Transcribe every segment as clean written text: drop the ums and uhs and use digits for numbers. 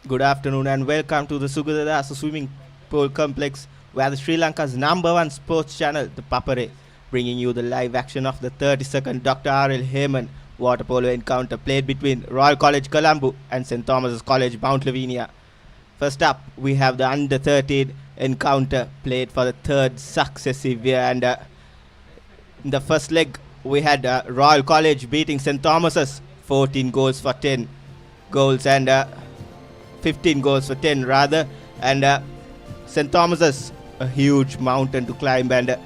Good afternoon and welcome to the Sugathadasa Swimming Complex, where the Sri Lanka's #1 sports channel, ThePapare, bringing you the live action of the 32nd Dr. R.L. Hayman water polo encounter played between Royal College Colombo and St. Thomas's College Mount Lavinia. First up, we have the under-13 encounter played for the third successive year, and in the first leg, we had Royal College beating St. Thomas's 14 goals for 10 goals and 15 goals for 10 rather, and St. Thomas's a huge mountain to climb, and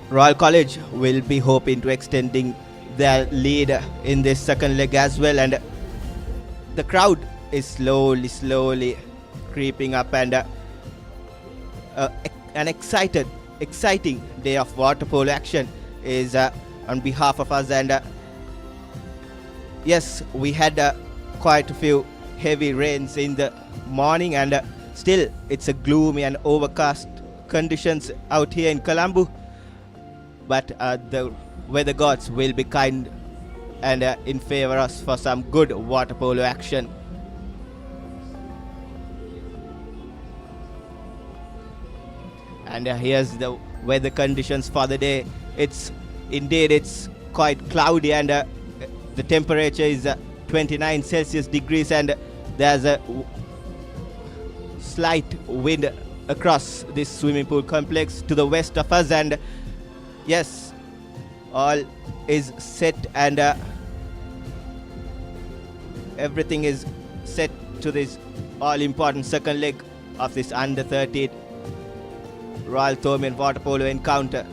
Royal College will be hoping to extending their lead in this second leg as well, and the crowd is slowly creeping up, and an exciting day of water polo action is on behalf of us, and yes, we had quite a few heavy rains in the morning, and still it's a gloomy and overcast conditions out here in Colombo, but the weather gods will be kind and in favor of us for some good water polo action. And here's the weather conditions for the day. It's quite cloudy, and the temperature is 29 Celsius degrees, and there's a slight wind across this swimming pool complex to the west of us, and yes, all is set, and everything is set to this all-important second leg of this under-13 Royal Thomaian water polo encounter.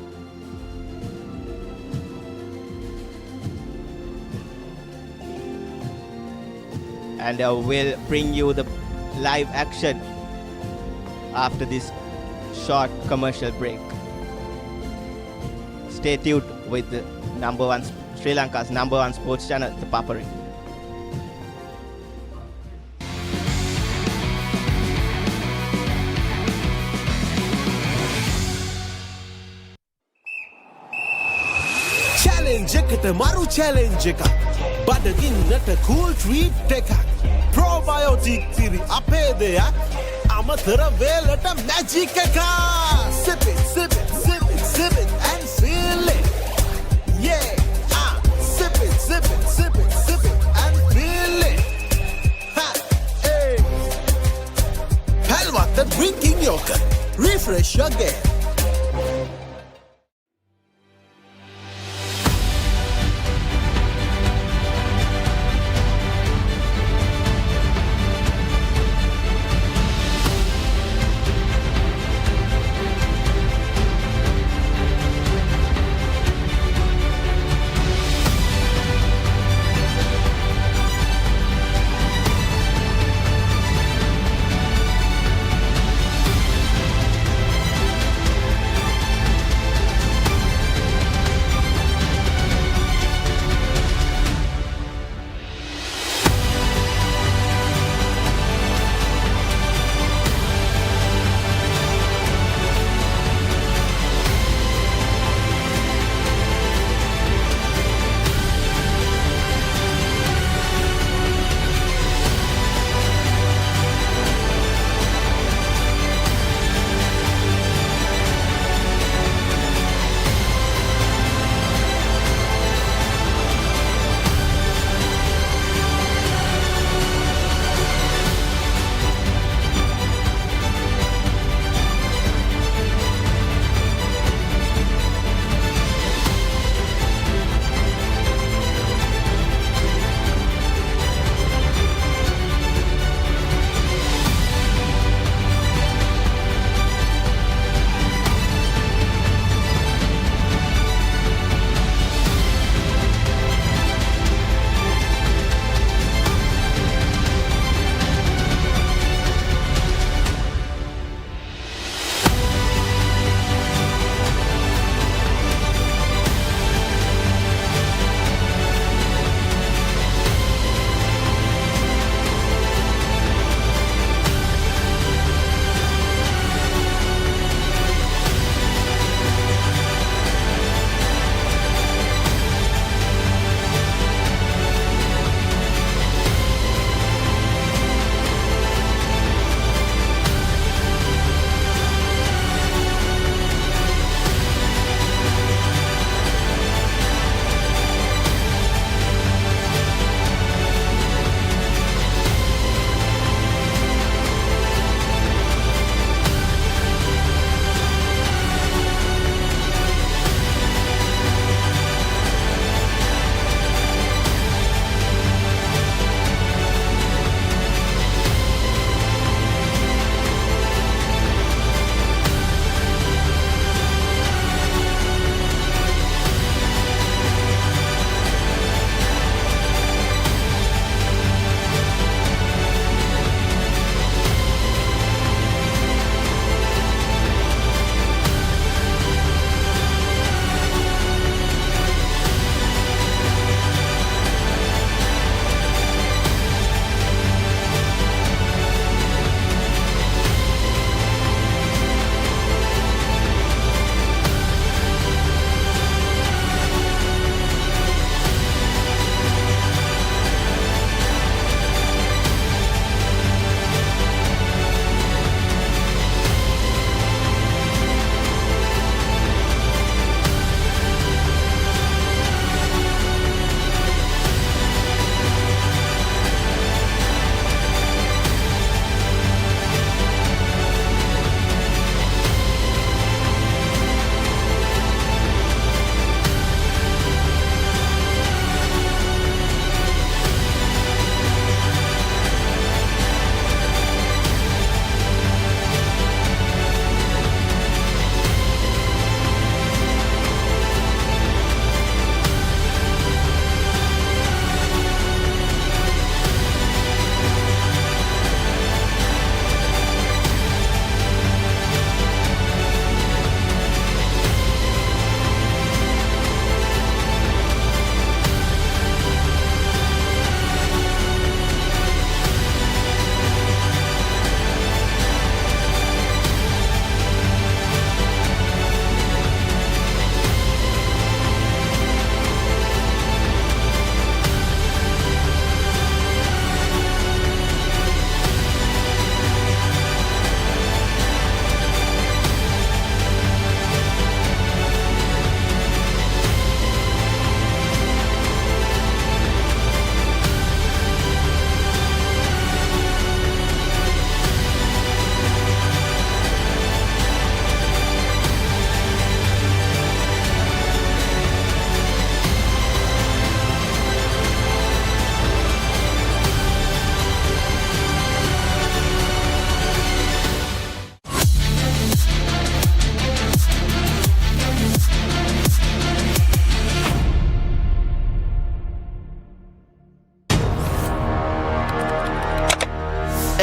And we'll bring you the live action after this short commercial break. Stay tuned with the Sri Lanka's #1 sports channel, ThePapare. Challenge එකට මරු challenge එකක් බඩගින්නට cool treat එකක් probiotic තිරි අපේ දෙයක් අමතර වේලට magic එකක් sip it sip it sip it sip it and feel it yeah sip it sip it sip it sip it and feel it ha hey Halwatta drinking yogurt refresh your game.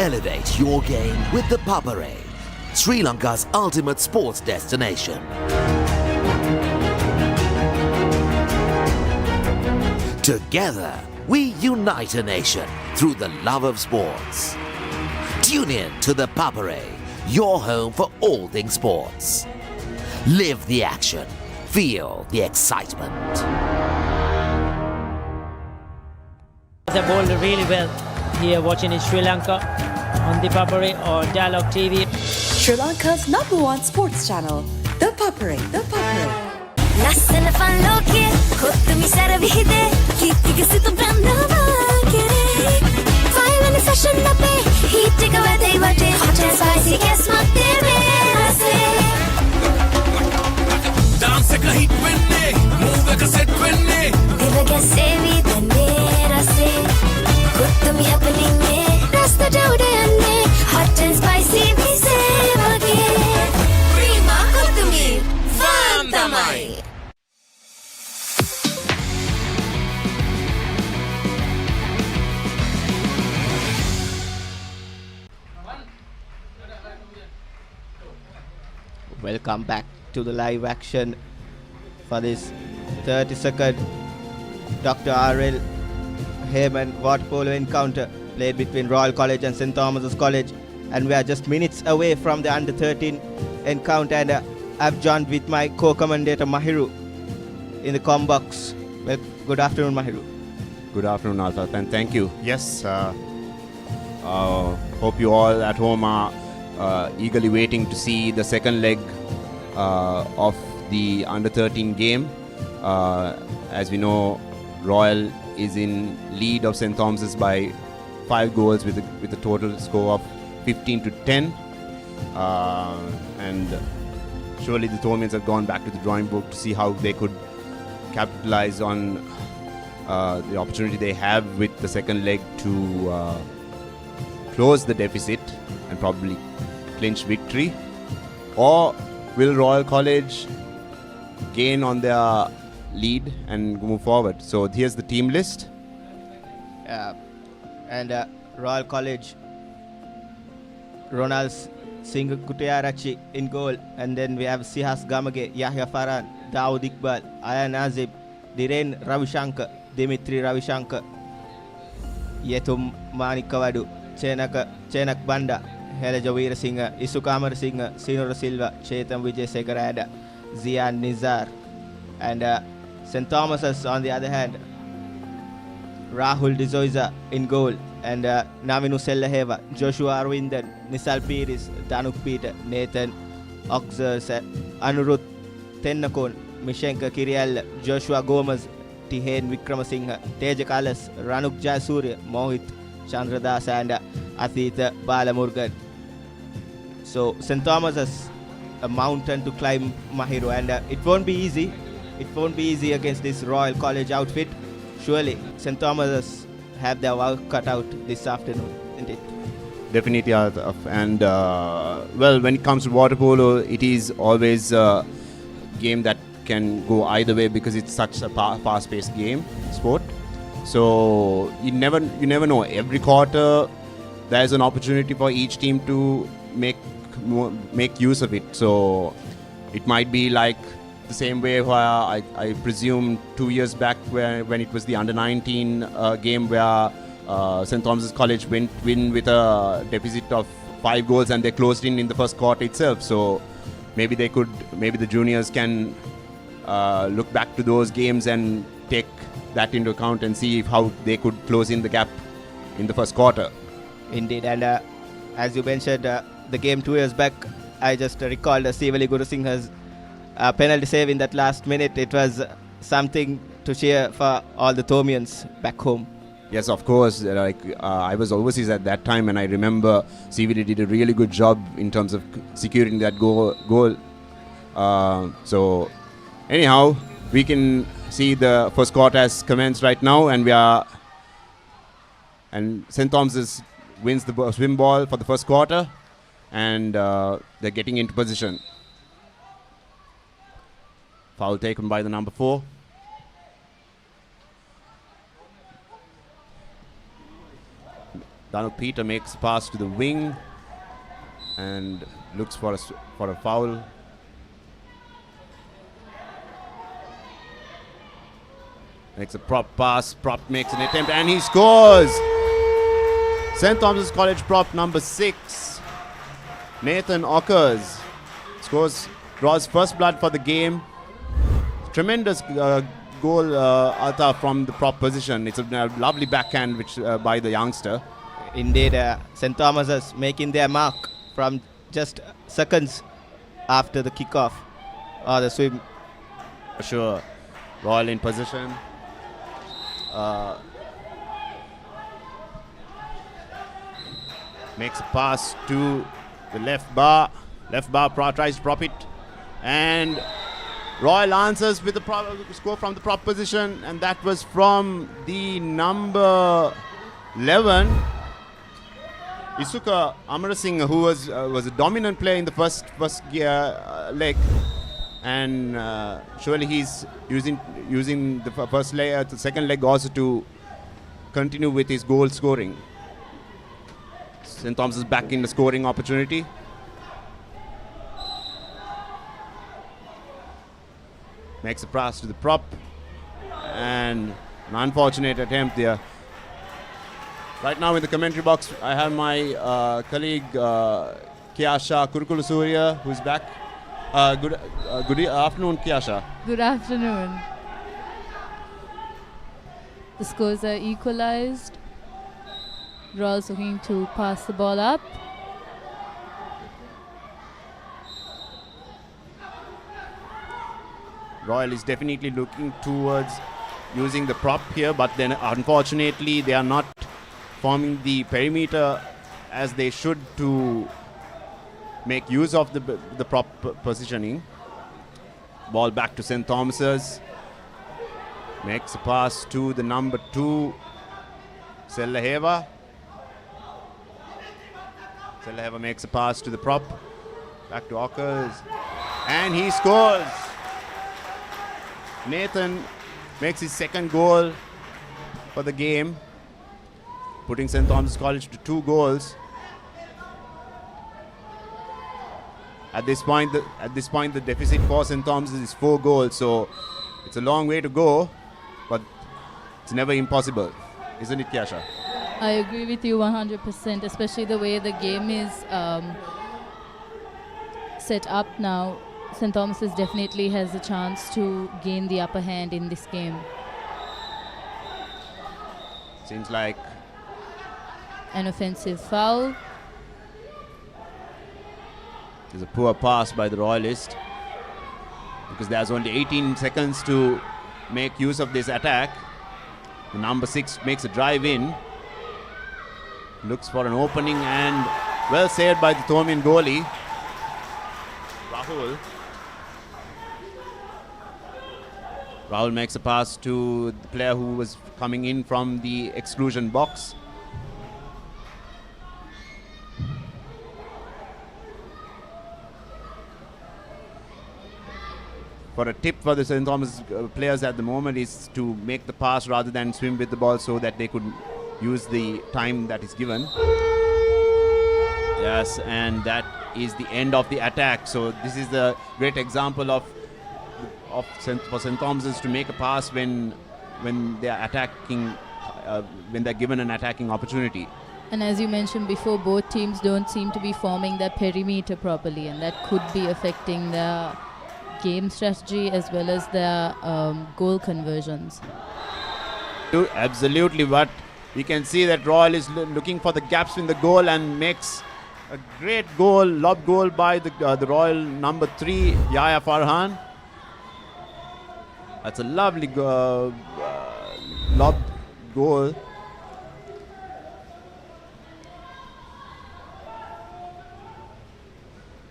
Elevate your game with the Papare, Sri Lanka's ultimate sports destination. Together, we unite a nation through the love of sports. Tune in to the Papare, your home for all things sports. Live the action. Feel the excitement. They bowled really well here watching in Sri Lanka on ThePapare or Dialog TV. Sri Lanka's #1 sports channel, ThePapare. ලස්සන fun ලෝකයේ කොත්තුමි සැර විහිදේ කීර්තික සිත බ්‍රන්දවා කෙරේ ෆයිවන fashion අපේ heat එක වැදේ වටේ hot and spicy guess මත්තේ මේ රසේ Dance එක hit වෙන්නේ, move එක set වෙන්නේ. දිව ගැසේවි දැන්නේ රසේ කොත්තුමි happening මේ රස්තට උඩ යන්නේ hot and spicy විසේ වගේ ප්‍රීමා කොත්තුමි ෆන් තමයි Welcome back to the live action for this 30-second Dr. R.L. Hayman water polo encounter played between Royal College and St. Thomas's College, and we are just minutes away from the under-13 encounter, and I've joined with my co-commentator Mahiru in the comm box. Well, good afternoon, Mahiru. Good afternoon, Arthur, and thank you. Yes, hope you all at home are eagerly waiting to see the second leg of the under-13 game. As we know, Royal is in lead of St. Thomas's by 5 goals with a total score of 15-10. And surely the Thormians have gone back to the drawing book to see how they could capitalize on the opportunity they have with the second leg to close the deficit and probably clinch victory. Or will Royal College gain on their lead and move forward? So here's the team list. And Royal College, Ronald Sugathadasa in goal, and then we have Sihas Gamage, Yahya Farhan, Dawood Iqbal, Ayan Azib, Dhiren Ravishankar, Dimitri Ravishankar, Yetum Manikawadu, Chenak Banda, Hela Javira Singha, Isukamar Singha, Sinora Silva, Chetan Vijay Segarada, Zian Nizar, and St. Thomas's on the other hand, Rahul D'Souza in goal, and Navinu Sellaheva, Joshua Arvindan, Nisal Piris, Danuk Peter, Nathan Oxers, Anuruth Tennakon, Mishenka Kiriel, Joshua Gomez, Tihen Vikramasinghe, Teja Kalas, Ranuk Jayasuriya, Mohit Chandradas, and Athita Balamurgan. So St. Thomas has a mountain to climb, Mahiru, and it won't be easy. It won't be easy against this Royal College outfit. Surely St. Thomas have their work cut out this afternoon, isn't it? Definitely, and well, when it comes to water polo, it is always a game that can go either way because it's such a fast-paced sport. So you never know. Every quarter, there's an opportunity for each team to make use of it. So it might be like the same way where I presume 2 years back when it was the under-19 game where St. Thomas's College win with a deficit of 5 goals and they closed in the first quarter itself. So maybe the juniors can look back to those games and take that into account and see how they could close in the gap in the first quarter. Indeed, and as you mentioned, the game 2 years back, I just recalled Sivali Gurusingha's penalty save in that last minute. It was something to cheer for all the Thomians back home. Yes, of course. I was overseas at that time, and I remember CVD did a really good job in terms of securing that goal. So, anyhow, we can see the first quarter has commenced right now, and St. Thomas's wins the swim ball for the first quarter, and they're getting into position. Foul taken by the number 4. Donald Peter makes a pass to the wing and looks for a foul. Makes a prop pass. Prop makes an attempt and he scores. St. Thomas's College prop number 6, Nathan Ockers, scores, draws first blood for the game. Tremendous goal, Alta, from the prop position. It's a lovely backhand which by the youngster. Indeed, St. Thomas's making their mark from just seconds after the kickoff or the swim. For sure. Royal in position. Makes a pass to the left bar. Left bar tries to prop it. And Royal answers with the score from the prop position. And that was from the number 11, Isuka Amarasinghe, who was a dominant player in the first leg. And surely he's using the first leg, the second leg also to continue with his goal scoring. St. Thomas is back in the scoring opportunity. Makes a pass to the prop. And an unfortunate attempt there. Right now in the commentary box, I have my colleague Kiasha Kurukulusurya, who's back. Good afternoon, Kiasha. Good afternoon. The scores are equalized. Royals looking to pass the ball up. Royal is definitely looking towards using the prop here, but then unfortunately they are not forming the perimeter as they should to make use of the prop positioning. Ball back to St. Thomas's. Makes a pass to the number 2, Sellaheva. Sellaheva makes a pass to the prop. Back to Ockers. And he scores. Nathan makes his second goal for the game, putting St. Thomas College to 2 goals. At this point, the deficit for St. Thomas is 4 goals, so it's a long way to go, but it's never impossible, isn't it, Kiasha? I agree with you 100%, especially the way the game is set up now. St. Thomas's definitely has a chance to gain the upper hand in this game. Seems like An offensive foul. there's a poor pass by the Royalist because there's only 18 seconds to make use of this attack. The number 6 makes a drive in, looks for an opening, and well saved by the Thomian goalie, Rahul. Rahul makes a pass to the player who was coming in from the exclusion box. For a tip for the St. Thomas players at the moment is to make the pass rather than swim with the ball so that they could use the time that is given. Yes, and that is the end of the attack. So this is the great example for St. Thomas's to make a pass when they are attacking, when they're given an attacking opportunity. And as you mentioned before, both teams don't seem to be forming their perimeter properly, and that could be affecting their game strategy as well as their goal conversions. Absolutely, but we can see that Royal is looking for the gaps in the goal and makes a great goal, lob goal by the Royal number 3, Yahya Farhan. That's a lovely lob goal.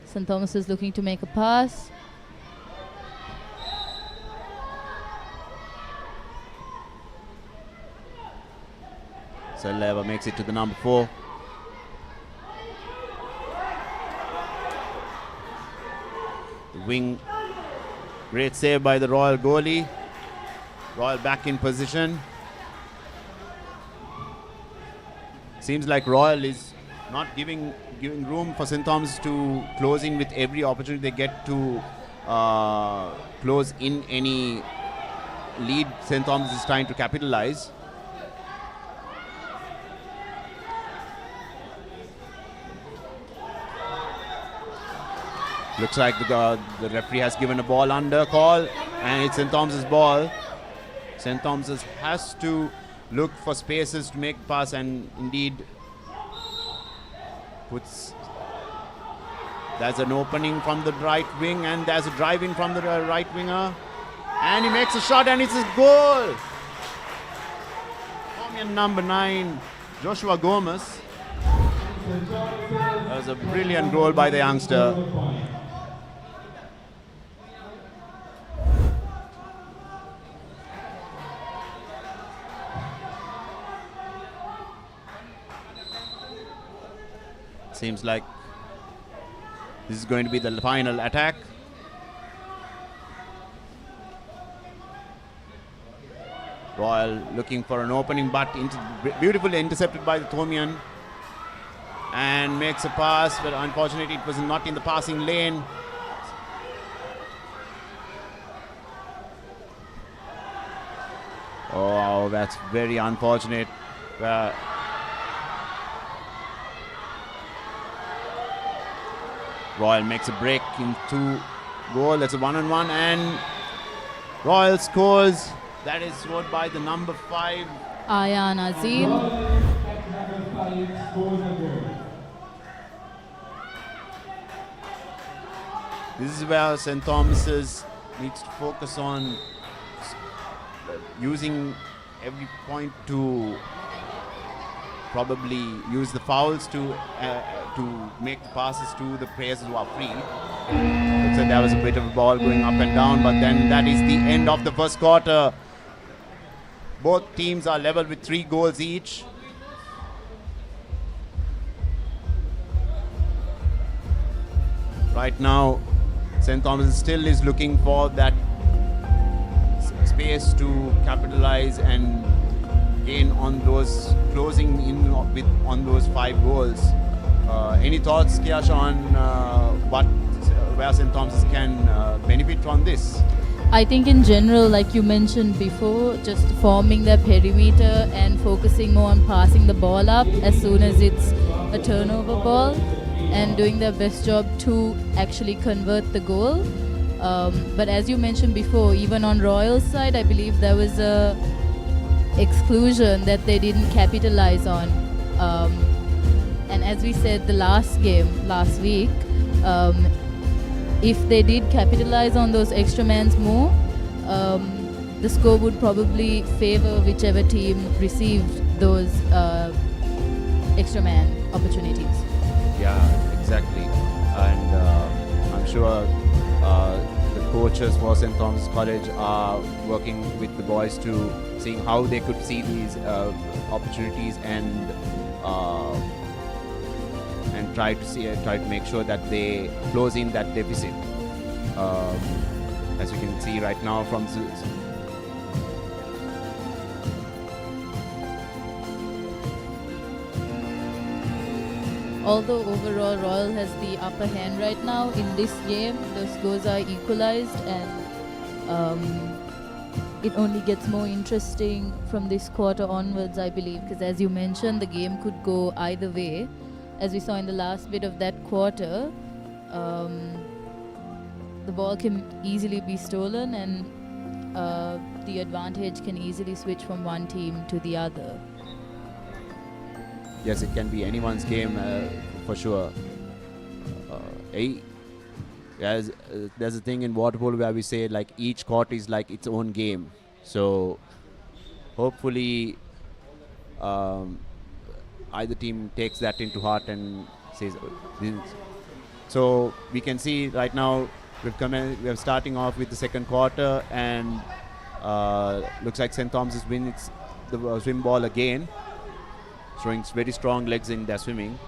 St. Thomas is looking to make a pass. Sellaheva makes it to the number 4. The wing, great save by the Royal goalie. Royal back in position. Seems like Royal is not giving room for St. Thomas to close in with every opportunity they get to close in any lead St. Thomas is trying to capitalize. Looks like the referee has given a ball under call, and it's St. Thomas's ball. St. Thomas's has to look for spaces to make pass, and indeed there's an opening from the right wing, and there's a drive in from the right winger, and he makes a shot, and it's his goal. Number 9, Joshua Gomez. That was a brilliant goal by the youngster. Seems like this is going to be the final attack. Royal looking for an opening, but beautifully intercepted by the Thomian, and makes a pass, but unfortunately it was not in the passing lane. Oh, that's very unfortunate. Royal makes a break into goal. That's a 1-on-1, and Royal scores. That is scored by the number 5, Ayan Azim. This is where St. Thomas's needs to focus on using every point to probably use the fouls to make the passes to the players who are free. Looks like there was a bit of a ball going up and down, but then that is the end of the first quarter. Both teams are level with 3 goals each. Right now, St. Thomas still is looking for that space to capitalize and gain on those, closing in with on those 5 goals. Any thoughts, Kiash, on where St. Thomas can benefit from this? I think in general, like you mentioned before, just forming their perimeter and focusing more on passing the ball up as soon as it's a turnover ball, and doing their best job to actually convert the goal. But as you mentioned before, even on Royal's side, I believe there was a exclusion that they didn't capitalize on. And as we said the last week, if they did capitalize on those extra mans more, the score would probably favor whichever team received those extra man opportunities. Yeah, exactly. And I'm sure the coaches for St. Thomas College are working with the boys to seeing how they could see these opportunities and try to make sure that they close in that deficit. As you can see right now from Although overall Royal has the upper hand right now in this game, the scores are equalized, and it only gets more interesting from this quarter onwards, I believe, because as you mentioned, the game could go either way. As we saw in the last bit of that quarter, the ball can easily be stolen, and the advantage can easily switch from one team to the other. Yes, it can be anyone's game for sure. There's a thing in water polo where we say like each court is like its own game. So hopefully either team takes that into heart and says this. So we can see right now we're starting off with the second quarter, and looks like St. Thomas wins the swim ball again, showing very strong legs in their swimming.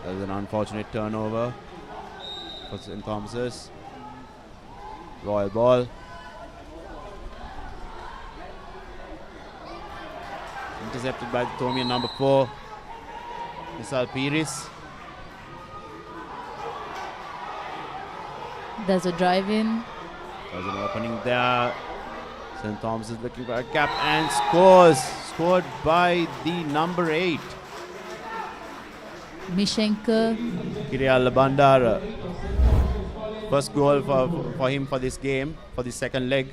That was an unfortunate turnover for St. Thomas's. Royal ball. Intercepted by the Thomian number 4, Misal Piris. There's a drive in. There's an opening there. St. Thomas is looking for a gap and scores. Scored by the number 8, Mishenka. Kirial Bandara. First goal for him for this game, for the second leg.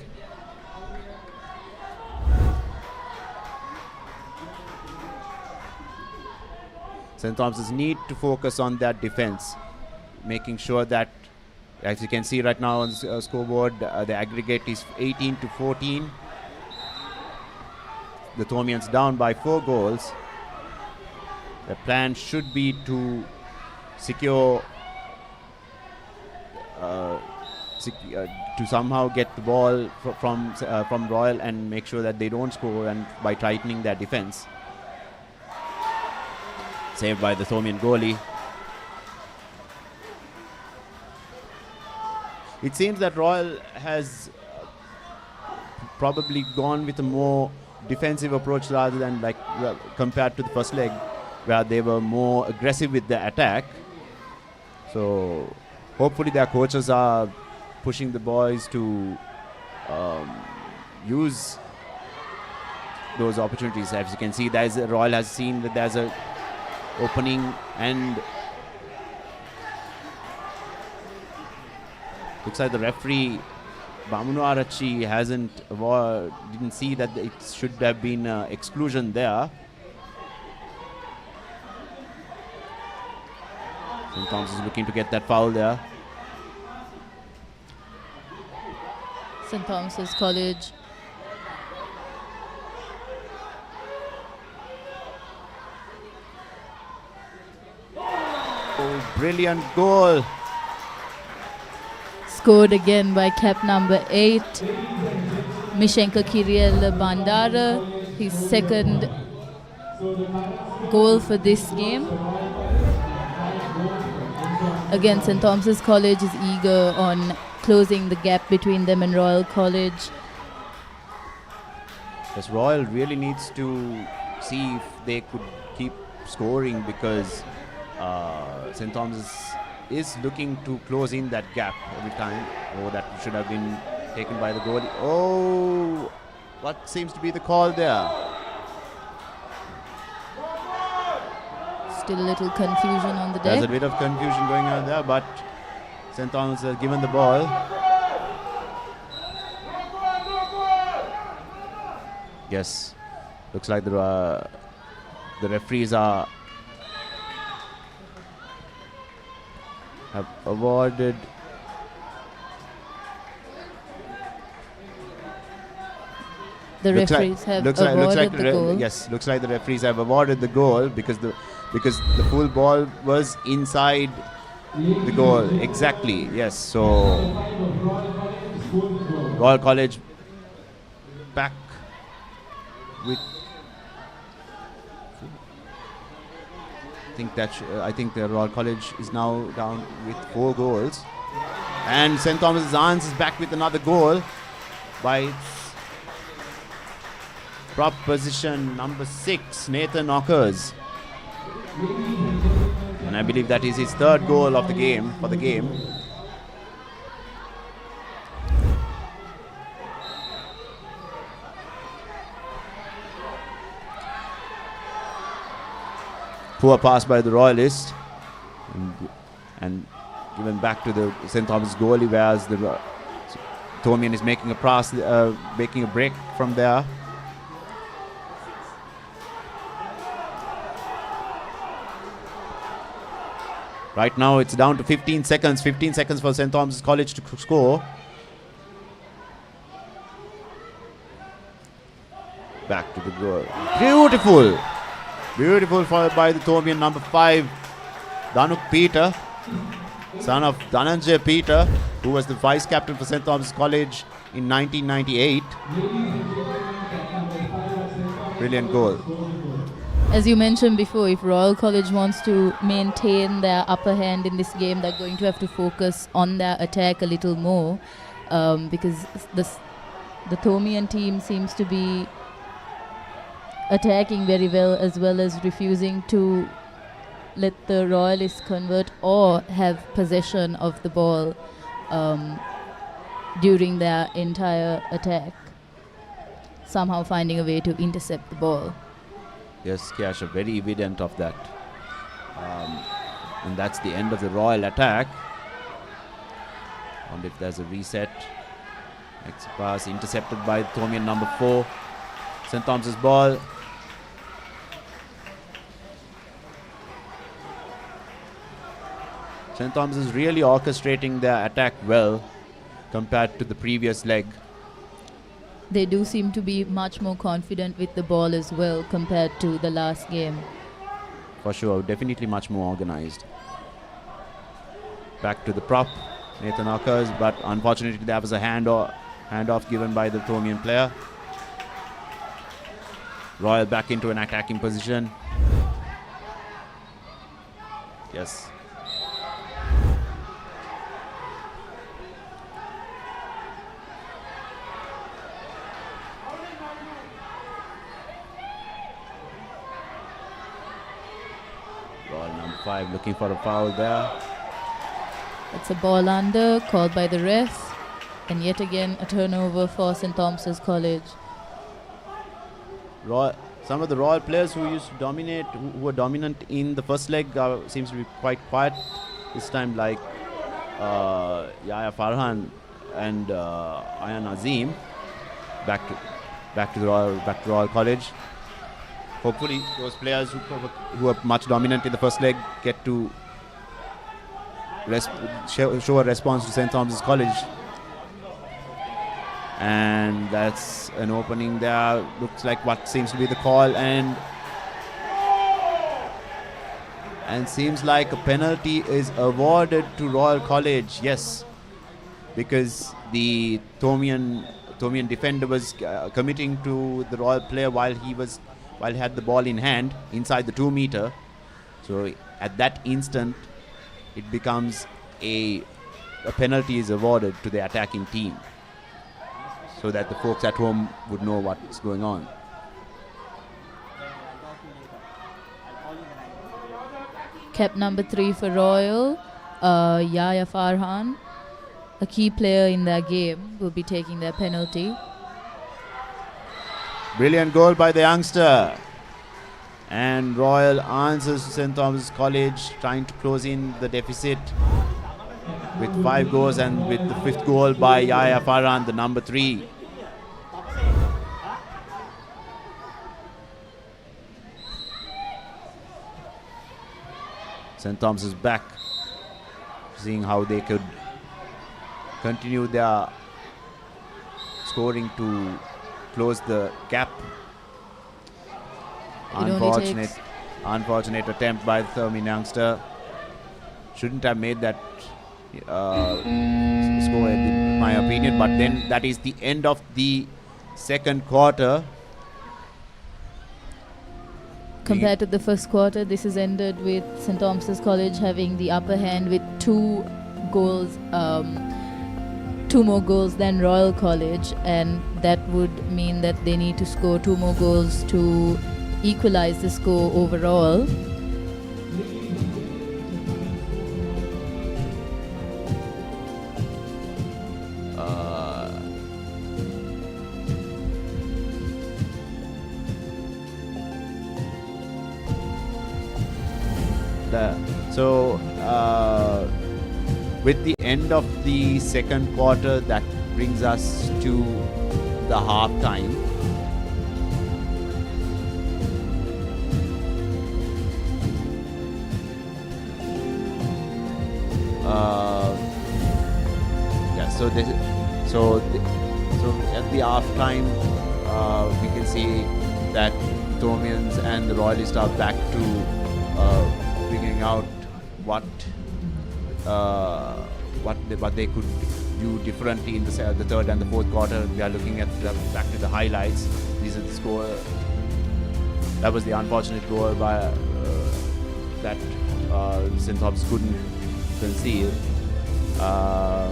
St. Thomas's need to focus on their defense, making sure that, as you can see right now on the scoreboard, the aggregate is 18-14. The Thomians down by 4 goals. The plan should be to secure, to somehow get the ball from Royal and make sure that they don't score, and by tightening their defense. Saved by the Thomian goalie. It seems that Royal has probably gone with a more defensive approach rather than compared to the first leg, where they were more aggressive with the attack. So hopefully their coaches are pushing the boys to use those opportunities. As you can see, Royal has seen that there's a opening, and looks like the referee Bamunu Arachi didn't see that it should have been exclusion there. St. Thomas is looking to get that foul there. St. Thomas's College. Oh, brilliant goal. Scored again by cap number 8, Mishenka Kiriel Bandara. His second goal for this game. Again, St. Thomas's College is eager on closing the gap between them and Royal College. Yes, Royal really needs to see if they could keep scoring, because St. Thomas is looking to close in that gap every time. Oh, that should have been taken by the goalie. Oh, what seems to be the call there? Still a little confusion on the There's a deck. bit of confusion going on there, but St. Thomas has given the ball. Yes, looks like the referees have awarded. The referees have awarded the goal. Yes, looks like the referees have awarded the goal because the full ball was inside the goal. Exactly. Yes. So Royal College back with. I think the Royal College is now down with 4 goals, and St. Thomas's Arms is back with another goal by its prop position number 6, Nathan Ockers, and I believe that is his 3rd goal of the game for the game. Poor pass by the Royalists, and given back to the St. Thomas goalie, whereas the Thomian is making a pass, making a break from there. Right now it's down to 15 seconds. 15 seconds for St. Thomas College to score. Back to the goal. Beautiful. Beautiful followed by the Thomian number 5, Danuk Peter, son of Dhananjay Peter, who was the vice captain for St. Thomas College in 1998. Brilliant goal. As you mentioned before, if Royal College wants to maintain their upper hand in this game, they're going to have to focus on their attack a little more, because the Thomian team seems to be attacking very well as refusing to let the Royalists convert or have possession of the ball during their entire attack, somehow finding a way to intercept the ball. Yes, Cash, very evident of that. And that's the end of the Royal attack. And if there's a reset, next pass intercepted by Thomian number 4. St. Thomas's ball. St. Thomas is really orchestrating their attack well compared to the previous leg. They do seem to be much more confident with the ball as well compared to the last game. For sure, definitely much more organized. Back to the prop, Nathan occurs, but unfortunately there was a handoff given by the Thomian player. Royal back into an attacking position. Yes. Royal number 5 looking for a foul there. It's a ball under, called by the ref, and yet again a turnover for St. Thomas's College. Some of the Royal players who used to dominate, who were dominant in the first leg, seems to be quite quiet this time, like Yahya Farhan and Ayan Azim. Back to Royal College. Hopefully, those players who are much dominant in the first leg get to show a response to St. Thomas's College. And that's an opening there. Looks like what seems to be the call, and seems like a penalty is awarded to Royal College. Yes, because the Thomian defender was committing to the Royal player while he had the ball in hand inside the 2 meter. So at that instant, it becomes a penalty is awarded to the attacking team, so that the folks at home would know what's going on. Cap number 3 for Royal, Yahya Farhan, a key player in their game, will be taking their penalty. Brilliant goal by the youngster. And Royal answers to St. Thomas College, trying to close in the deficit with 5 goals, and with the 5th goal by Yahya Farhan, the number 3. St. Thomas is back, seeing how they could continue their scoring to close the gap. Unfortunate attempt by the Thomian youngster. Shouldn't have made that score, in my opinion. But then that is the end of the second quarter. Compared to the first quarter, this has ended with St. Thomas's College having the upper hand with 2 goals, 2 more goals than Royal College, and that would mean that they need to score 2 more goals to equalize the score overall. So with the end of the second quarter, that brings us to the half time. So at the half time, we can see that Thomians and the Royalists are back to figuring out what they could do differently in the third and the fourth quarter. We are looking at back to the highlights. These are the score. that was the unfortunate goal by that St. Thomas couldn't conceal. By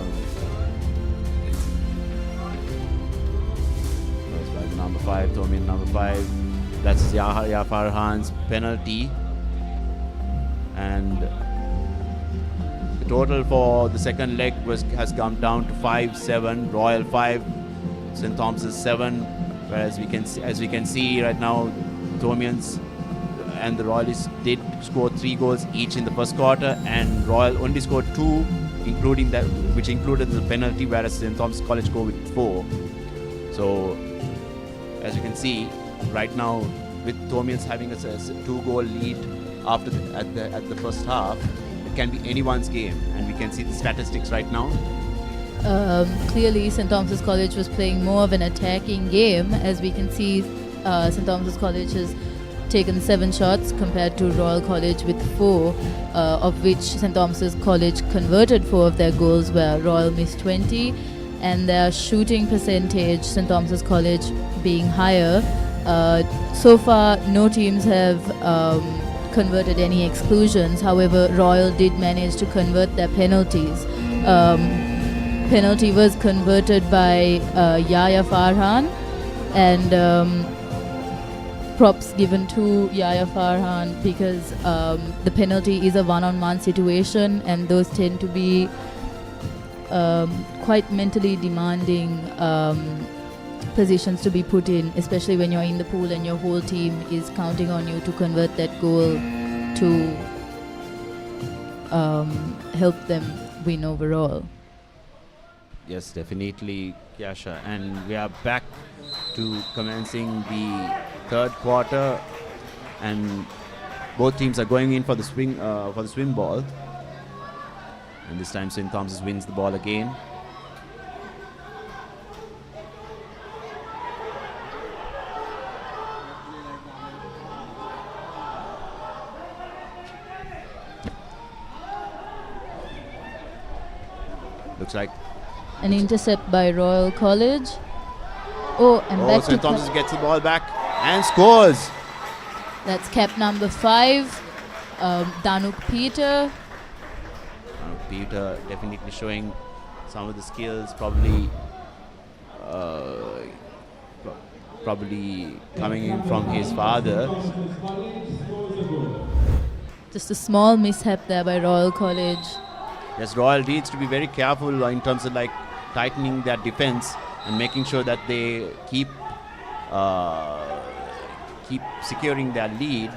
the number 5, Tomian number 5. That's Yahya Farhan's penalty. And the total for the second leg has come down to 5-7. Royal 5, St. Thomas's 7. Whereas we can see right now, Tomians and the Royalists did score 3 goals each in the first quarter, and Royal only scored 2, including that, which included the penalty, whereas St. Thomas College scored with 4. So, as you can see, right now, with Tomians having a 2-goal lead at the first half, it can be anyone's game, and we can see the statistics right now. Clearly, St. Thomas's College was playing more of an attacking game. As we can see, St. Thomas's College has taken 7 shots compared to Royal College with 4, of which St. Thomas's College converted 4 of their goals, where Royal missed 20, and their shooting percentage, St. Thomas's College being higher. So far, no teams have converted any exclusions. However, Royal did manage to convert their penalties. Penalty was converted by Yahya Farhan, and props given to Yahya Farhan because the penalty is a one-on-one situation, and those tend to be quite mentally demanding positions to be put in, especially when you're in the pool and your whole team is counting on you to convert that goal to help them win overall. Yes, definitely, Kyasha. And we are back to commencing the third quarter, and both teams are going in for the swing ball. And this time St. Thomas wins the ball again. Looks like an intercept by Royal College. And back St. to Thomas gets the ball back and scores. That's cap number 5, Danuk Peter. Peter definitely showing some of the skills, probably coming in from his father. Just a small mishap there by Royal College. Yes, Royal needs to be very careful in terms of like tightening their defense and making sure that they keep securing their lead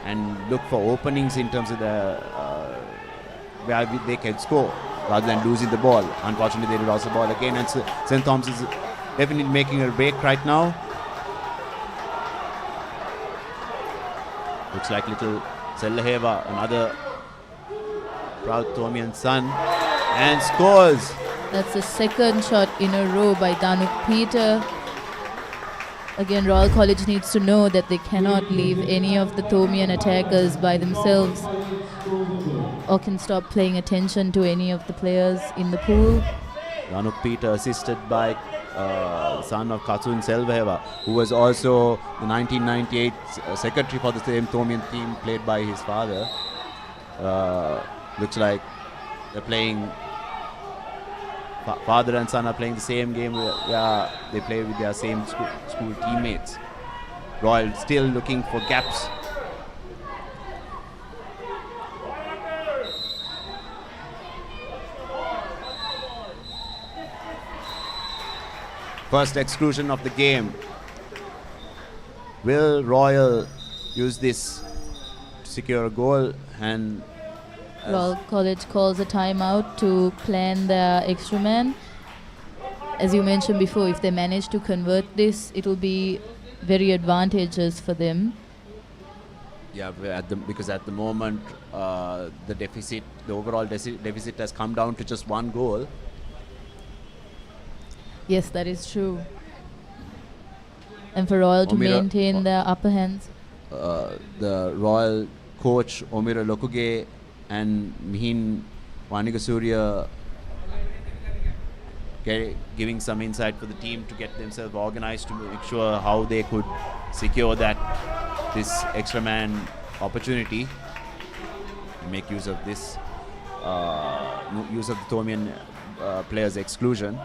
and look for openings in terms of where they can score rather than losing the ball. Unfortunately, they lost the ball again, and St. Thomas is definitely making a break right now. Looks like little Sellaheva, another proud Tomian son, and scores. That's the second shot in a row by Danuk Peter. Again, Royal College needs to know that they cannot leave any of the Tomian attackers by themselves, or can stop paying attention to any of the players in the pool. Danuk Peter assisted by son of Katsun Selvaheva, who was also the 1998 secretary for the same Tomian team played by his father. Looks like they're playing, father and son are playing the same game where they play with their same school teammates. Royal still looking for gaps. First exclusion of the game. Will Royal use this to secure a goal? And Royal College calls a timeout to plan their extra man. As you mentioned before, if they manage to convert this, it will be very advantageous for them. Yeah, because at the moment the overall deficit has come down to just 1 goal. Yes, that is true. And for Royal to maintain their upper hands. The Royal coach Omira Lokuge and Mihin Vanigasuriya giving some insight for the team to get themselves organized to make sure how they could secure this extra man opportunity, make use of this use of the Thomian players' exclusion.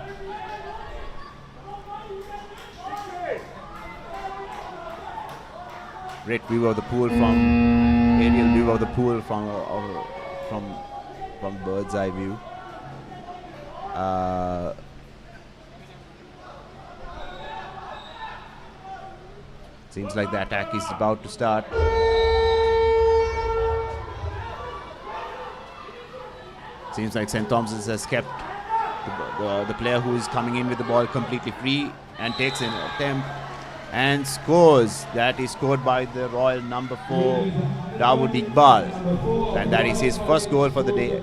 Great view of the pool aerial view of the pool from bird's eye view. Seems like the attack is about to start. Seems like St. Thomas's has kept the player who is coming in with the ball completely free and takes an attempt and scores. That is scored by the Royal number 4, Dawood Iqbal. And that is his first goal for the day.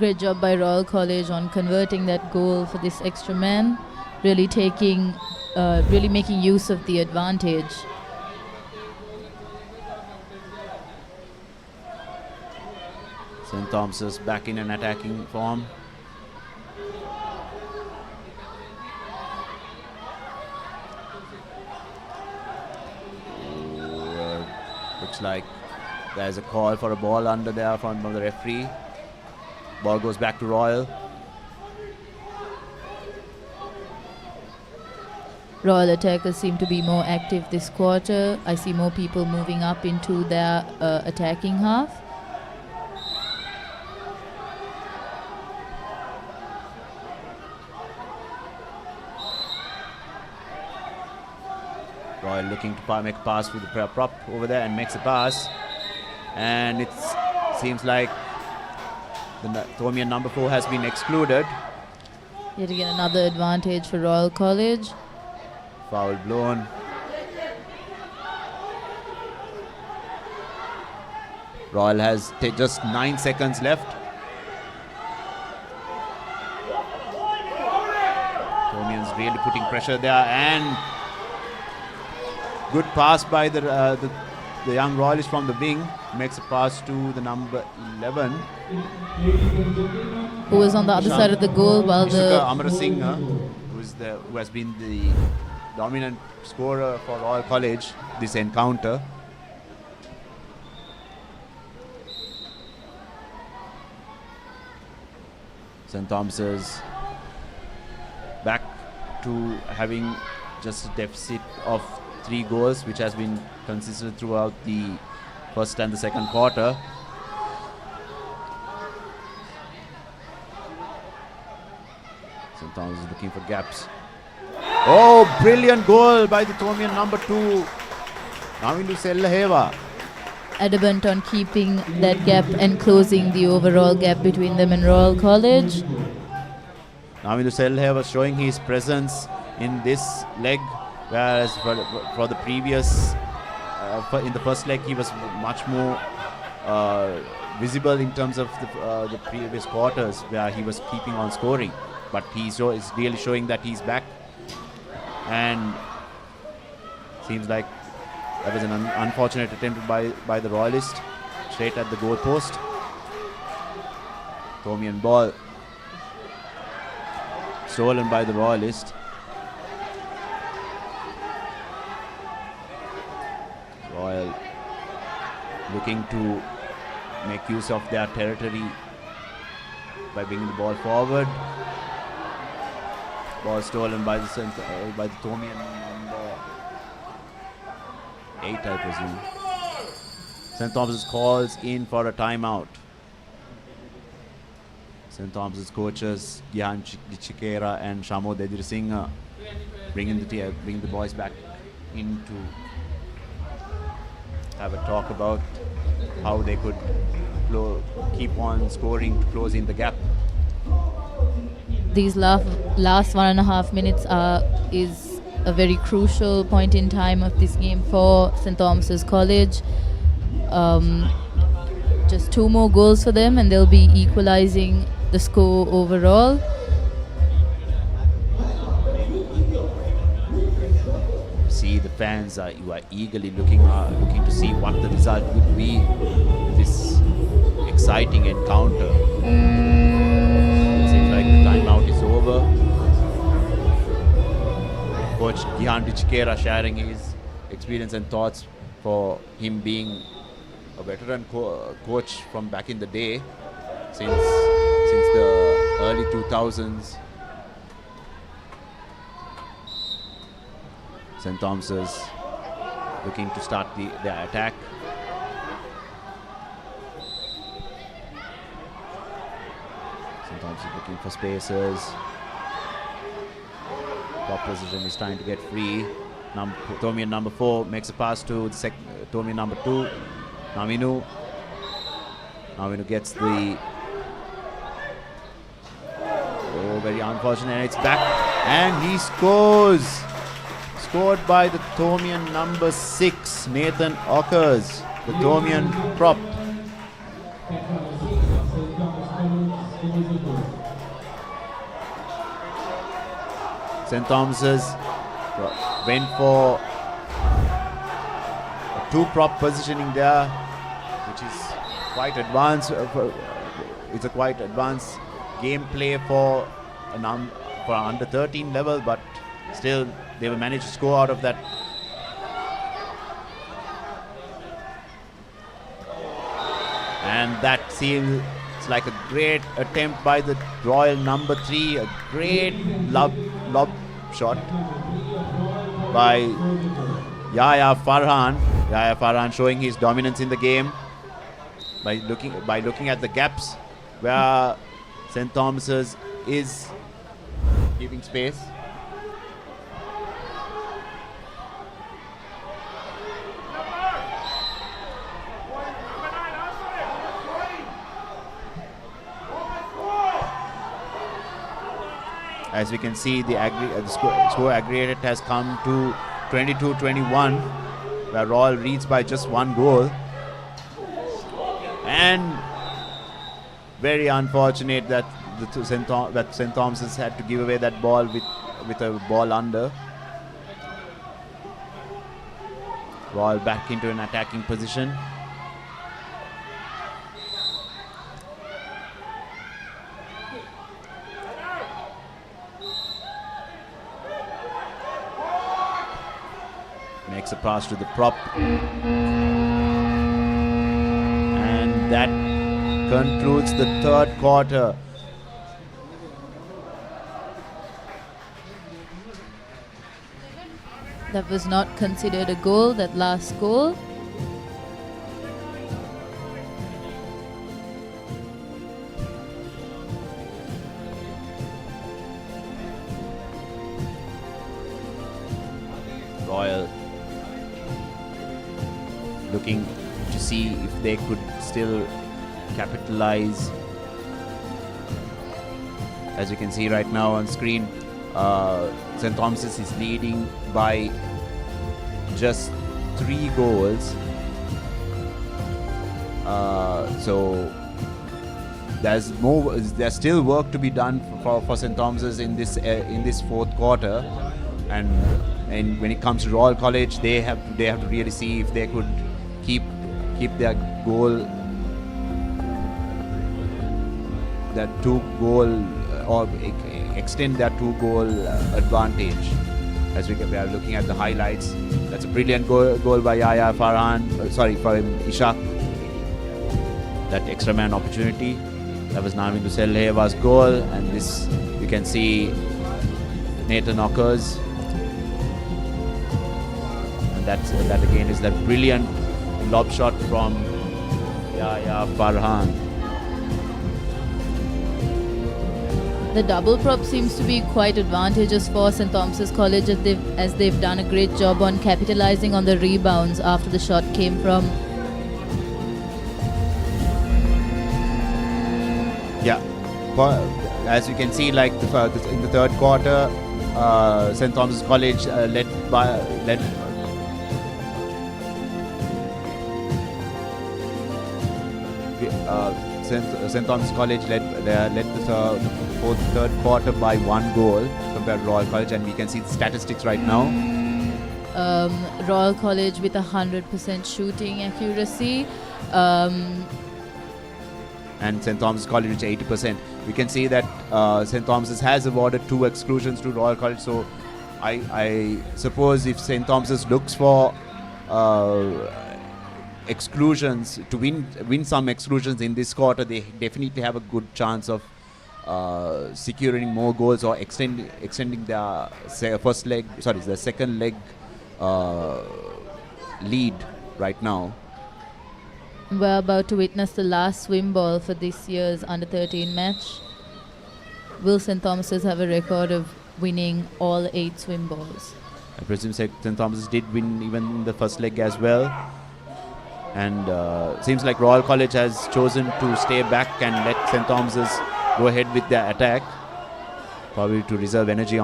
Great job by Royal College on converting that goal for this extra man. Really making use of the advantage. St. Thomas's back in an attacking form. Looks like there's a call for a ball under there from the referee. Ball goes back to Royal. Royal attackers seem to be more active this quarter. I see more people moving up into their attacking half. Royal looking to make a pass with the prop over there and makes a pass. And it seems like the Thomian number 4 has been excluded. Yet again another advantage for Royal College. Foul blown. Royal has just 9 seconds left. Thomians really putting pressure there, and good pass by the young Royalist from the wing. Makes a pass to the number 11. Who was on the other side of the goal while the Amarasinghe, who has been the dominant scorer for Royal College this encounter. St. Thomas's back to having just a deficit of 3 goals, which has been consistent throughout the first and the second quarter. St. Thomas is looking for gaps. Oh, brilliant goal by the Thomian number 2. Navindu Sellaheva. adamant on keeping that gap and closing the overall gap between them and Royal College. Navindu Sellaheva was showing his presence in this leg, whereas for the previous in the first leg he was much more visible in terms of the previous quarters where he was keeping on scoring, but is really showing that he's back, and seems like that was an unfortunate attempt by the Royalist straight at the goal post. Thomian ball stolen by the Royalist. Royal looking to make use of their territory by bringing the ball forward. Ball stolen by the Thomian number 8, I presume. St. Thomas's calls in for a timeout. St. Thomas's coaches Gihan Chikera and Shamo Dedirsinghe bringing the boys back in to have a talk about how they could keep on scoring to close in the gap. These last 1.5 minutes is a very crucial point in time of this game for St. Thomas's College. Just 2 more goals for them and they'll be equalizing the score overall. See, the fans are eagerly looking to see what the result would be with this exciting encounter. over. Coach Gihan Dichikera sharing his experience and thoughts for him being a veteran coach from back in the day, since the early 2000s. St. Thomas's looking to start their attack. St. Thomas's looking for spaces. Top position is trying to get free. Tomian number 4 makes a pass to Tomian number 2. Naminu gets the... Oh, very unfortunate. And it's back. And he scores. Scored by the Tomian number 6, Nathan Ockers, the Tomian prop. St. Thomas's went for a 2 prop positioning there, which is quite advanced. It's a quite advanced gameplay for under 13 level, but still they will manage to score out of that. And that seems like a great attempt by the Royal number 3, a great lob shot by Yahya Farhan. Yahya Farhan showing his dominance in the game by looking at the gaps where St. Thomas's is giving space. As we can see, the score aggregate has come to 22-21, where Royal leads by just 1 goal. And very unfortunate that St. Thomas's had to give away that ball with a ball under. Royal back into an attacking position. Makes a pass to the prop. And that concludes the 3rd quarter. That was not considered a goal, that last goal. Royal looking to see if they could still capitalize. As you can see right now on screen, St. Thomas's is leading by just 3 goals. So there's still work to be done for St. Thomas's in this 4th quarter, and when it comes to Royal College, they have to really see if they could keep their goal, that 2-goal, or extend their 2-goal advantage. As we are looking at the highlights, that's a brilliant goal by Yahya Farhan, for Ishaq. That extra man opportunity, that was Navindu Selheva's goal, and this you can see Nathan Ockers, and that again is that brilliant lob shot from Yahya Farhan. The double prop seems to be quite advantageous for St. Thomas's College, as they've done a great job on capitalizing on the rebounds after the shot came from. Yeah, as you can see, like in the 3rd quarter, St. Thomas's College led St. Thomas College led the 3rd quarter by 1 goal compared to Royal College, and we can see the statistics right now. Royal College with 100% shooting accuracy. And St. Thomas College 80%. we can see that St. Thomas's has awarded 2 exclusions to Royal College. So I suppose if St. Thomas's looks for exclusions to win some exclusions in this quarter, they definitely have a good chance of securing more goals or extending their the second leg lead right now. We're about to witness the last swim ball for this year's under-13 match. Will St. Thomas's have a record of winning all 8 swim balls? I presume St. Thomas's did win even the first leg as well. And seems like Royal College has chosen to stay back and let St. Thomas's go ahead with their attack. Probably to reserve energy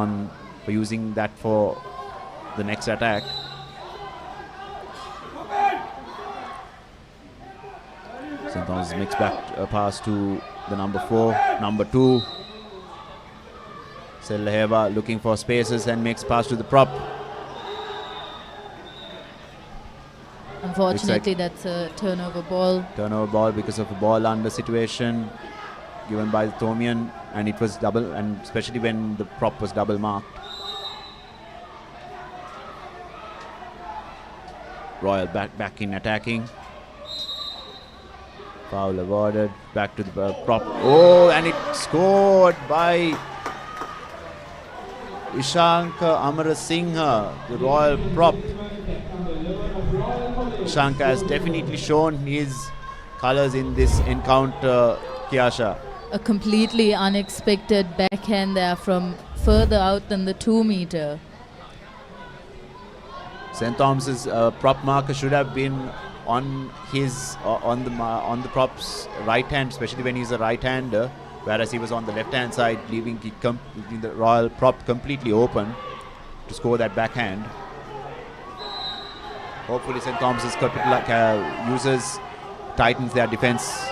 for using that for the next attack. St. Thomas makes back a pass to the number 2. Selheva looking for spaces and makes pass to the prop. Unfortunately, that's a turnover ball. Turnover ball because of a ball under situation given by the Thomian, and it was double, and especially when the prop was double marked. Royal back in attacking. Foul awarded. Back to the prop. Oh, and it scored by Ishanka Amarasinghe, the Royal prop. Ishanka has definitely shown his colours in this encounter, Kiasha. A completely unexpected backhand there from further out than the 2 meter. St. Thomas's prop marker should have been on the prop's right hand, especially when he's a right-hander, whereas he was on the left-hand side, leaving the Royal prop completely open to score that backhand. Hopefully St. Thomas's tightens their defense.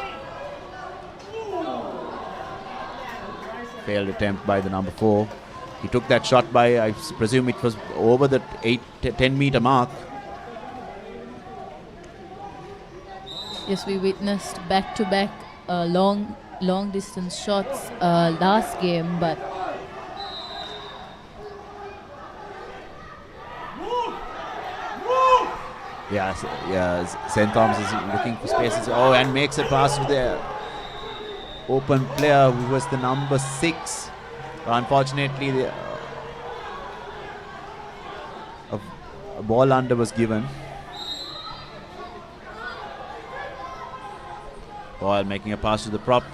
Failed attempt by the number 4. He took that shot by, I presume it was over the 10 meter mark. Yes, we witnessed back-to-back long distance shots last game, but yes, St. Thomas is looking for spaces. Oh, and makes a pass to the open player who was the number 6. Unfortunately, a ball under was given. Ball making a pass to the prop.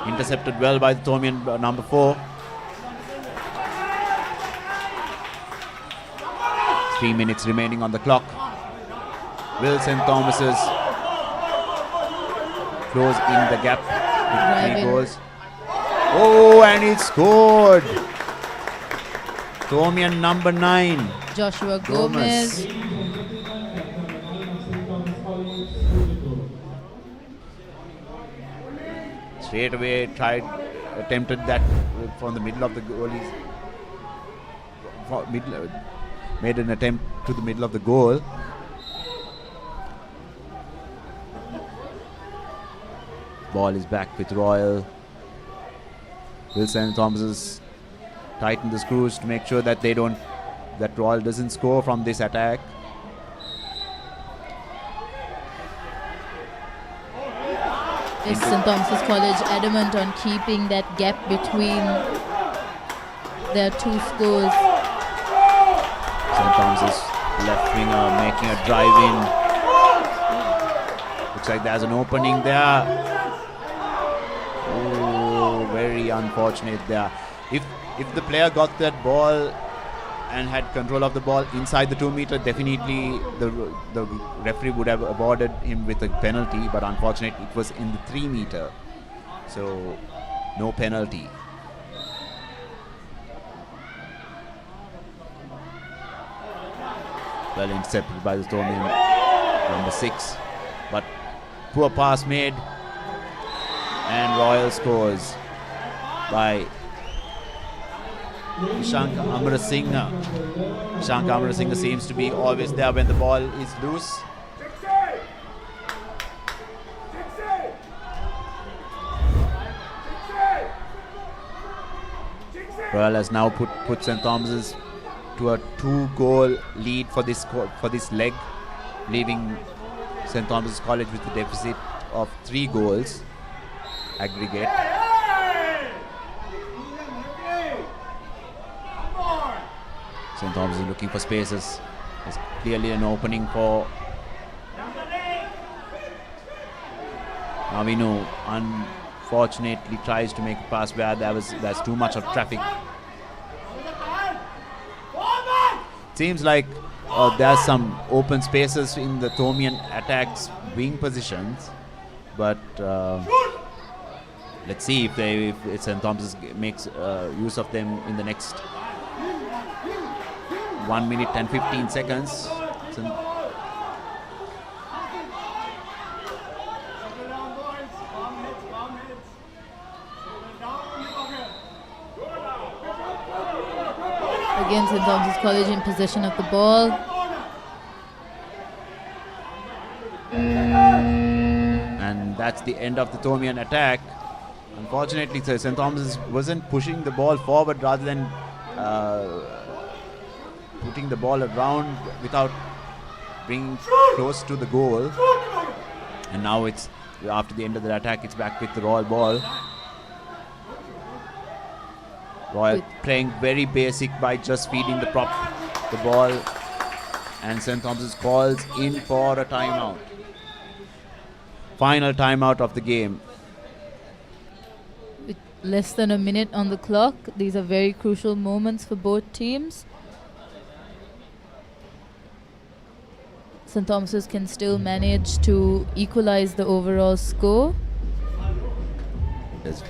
Intercepted well by the Thomian number 4. 3 minutes remaining on the clock. Will St. Thomas's close in the gap with 3 goals. Oh, and he scored! Thomian number 9. Joshua Gomez. Straight away attempted that from the middle of the goalies. Made an attempt to the middle of the goal. Ball is back with Royal. Will St. Thomas's tighten the screws to make sure that that Royal doesn't score from this attack. Is St. Thomas's College adamant on keeping that gap between their 2 scores? St. Thomas's left winger making a drive in. Looks like there's an opening there. Oh, very unfortunate there. If the player got that ball and had control of the ball inside the 2 meter, definitely the referee would have awarded him with a penalty, but unfortunately it was in the 3 meter, so no penalty. Well intercepted by the Thomian number 6, but poor pass made, and Royal scores by Ishanka Amarasinghe. Ishanka Amarasinghe seems to be always there when the ball is loose. Royal has now put St. Thomas's to a 2-goal lead for this leg, leaving St. Thomas's College with a deficit of 3 goals aggregate. St. Thomas is looking for spaces. There's clearly an opening for Navinu. Unfortunately tries to make a pass where there's too much of traffic. Seems like there's some open spaces in the Thomian attacks wing positions, but let's see if St. Thomas makes use of them in the next 1 minute and 15 seconds. Again, St. Thomas's College in possession of the ball. And that's the end of the Thomian attack. Unfortunately, St. Thomas wasn't pushing the ball forward, rather than putting the ball around without bringing close to the goal. And now it's, after the end of the attack, it's back with the Royal ball. Royal playing very basic by just feeding the ball, and St. Thomas calls in for a timeout. Final timeout of the game. With less than a minute on the clock, these are very crucial moments for both teams. St. Thomas's can still manage to equalize the overall score. Yes.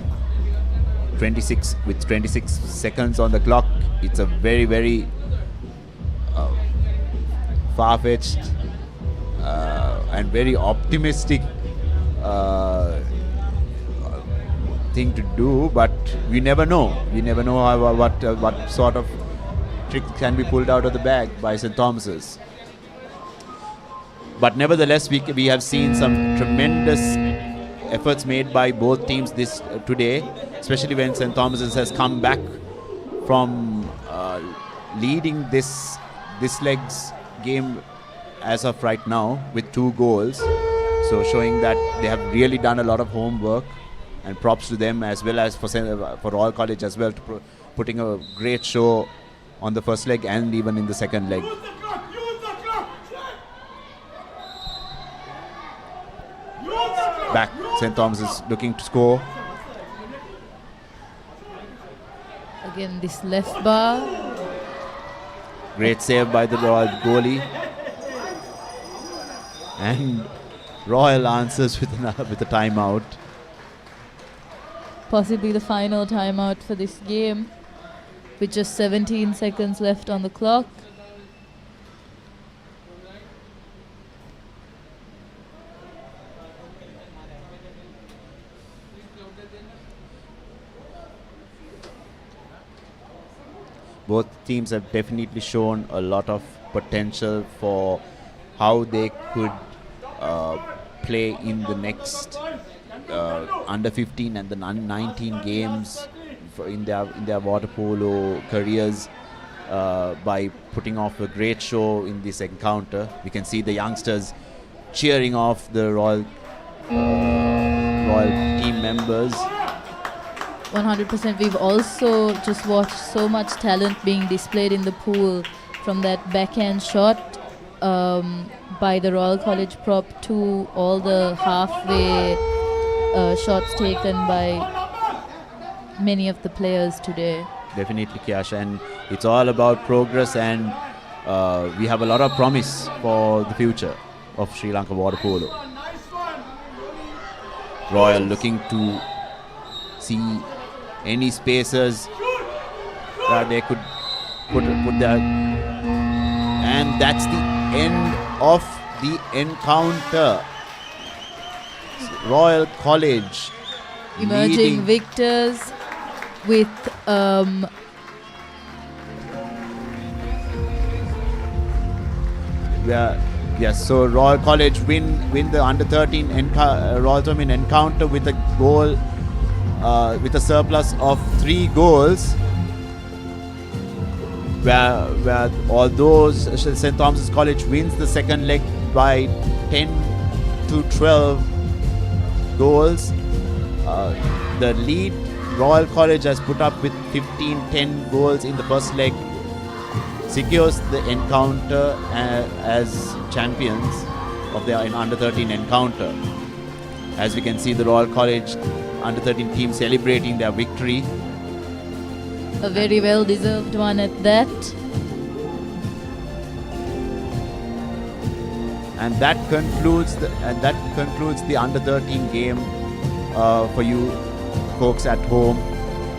26 seconds on the clock. It's a very, very far-fetched and very optimistic thing to do, but we never know. We never know what sort of trick can be pulled out of the bag by St. Thomas's. But nevertheless, we have seen some tremendous efforts made by both teams today, especially when St. Thomas's has come back from leading this leg's game as of right now with 2 goals. So showing that they have really done a lot of homework, and props to them, as well as for Royal College as well, to putting a great show on the first leg and even in the second leg. Back, St. Thomas is looking to score. Again, this left bar. Great save by the Royal goalie. And Royal answers with a timeout. Possibly the final timeout for this game, with just 17 seconds left on the clock. Both teams have definitely shown a lot of potential for how they could play in the next under 15 and the 19 games in their water polo careers by putting off a great show in this encounter. We can see the youngsters cheering off the Royal team members. 100%. We've also just watched so much talent being displayed in the pool, from that backhand shot by the Royal College prop to all the halfway shots taken by many of the players today. Definitely, Kiasha, and it's all about progress, and we have a lot of promise for the future of Sri Lanka water polo. Royal looking to see any spaces that they could put their, and that's the end of the encounter. Royal College emerging leading victors with so Royal College win the under 13 Royal Thomian encounter with a goal, with a surplus of 3 goals, where although St. Thomas's College wins the second leg by 10 to 12 goals, the lead Royal College has put up with 15-10 goals in the first leg, secures the encounter as champions of their under-13 encounter. As we can see, the Royal College under-13 team celebrating their victory. A very well deserved one at that. And that concludes the under-13 game for you folks at home.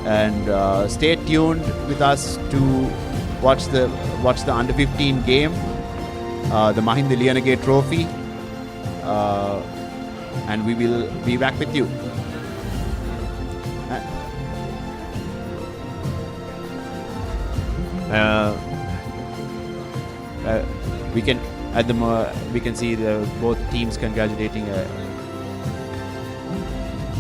And stay tuned with us to watch the under-15 game, the Mahinda Liyanage Trophy, and we will be back with you. We can see both teams congratulating.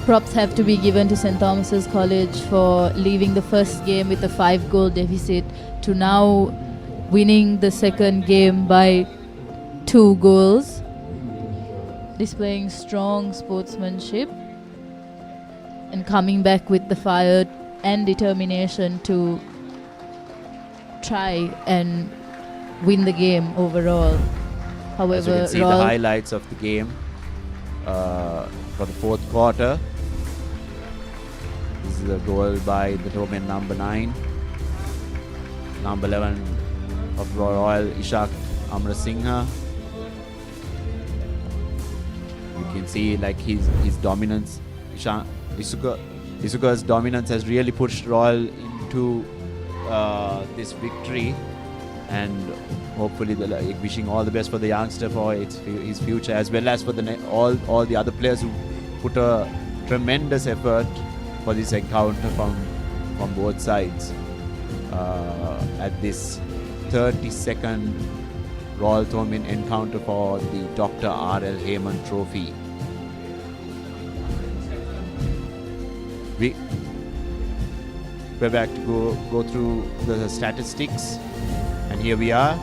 Props have to be given to St. Thomas's College for leaving the first game with a 5-goal deficit to now winning the second game by 2 goals, displaying strong sportsmanship and coming back with the fire and determination to try and win the game overall. However, as you can see the highlights of the game for the fourth quarter. This is a goal by the Tomen number 9. Number 11 of Royal, Ishak Amrasinghe. You can see like his dominance. Isuka's dominance has really pushed Royal into this victory, and hopefully wishing all the best for the youngster for his future, as well as for all the other players who put a tremendous effort for this encounter from both sides at this 32nd Royal Tournament encounter for the Dr. R.L. Hayman Trophy. We're back to go through the statistics, and here we are.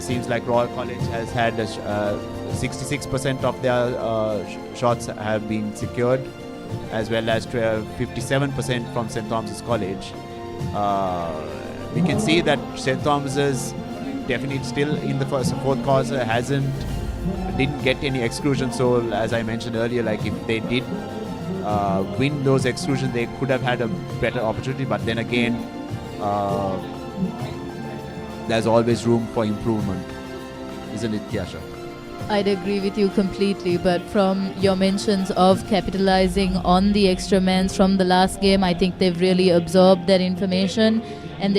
Seems like Royal College has had 66% of their shots have been secured, as well as 57% from St. Thomas's College. We can see that St. Thomas's definitely still in the fourth quarter didn't get any exclusion. So as I mentioned earlier, like if they did win those exclusions, they could have had a better opportunity. But then again, there's always room for improvement, isn't it, Kyasha? I'd agree with you completely, but from your mentions of capitalizing on the extra mans from the last game, I think they've really absorbed that information, and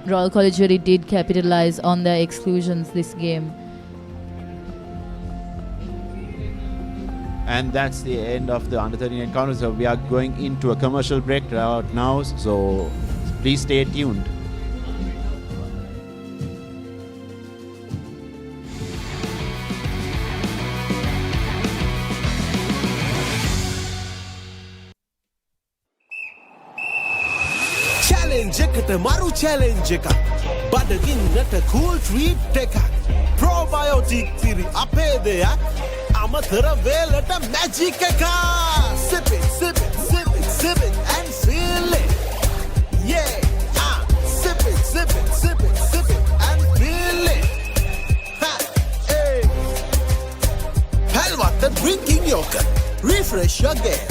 Royal College really did capitalize on their exclusions this game. And that's the end of the under-13 encounter. So we are going into a commercial break right now, so please stay tuned. challenge එකට මරු challenge එකක් බඩගින්නට cool treat එකක් probiotic තිරි අපේ දෙයක් අමතර වේලට magic එකක් sip it sip it sip it sip it and feel it yeah sip it sip it sip it sip it and feel it ha hey halwatta drinking yogurt refresh your game.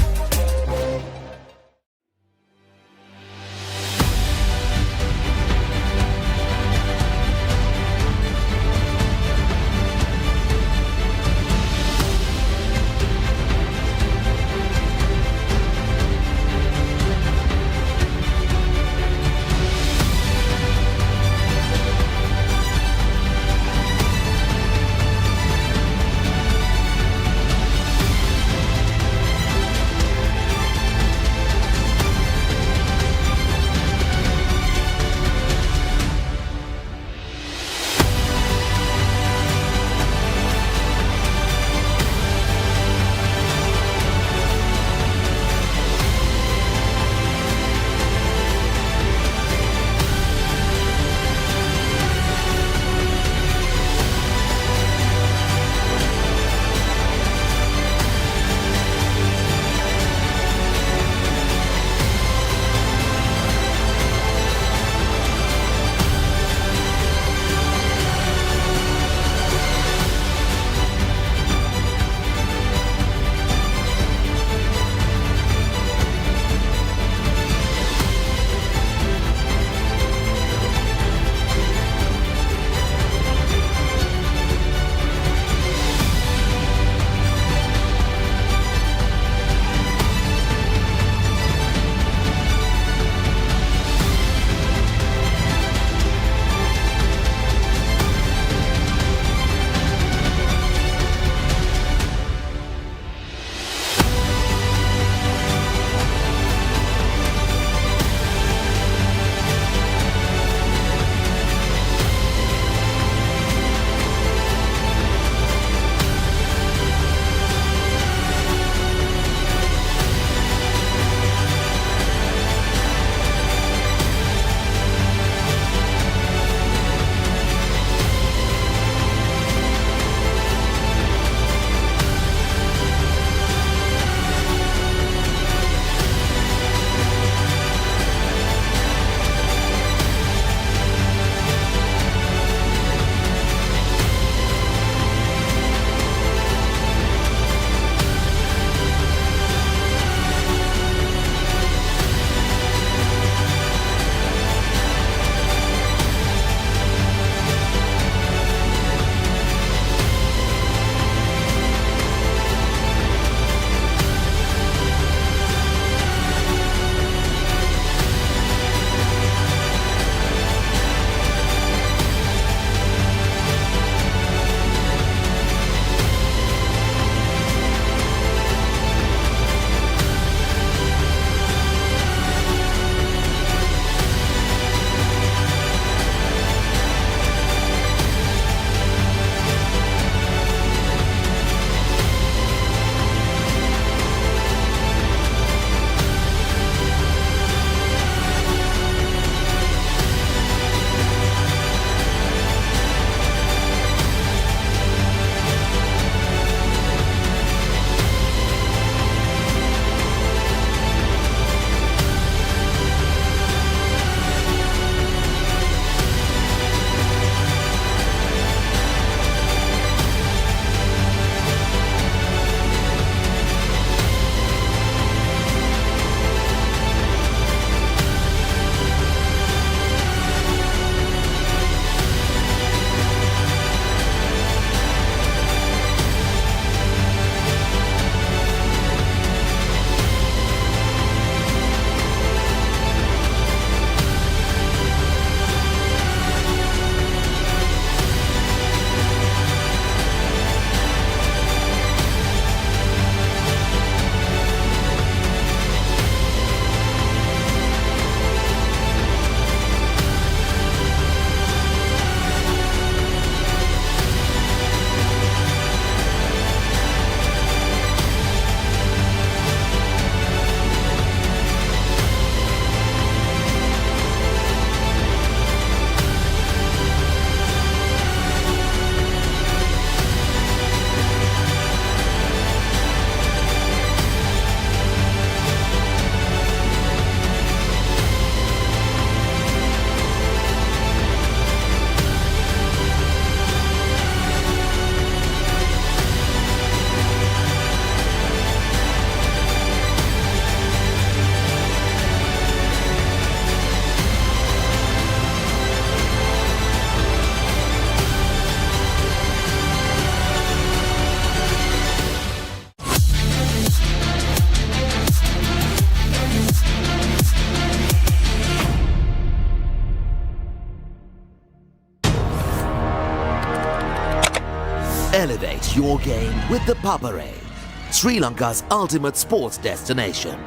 Elevate your game with the Papare, Sri Lanka's ultimate sports destination.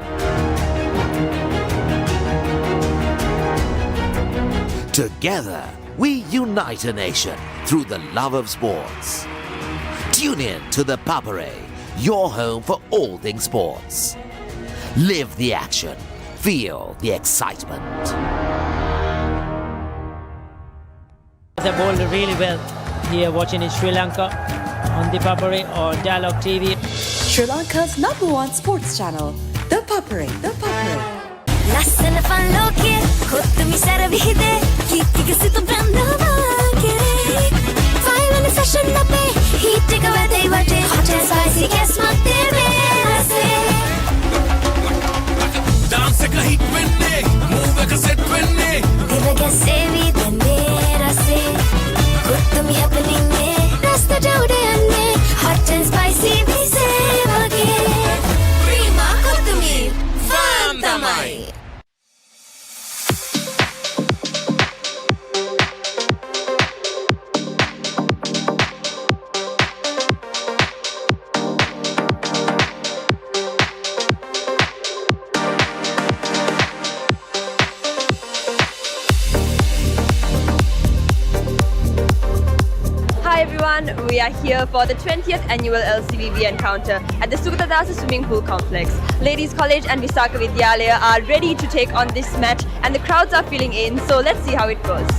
Together, we unite a nation through the love of sports. Tune in to the Papare, your home for all things sports. Live the action. Feel the excitement. They bowled really well here watching in Sri Lanka on ThePapare or Dialog TV. Sri Lanka's #1 sports channel, ThePapare. ලස්සන fun ලෝකෙ කොත්තුමි සැර විහිදේ කීර්තික සිත බ්‍රන්දවා කෙරේ ෆයිවන fashion අපේ heat එක වැදේ වටේ hot and spicy guess මත්තේ මේ රසේ Dance එක hit වෙන්නේ, move එක set වෙන්නේ. දිව ගැසේවි දෙන්නේ රසේ කොත්තුමි happening මේ රස්තට උඩ යන්නේ hot and spicy විසේ වගේ ප්‍රීමා කොත්තුමි ෆන් තමයි. Hi everyone, we are here for the 20th annual LCVB encounter at the Sugathadasa Swimming Complex. Ladies College and Visaka Vidyalaya are ready to take on this match and the crowds are filling in, so let's see how it goes.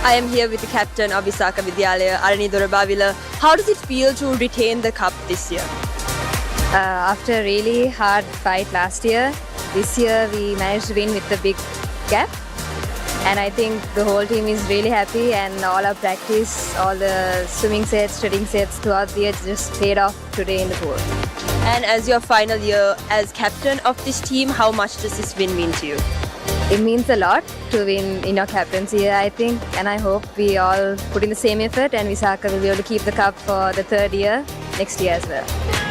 I am here with the captain of Visaka Vidyalaya, Arani Dorabavila. How does it feel to retain the cup this year? After a really hard fight last year, this year we managed to win with a big gap. And I think the whole team is really happy, and all our practice, all the swimming sets, shredding sets throughout the year just paid off today in the pool. And as your final year as captain of this team, how much does this win mean to you? It means a lot to win in your captaincy year, I think, and I hope we all put in the same effort and Visaka will be able to keep the cup for the third year next year as well.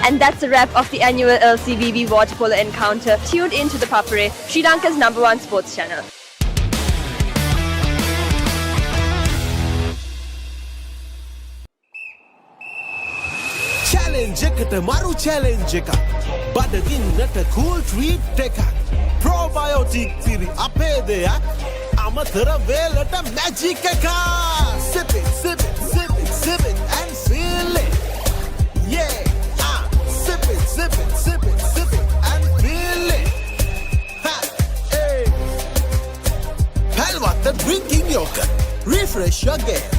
And that's a wrap of the annual LCVB Water Polo Encounter. Tuned in to the Papare, Sri Lanka's #1 sports channel. challenge එකට මරු challenge එකක් බඩගින්නට cool treat එකක් probiotic තිරි අපේ දෙයක් අමතර වේලට magic එකක් sip it sip it sip it sip it and feel it yeah sip it sip it sip it sip it and feel it ha hey පැල්වත්ත drinking yogurt refresh your game.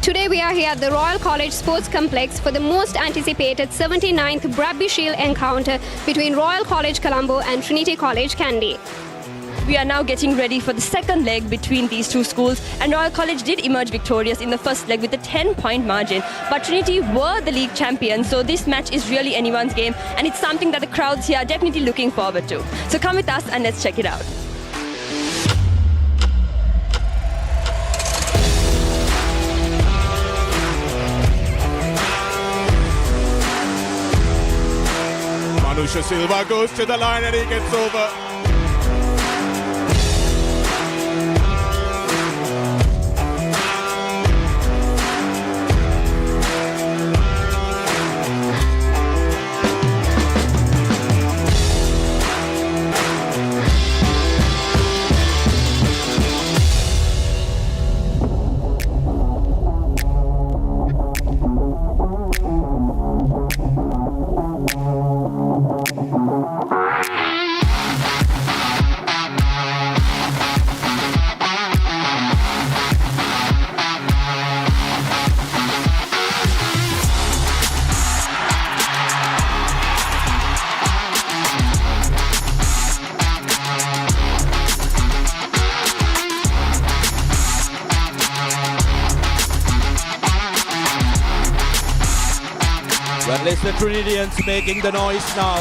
Today we are here at the Royal College Sports Complex for the most anticipated 79th Rugby Shield encounter between Royal College Colombo and Trinity College Kandy. We are now getting ready for the second leg between these two schools, and Royal College did emerge victorious in the first leg with a 10-point margin, but Trinity were the league champions, so this match is really anyone's game, and it's something that the crowds here are definitely looking forward to. So come with us and let's check it out. Manusha Silva goes to the line and he gets over. Well, it's the Trinidadians making the noise now.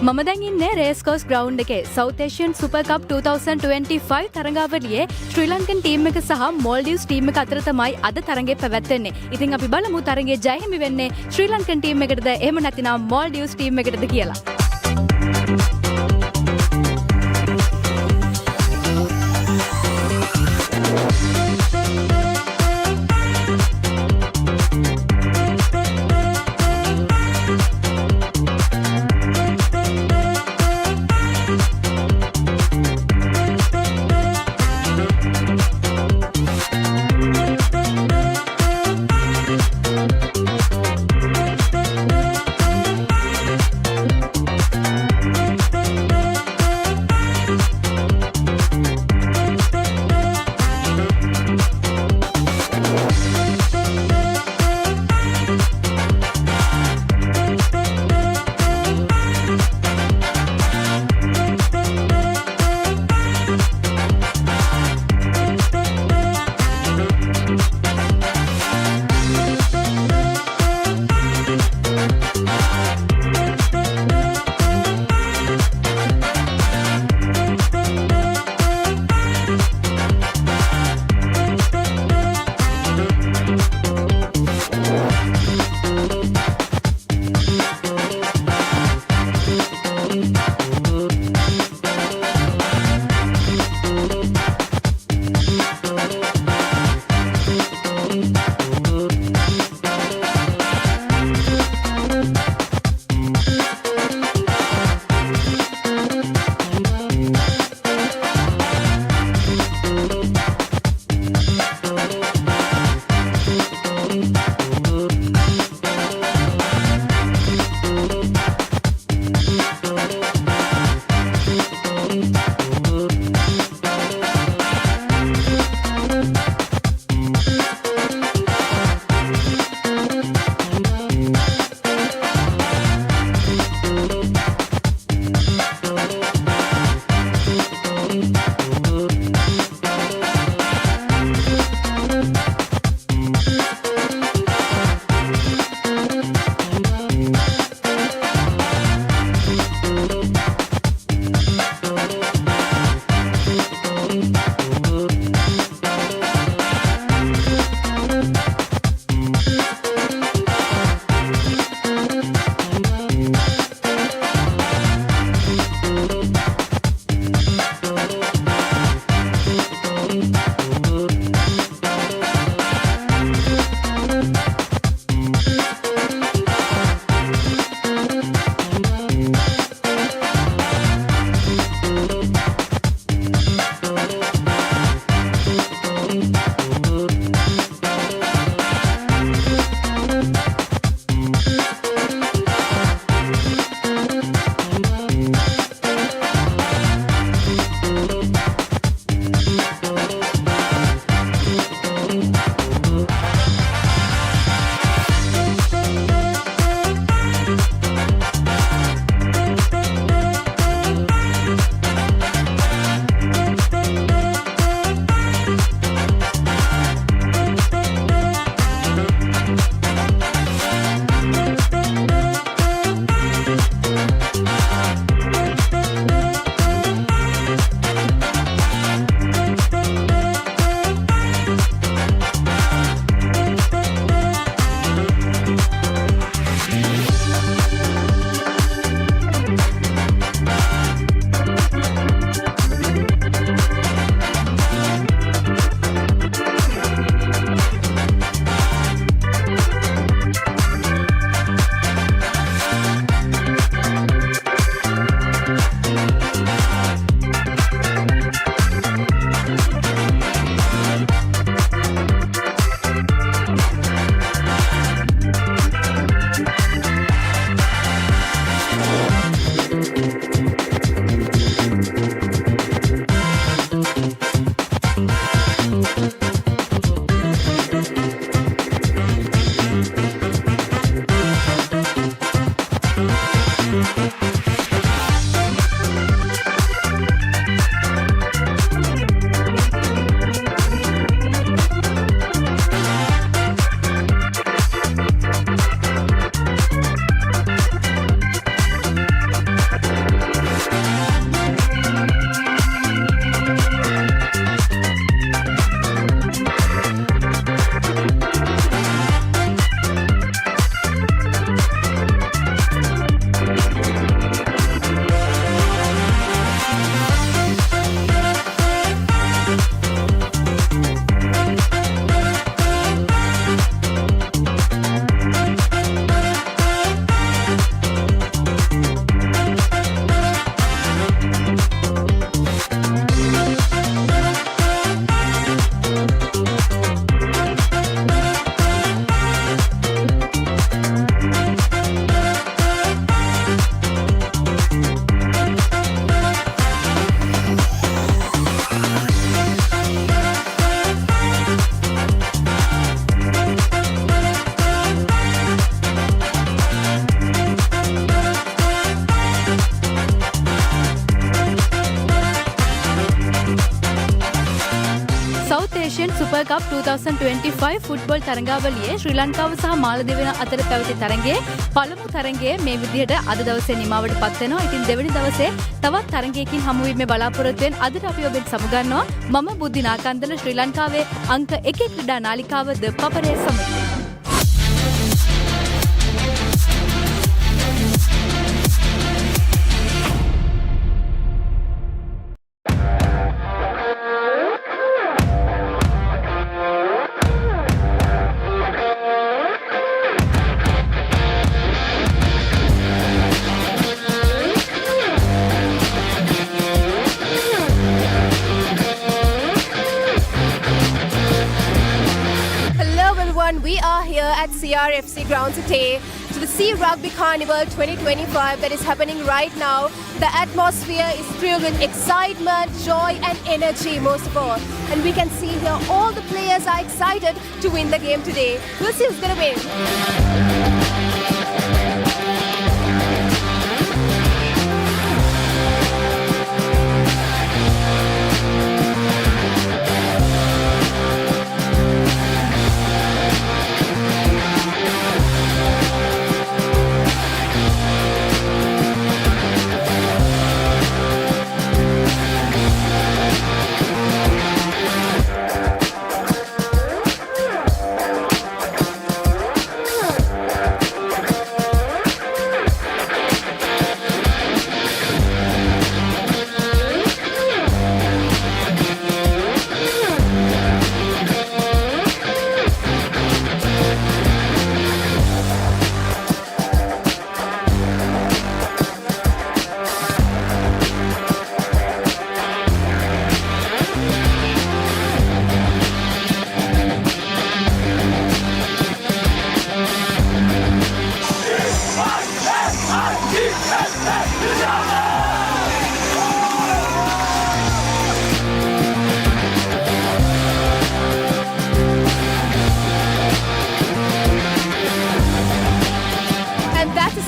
මම දැන් ඉන්නේ රේස්කෝස් ground එකේ South Asian Super Cup 2025 තරඟාවලියේ ශ්‍රී Lankan team එක සහ මෝල්ඩිව්ස් team එක අතර තමයි අද තරඟය පැවැත්වෙන්නේ. ඉතින් අපි බලමු තරඟයේ ජය හිමි වෙන්නේ ශ්‍රී ලංකන් ටීම් එකටද එහෙම නැතිනම් මෝල්ඩිව්ස් ටීම් එකටද කියලා. Cup 2025 ෆුට්බෝල් තරඟාවලියේ ශ්‍රී ලංකාව සහ මාලදිව අතර පැවති තරඟයේ පළමු තරඟය මේ විදිහට අද දවසේ නිමාවට පත් වෙනවා. ඉතින් දෙවෙනි දවසේ තවත් තරඟයකින් හමු වීමේ බලාපොරොත්තුවෙන් අදට අපි ඔබෙන් සමුගන්නවා. මම බුද්ධි නාකන්දල ශ්‍රී ලංකාවේ අංක 1 ක්‍රීඩා නාලිකාව ThePapare සමග. We are here at CRFC ground today to the Sea Rugby Carnival 2025 that is happening right now. The atmosphere is filled with excitement, joy and energy most of all. And we can see here all the players are excited to win the game today. We'll see who's going to win.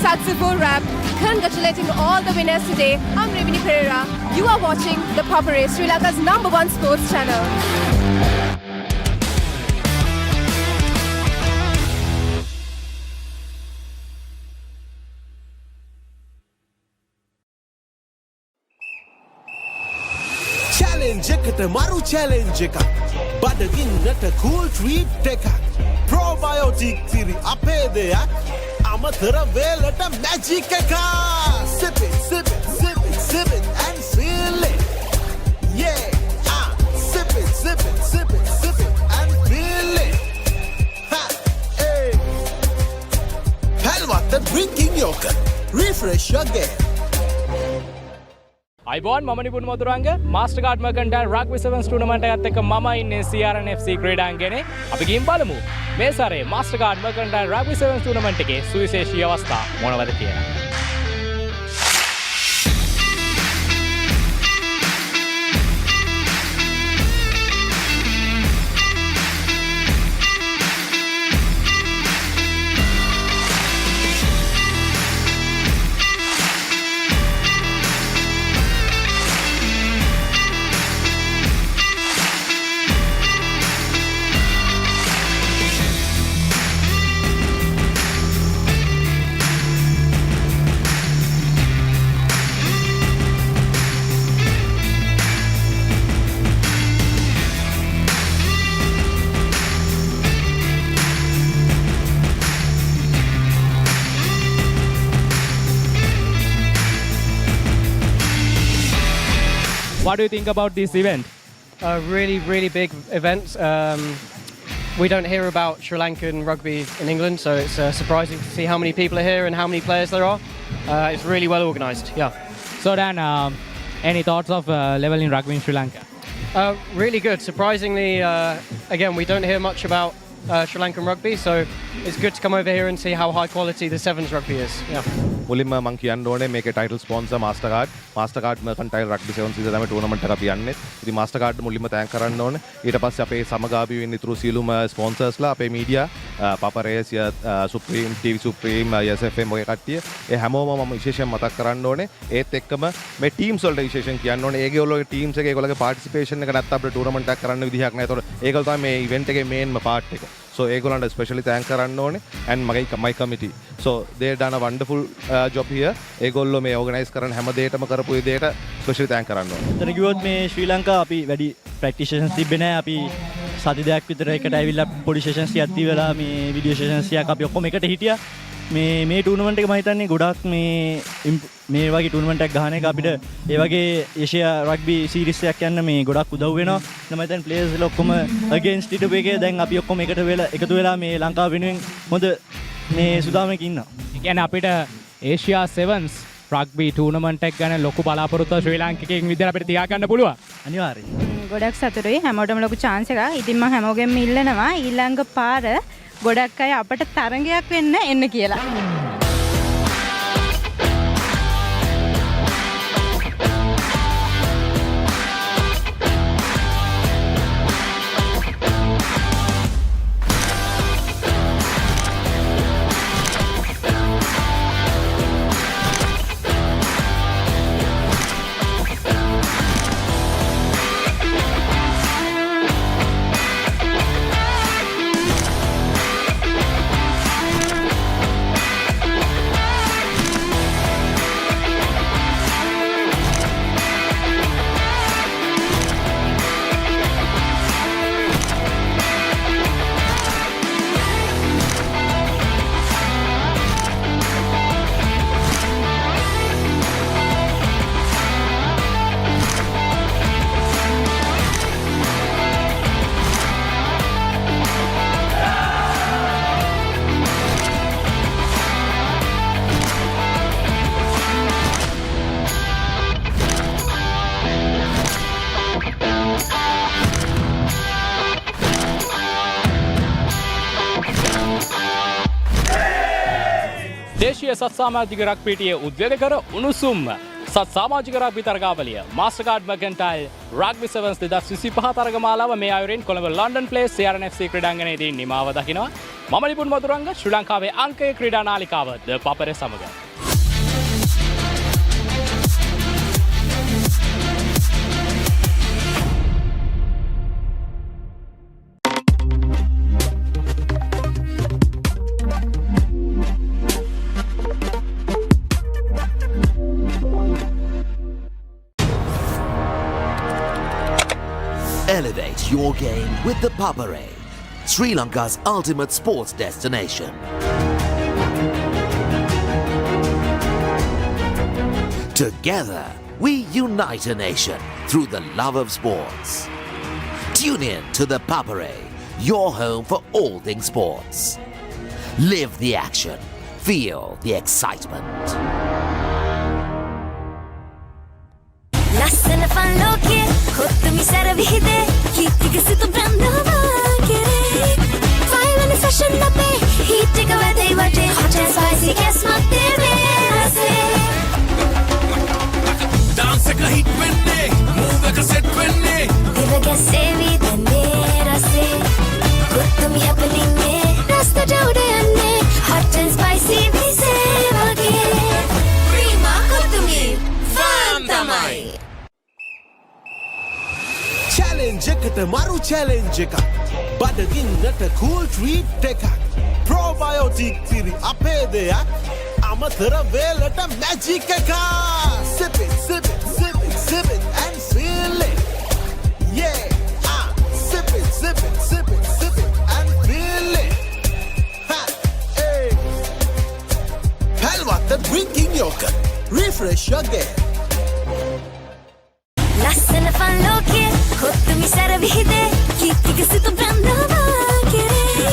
Successful wrap. Congratulating all the winners today. I'm Revini Pereira. You are watching ThePapare, Sri Lanka's #1 sports channel. challenge එකට මරු challenge එකක් බඩගින්නට cool treat එකක් probiotic තිරි අපේ දෙයක් අමතර වේලට magic එකක් sip it sip it sip it sip it and feel it yeah sip it sip it sip it sip it and feel it ha hey Halwatta drinking yogurt refresh your game අයිබෝන් මම Nipun Maduranga මාස්ටර්කාඩ් මර්කන්ටයිල් rugby සෙවන්ස් tournament එකත් එක්ක මම ඉන්නේ CRNFC ක්‍රීඩාංගණේ. අපි ගිහින් බලමු මේ සැරේ මාස්ටර්කාඩ් මර්කන්ටයිල් රග්බි සෙවන්ස් ටූර්නමන්ට් එකේ සුවිශේෂී අවස්ථා මොනවද කියලා. What do you think about this event? Really big event. We don't hear about Sri Lankan rugby in England, so it's surprising to see how many people are here and how many players there are. It's really well organised, yeah. So Dan, any thoughts of level in rugby in Sri Lanka? Really good. Surprisingly, again, we don't hear much about Sri Lankan rugby, so it's good to come over here and see how high quality the Sevens rugby is. Yeah. මුලින්ම මම කියන්න ඕනේ මේකේ title sponsor Mastercard Mercantile Rugby Sevens විදිහට තමයි tournament එක අපි යන්නේ. ඉතින් Mastercard මුලින්ම තෑන්ක් කරන්න ඕනේ. ඊට පස්සේ අපේ සමගාමී වෙන්න ඉතුරු සියලුම ස්පොන්සර්ස්ලා අපේ media Papare Supreme TV Supreme SFM ඔය කට්ටිය ඒ හැමෝම මම විශේෂයෙන් මතක් කරන්න ඕනේ. ඒත් එක්කම මේ ටීම්ස් වලට විශේෂයෙන් කියන්න ඕනේ. ඒගොල්ලෝගේ ටීම්ස් එකේ ඒගොල්ලෝගේ පාර්ටිසිපේෂන් එක නැත්නම් අපිට ටූර්නමන්ට් එකක් කරන්න විදිහක් නැහැ. ඒතකොට ඒගොල්ලෝ තමයි මේ ඉවෙන්ට් එකේ මේන්ම පාර්ට් එක. So ඒගොල්ලන්ට especially thank කරන්න ඕනේ and my committee. So they done a wonderful job here. ඒගොල්ලෝ මේ organize කරන හැම දෙයකම කරපු විදිහට especially thank කරන්න ඕනේ. එතන කිව්වොත් මේ ශ්‍රී ලංකාව අපි වැඩි practice sessions තිබ්බේ නැහැ. අපි සති දෙකක් විතර එකට ඇවිල්ලා පොඩි sessions ටිකක් තියලා මේ video sessions ටිකක් අපි ඔක්කොම එකට හිටියා. මේ ටූර්නමන්ට් එක මම හිතන්නේ ගොඩක් මේ වගේ ටූර්නමන්ට් එකක් ගහන එක අපිට ඒ වගේ ඒෂියා රග්බි සීරීස් එකක් යන්න මේ ගොඩක් උදව් වෙනවා. මම හිතන්නේ ප්ලේයර්ස් වල ඔක්කොම අගේන්ස්ට් ඉටපු එකේ දැන් අපි ඔක්කොම එකතු වෙලා මේ ලංකාව වෙනුවෙන් හොඳ මේ සුදාමයක ඉන්නවා. ඒ කියන්නේ අපිට ඒෂියා සෙවන්ස් රග්බි ටූර්නමන්ට් එක ගැන ලොකු බලාපොරොත්තුවක් ශ්‍රී ලාංකිකයෙක් විදිහට අපිට තියාගන්න පුළුවන්. අනිවාර්යයෙන්. ගොඩක් සතුටුයි හැමෝටම ලොකු chance එකක්. ඉතින් මම හැමෝගෙම ඉල්ලනවා ඊළඟ පාර ගොඩක් අය අපට තරගයක් වෙන්න එන්න කියලා. දේශීය සත්සාමාජික රග්බිටියේ උද්වේගකර උණුසුම් සත්සාමාජික රග්බි තරගාවලිය Mastercard Mercantile Rugby Sevens 2025 තරගමාලාව මේ අයුරින් කොළඹ London Place CRNFC ක්‍රීඩාංගණයේදී නිමාව දකිනවා. මම ලිපුන් මధుරංග ශ්‍රී ලංකාවේ අංකයේ ක්‍රීඩා නාලිකාව ThePapare සමග. Elevate your game with the Papare, Sri Lanka's ultimate sports destination. Together, we unite a nation through the love of sports. Tune in to the Papare, your home for all things sports. Live the action, feel the excitement. ලස්සන fun ලෝකේ කොත්තුමි සැර විහිදේ කීර්තික සිත බ්‍රන්දවා කෙරේ ෆයිවන fashion අපේ heat එක වැදේ වටේ hot and spicy gas මත්තේ මේරසේ dance එක hit වෙන්නේ move එක set වෙන්නේ දිව ගැසේවි දැන්නේ රසේ කොත්තුමි happening මේ රස්තට උඩ යන්නේ hot and spicy විසේ වගේ ප්‍රීමා කොත්තුමි ෆන් තමයි challenge එකට මරු challenge එකක් බඩගින්නට cool treat එකක් probiotic තිරි අපේ දෙයක් අමතර වේලට magic එකක් sip it sip it sip it sip it and feel it yeah sip it sip it sip it sip it and feel it ha hey Halwa the drinking yogurt refresh your game ලස්සන fun ලෝකේ කොත්තුමි සැර විහිදේ කීර්තික සිත බ්‍රන්දවා කෙරේ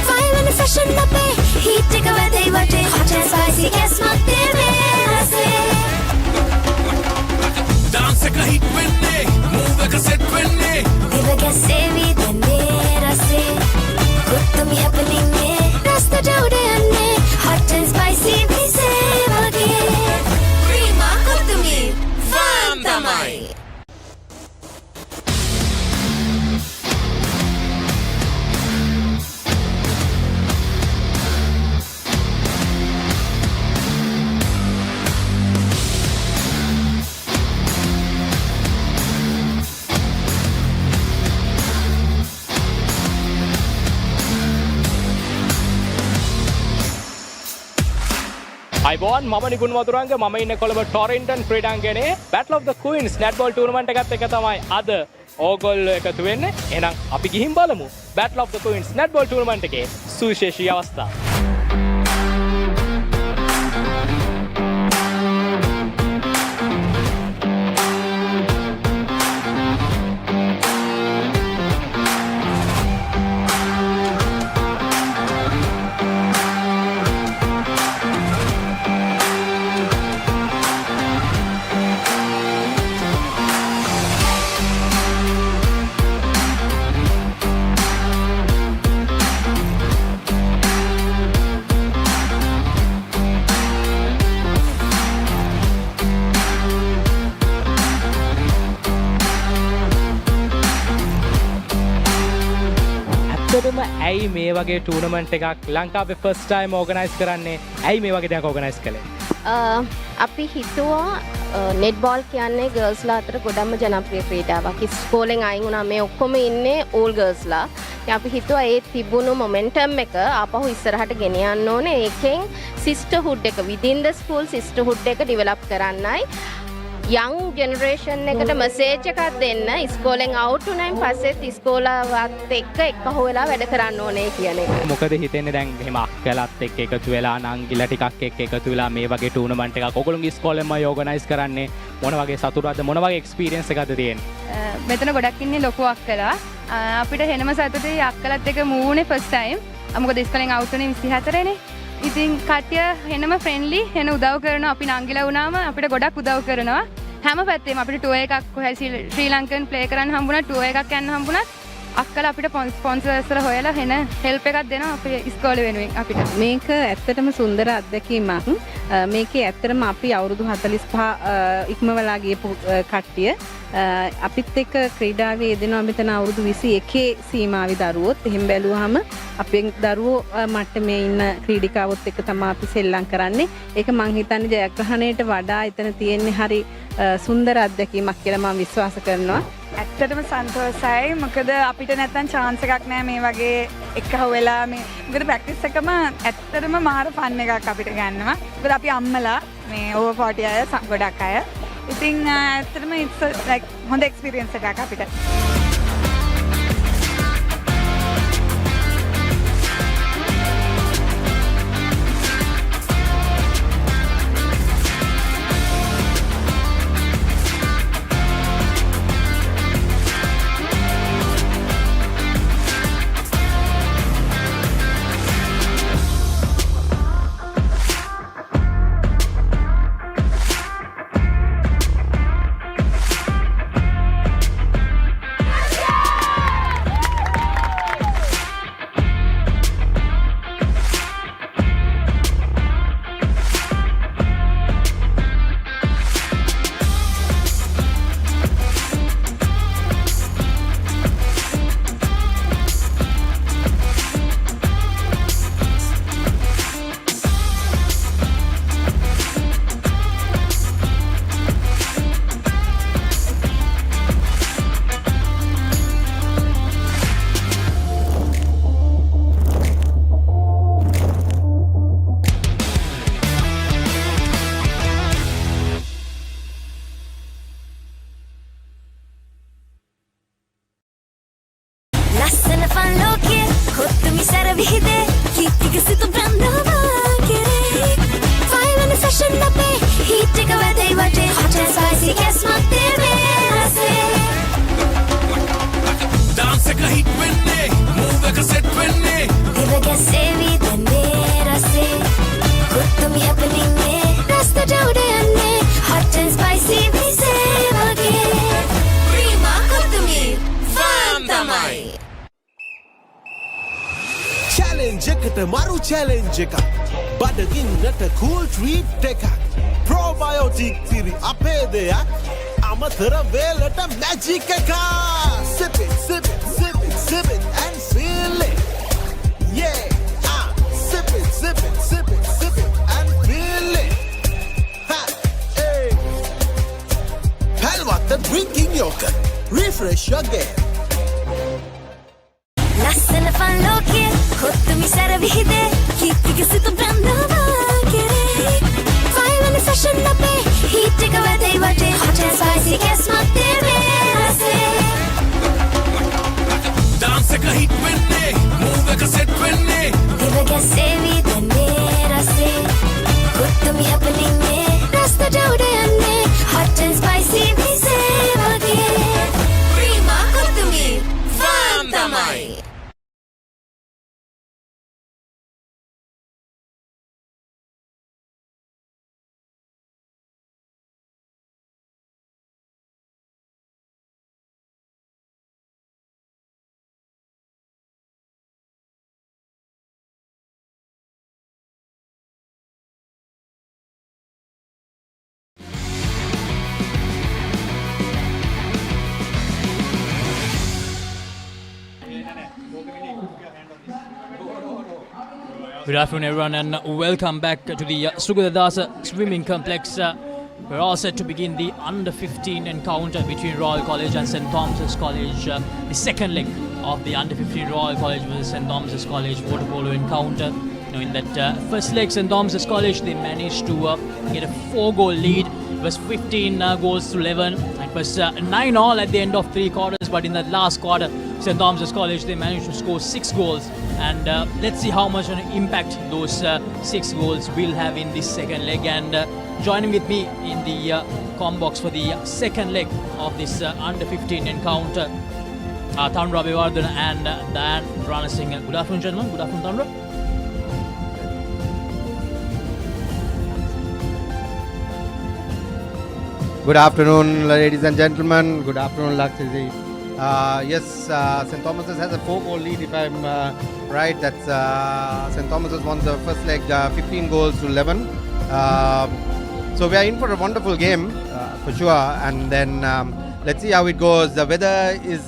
ෆයිවන fashion අපේ heat එක වැදේ වටේ hot and spicy gas මත්තේ මේරසේ dance එක hit වෙන්නේ move එක set වෙන්නේ දිව ගැසේවි දැන්නේ රසේ කොත්තුමි happening මේ රස්තට උඩ යන්නේ hot and spicy විසේ වගේ අයිබෝන් මම නිකුන් වතුරංග මම ඉන්නේ Colombo Torrington ක්‍රීඩාංගණයේ Battle of the Queens netball tournament එකත් එක තමයි අද ඕගොල්ලෝ එකතු වෙන්නේ. එහෙනම් අපි ගිහින් බලමු Battle of the Queens netball tournament එකේ සුවිශේෂී අවස්ථා. ඇයි මේ වගේ ටූර්නමන්ට් එකක් ලංකාවේ ෆස්ට් ටයිම් ඕගනයිස් කරන්නේ? ඇයි මේ වගේ දෙයක් ඕගනයිස් කළේ? අපි හිතුවා නෙට්බෝල් කියන්නේ ගර්ල්ස්ලා අතර ගොඩක්ම ජනප්‍රිය ක්‍රීඩාවක්. ඉස්කෝලෙන් අයින් වුණා මේ ඔක්කොම ඉන්නේ ඕල් ගර්ල්ස්ලා. අපි හිතුවා ඒ තිබුණු මොමෙන්ටම් එක ආපහු ඉස්සරහට ගෙනියන්න ඕනේ. ඒකෙන් සිස්ටර්හුඩ් එක within the school සිස්ටර්හුඩ් එක ඩෙවලොප් කරන්නයි. young generation එකට මැසේජ් එකක් දෙන්න ඉස්කෝලෙන් අවුට් වුණායින් පස්සෙත් ඉස්කෝලාවත් එක්ක එකහුව වෙලා වැඩ කරන්න ඕනේ කියන එක. මොකද හිතෙන්නේ දැන් එහෙම අක්කලත් එක්ක එකතු වෙලා නංගිලා ටිකක් එක්ක එකතු වෙලා මේ වගේ ටූර්නමන්ට් එකක් ඔයගොල්ලෝගේ ඉස්කෝලෙන්ම ඕගනයිස් කරන්නේ මොන වගේ සතුටක්ද මොන වගේ එක්ස්පීරියන්ස් එකක්ද තියෙන්නේ? මෙතන ගොඩක් ඉන්නේ ලොකු අක්කලා. අපිට හෙනම සතුටුයි අක්කලත් එක්ක මූනේ ෆස්ට් ටයිම්. මොකද ඉස්කෝලෙන් අවුට් වුණේ 24 නේ. ඉතින් කට්ටිය හෙනම ෆ්‍රෙන්ඩ්ලි හෙන උදව් කරනවා. අපි නංගිලා වුණාම අපිට ගොඩක් උදව් කරනවා. හැම පැත්තෙම අපිට ටුවර් එකක් කොහේ ශ්‍රී ලංකන් ප්ලේ කරන්න හම්බුණා ටුවර් එකක් යන්න හම්බුණා අක්කලා අපිට ස්පොන්සර්ස්ලා හොයලා හෙන හෙල්ප් එකක් දෙනවා අපේ ඉස්කෝලේ වෙනුවෙන් අපිට. මේක ඇත්තටම සුන්දර අත්දැකීමක්. මේකේ ඇත්තටම අපි අවුරුදු 45 ඉක්මවලා ගියපු කට්ටිය අපිත් එක්ක ක්‍රීඩාවේ යෙදෙනවා මෙතන අවුරුදු 21 සීමාවේ දරුවොත්. එහෙම බැලුවාම අපේ දරුවෝ මට්ටමේ ඉන්න ක්‍රීඩිකාවොත් එක්ක තමයි අපි සෙල්ලම් කරන්නේ. ඒක මං හිතන්නේ ජයග්‍රහණයට වඩා එතන තියෙන්නේ හරි සුන්දර අත්දැකීමක් කියලා මම විශ්වාස කරනවා. ඇත්තටම සන්තෝෂයි. මොකද අපිට නැත්තම් chance එකක් නෑ මේ වගේ එකහුව වෙලා මේ මොකද ප්‍රැක්ටිස් එකම ඇත්තටම මාර ෆන් එකක් අපිට ගන්නවා. මොකද අපි අම්මලා මේ over 40 අය ගොඩක් අය. ඉතින් ඇත්තටම it's like හොඳ experience එකක් අපිට. ලස්සන ෆන් ලෝකයේ කොත්තු මිසර විහිදේ කීර්තික සිත බ්‍රන්දවා කෙරේ ෆයිනල් ෆැෂන් අපේ හීට් එක වැදේ වටේ hot and spicy කැස්මක් දෙවේ රසේ dance එක hit වෙන්නේ move එක set වෙන්නේ දිව ගැසෙවි දන්නේ රසේ කොත්තු මි happening නේ රස්තට උඩ යන්නේ hot and spicy මිසේ වගේ ප්‍රීමා කොත්තු මි ෆන් තමයි challenge එකට මරු challenge එකක් බඩගින්නට cool treat එකක් probiotic තිරි අපේ දෙයක් අමතර වේලට magic එකක් sip it sip it sip it sip it and feel it yeah sip it sip it sip it sip it and feel it ha hey Halwatta drinking yogurt refresh your game ලස්සන fun ලෝකයේ කොත්තු මිසර විහිදේ කීර්තික සිත බ්‍රන්දවා කෙරේ Good afternoon, everyone, and welcome back to the Sugathadasa Swimming Complex. We're all set to begin the under-15 encounter between Royal College and St. Thomas's College. The second leg of the under-15 Royal College versus St. Thomas's College water polo encounter. In that first leg, St. Thomas's College, they managed to get a 4-goal lead. It was 15 goals to 11. It was 9-all at the end of 3 quarters, but in that last quarter, St. Thomas's College, they managed to score 6 goals. And let's see how much an impact those 6 goals will have in this second leg. And joining with me in the com box for the second leg of this under-15 encounter, Thanra Abhivardhana and Dian Ranasinghe. Good afternoon, gentlemen. Good afternoon, Thanra. Good afternoon, ladies and gentlemen. Good afternoon, Lakshiji. Yes, St. Thomas's has a 4-goal lead, if I'm right. That's St. Thomas's won the first leg 15 goals to 11. So we are in for a wonderful game, for sure. And then let's see how it goes. The weather is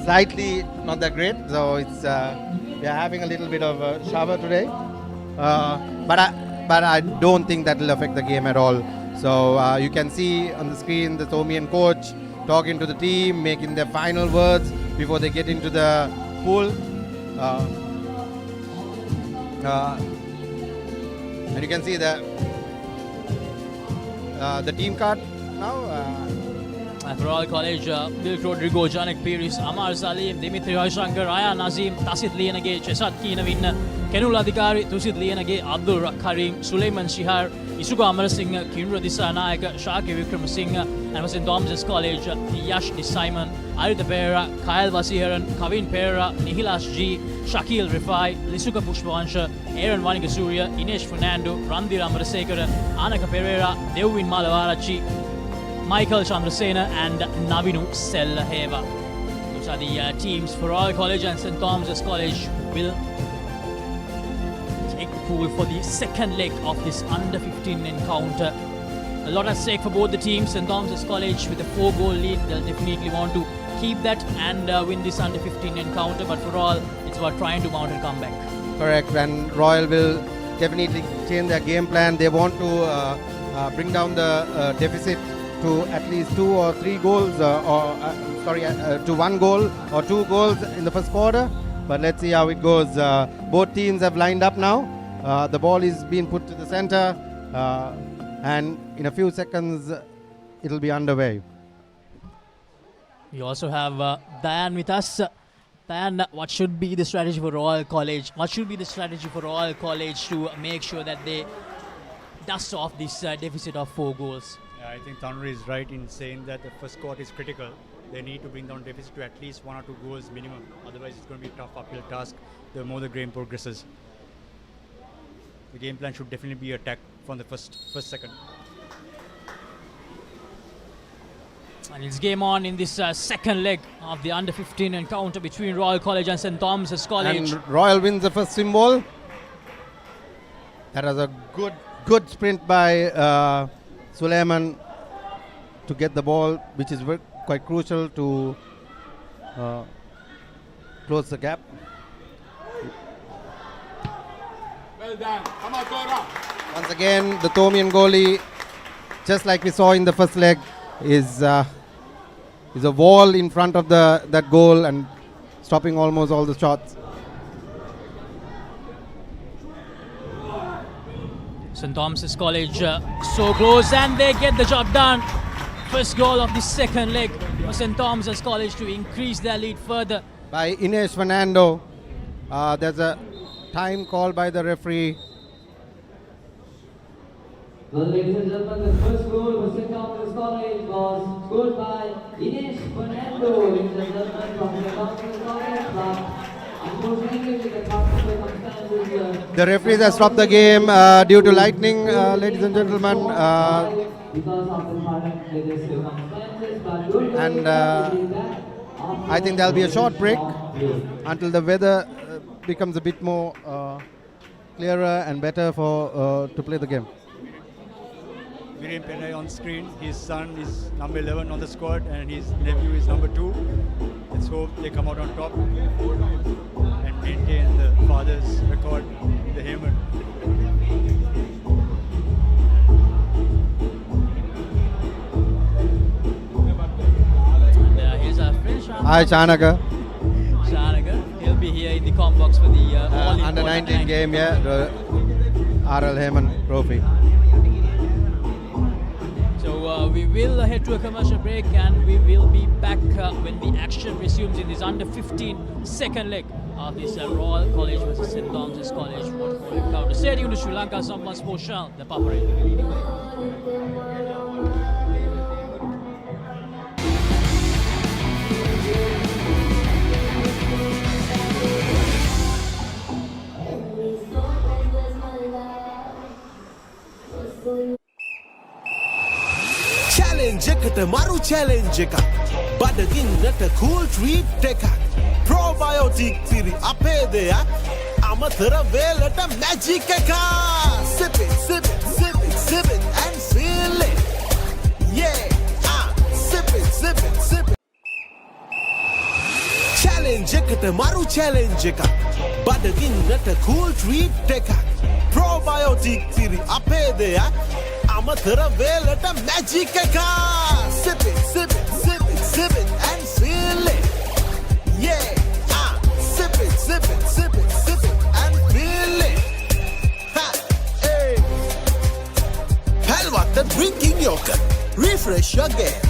slightly not that great, so it's we are having a little bit of a shower today. But I don't think that will affect the game at all. So you can see on the screen the Thomian coach talking to the team, making their final words before they get into the pool. And you can see the team card now. For Royal College, Bill Rodrigo, Janek Piris, Amar Salim, Dimitri Hoyshankar, Ryan Nazim, Tasit Lienage, Chesat Keenawin, Kenul Adhikari, Tusit Lienage, Abdul Karim, Suleiman Shihar, Isuka Amarasinghe, Kinra Disanayak, Shaki Wickramasinghe, and was in Thomas's College, Yash Simon, ThePapare, Kyle Vasiharan, Kavin Pera, Nihilash G, Shakil Rifai, Lisuka Pushpawansha, Aaron Vanikasuria, Inesh Fernando, Randir Amarasekara, Anaka Pereira, Devin Malavarachi, Michael Chandrasena and Navinu Sellaheva. Those are the teams for Royal College, and St. Thomas's College will take the pool for the second leg of this under-15 encounter. A lot at stake for both the teams. St. Thomas's College with a 4-goal lead, they'll definitely want to keep that and win this under-15 encounter, but for all, it's about trying to mount a comeback. Correct, and Royal will definitely change their game plan. They want to bring down the deficit to at least 2 or 3 goals, to 1 goal or 2 goals in the first quarter. But let's see how it goes. Both teams have lined up now. The ball is being put to the center, and in a few seconds, it'll be underway. We also have Dian with us. Dian, what should be the strategy for Royal College? What should be the strategy for Royal College to make sure that they dust off this deficit of 4 goals? I think Thanra is right in saying that the first quarter is critical. They need to bring down deficit to at least 1 or 2 goals minimum. Otherwise, it's going to be a tough uphill task the more the game progresses. The game plan should definitely be attack from the first second. And it's game on in this second leg of the under-15 encounter between Royal College and St. Thomas's College. And Royal wins the first swim ball. That was a good sprint by Suleiman to get the ball, which is quite crucial to close the gap. Well done. Come on, Tora. Once again, the Thomian goalie, just like we saw in the first leg, is a wall in front of that goal and stopping almost all the shots. St. Thomas's College so close, and they get the job done. First goal of the second leg for St. Thomas's College to increase their lead further. By Ines Fernando. There's a time called by the referee. Well, ladies and gentlemen, the first goal for St. Thomas's College was scored by Ines Fernando, ladies and gentlemen, from St. Thomas's College. The referees have stopped the game due to lightning, ladies and gentlemen. And I think there'll be a short break until the weather becomes a bit more clearer and better for to play the game. Viren Penai on screen. His son is number 11 on the squad and his nephew is number 2. Let's hope they come out on top and maintain the father's Hi, Chanaka. Shanaka, he'll be here in the com box for the Under 19 game, yeah, the RL Hayman Trophy. So we will head to a commercial break and we will be back when the action resumes in this under 15 second leg of this Royal College versus St. Thomas's College waterpolo encounter. Stay tuned to Sri Lanka's number one sports channel, the Papare. Challenge එකට මරු challenge එකක් බඩගින්නට cool treat එකක් ප්‍රෝබයෝටික් තිරි අපේ දෙයක් අමතර වේලට magic එකක් sip it sip it sip it sip it and feel it yeah sip it sip it sip it challenge එකට මරු චැලෙන්ජ් එකක් බඩගින්නට කූල් ට්‍රීට් එකක් ප්‍රෝබයෝටික් තිරි අපේ දෙයක් අමතර වේලට මැජික් එකක් sip it sip it sip it sip it and feel it yeah sip it sip it sip it sip it and feel it ha hey Halwa the drinking yogurt refresh your game.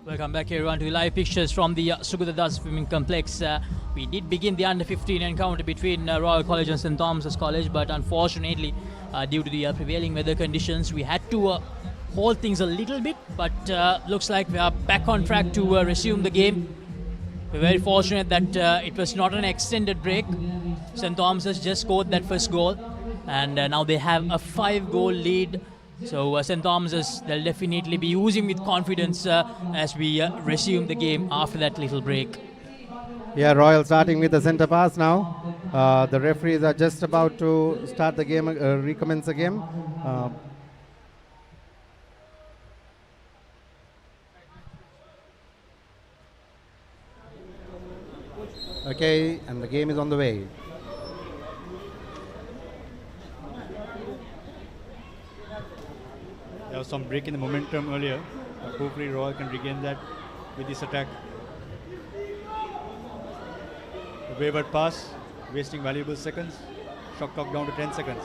Welcome back everyone to live pictures from the Sugathadasa Swimming Complex. We did begin the under 15 encounter between Royal College and St. Thomas's College, but unfortunately due to the prevailing weather conditions we had to hold things a little bit, but looks like we are back on track to resume the game. We're very fortunate that it was not an extended break. St. Thomas's just scored that first goal and now they have a 5-goal lead. So St. Thomas's, they'll definitely be oozing with confidence as we resume the game after that little break. Yeah, Royal starting with the centre pass now. The referees are just about to start the game, recommence the game. Okay, and the game is on the way. There was some break in the momentum earlier. Hopefully Royal can regain that with this attack. A wayward pass, wasting valuable seconds. Shot clock down to 10 seconds.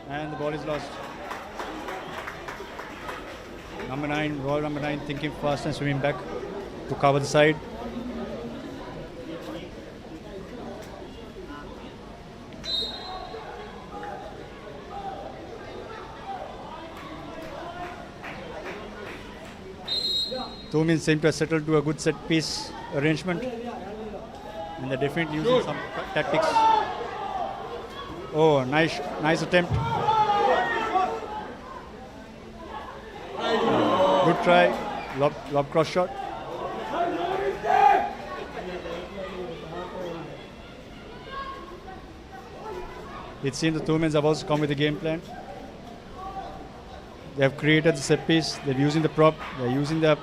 And the ball is lost. Number 9, Royal number 9 thinking fast and swimming back to cover the side. Two men seem to have settled to a good set piece arrangement, and they're definitely using some tactics. Oh, nice attempt. Good try, lob cross shot. It seems the two men have also come with a game plan. They have created the set piece, they're using the prop, they're using the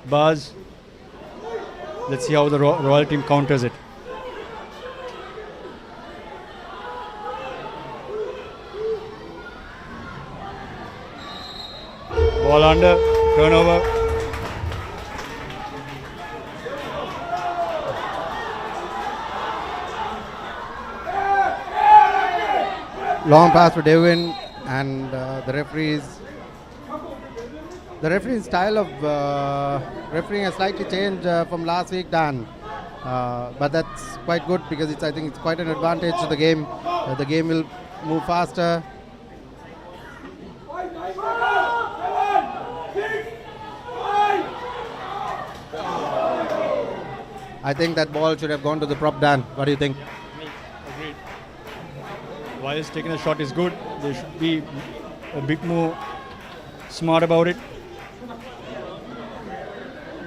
bars. Let's see how the Royal team counters it. Ball under, turnover. Long pass for Devin, and the referee's style of refereeing has slightly changed from last week, Dan. But that's quite good because I think it's quite an advantage to the game. The game will move faster. I think that ball should have gone to the prop, Dan. What do you think? Agreed. While he's taking the shot is good, they should be a bit more smart about it.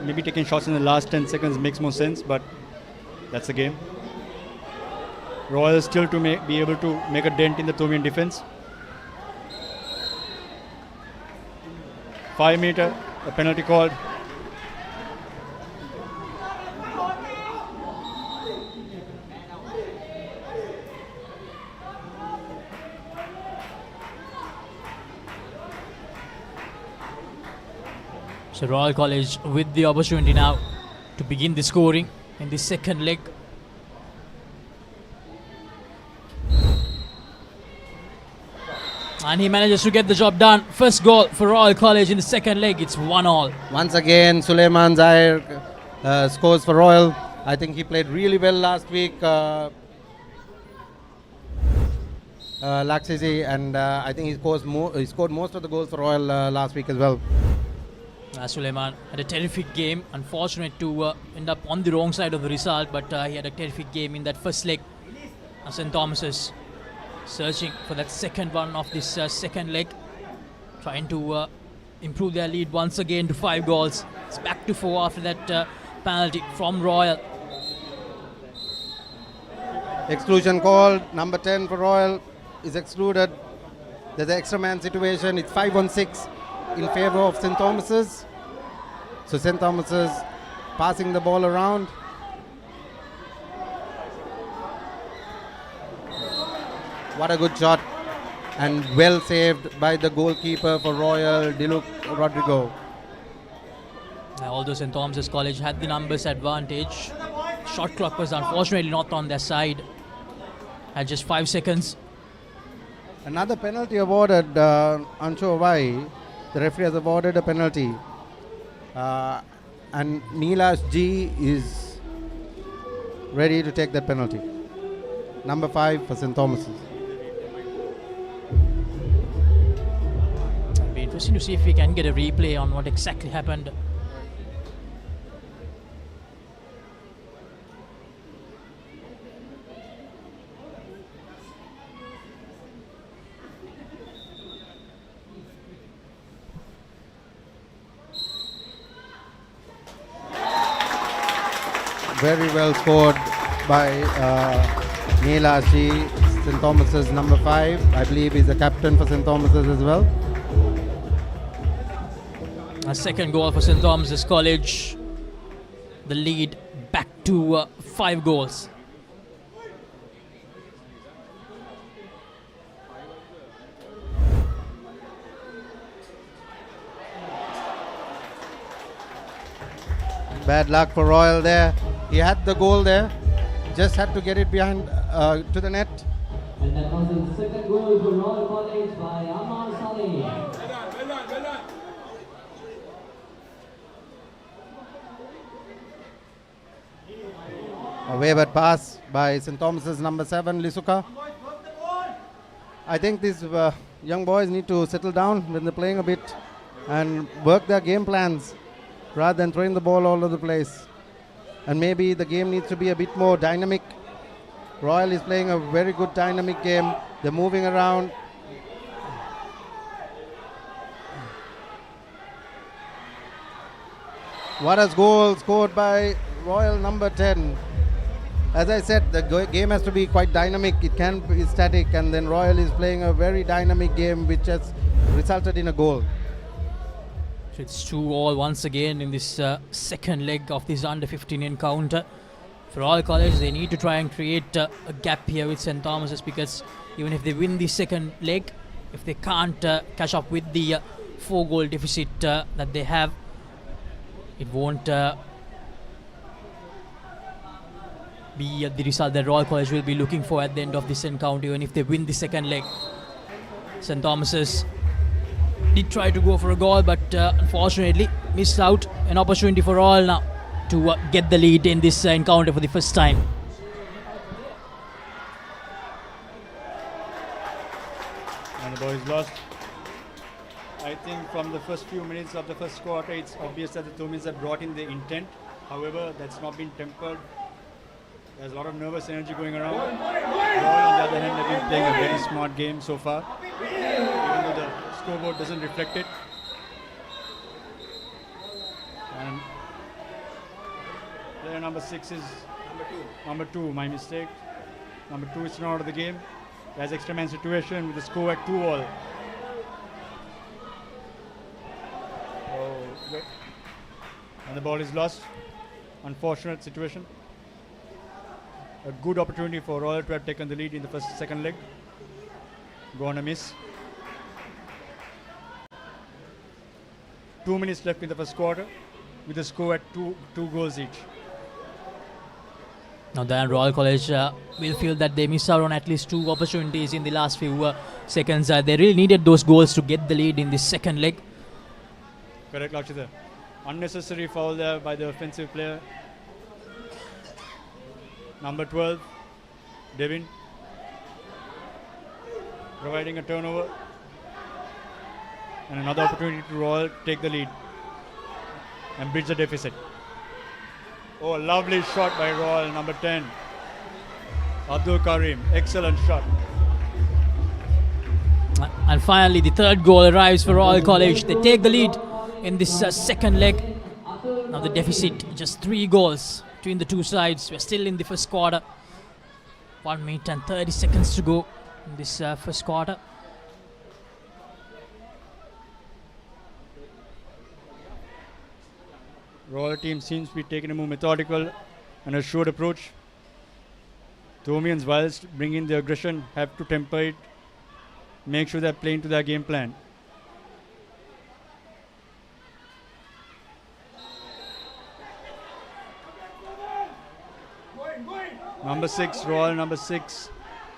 Maybe taking shots in the last 10 seconds makes more sense, but that's the game. Royal still to be able to make a dent in the Tomian defense. 5 meter, a penalty called. So Royal College with the opportunity now to begin the scoring in the second leg. And he manages to get the job done. First goal for Royal College in the second leg. It's 1-1. Once again, Suleiman Zahir scores for Royal. I think he played really well last week. Laksisi, and I think he scored most of the goals for Royal last week as well. Suleiman had a terrific game. Unfortunate to end up on the wrong side of the result, but he had a terrific game in that first leg. St. Thomas's searching for that second one of this second leg, trying to improve their lead once again to 5 goals. It's back to 4 after that penalty from Royal. Exclusion called. Number 10 for Royal is excluded. There's an extra man situation. It's 5-on-6 in favor of St. Thomas's. So St. Thomas's passing the ball around. What a good shot, and well saved by the goalkeeper for Royal, Dialog Rodrigo. Although St. Thomas's College had the numbers advantage, shot clock was unfortunately not on their side. At just 5 seconds. Another penalty awarded, unsure why. The referee has awarded a penalty. And Neelash G is ready to take that penalty. Number 5 for St. Thomas's. It'll be interesting to see if we can get a replay on what exactly happened. Very well scored by Neela Shi, St. Thomas's number 5. I believe he's the captain for St. Thomas's as well. A second goal for St. Thomas's College. The lead back to 5 goals. Bad luck for Royal there. He had the goal there. Just had to get it behind to the net. And that was the second goal for Royal College by Amar Saleh. A wayward pass by St. Thomas's number 7, Lisuka. I think these young boys need to settle down when they're playing a bit and work their game plans rather than throwing the ball all over the place. And maybe the game needs to be a bit more dynamic. Royal is playing a very good dynamic game. They're moving around. What a goal scored by Royal number 10. As I said, the game has to be quite dynamic. It can't be static, and then Royal is playing a very dynamic game which has resulted in a goal. So it's 2-2 once again in this second leg of this under-15 encounter. For Royal College, they need to try and create a gap here with St. Thomas's, because even if they win the second leg, if they can't catch up with the 4-goal deficit that they have, it won't be the result that Royal College will be looking for at the end of this encounter, even if they win the second leg. St. Thomas's did try to go for a goal, but unfortunately missed out an opportunity for Royal now to get the lead in this encounter for the first time. And the ball is lost. I think from the first few minutes of the first quarter, it's obvious that the Thomins have brought in the intent. However, that's not been tempered. There's a lot of nervous energy going around. Royal, on the other hand, have been playing a very smart game so far, even though the scoreboard doesn't reflect it. And player number 6 is number two, my mistake. Number 2 is not out of the game. There's extra man situation with the score at 2-2. And the ball is lost. Unfortunate situation. A good opportunity for Royal to have taken the lead in the second leg. Gonna miss. 2 minutes left in the first quarter, with the score at two goals each. Now then Royal College will feel that they miss out on at least 2 opportunities in the last few seconds. They really needed those goals to get the lead in this second leg. Correct, Lakshita. Unnecessary foul there by the offensive player. Number 12, Devin, providing a turnover. And another opportunity to Royal take the lead and bridge the deficit. Oh, a lovely shot by Royal, number 10. Abdul Karim, excellent shot. And finally, the third goal arrives for Royal College. They take the lead in this second leg. Now the deficit, just 3 goals between the two sides. We're still in the first quarter. 1 minute and 30 seconds to go in this first quarter. Royal team seems to be taking a more methodical and assured approach. Thomians, whilst bringing the aggression, have to temper it, make sure they're playing to their game plan. Number 6, Royal number 6,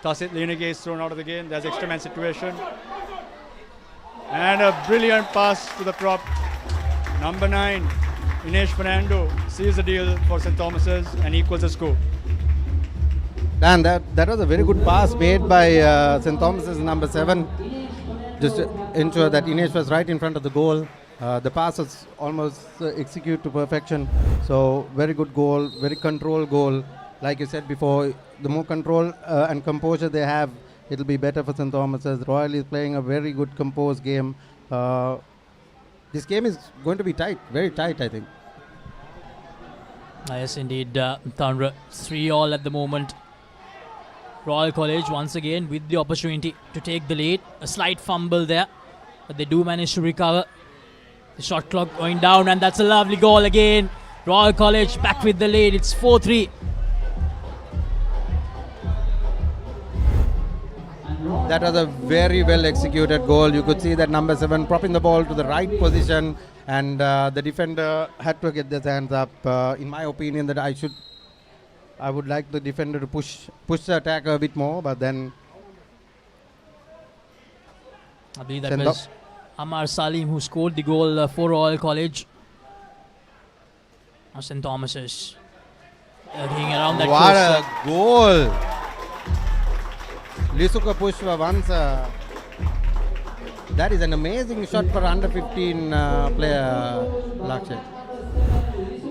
Tasit Lenege is thrown out of the game. There's extra man situation. And a brilliant pass to the prop. Number 9, Inesh Fernando seals the deal for St. Thomas's and equals the score. Dan, that was a very good pass made by St. Thomas's number 7. Just to ensure that Inesh was right in front of the goal. The pass was almost executed to perfection. So very good goal, very controlled goal. Like you said before, the more control and composure they have, it'll be better for St. Thomas's. Royal is playing a very good composed game. This game is going to be tight, very tight, I think. Yes, indeed. Thandra, 3-3 at the moment. Royal College once again with the opportunity to take the lead. A slight fumble there, but they do manage to recover. The shot clock going down, and that's a lovely goal again. Royal College back with the lead. It's 4-3. And Royal That was a very well executed goal. You could see that number 7 propping the ball to the right position, and the defender had to get his hands up. In my opinion, that I would like the defender to push the attacker a bit more, but then I believe that was Amar Salim who scored the goal for Royal College. Now St. Thomas's looking around that what coast. a goal! Lisuka push for once. That is an amazing shot for under 15 player, Lakshay.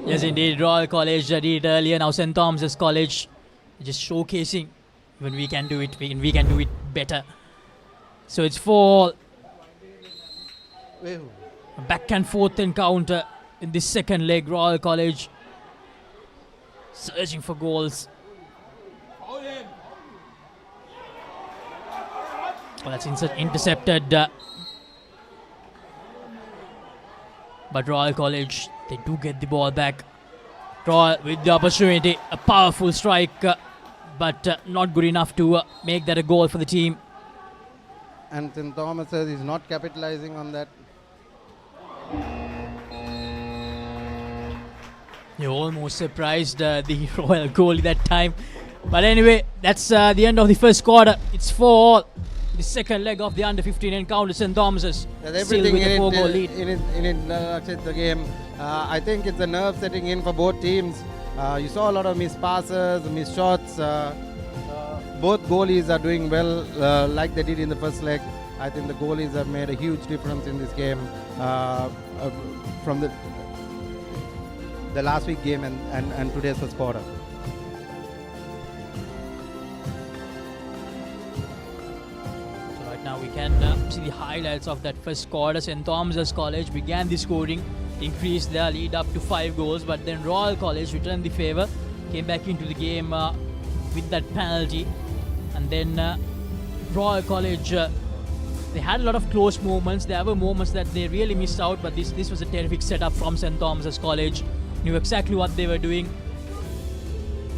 Yes, indeed. Royal College did it earlier. Now St. Thomas's College just showcasing when we can do it, we can do it better. So it's for a back and forth encounter in this second leg. Royal College searching for goals. Well, that's intercepted. But Royal College, they do get the ball back. Royal with the opportunity, a powerful strike, but not good enough to make that a goal for the team. And St. Thomas's is not capitalizing on that. You almost surprised the Royal goalie that time. But anyway, that's the end of the first quarter. It's 4-4. The second leg of the under-15 encounter, St. Thomas's There's still everything with a 4-goal lead. The game. I think it's a nerve setting in for both teams. You saw a lot of missed passes, missed shots. Both goalies are doing well like they did in the first leg. I think the goalies have made a huge difference in this game from the last week game and today's first quarter. Now we can see the highlights of that first quarter. St. Thomas's College began the scoring, increased their lead up to 5 goals, but then Royal College returned the favour, came back into the game with that penalty, and then Royal College, they had a lot of close moments. There were moments that they really missed out, but this was a terrific setup from St. Thomas's College. Knew exactly what they were doing.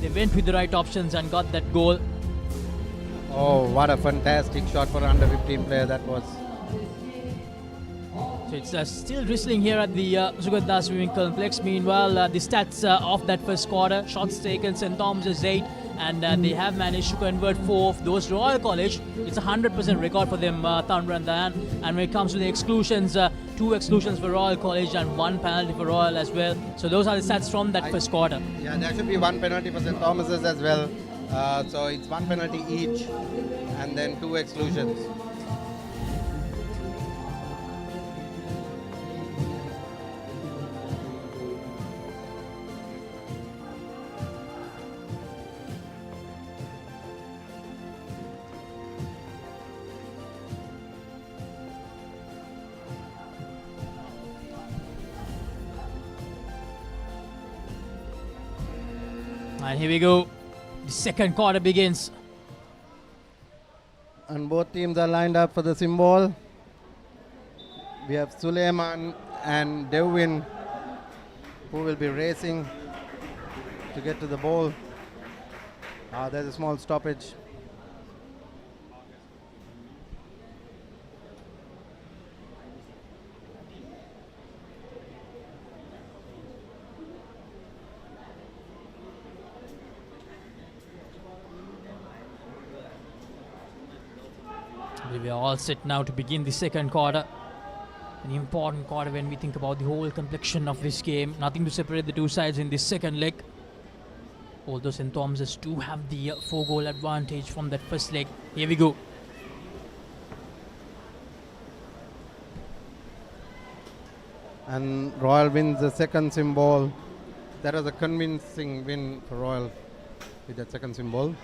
They went with the right options and got that goal. Oh, what a fantastic shot for under 15 player that was. So it's still drizzling here at the Sugathadasa Swimming Complex. Meanwhile, the stats of that first quarter: shots taken, St. Thomas's 8, and they have managed to convert 4 of those. Royal College, it's a 100% record for them, Thanra and Dayan. And when it comes to the exclusions, 2 exclusions for Royal College and 1 penalty for Royal as well. So those are the stats from that first quarter. Yeah, there should be 1 penalty for St. Thomas's as well. So it's 1 penalty each, and then 2 exclusions. And here we go. The second quarter begins. And both teams are lined up for the symbol. We have Suleiman and Devin who will be racing to get to the ball. There's a small stoppage. We are all set now to begin the second quarter. An important quarter when we think about the whole complexion of this game. Nothing to separate the two sides in this second leg. Although St. Thomas's do have the 4-goal advantage from that first leg. Here we go. And Royal wins the second symbol. That was a convincing win for Royal with that second symbol.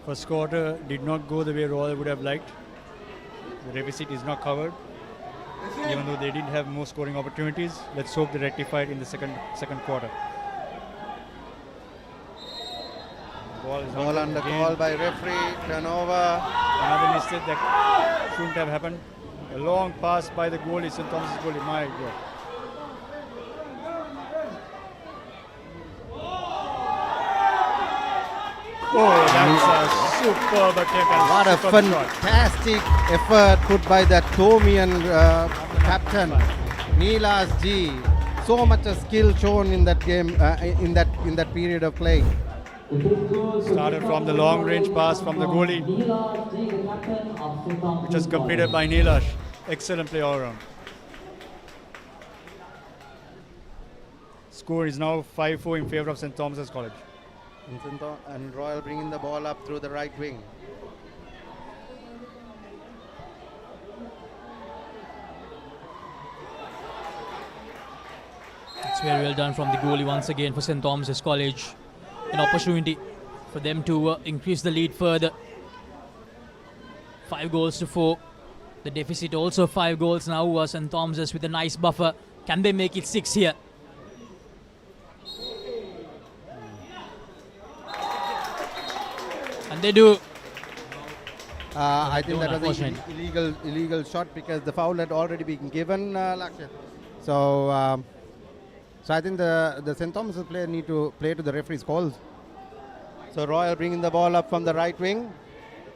First quarter did not go the way Royal would have liked. The deficit is not covered, even though they didn't have more scoring opportunities. Let's hope they rectified in the second quarter. Ball under call by referee, turnover. Another mistake that shouldn't have happened. A long pass by the goalie, St. Thomas's goalie. My God. Oh, that's a Superb attempt and What a superb shot. fantastic effort put by that Tomian captain, Neelas G. So much of skill shown in that game, in that period of play. Started from the long range pass from the goalie, which was completed by Neelash. Excellent play all around. Score is now 5-4 in favor of St. Thomas's College. And Royal bringing the ball up through the right wing. It's very well done from the goalie once again for St. Thomas's College. An opportunity for them to increase the lead further. 5-4. The deficit also 5 goals now. St. Thomas's with a nice buffer. Can they make it 6 here? And they do. I think that was an illegal shot because the foul had already been given, Lakshya. So I think the St. Thomas's player need to play to the referee's calls. So Royal bringing the ball up from the right wing,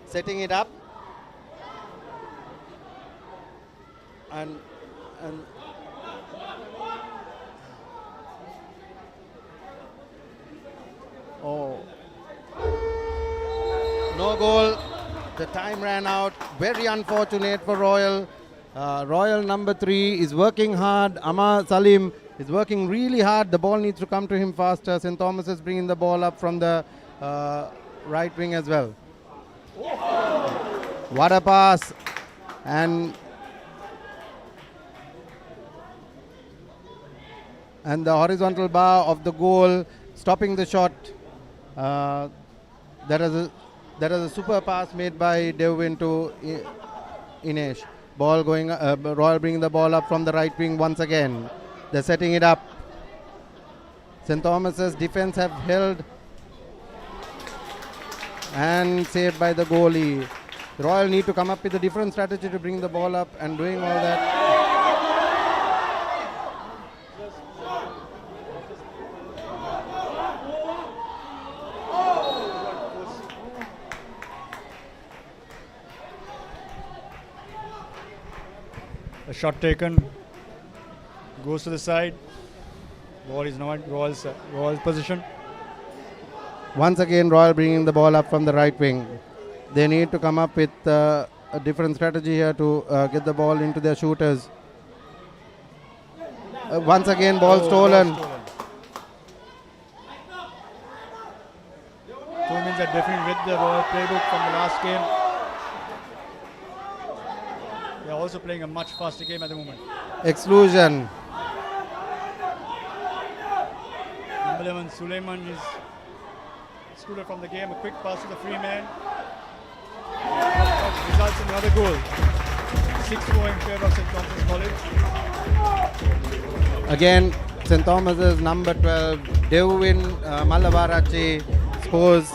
setting it up, and oh, no goal. The time ran out. Very unfortunate for Royal. Royal number 3 is working hard. Amar Salim is working really hard. The ball needs to come to him faster. St. Thomas is bringing the ball up from the right wing as well. What a pass. And the horizontal bar of the goal stopping the shot. That is a super pass made by Devwin to Inesh. Ball going, Royal bringing the ball up from the right wing once again. They're setting it up. St. Thomas's defense have held and saved by the goalie. Royal need to come up with a different strategy to bring the ball up and doing all that. A shot taken, goes to the side. Ball is now at Royal's position. Once again, Royal bringing the ball up from the right wing. They need to come up with a different strategy here to get the ball into their shooters. Once again, ball stolen. Two means are definitely with the Royal playbook from the last game. They are also playing a much faster game at the moment. Exclusion. Number 11, Suleiman is excluded from the game. A quick pass to the free man. Results in another goal. 6-4 in favor of St. Thomas's College. Again, St. Thomas's number 12, Devwin Malavarachi scores.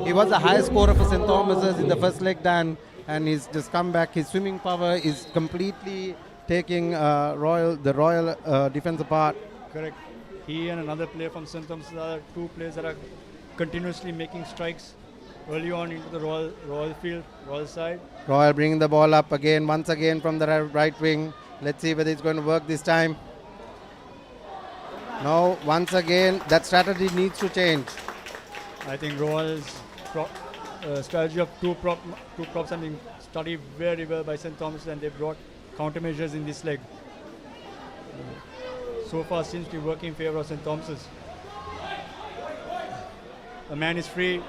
He was the highest scorer for St. Thomas's in the first leg, Dan, and he's just come back. His swimming power is completely taking the Royal defense apart. Correct. He and another player from St. Thomas's are two players that are continuously making strikes early on into the Royal field, Royal side. Royal bringing the ball up again, once again from the right wing. Let's see whether it's going to work this time. No, once again, that strategy needs to change. I think Royal's strategy of two props have been studied very well by St. Thomas, and they brought countermeasures in this leg. So far seems to be working in favor of St. Thomas's. The man is free.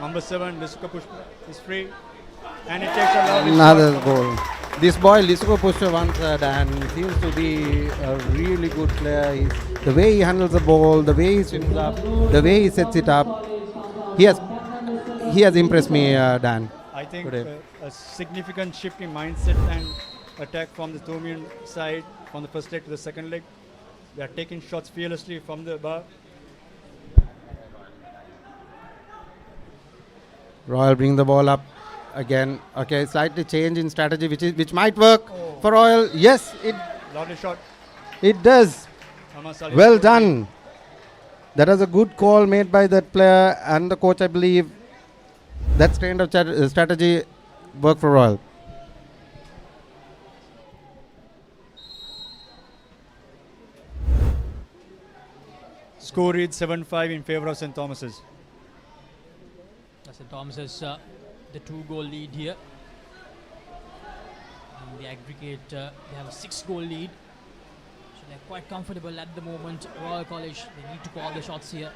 Number 7, Lisuka Pushpa is free. And it takes a lovely Another shot. goal. This boy, Lisuka Pushpa, once and seems to be a really good player. The way he handles the ball, the way he swims up, the way he sets it up. He has impressed me, Dan. I think a significant shift in mindset and attack from the Tomian side from the first leg to the second leg. They are taking shots fearlessly from the bar. Royal bring the ball up again. Okay, slightly change in strategy, which might work for Royal. Yes, Lovely shot. it does. Well done. That was a good call made by that player and the coach, I believe. That kind of strategy worked for Royal. Score reads 7-5 in favour of St. Thomas's. St. Thomas's the 2-goal lead here. In the aggregate, they have a 6-goal lead. So they're quite comfortable at the moment. Royal College, they need to call the shots here.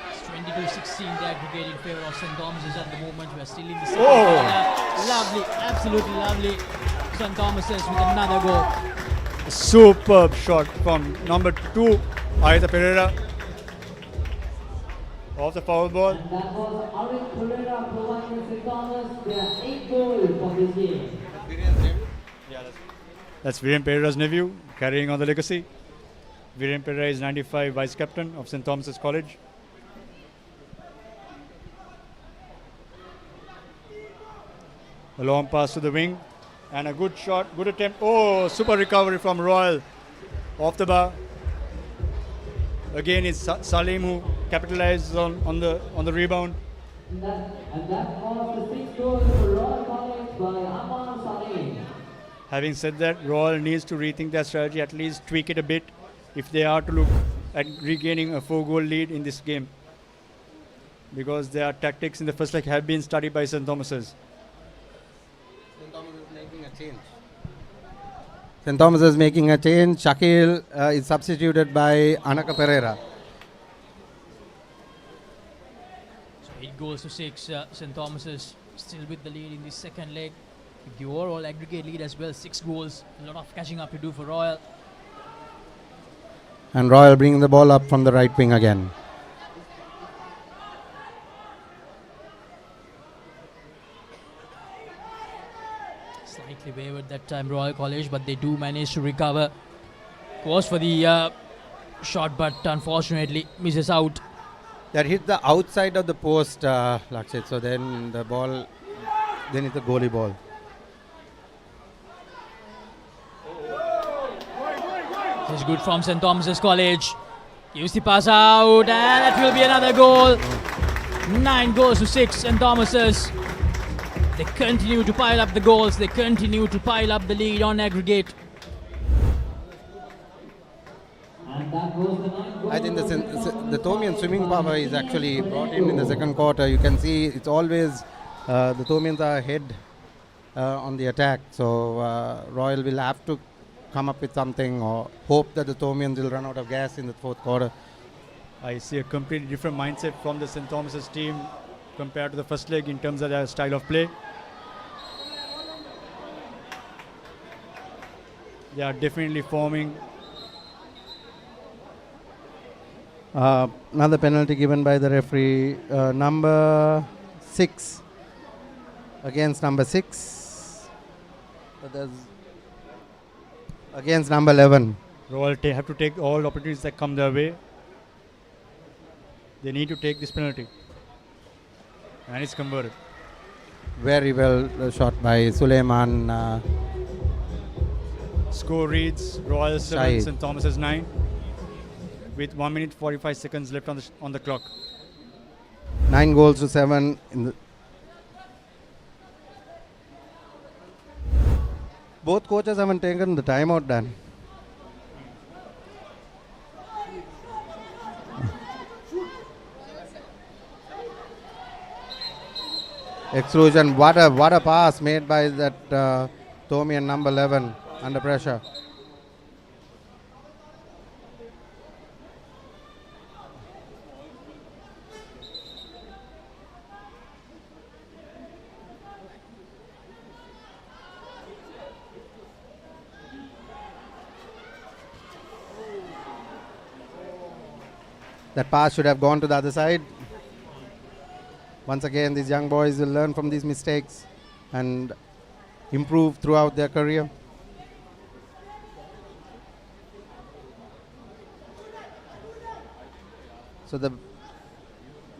It's 22-16 the aggregate in favour of St. Thomas's at the moment. We're still in the second quarter. Lovely, absolutely lovely. St. Thomas's with another goal. A superb shot from number 2, Ayata Pereira. Off the foul ball. And that was Arik Pereira providing St. Thomas their 8th goal for this game. That's Viren Pereira's nephew, carrying on the legacy. Viren Pereira is 95 vice captain of St. Thomas's College. A long pass to the wing and a good shot, good attempt. Oh, super recovery from Royal off the bar. Again, it's Salim who capitalizes on the rebound. And that was the 6th goal for Royal College by Amar Salim. Having said that, Royal needs to rethink their strategy, at least tweak it a bit if they are to look at regaining a 4-goal lead in this game. Because their tactics in the first leg have been studied by St. Thomas's. St. Thomas is making a change. St. Thomas is making a change. Shakil is substituted by Anaka Pereira. So 8 goals to 6. St. Thomas's still with the lead in the second leg. With the overall aggregate lead as well, 6 goals. A lot of catching up to do for Royal. And Royal bringing the ball up from the right wing again. Slightly wavered that time, Royal College, but they do manage to recover. Goes for the shot, but unfortunately misses out. That hit the outside of the post, Lakshit. So then the ball, then it's a goalie ball. This is good from St. Thomas's College. Gives the pass out, and that will be another goal. 9 goals to 6, St. Thomas's. They continue to pile up the goals. They continue to pile up the lead on aggregate. And that was the 9th goal. I think the Thomian swimming power is actually brought in the second quarter. You can see it's always the Thomians are ahead on the attack. So Royal will have to come up with something or hope that the Thomians will run out of gas in the fourth quarter. I see a completely different mindset from the St. Thomas's team compared to the first leg in terms of their style of play. They are definitely forming. Another penalty given by the referee. Number 6 against number 6. Against number 11. Royal have to take all opportunities that come their way. They need to take this penalty. And it's converted. Very well shot by Suleiman. Score reads Royal 7, Shahid. St. Thomas's 9. With 1 minute 45 seconds left on the clock. 9 goals to 7 in the. Both coaches haven't taken the timeout, Dan. Exclusion. What a pass made by that Thomian number 11 under pressure. That pass should have gone to the other side. Once again, these young boys will learn from these mistakes and improve throughout their career. So the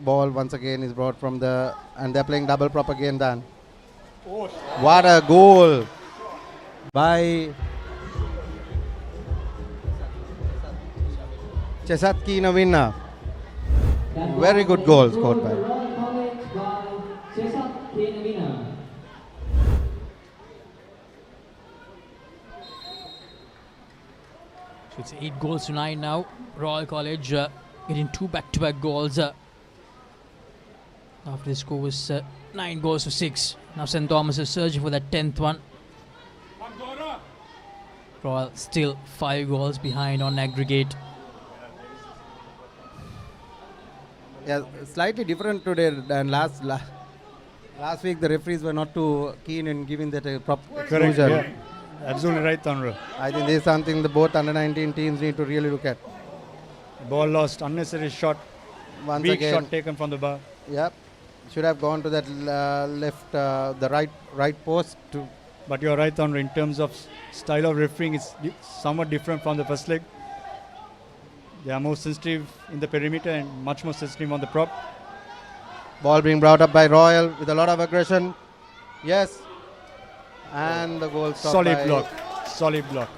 ball once again is brought from the, and they're playing double prop again, Dan. What a goal by Chesat Kina winner. Very good goal scored by. So it's 8 goals to 9 now. Royal College getting 2 back-to-back goals. After the score was 9 goals to 6. Now St. Thomas is searching for that 10th one. Royal still 5 goals behind on aggregate. Yeah, slightly different today than last week. The referees were not too keen in giving that a proper exclusion. Yeah. Absolutely right, Tanra. I think this is something the both under 19 teams need to really look at. Ball lost, unnecessary shot. Once Weak again, shot taken from the bar. Yep, should have gone to that left, the right post. But you're right, Tanra. In terms of style of refereeing, it's somewhat different from the first leg. They are more sensitive in the perimeter and much more sensitive on the prop. Ball being brought up by Royal with a lot of aggression. Yes. And the goal stopped Solid by block. Solid block.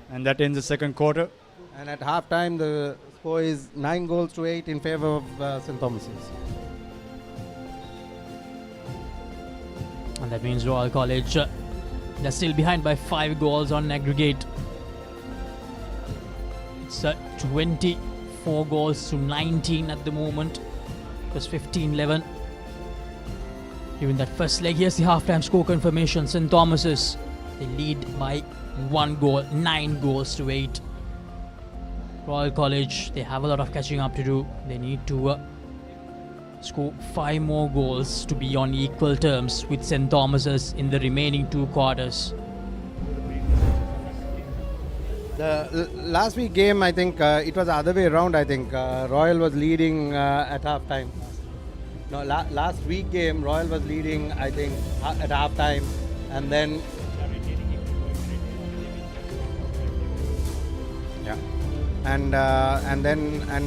And that ends the second quarter. And at half time, the score is 9 goals to 8 in favor of St. Thomas's. And that means Royal College, they're still behind by 5 goals on aggregate. It's 24 goals to 19 at the moment. It was 15-11. During that first leg, here's the halftime score confirmation. St. Thomas's, they lead by 1 goal, 9 goals to 8. Royal College, they have a lot of catching up to do. They need to score 5 more goals to be on equal terms with St. Thomas's in the remaining 2 quarters. The last week game, I think it was the other way around. I think Royal was leading at half time. No, last week game, Royal was leading, I think, at half time, and then and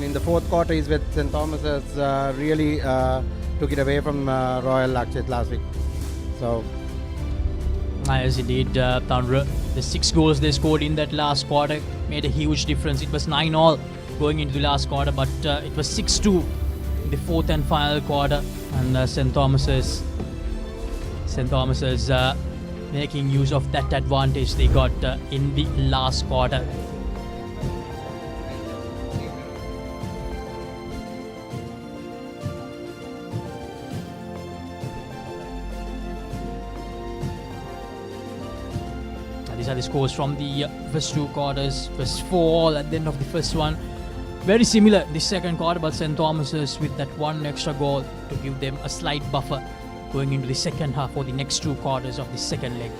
in the fourth quarter is with St. Thomas's really took it away from Royal Lakshit last week. So Yes, indeed, Tanra. The 6 goals they scored in that last quarter made a huge difference. It was 9-all going into the last quarter, but it was 6-2 in the fourth and final quarter, and St. Thomas's making use of that advantage they got in the last quarter. These are the scores from the first 2 quarters. First 4 at the end of the first one. Very similar the second quarter, but St. Thomas's with that 1 extra goal to give them a slight buffer going into the second half or the next 2 quarters of the second leg.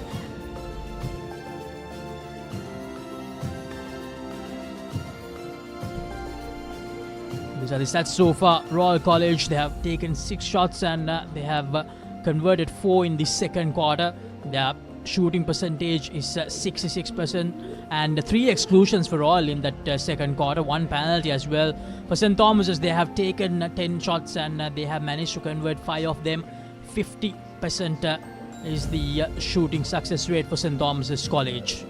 These are the stats so far. Royal College, they have taken 6 shots and they have converted 4 in the second quarter. Their shooting percentage is 66%, and 3 exclusions for Royal in that second quarter, 1 penalty as well. For St. Thomas's, they have taken 10 shots and they have managed to convert 5 of them. 50% is the shooting success rate for St. Thomas's College.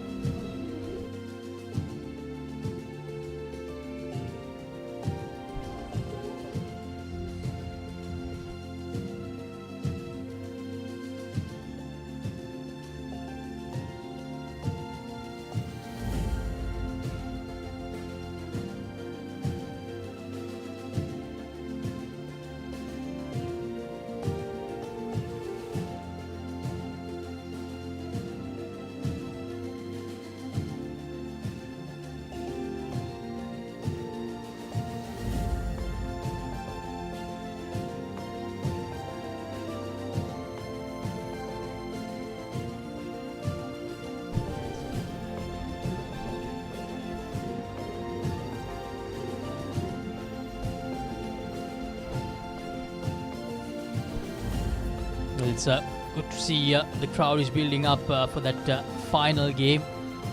It's good to see the crowd is building up for that final game,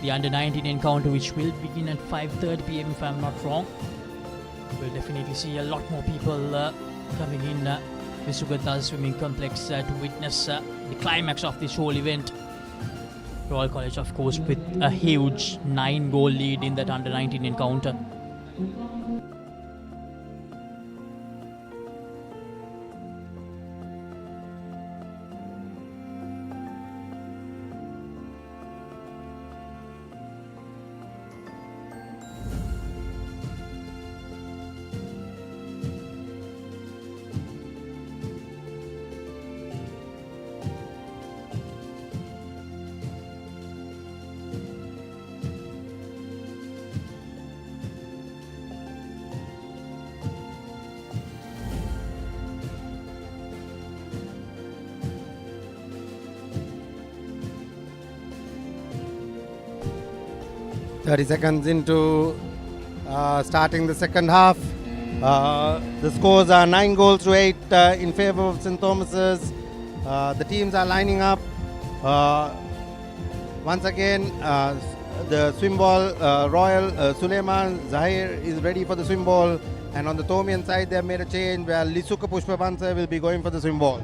the under-19 encounter, which will begin at 5:30 p.m. if I'm not wrong. We'll definitely see a lot more people coming in the Sugathadasa Swimming Complex to witness the climax of this whole event. Royal College, of course, with a huge 9-goal lead in that under-19 encounter. Seconds into starting the second half. The scores are 9 goals to 8 in favour of St. Thomas's. The teams are lining up. Once again, the swim ball, Royal Suleiman Zahir is ready for the swim ball. And on the Thomian side, they have made a change where Lisuka Pushpapansa will be going for the swim ball.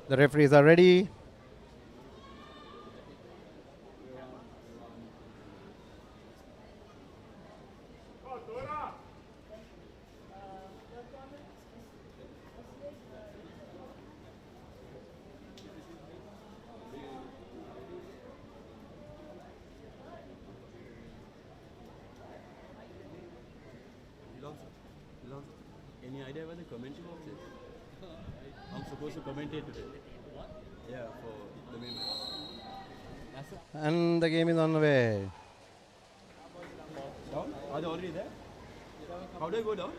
The referees are ready. Any idea where the commenting box is? I'm supposed to commentate today. Yeah, for the main match. And the game is on the way. Down? Are they already there? How do I go down?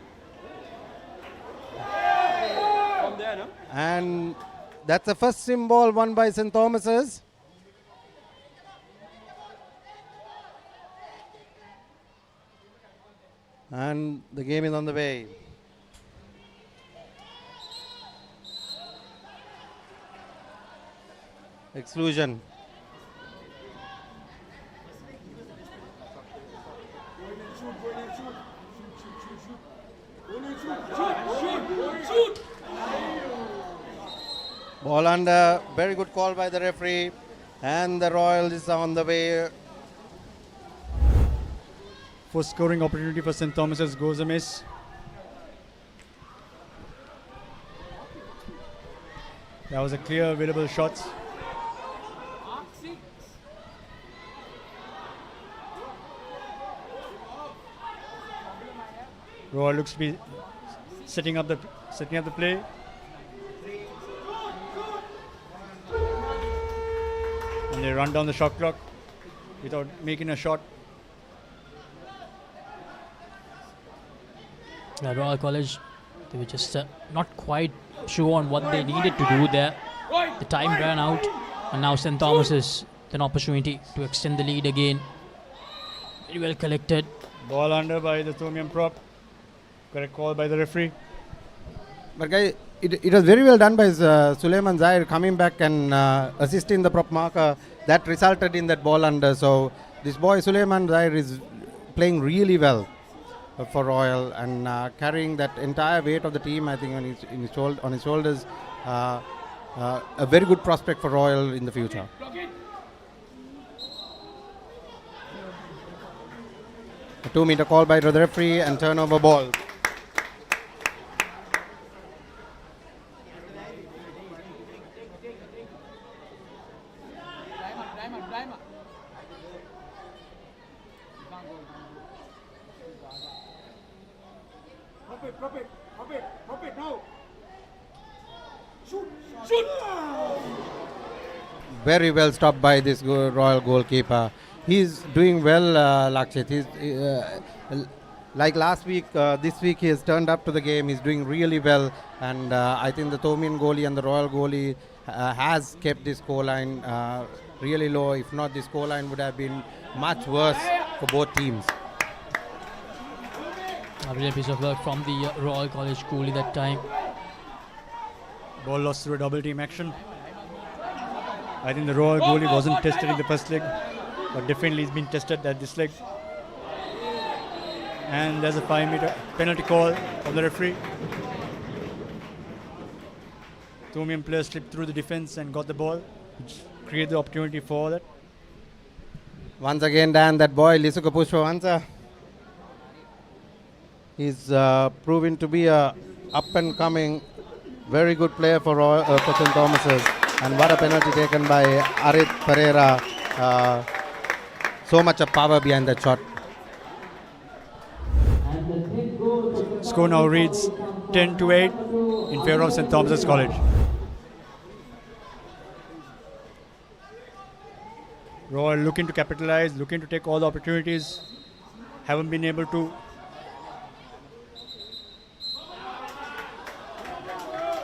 From there, no? And that's the first swim ball won by St. Thomas's. And the game is on the way. Exclusion. Ball under. Very good call by the referee. And the Royals is on the way. First scoring opportunity for St. Thomas's goes amiss. That was a clear available shots. Roy looks to be setting up the play. And they run down the shot clock without making a shot. Royal College, they were just not quite sure on what they needed to do there. The time ran out, and now St. Thomas's an opportunity to extend the lead again. Very well collected. Ball under by the Thomian prop. Correct call by the referee. But guys, it was very well done by Suleiman Zahir coming back and assisting the prop marker. That resulted in that ball under. So this boy Suleiman Zahir is playing really well for Royal and carrying that entire weight of the team, I think, on his shoulders. A very good prospect for Royal in the future. A 2-meter call by the referee and turnover ball. Very well stopped by this Royal goalkeeper. He's doing well, Lakshit. He's like last week, this week he has turned up to the game. He's doing really well, and I think the Thomian goalie and the Royal goalie has kept this scoreline really low. If not, this scoreline would have been much worse for both teams. A brilliant piece of work from the Royal College goalie that time. Ball lost through a double team action. I think the Royal goalie wasn't tested in the first leg, but definitely he's been tested at this leg. And there's a 5-meter penalty call from the referee. Tomian player slipped through the defense and got the ball, which created the opportunity for that. Once again, Dan, that boy, Lisuka Pushpavansa, he's proven to be a up-and-coming, very good player for St. Thomas's. And what a penalty taken by Arit Pereira. So much of power behind that shot. Score now reads 10-8 in favor of St. Thomas's College. Royal looking to capitalize, looking to take all the opportunities. Haven't been able to.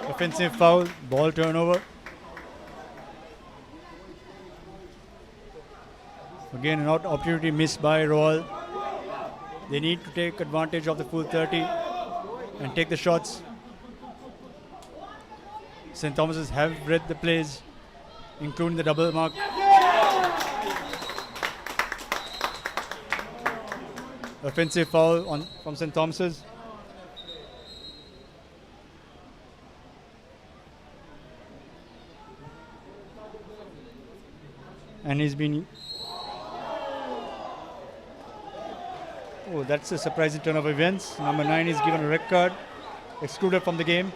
Offensive foul, ball turnover. Again, an opportunity missed by Royal. They need to take advantage of the full 30 and take the shots. St. Thomas's have read the plays, including the double mark. Offensive foul from St. Thomas's. And he's been... Oh, that's a surprising turn of events. Number 9 is given a red card, excluded from the game.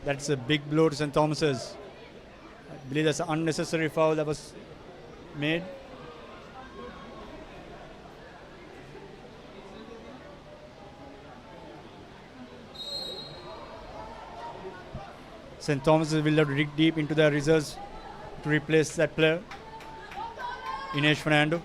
That's a big blow to St. Thomas's. I believe that's an unnecessary foul that was made. St. Thomas's will have to dig deep into their reserves to replace that player, Ines Fernando.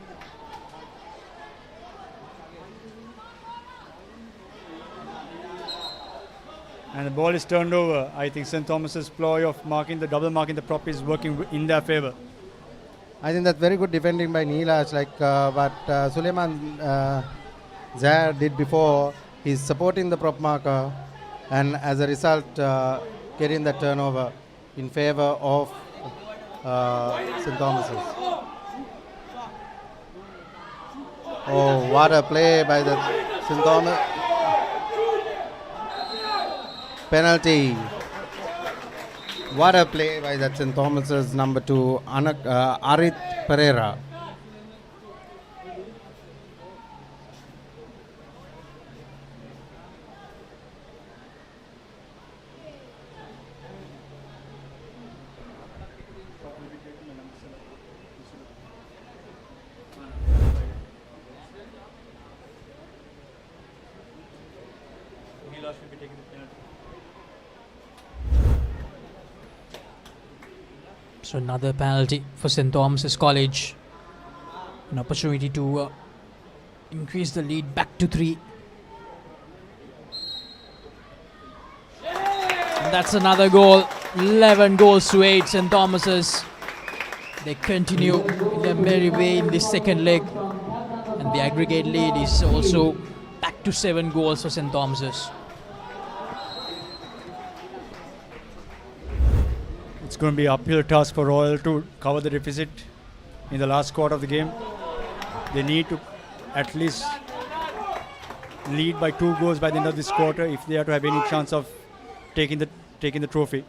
And the ball is turned over. I think St. Thomas's ploy of marking the double marking the prop is working in their favor. I think that's very good defending by Neelaj, like what Suleiman Zaire did before. He's supporting the prop marker, and as a result, getting the turnover in favor of St. Thomas's. Oh, what a play by the St. Thomas. Penalty. What a play by that St. Thomas's number 2, Arit Pereira. So another penalty for St. Thomas's College. An opportunity to increase the lead back to 3. And that's another goal. 11 goals to 8, St. Thomas's. They continue in their merry way in this second leg. And the aggregate lead is also back to 7 goals for St. Thomas's. It's going to be an uphill task for Royal to cover the deficit in the last quarter of the game. They need to at least lead by 2 goals by the end of this quarter if they are to have any chance of taking the trophy.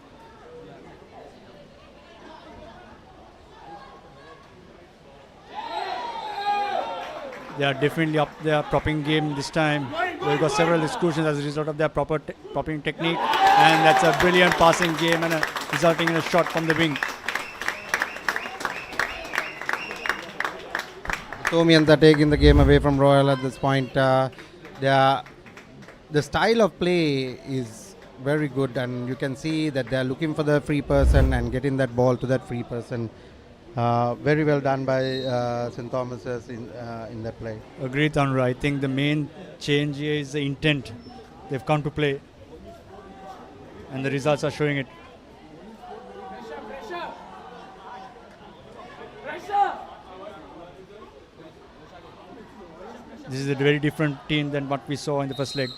They are definitely up their propping game this time. They've got several exclusions as a result of their proper propping technique, and that's a brilliant passing game and resulting in a shot from the wing. Tomians are taking the game away from Royal at this point. The style of play is very good, and you can see that they are looking for the free person and getting that ball to that free person. Very well done by St. Thomas's in that play. Agreed, Tanra. I think the main change here is the intent. They've come to play, and the results are showing it. This is a very different team than what we saw in the first leg.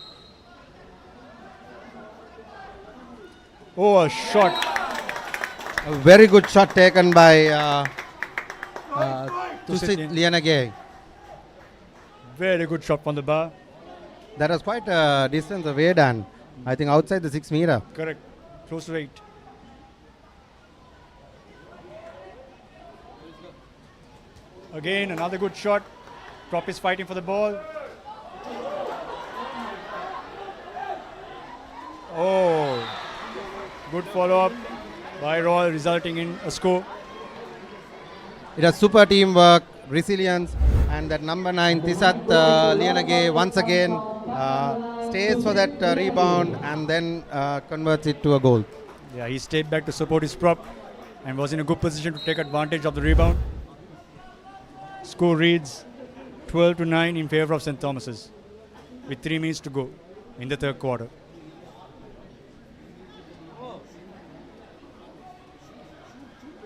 Oh, a shot. A very good shot taken by Tusit Lianage. Very good shot from the bar. That was quite a distance away, Dan. I think outside the 6 meter. Correct. Close to 8. Again, another good shot. Prop is fighting for the ball. Oh, good follow-up by Royal, resulting in a score. It has super teamwork, resilience, and that number 9, Tisat Lianage, once again stays for that rebound and then converts it to a goal. Yeah, he stayed back to support his prop and was in a good position to take advantage of the rebound. Score reads 12-9 in favor of St. Thomas's with 3 minutes to go in the third quarter.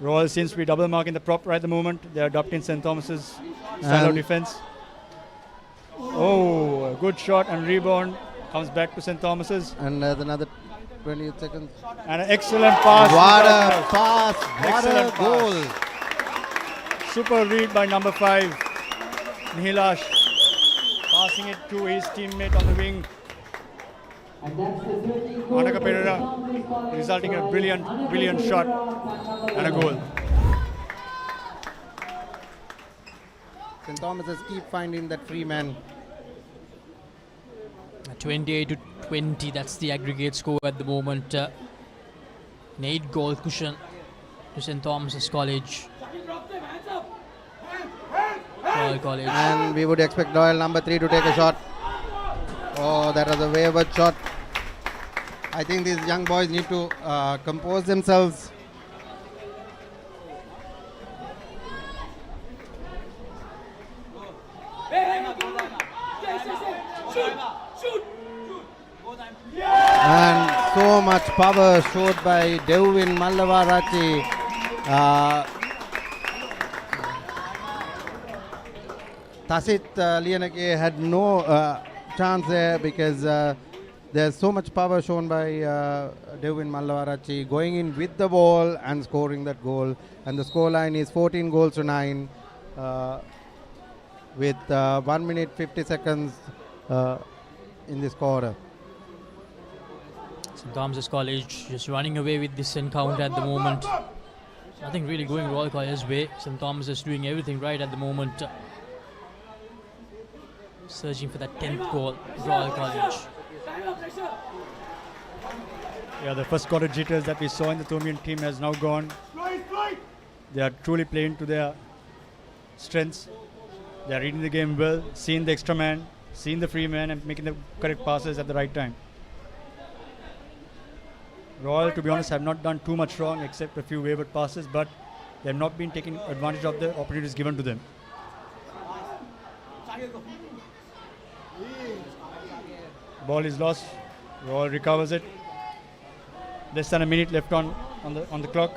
Royal seems to be double marking the prop right at the moment. They are adopting St. Thomas's style of defense. Oh, a good shot and rebound comes back to St. Thomas's. And another 20 seconds. And an excellent pass. What a pass. What Excellent a goal. Pass. Super read by number 5, Nihilash. Passing it to his teammate on the wing. Anaka Pereira, resulting in a brilliant shot and a goal. St. Thomas's keep finding that free man. 28-20, that's the aggregate score at the moment. An 8-goal cushion to St. Thomas's College. Royal College. And we would expect Royal number 3 to take a shot. Oh, that was a wayward shot. I think these young boys need to compose themselves. And so much power showed by Devin Mallavarachi. Tasit Lianage had no chance there because there's so much power shown by Devin Mallavarachi going in with the ball and scoring that goal. And the scoreline is 14 goals to 9 with 1 minute 50 seconds in this quarter. St. Thomas's College just running away with this encounter at the moment. Nothing really going Royal College's way. St. Thomas is doing everything right at the moment. Searching for that 10th goal, Royal College. Yeah, the first quarter jitters that we saw in the Thomian team has now gone. They are truly playing to their strengths. They are reading the game well, seeing the extra man, seeing the free man and making the correct passes at the right time. Royal, to be honest, have not done too much wrong except a few wayward passes, but they have not been taking advantage of the opportunities given to them. Ball is lost. Royal recovers it. Less than a minute left on the clock.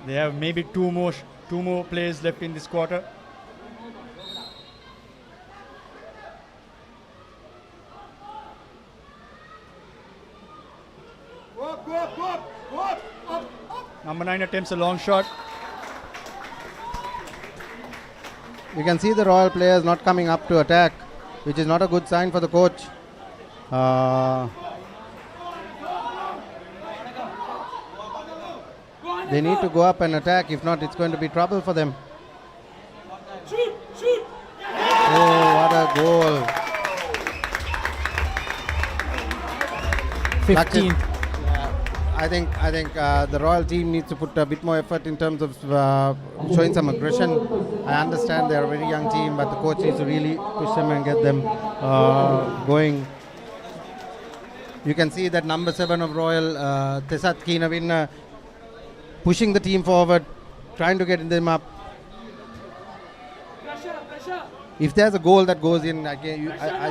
They have maybe two more plays left in this quarter. Number 9 attempts a long shot. You can see the Royal players not coming up to attack, which is not a good sign for the coach. They need to go up and attack, if not it's going to be trouble for them. Oh, what a goal. 15. I think the Royal team needs to put a bit more effort in terms of showing some aggression. I understand they're a very young team, but the coach needs to really push them and get them going. You can see that number 7 of Royal, Tesat Keenawin, pushing the team forward, trying to get them up. If there's a goal that goes in, I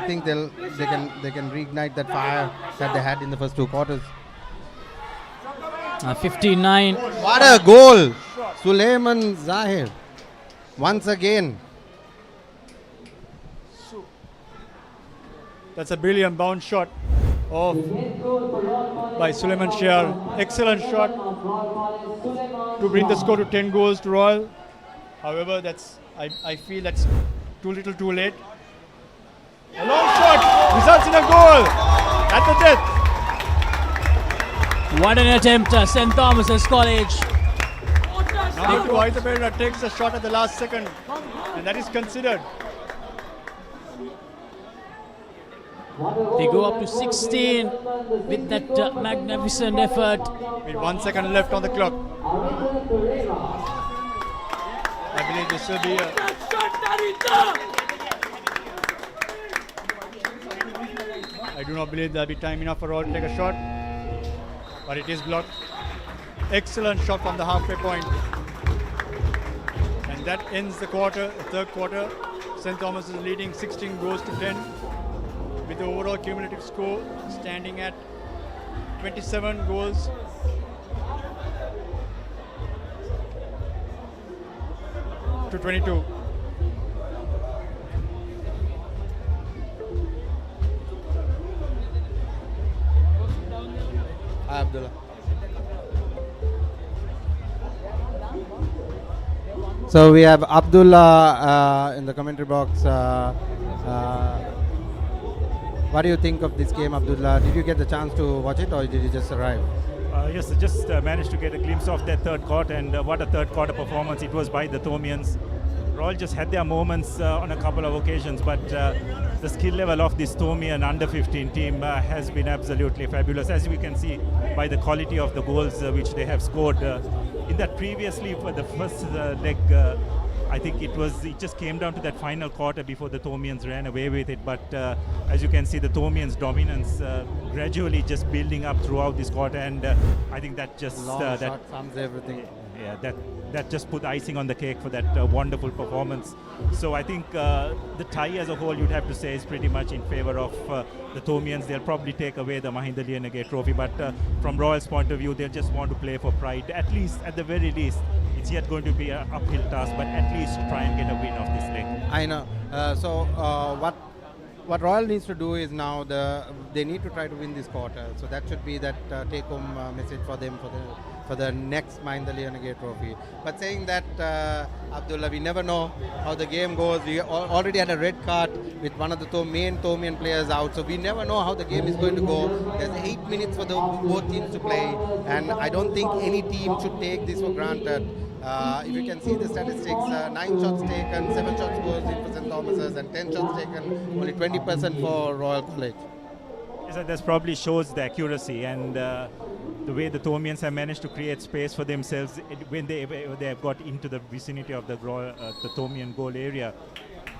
think they can reignite that fire that they had in the first 2 quarters. 59. What a goal! Suleiman Zahir. Once again. That's a brilliant bounce shot by Suleiman Shiar. Excellent shot to bring the score to 10 goals to Royal. However, I feel that's too little too late. A long shot results in a goal at the death. What an attempt, St. Thomas's College. Now to Hayman takes a shot at the last second, and that is considered. They go up to 16 with that magnificent effort. With 1 second left on the clock. I believe this will be I do not believe there will be time enough for all to take a shot, but it is blocked. Excellent shot from the halfway point. And that ends the quarter, the third quarter. St. Thomas is leading 16 goals to 10, with the overall cumulative score standing at 27 goals to 22. Abdullah. So we have Abdullah in the commentary box. What do you think of this game, Abdullah? Did you get the chance to watch it, or did you just arrive? Yes, I just managed to get a glimpse of that third quarter, and what a third quarter performance it was by the Thomians. Royal just had their moments on a couple of occasions, but the skill level of this Thomian under-15 team has been absolutely fabulous, as we can see by the quality of the goals which they have scored. In that previously, for the first leg, I think it just came down to that final quarter before the Thomians ran away with it. But as you can see, the Thomians' dominance gradually just building up throughout this quarter, and I think that just Long shot sums everything. Yeah, that just put icing on the cake for that wonderful performance. So I think the tie as a whole, you'd have to say, is pretty much in favor of the Thomians. They'll probably take away the Mahinda Liyanage trophy, but from Royal's point of view, they'll just want to play for pride. At least, at the very least, it's yet going to be an uphill task, but at least try and get a win of this leg. I know. What Royal needs to do is now they need to try to win this quarter. So that should be that take-home message for them for the next Mahinda Liyanage trophy. But saying that, Abdullah, we never know how the game goes. We already had a red card with one of the main Thomian players out, so we never know how the game is going to go. There's 8 minutes for both teams to play, and I don't think any team should take this for granted. If you can see the statistics, 9 shots taken, 7 shots goals in for St. Thomas's, and 10 shots taken, only 20% for Royal College. Yes, that probably shows the accuracy and the way the Thomians have managed to create space for themselves when they have got into the vicinity of the Thomian goal area.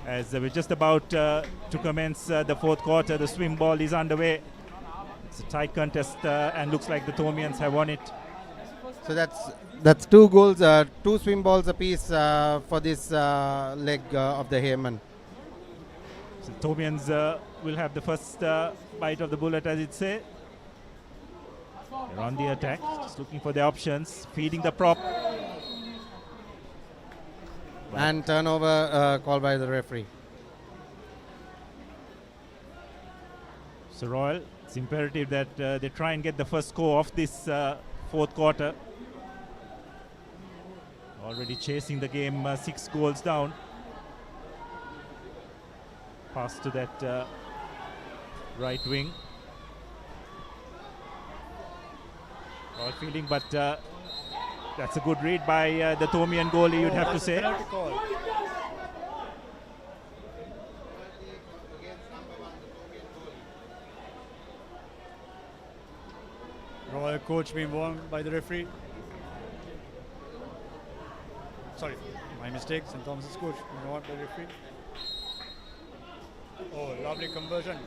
As we're just about to commence the fourth quarter, the swim ball is underway. It's a tight contest and looks like the Thomians have won it. So that's 2 goals, 2 swim balls apiece for this leg of the Hayman. So Thomians will have the first bite of the bullet, as it say. They're on the attack, just looking for the options, feeding the prop. And turnover called by the referee. So Royal, it's imperative that they try and get the first score of this fourth quarter. Already chasing the game 6 goals down. Pass to that right wing. All feeling, but that's a good read by the Thomian goalie, you'd have to say. Royal coach being warned by the referee. Sorry, my mistake. St. Thomas's coach being warned by the referee. Oh, lovely conversion.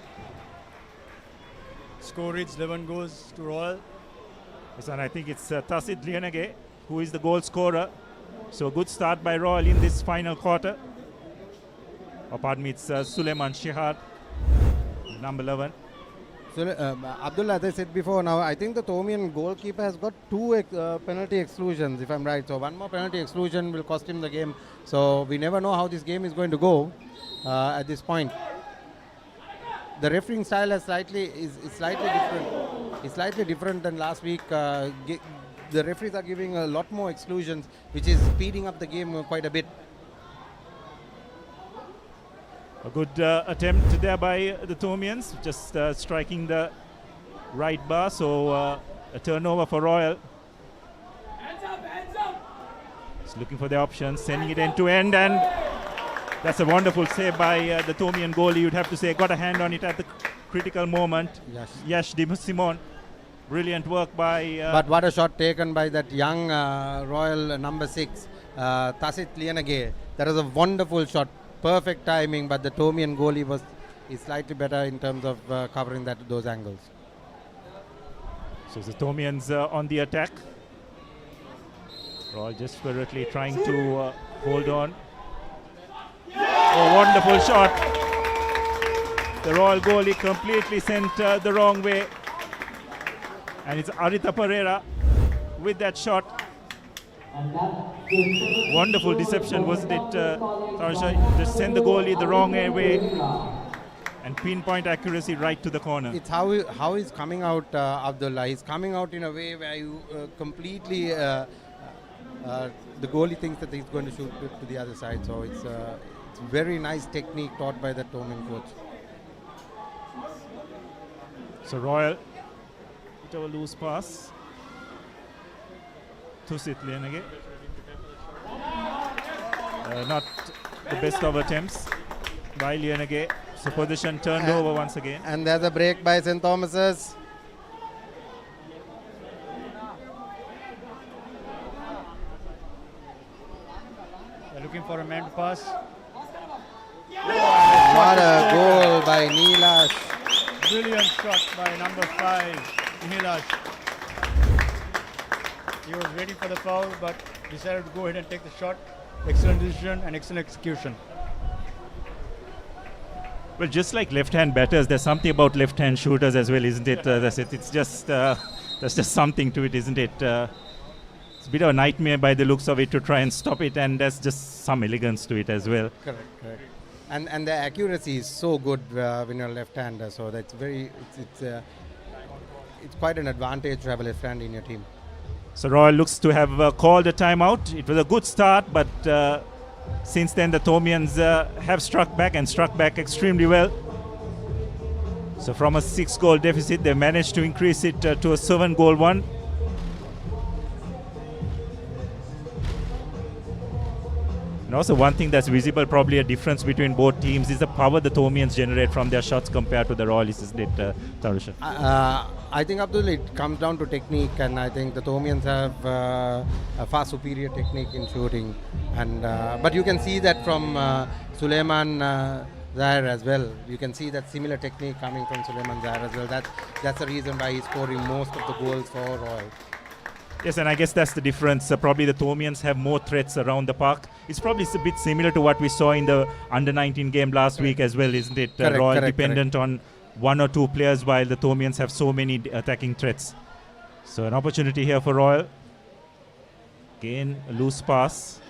Score reads 11 goals to Royal. Yes, and I think it's Tasid Liyanage who is the goal scorer. So a good start by Royal in this final quarter. Oh, pardon me, it's Suleiman Shihar, number 11. So, Abdullah, as I said before, now I think the Thomian goalkeeper has got 2 penalty exclusions, if I'm right. So one more penalty exclusion will cost him the game. So we never know how this game is going to go at this point. the refereeing style is slightly different. It's slightly different than last week. The referees are giving a lot more exclusions, which is speeding up the game quite a bit. A good attempt there by the Thomians, just striking the right bar. So a turnover for Royal. Just looking for the options, sending it end to end, and that's a wonderful save by the Thomian goalie. You'd have to say, got a hand on it at the critical moment. Yes. Yash Di Simon. Brilliant work by... but what a shot taken by that young Royal number 6, Tasit Lianage. That was a wonderful shot. Perfect timing, but the Thomian goalie is slightly better in terms of covering those angles. So the Thomians on the attack. Royal desperately trying to hold on. Oh, wonderful shot. The Royal goalie completely sent the wrong way. And it's Arita Pereira with that shot. Wonderful deception, wasn't it, Tarsha? Just send the goalie the wrong way and pinpoint accuracy right to the corner. It's how he's coming out, Abdullah. He's coming out in a way where you completely... the goalie thinks that he's going to shoot to the other side. So it's very nice technique taught by the Thomian coach. So Royal, bit of a loose pass. Tusit Lianage. Not the best of attempts by Lianage. So position turned over once again. And there's a break by St. Thomas's. They're looking for a man to pass. What a goal by Neelash. Brilliant shot by number 5, Neelash. He was waiting for the foul, but decided to go ahead and take the shot. Excellent decision and excellent execution. Well, just like left-hand batters, there's something about left-hand shooters as well, isn't it? It's just there's just something to it, isn't it? It's a bit of a nightmare by the looks of it to try and stop it, and there's just some elegance to it as well. Correct. And the accuracy is so good when you're left-hander, so that's it's quite an advantage to have a left-hand in your team. So Royal looks to have called a timeout. It was a good start, but since then the Thomians have struck back extremely well. So from a 6-goal deficit, they managed to increase it to a 7-goal one. And also one thing that's visible, probably a difference between both teams, is the power the Thomians generate from their shots compared to the Royalists, isn't it, Tarusha? I think, Abdul, it comes down to technique, and I think the Thomians have a far superior technique in shooting. And but you can see that from Suleiman Zahir as well. You can see that similar technique coming from Suleiman Zahir as well. That's the reason why he's scoring most of the goals for Royal. Yes, and I guess that's the difference. Probably the Thomians have more threats around the park. It's probably a bit similar to what we saw in the under-19 game last week as well, isn't it? Royal dependent on one or two players, while the Thomians have so many attacking threats. So an opportunity here for Royal. Again, a loose pass.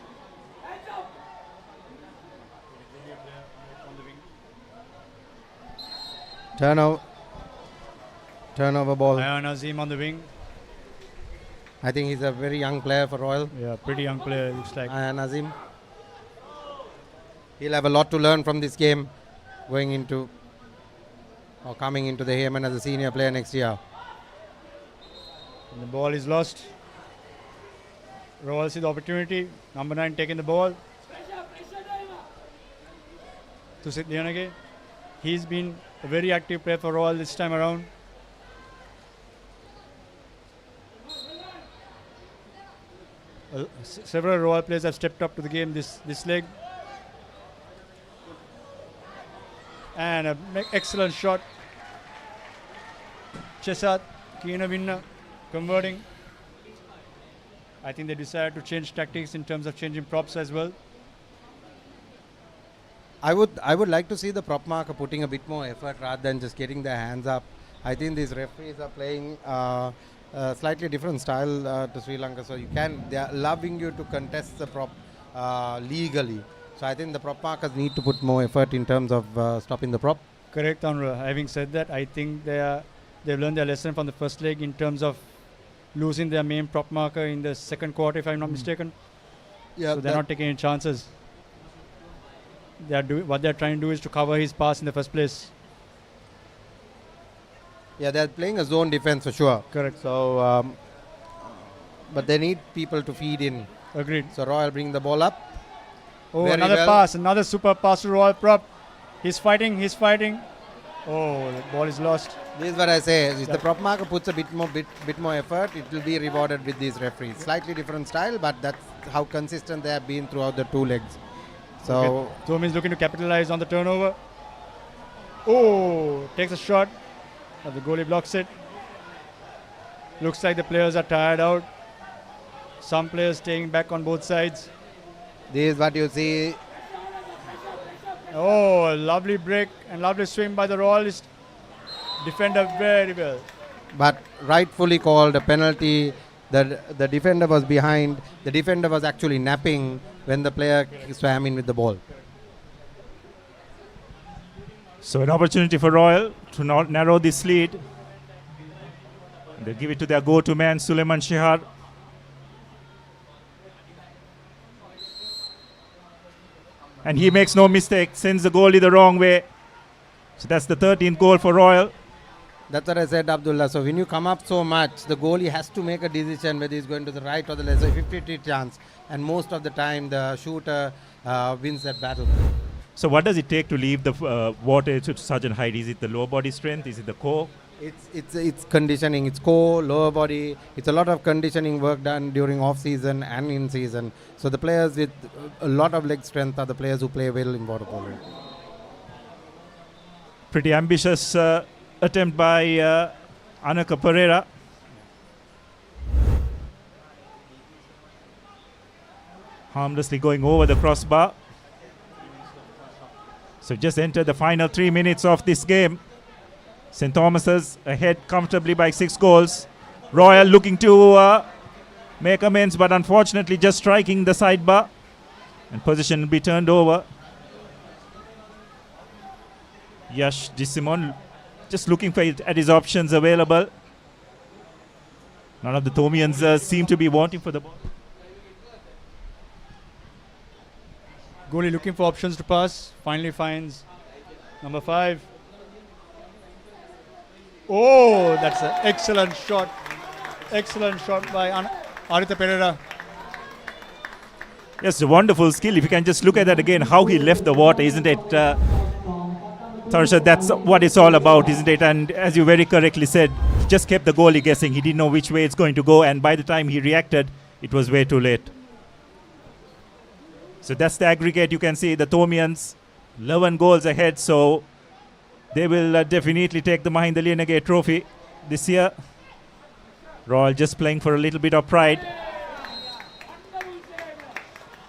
Turnover ball. Ayan Azim on the wing. I think he's a very young player for Royal. Yeah, pretty young player, looks like. Ayan Azim. He'll have a lot to learn from this game coming into the Hayman as a senior player next year. And the ball is lost. Royal see the opportunity. Number 9 taking the ball. Tusit Lianage. He's been a very active player for Royal this time around. Several Royal players have stepped up to the game this leg. And an excellent shot. Chesat, Kina Vinna converting. I think they decided to change tactics in terms of changing props as well. I would like to see the prop marker putting a bit more effort rather than just getting their hands up. I think these referees are playing slightly different style to Sri Lanka, so they are allowing you to contest the prop legally. So I think the prop markers need to put more effort in terms of stopping the prop. Correct, Anura. Having said that, I think they've learned their lesson from the first leg in terms of losing their main prop marker in the second quarter, if I'm not mistaken. Yeah, so they're not taking any chances. What they're trying to do is to cover his pass in the first place. Yeah, they're playing a zone defense for sure. Correct. So, but they need people to feed in. Agreed. So Royal bring the ball up. Oh, Very another well. pass, another super pass to Royal prop. He's fighting. Oh, the ball is lost. This is what I say. If the prop marker puts a bit more effort, it will be rewarded with these referees. Slightly different style, but that's how consistent they have been throughout the two legs. So, okay. Tom is looking to capitalize on the turnover. Oh, takes a shot. But the goalie blocks it. Looks like the players are tired out. Some players staying back on both sides. This is what you see. Oh, lovely break and lovely swim by the Royalist defender very well. But rightfully called a penalty. The defender was behind. The defender was actually napping when the player swam in with the ball. So an opportunity for Royal to narrow this lead. They give it to their go-to man, Suleiman Shihar. And he makes no mistake, sends the goalie the wrong way. So that's the 13th goal for Royal. That's what I said, Abdullah. So when you come up so much, the goalie has to make a decision whether he's going to the right or the left. So 50-50 chance. And most of the time, the shooter wins that battle. So what does it take to leave the water to such a height? Is it the lower body strength? Is it the core? It's conditioning. It's core, lower body. It's a lot of conditioning work done during off season and in season. So the players with a lot of leg strength are the players who play well in water polo. Pretty ambitious attempt by Anaka Pereira. Harmlessly going over the crossbar. So just entered the final 3 minutes of this game. St. Thomas's ahead comfortably by 6 goals. Royal looking to make amends, but unfortunately just striking the sidebar. And position will be turned over. Yash Dissimon just looking at his options available. None of the Thomians seem to be wanting for the ball. Goalie looking for options to pass. Finally finds number 5. Oh, that's an excellent shot. Excellent shot by Arita Pereira. Yes, a wonderful skill. If you can just look at that again, how he left the water, isn't it? Tarsha, that's what it's all about, isn't it? And as you very correctly said, he just kept the goalie guessing. He didn't know which way it's going to go, and by the time he reacted, it was way too late. So that's the aggregate. You can see the Thomians 11 goals ahead, so they will definitely take the Mahinda Liyanage trophy this year. Royal just playing for a little bit of pride.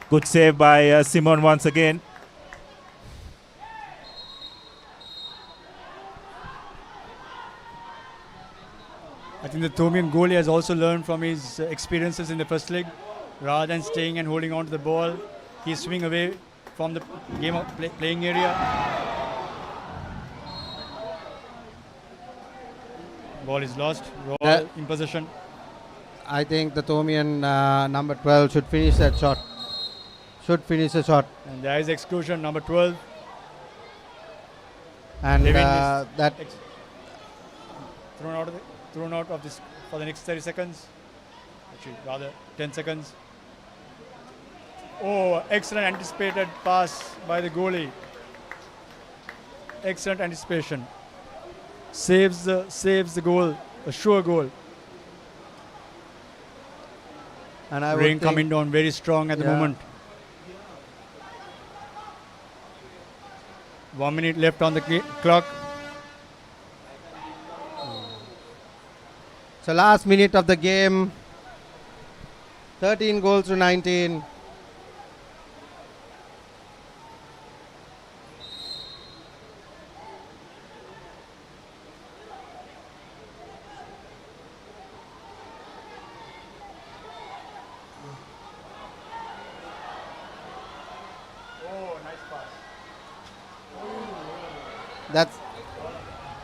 Good save by Simon once again. I think the Thomian goalie has also learned from his experiences in the first leg. Rather than staying and holding on to the ball, he's swinging away from the game of playing area. Ball is lost. Royal in possession. I think the Thomian number 12 should finish that shot. Should finish the shot. And there is exclusion, number 12. And that thrown out of this for the next 30 seconds. Actually, rather 10 seconds. Oh, excellent anticipated pass by the goalie. Excellent anticipation. Saves the goal, a sure goal. And I Rain coming down very strong at the moment. 1 minute left on the clock. So last minute of the game. 13 goals to 19.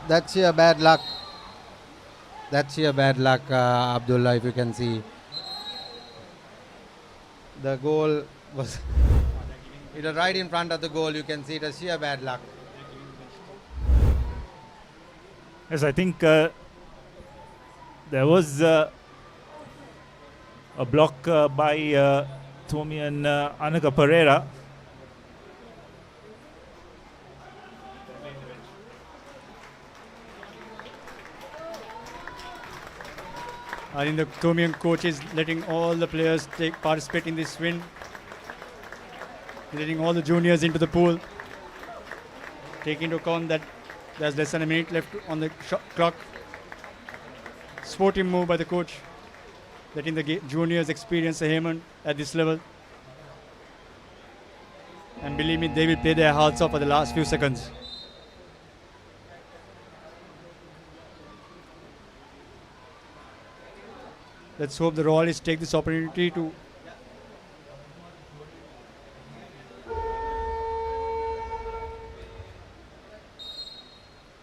That's sheer bad luck. That's sheer bad luck, Abdullah, if you can see. The goal was it was right in front of the goal. You can see it was sheer bad luck. Yes, I think there was a block by Tomi and Anaka Pereira. I think the Tomian coach is letting all the players participate in this win. Letting all the juniors into the pool. Take into account that there's less than a minute left on the clock. Sporting move by the coach. Letting the juniors experience the Hayman at this level. And believe me, they will play their hearts off for the last few seconds. Let's hope the Royalists take this opportunity to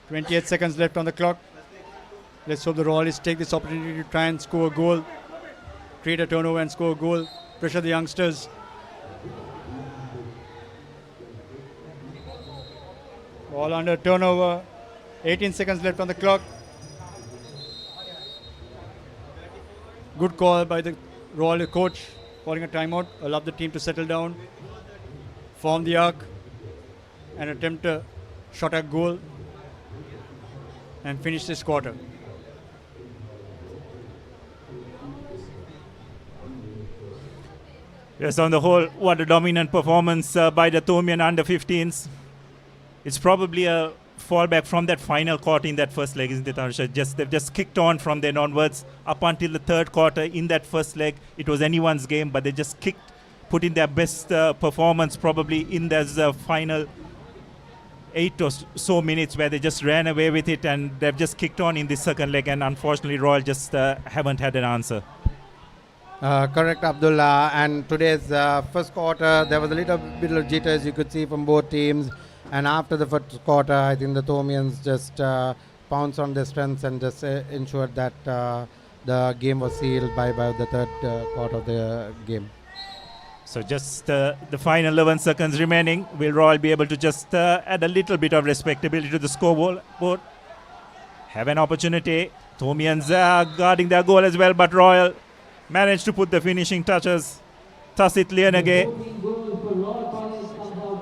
.28 seconds left on the clock. Let's hope the Royalists take this opportunity to try and score a goal, create a turnover and score a goal, pressure the youngsters. Ball under turnover, 18 seconds left on the clock. Good call by the Royal coach, calling a timeout, allow the team to settle down, form the arc, and attempt a shot at goal, and finish this quarter. Yes, on the whole, what a dominant performance by the Tomian under-15s. It's probably a fallback from that final quarter in that first leg, isn't it, Anusha? They've just kicked on from then onwards up until the third quarter. In that first leg, it was anyone's game, but they just put in their best performance probably in those final 8 or so minutes where they just ran away with it, and they've just kicked on in this second leg, and unfortunately Royal just haven't had an answer. Correct, Abdullah. And today's first quarter, there was a little bit of jitters you could see from both teams. And after the first quarter, I think the Tomians just pounced on their strengths and just ensured that the game was sealed by the third quarter of the game. So just the final 11 seconds remaining. Will Royal be able to just add a little bit of respectability to the scoreboard? Have an opportunity. Tomians guarding their goal as well, but Royal managed to put the finishing touches. Tasit Lianage.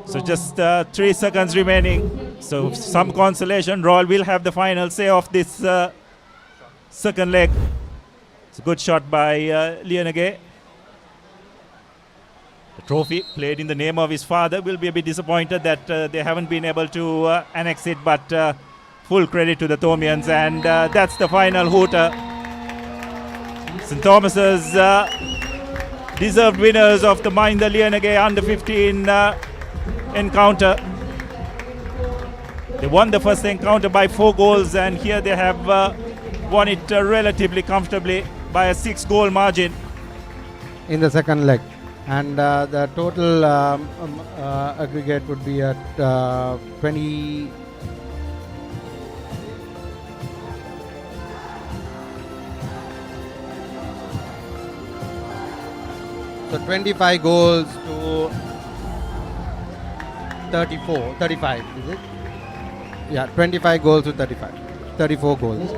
So just 3 seconds remaining. So some consolation. Royal will have the final say of this second leg. It's a good shot by Lianage. The trophy played in the name of his father. Will be a bit disappointed that they haven't been able to annex it, but full credit to the Tomians, and that's the final hooter. St. Thomas's deserved winners of the Mahinda Lianage under-15 encounter. They won the first encounter by 4 goals, and here they have won it relatively comfortably by a 6-goal margin in the second leg. And the total aggregate would be at 20. So 25 goals to 35, is it? Yeah, 25 goals to 35. 34 goals.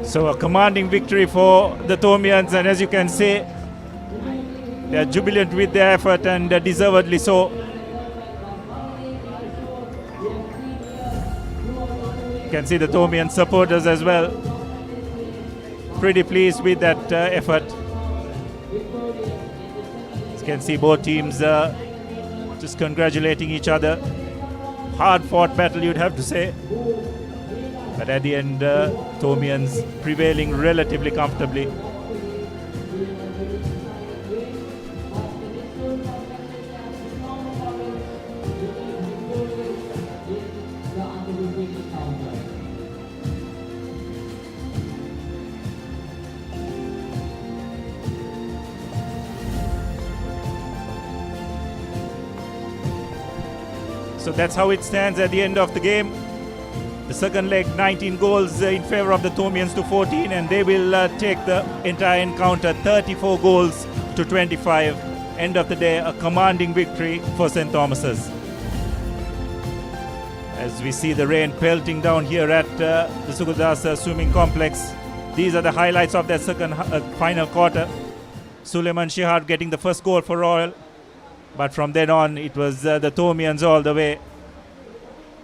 So a commanding victory for the Tomians, and as you can see, they are jubilant with their effort, and deservedly so. You can see the Tomian supporters as well. Pretty pleased with that effort. As you can see, both teams just congratulating each other. Hard fought battle, you'd have to say. But at the end, Tomians prevailing relatively comfortably. So that's how it stands at the end of the game. The The second leg, 19 goals in favour of the Thomians to 14, and they will take the entire encounter 34 goals to 25. End of the day, a commanding victory for St. Thomas's. As we see the rain pelting down here at the Sugathadasa Swimming Complex. These are the highlights of that second final quarter. Suleiman Shihar getting the first goal for Royal. But from then on, it was the Thomians all the way.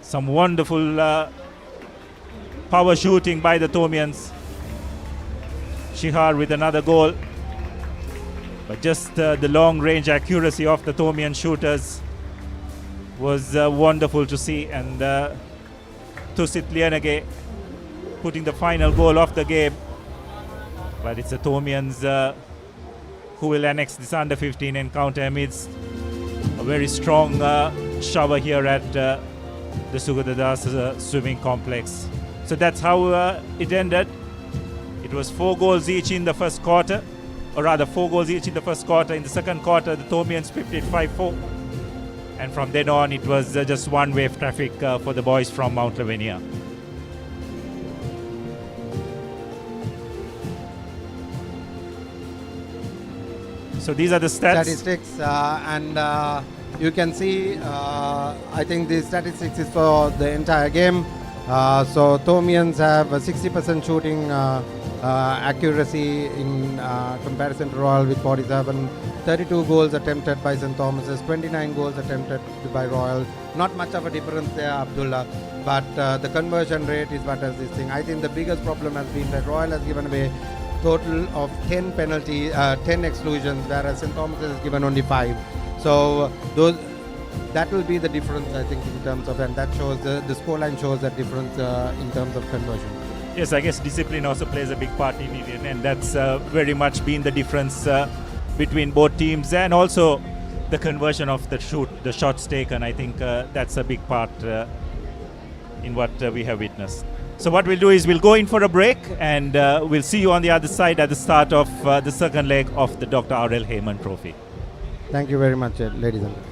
Some wonderful power shooting by the Thomians. Shihar with another goal. But just the long range accuracy of the Thomian shooters was wonderful to see. And Tusit Lianage putting the final goal of the game. But it's the Thomians who will annex this under-15 encounter amidst a very strong shower here at the Sugathadasa Swimming Complex. So that's how it ended. It was 4 goals each in the first quarter, or rather 4 goals each in the first quarter. In the second quarter, the Thomians flipped it 5-4. And from then on, it was just one-way traffic for the boys from Mount Lavinia. So these are the statistics, and you can see, I think the statistics is for the entire game. So Thomians have a 60% shooting accuracy in comparison to Royal with 47. 32 goals attempted by St. Thomas's, 29 goals attempted by Royal. Not much of a difference there, Abdullah, but the conversion rate is what is this thing. I think the biggest problem has been that Royal has given away total of 10 penalties, 10 exclusions, whereas St. Thomas's has given only 5. So that will be the difference, I think, in terms of, and that shows the scoreline shows that difference in terms of conversion. Yes, I guess discipline also plays a big part in it, and that's very much been the difference between both teams, and also the conversion of the shots taken. I think that's a big part in what we have witnessed. So what we'll do is we'll go in for a break, and we'll see you on the other side at the start of the second leg of the Dr. R.L. Hayman Trophy. Thank you very much, ladies and gentlemen.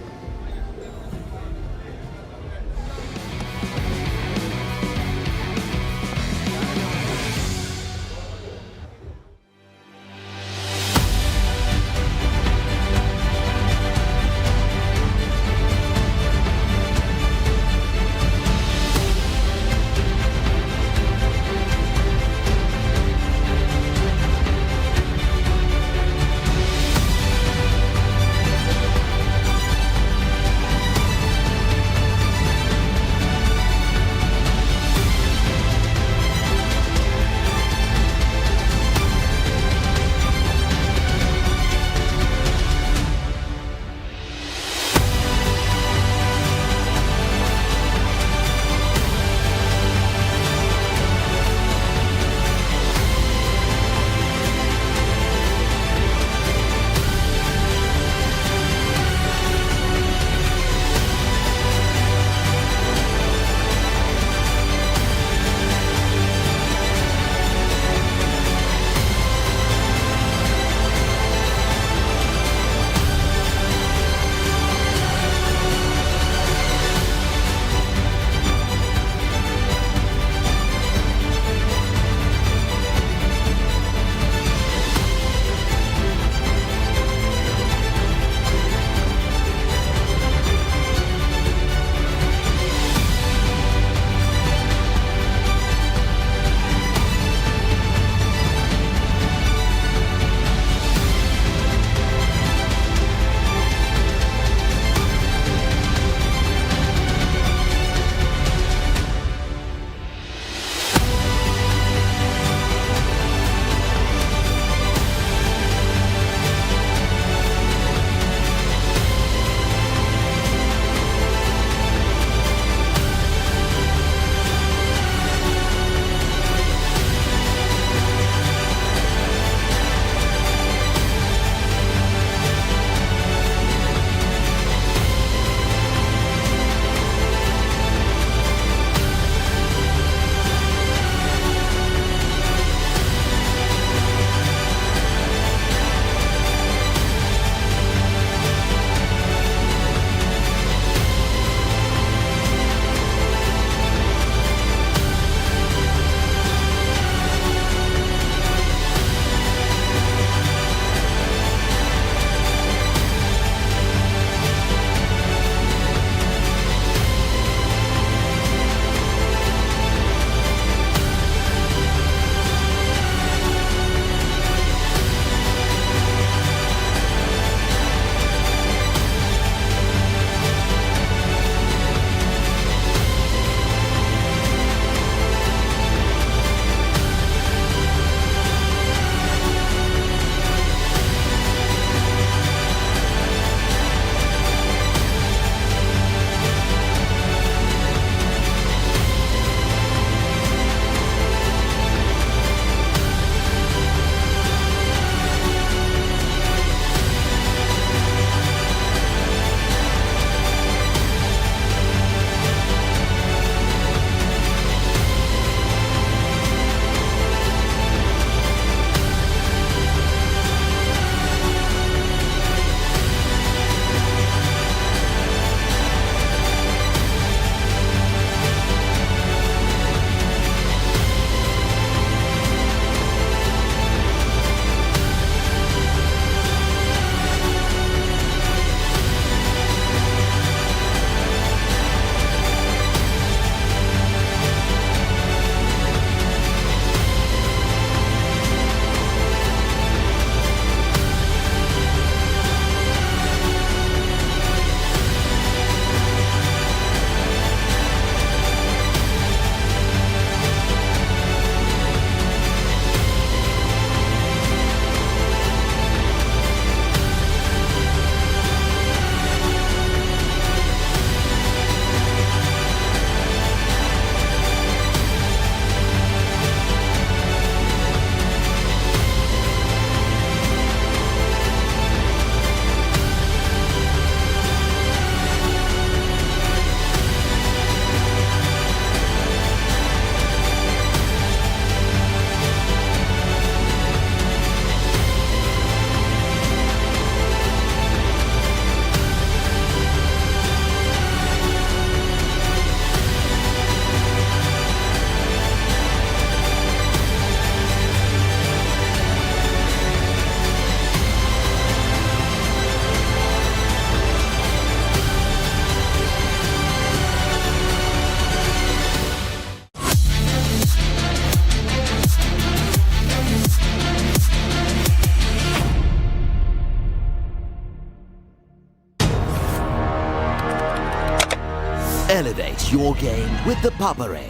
Elevate your game with the Papare,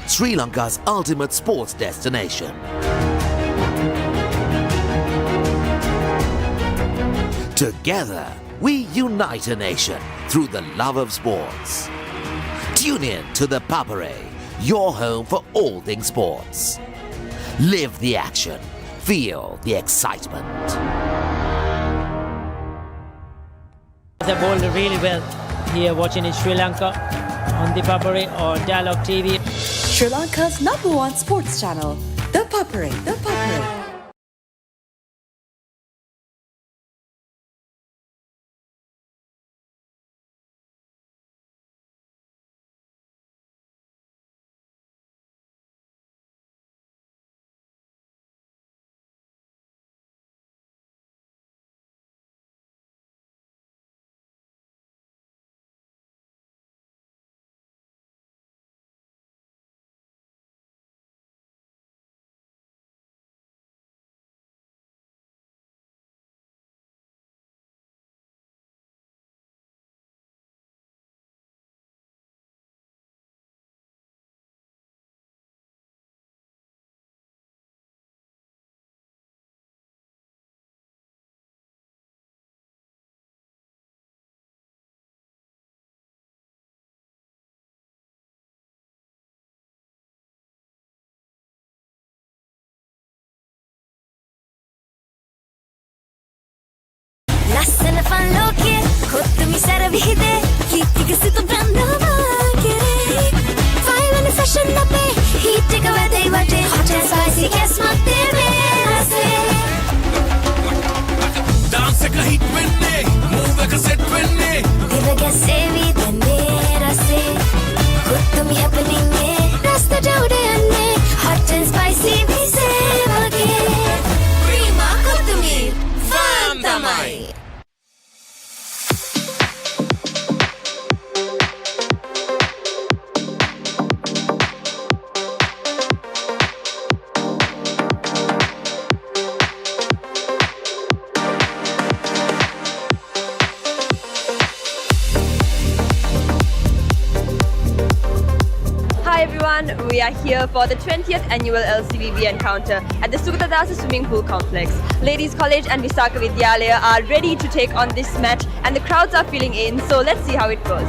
Sri Lanka's ultimate sports destination. Together, we unite a nation through the love of sports. Tune in to the Papare, your home for all things sports. Live the action. Feel the excitement. They bowled really well here watching in Sri Lanka on the Papare or Dialog TV. Sri Lanka's #1 sports channel, The Papare. The Papare. ලස්සන fun ලෝකයේ කොත්තුමි සැර විහිදේ කීර්තික සිත බ්‍රන්දවා කෙරේ ෆයිවන fashion අපේ heat එක වැදේ වටේ hot and spicy කැස්මක් දෙවේ රසේ dance එක hit වෙන්නේ move එක set වෙන්නේ දිව ගැසේවි දැන්නේ රසේ කොත්තුමි happening නේ රස්තට උඩ යන්නේ hot and spicy විසේ වගේ ප්‍රීමා කොත්තුමි ෆන් තමයි Hi everyone, we are here for the 20th annual LCVB encounter at the Sugathadasa Swimming Complex. Ladies College and Visaka Vidyalaya are ready to take on this match and the crowds are filling in, so let's see how it goes.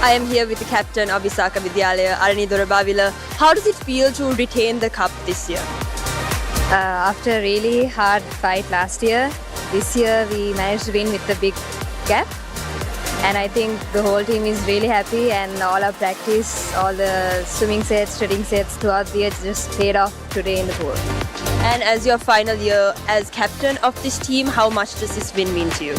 I am here with the captain of Visaka Vidyalaya, Arani Dorabavila. How does it feel to retain the cup this year? After a really hard fight last year, this year we managed to win with a big gap. And I think the whole team is really happy, and all our practice, all the swimming sets, shredding sets throughout the year just paid off today in the pool. And as your final year as captain of this team, how much does this win mean to you?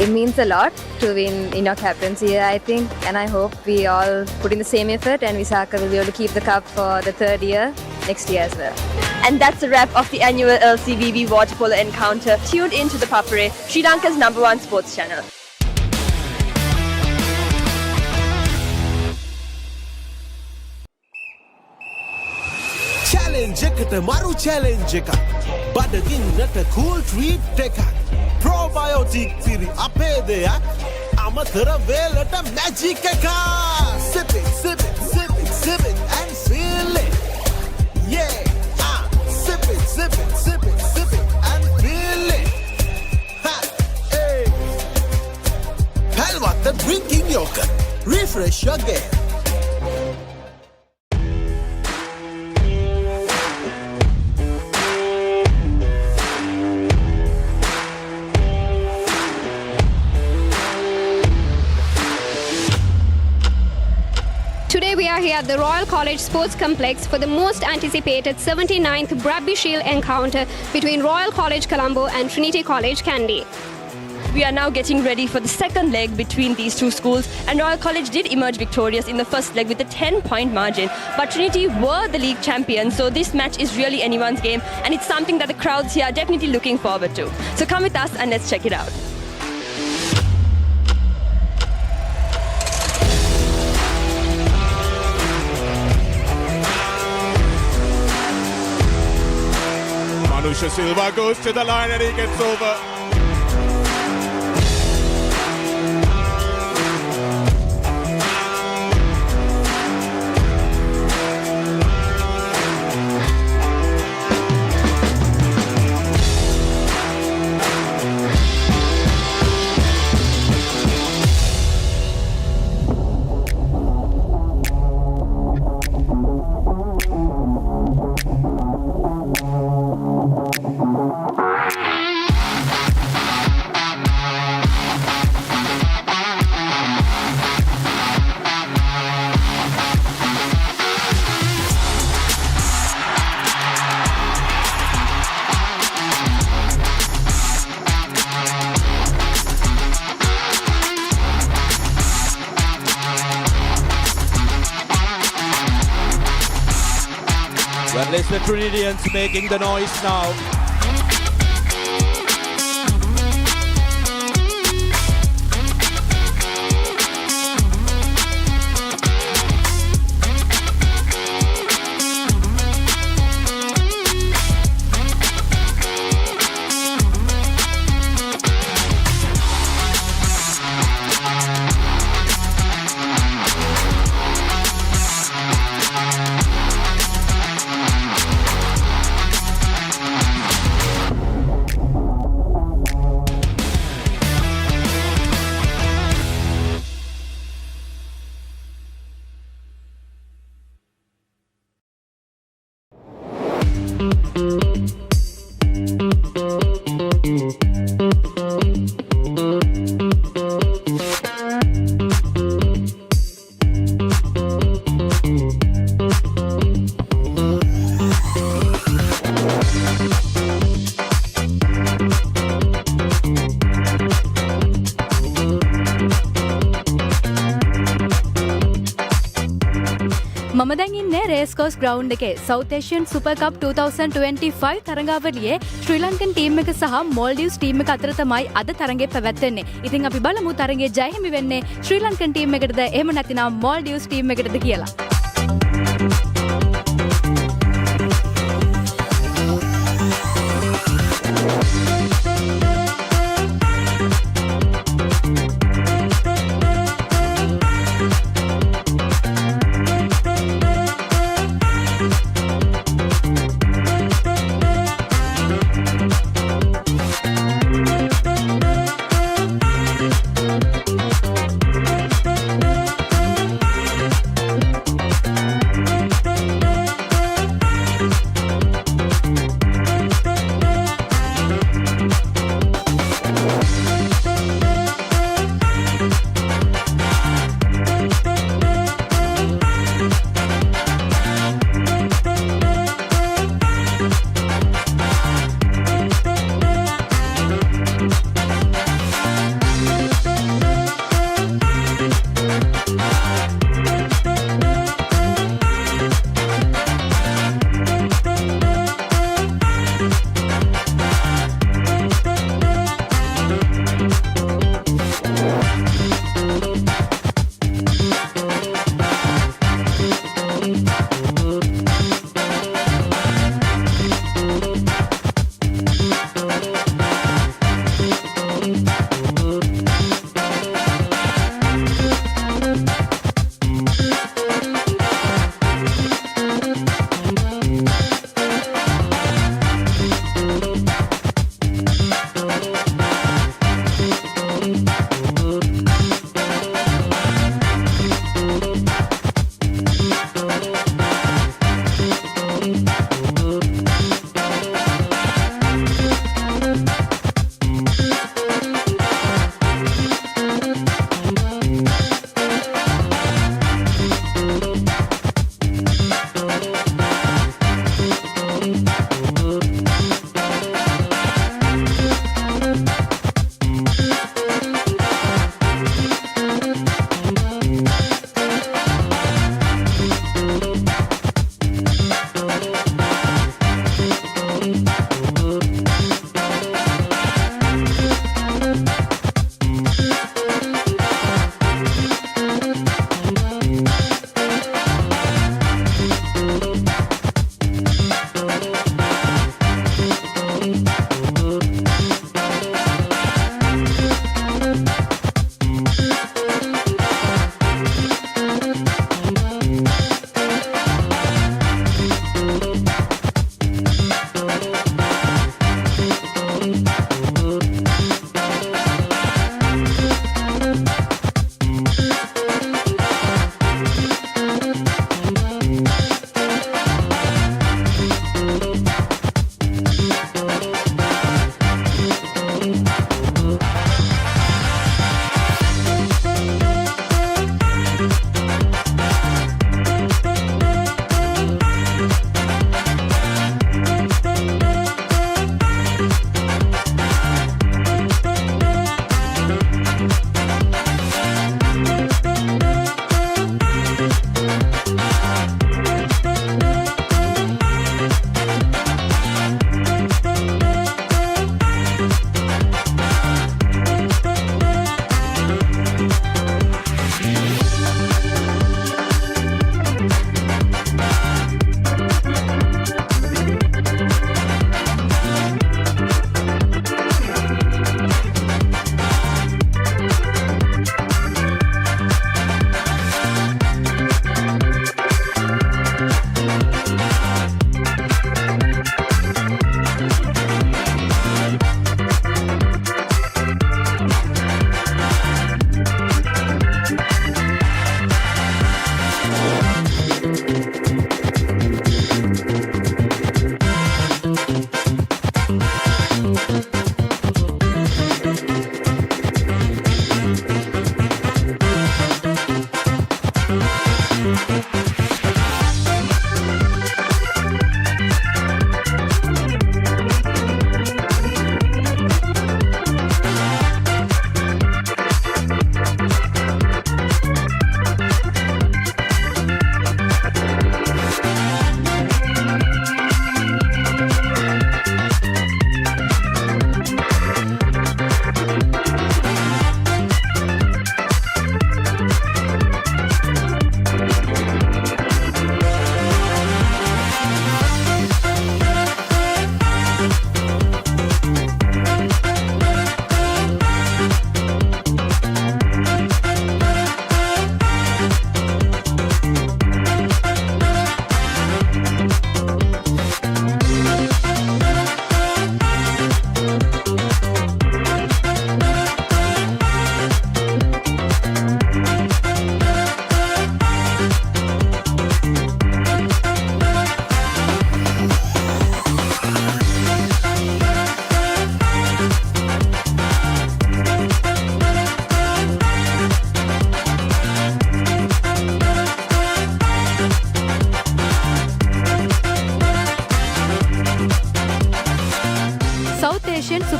It means a lot to win in our captaincy year, I think, and I hope we all put in the same effort and Visaka will be able to keep the cup for the third year next year as well. And that's a wrap of the annual LCVB water polo encounter. Tuned in to the Papare, Sri Lanka's #1 sports channel. challenge එකට මරු challenge එකක් බඩගින්නට cool treat එකක් probiotic තිරි අපේ දෙයක් අමතර වේලට magic එකක් sip it sip it sip it sip it and feel it yeah sip it sip it sip it sip it and feel it ha hey Halwatta drinking yogurt refresh your game. Today we are here at the Royal College Sports Complex for the most anticipated 79th Rugby Shield encounter between Royal College Colombo and Trinity College Kandy. We are now getting ready for the second leg between these two schools, and Royal College did emerge victorious in the first leg with a 10-point margin, but Trinity were the league champions, so this match is really anyone's game, and it's something that the crowds here are definitely looking forward to. So come with us and let's check it out. Manusha Silva goes to the line and he gets over. Well, it's the Trinidadians making the noise now. මම දැන් ඉන්නේ රේස්කෝස් ground එකේ South Asian Super Cup 2025 තරඟාවලියේ ශ්‍රී Lankan team එක සහ මෝල්ඩිව්ස් team එක අතර තමයි අද තරඟය පැවැත්වෙන්නේ. ඉතින් අපි බලමු තරඟයේ ජය හිමි වෙන්නේ ශ්‍රී ලංකන් ටීම් එකටද එහෙම නැතිනම් මෝල්ඩිව්ස් ටීම් එකටද කියලා.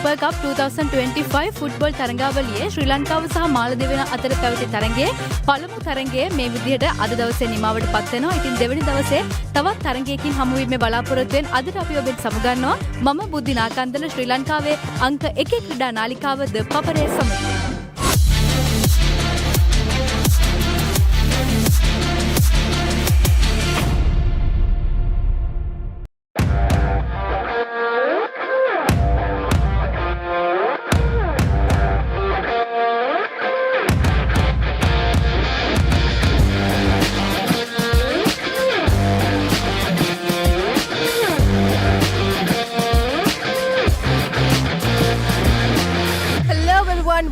සුපර් කප් 2025 ෆුට්බෝල් තරඟාවලියේ ශ්‍රී ලංකාව සහ මාලදිවයින අතර පැවති තරඟයේ පළමු තරඟය මේ විදිහට අද දවසේ නිමාවට පත් වෙනවා. ඉතින් දෙවෙනි දවසේ තවත් තරඟයකින් හමු වීමේ බලාපොරොත්තුවෙන් අදට අපි ඔබෙන් සමුගන්නවා. මම බුද්ධි නාකන්දන ශ්‍රී ලංකාවේ අංක 1 ක්‍රීඩා නාලිකාව ThePapare සමග.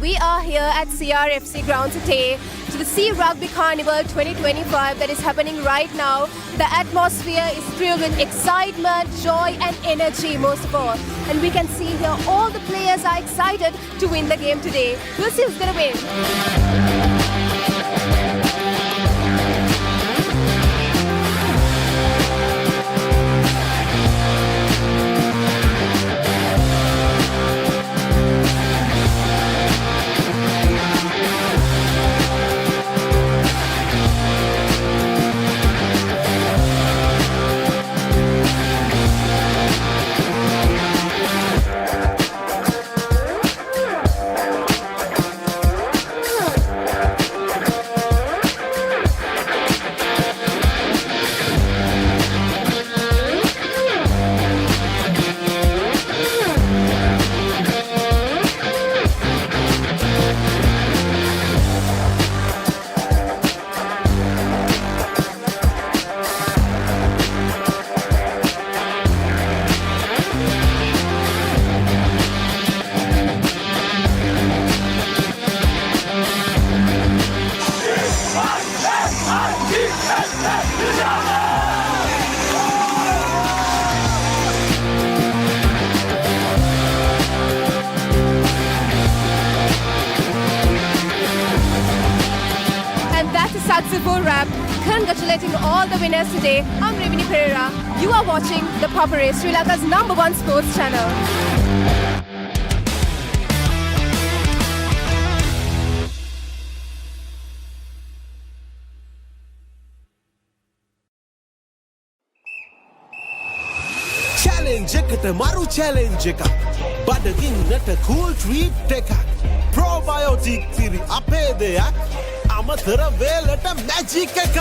We are here at CRFC ground today to the Sea Rugby Carnival 2025 that is happening right now. The atmosphere is filled with excitement, joy and energy most of all. And we can see here all the players are excited to win the game today. We'll see who's going to win. Successful wrap. Congratulating all the winners today. I'm Revini Pereira. You are watching ThePapare, Sri Lanka's #1 sports channel. Challenge එකට මරු challenge එකක්. බඩගින්නට cool treat එකක්. Probiotic තිරි අපේ දෙයක්. අමතර වේලට magic එකක්.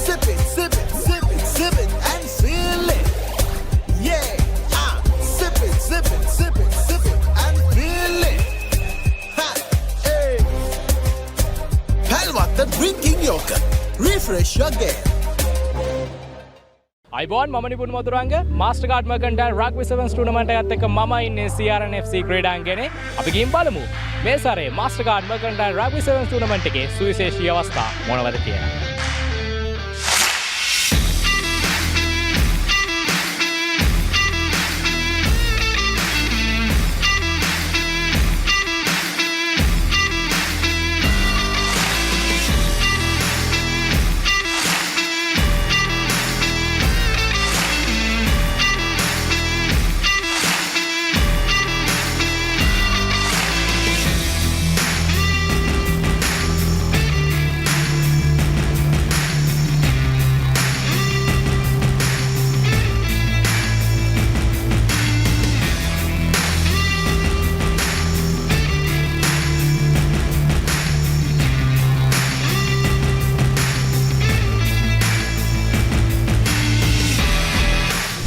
Sip it, sip it, sip it, sip it and feel it. Yeah, sip it, sip it, sip it, sip it and feel it. Ha, hey. Halwatta drinking yogurt. Refresh again. අයිබෝන් මම Nipun මතුරංග මාස්ටර්කාඩ් මර්කන්ටයිල් rugby සෙවන්ස් tournament එකත් එක්ක මම ඉන්නේ CRNFC ක්‍රීඩාංගණේ. අපි ගිහින් බලමු මේ සැරේ මාස්ටර්කාඩ් මර්කන්ටයිල් රග්බි සෙවන්ස් ටූර්නමන්ට් එකේ සුවිශේෂී අවස්ථා මොනවද කියලා.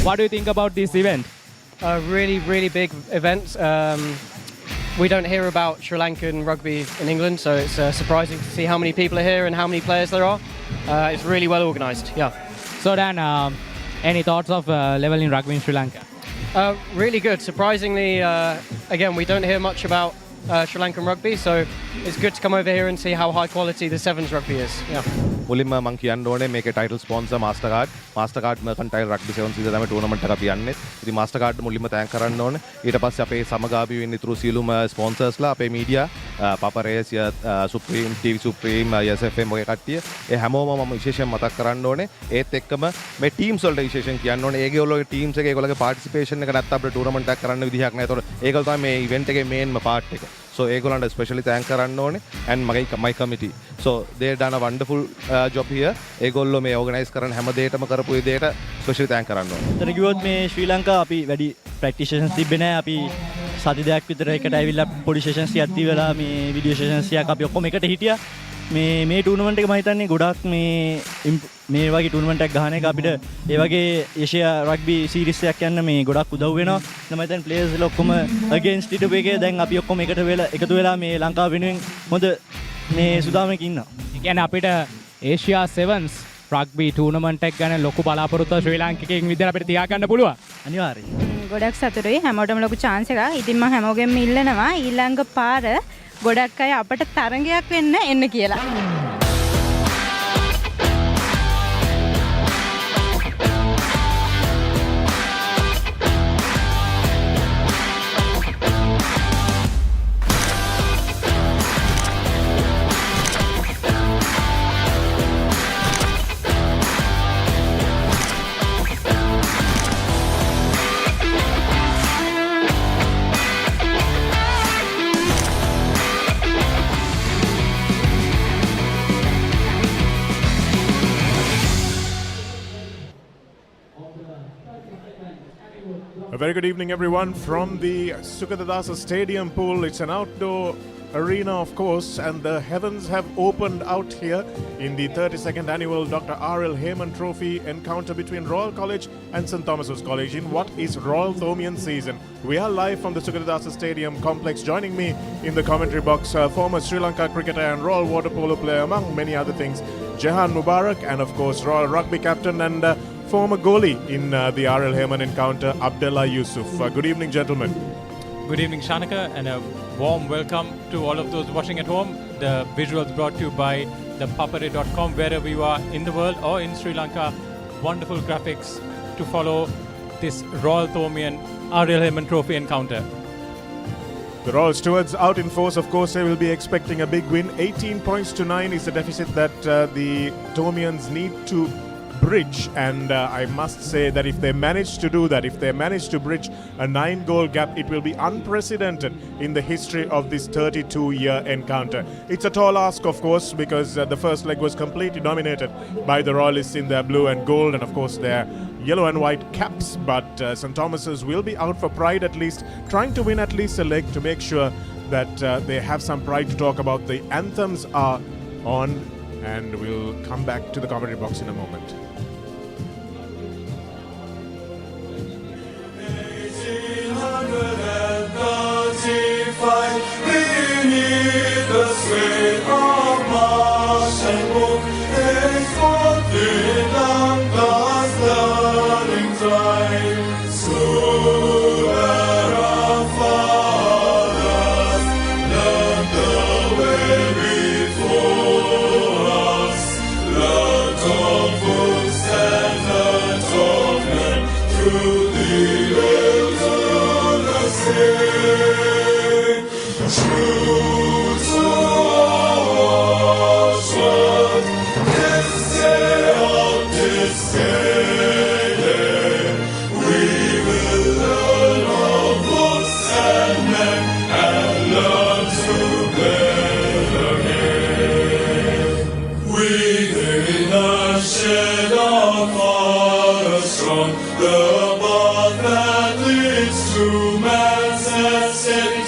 What do you think about this event? A really big event. We don't hear about Sri Lankan rugby in England, so it's surprising to see how many people are here and how many players there are. It's really well organised, yeah. So Dan, any thoughts of level in rugby in Sri Lanka? Really good. Surprisingly, again, we don't hear much about Sri Lankan rugby, so it's good to come over here and see how high quality the Sevens rugby is. Yeah. මුලින්ම මම කියන්න ඕනේ මේකේ title sponsor Mastercard Mercantile Rugby 7 season තමයි tournament එක අපි යන්නේ. ඉතින් Mastercard මුලින්ම තෑන්ක් කරන්න ඕනේ. ඊට පස්සේ අපේ සමගාමී වෙන්න ඉතුරු සියලුම ස්පොන්සර්ස්ලා අපේ media Papare Supreme TV Supreme SFM වගේ කට්ටිය ඒ හැමෝම මම විශේෂයෙන් මතක් කරන්න ඕනේ. ඒත් එක්කම මේ ටීම්ස් වලට විශේෂයෙන් කියන්න ඕනේ. ඒගොල්ලෝගේ ටීම්ස් එක ඒගොල්ලෝගේ පාර්ටිසිපේෂන් එක නැත්නම් අපිට ටූර්නමන්ට් එකක් කරන්න විදිහක් නැහැ. ඒතකොට ඒගොල්ලෝ තමයි මේ ඉවෙන්ට් එකේ මේන්ම පාර්ට් එක. So ඒගොල්ලන්ට especially thank කරන්න ඕනේ and my committee. So they done a wonderful job here. ඒගොල්ලෝ මේ organize කරන හැම දෙයකම කරපු විදිහට especially thank කරන්න ඕනේ. එතන කිව්වොත් මේ ශ්‍රී ලංකාව අපි වැඩි practice sessions තිබ්බේ නැහැ. අපි සති දෙකක් විතර එකට ඇවිල්ලා පොඩි sessions ටිකක් තියලා මේ video sessions ටිකක් අපි ඔක්කොම එකට හිටියා. මේ ටූර්නමන්ට් එක මම හිතන්නේ ගොඩක් මේ වගේ ටූර්නමන්ට් එකක් ගහන එක අපිට ඒ වගේ ඒෂියා රග්බි සීරීස් එකක් යන්න මේ ගොඩක් උදව් වෙනවා. මම හිතන්නේ ප්ලේයර්ස් ලා ඔක්කොම අගේන්ස්ට් හිටපු එකේ දැන් අපි ඔක්කොම එකතු වෙලා මේ ලංකාව වෙනුවෙන් හොඳ මේ සුදාමයක ඉන්නවා. ඒ කියන්නේ අපිට ඒෂියා 7s රග්බි ටූර්නමන්ට් එක ගැන ලොකු බලාපොරොත්තුවක් ශ්‍රී ලාංකිකයින් විදිහට අපිට තියාගන්න පුළුවන්. අනිවාර්යයෙන්. ගොඩක් සතුටුයි හැමෝටම ලොකු chance එකක්. ඉතින් මම හැමෝගෙම ඉල්ලනවා ඊළඟ පාර ගොඩක් අය අපට තරගයක් වෙන්න එන්න කියලා. A very good evening, everyone, from the Sugathadasa Stadium pool. It's an outdoor arena, of course, and the heavens have opened out here in the 32nd annual Dr. R.L. Hayman Trophy encounter between Royal College and St. Thomas's College in what is Royal Thomian season. We are live from the Sugathadasa Stadium complex. Joining me in the commentary box, former Sri Lanka cricketer and Royal water polo player, among many other things, Jahan Mubarak, and of course Royal Rugby captain and former goalie in the R.L. Hayman encounter, Abdullah Yusuf. Good evening, gentlemen. Good evening, Shanaka, and a warm welcome to all of those watching at home. The visuals brought to you by ThePapare.com, wherever you are in the world or in Sri Lanka. Wonderful graphics to follow this Royal Thomian R.L. Hayman Trophy encounter. The Royal Stewards out in force, of course. They will be expecting a big win. 18 points to 9 is the deficit that the Thomians need to bridge, and I must say that if they manage to do that, if they manage to bridge a 9-goal gap, it will be unprecedented in the history of this 32-year encounter. It's a tall ask, of course, because the first leg was completely dominated by the Royalists in their blue and gold and of course their yellow and white caps, but St. Thomas's will be out for pride, at least trying to win at least a leg to make sure that they have some pride to talk about. The anthems are on, and we'll come back to the commentary box in a moment. Beneath the sway of marsh and brook, henceforth Sri Lanka's learning time. So that our fathers learned the way before us, learned of books and learned of men through the waves of the sea. True to our trust, this day of this day, we will learn of books and men and learn to bear again. We in the shed of fathers strong, the path that leads to man's ascent.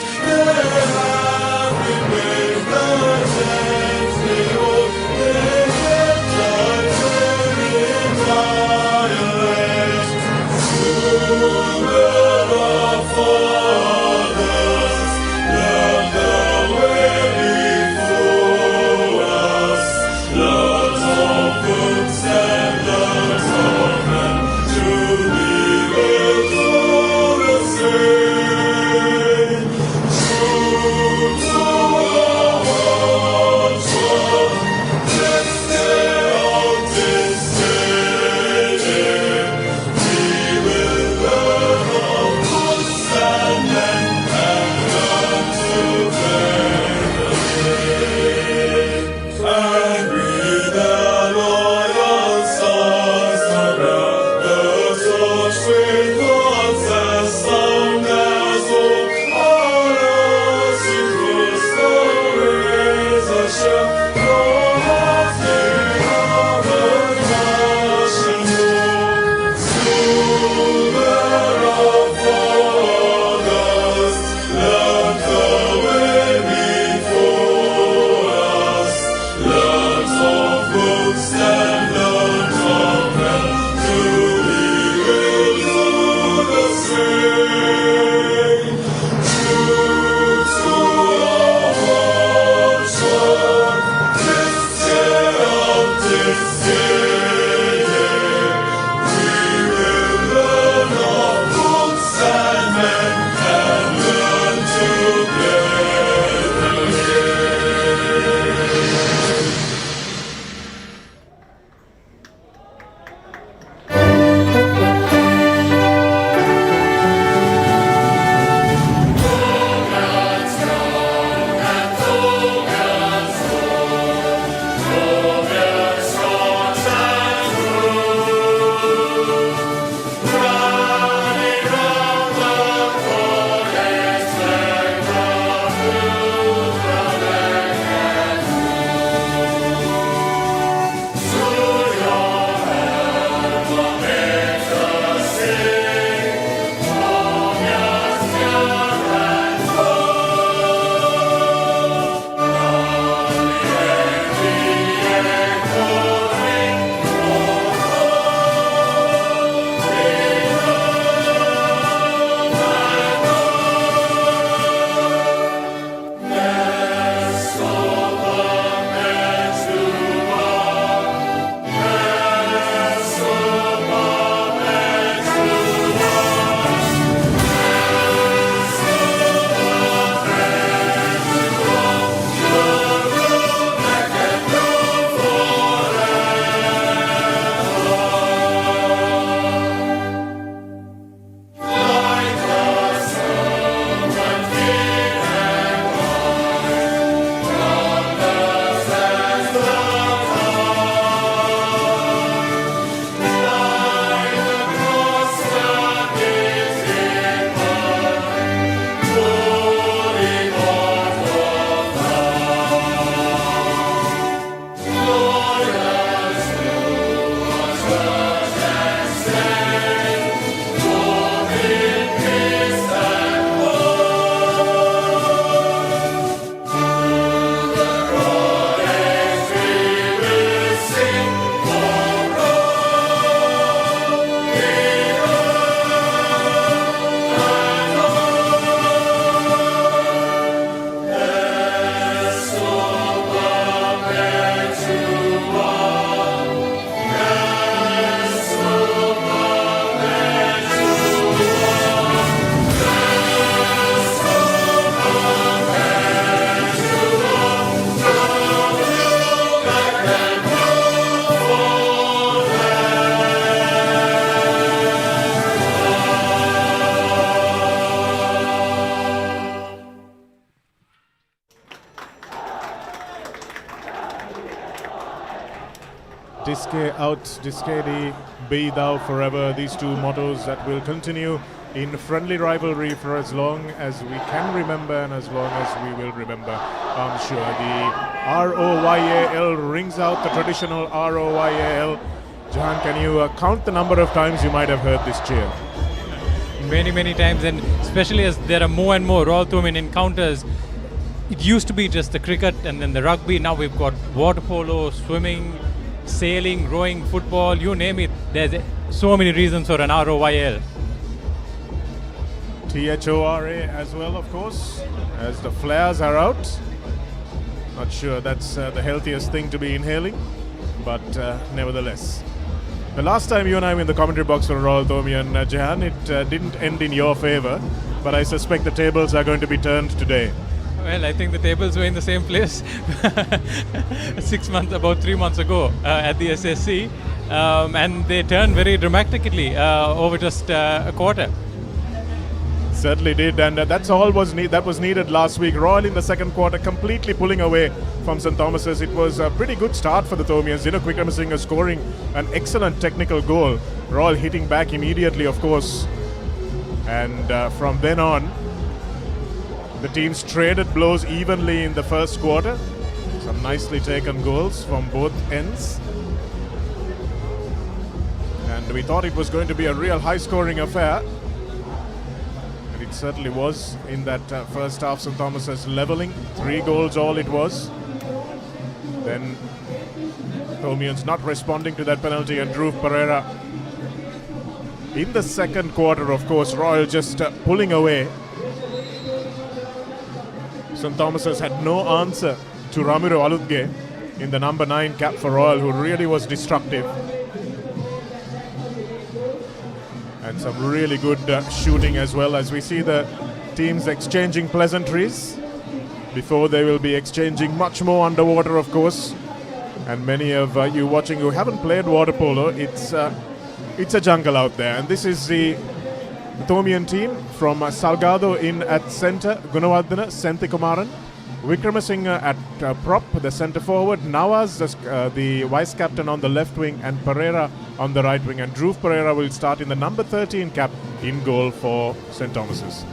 To be with all the same. Disque out, Discedi, be thou forever. These two mottos that will continue in friendly rivalry for as long as we can remember and as long as we will remember, I'm sure. The ROYAL rings out, the traditional ROYAL. Jahan, can you count the number of times you might have heard this cheer? Many times, and especially as there are more and more Royal Thomond encounters. It used to be just the cricket and then the rugby. Now we've got water polo, swimming, sailing, rowing, football, you name it. There's so many reasons for an ROYL. THORA as well, of course, as the flares are out. Not sure that's the healthiest thing to be inhaling, but nevertheless. The last time you and I were in the commentary box for Royal Thomond, Jahan, it didn't end in your favour, but I suspect the tables are going to be turned today. Well, I think the tables were in the same place 3 months ago at the SSC, and they turned very dramatically over just a quarter. Certainly did, and that's all that was needed last week. Royal in the second quarter completely pulling away from St Thomas's. It was a pretty good start for the Thomians. Dialog ViU scoring an excellent technical goal. Royal hitting back immediately, of course, and from then on, the teams traded blows evenly in the first quarter. Some nicely taken goals from both ends. And we thought it was going to be a real high-scoring affair. And it certainly was in that first half. St Thomas's levelling. 3 goals all it was. Then Thomians not responding to that penalty, and Dhruv Pereira. In the second quarter, of course, Royal just pulling away. St Thomas's had no answer to Ramiro Aludge in the number 9 cap for Royal, who really was destructive. And some really good shooting as well, as we see the teams exchanging pleasantries before they will be exchanging much more underwater, of course. And many of you watching who haven't played water polo, it's a jungle out there. And this is the Thomian team from Salgado in at centre, Gunawardena, Senthikumaran, Wickramasinghe at prop, the centre forward, Nawaz, the vice captain on the left wing, and Pereira on the right wing. And Dhruv Pereira will start in the number 13 cap in goal for St Thomas's.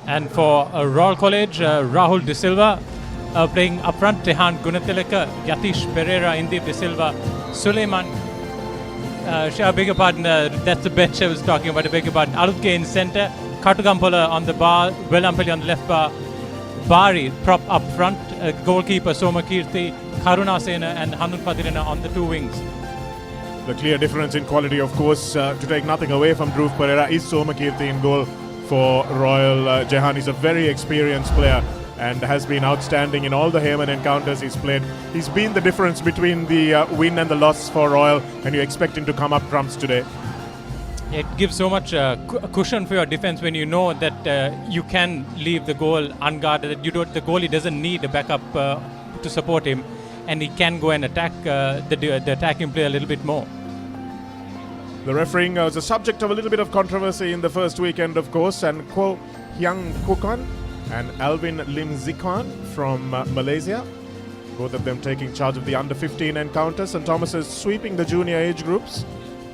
And for Royal College, Rahul De Silva playing up front, Tehan Gunatilaka, Yatish Pereira, Indeep De Silva, Suleiman, I beg your pardon, that's the bench I was talking about, I beg your pardon, Aludge in centre, Katugampola on the bar, Velampally on the left bar, Bari prop up front, goalkeeper Somakirti, Karuna Sena and Hanun Padirena on the 2 wings. The clear difference in quality, of course, to take nothing away from Dhruv Pereira, is Somakirti in goal for Royal. Jahan is a very experienced player and has been outstanding in all the Hayman encounters he's played. He's been the difference between the win and the loss for Royal, and you expect him to come up trumps today. It gives so much cushion for your defense when you know that you can leave the goal unguarded, that the goalie doesn't need a backup to support him, and he can go and attack the attacking player a little bit more. The refereeing was a subject of a little bit of controversy in the first weekend, of course, and Ko Hyang Kukan and Alvin Lim Zikwan from Malaysia, both of them taking charge of the under-15 encounter. St Thomas's sweeping the junior age groups,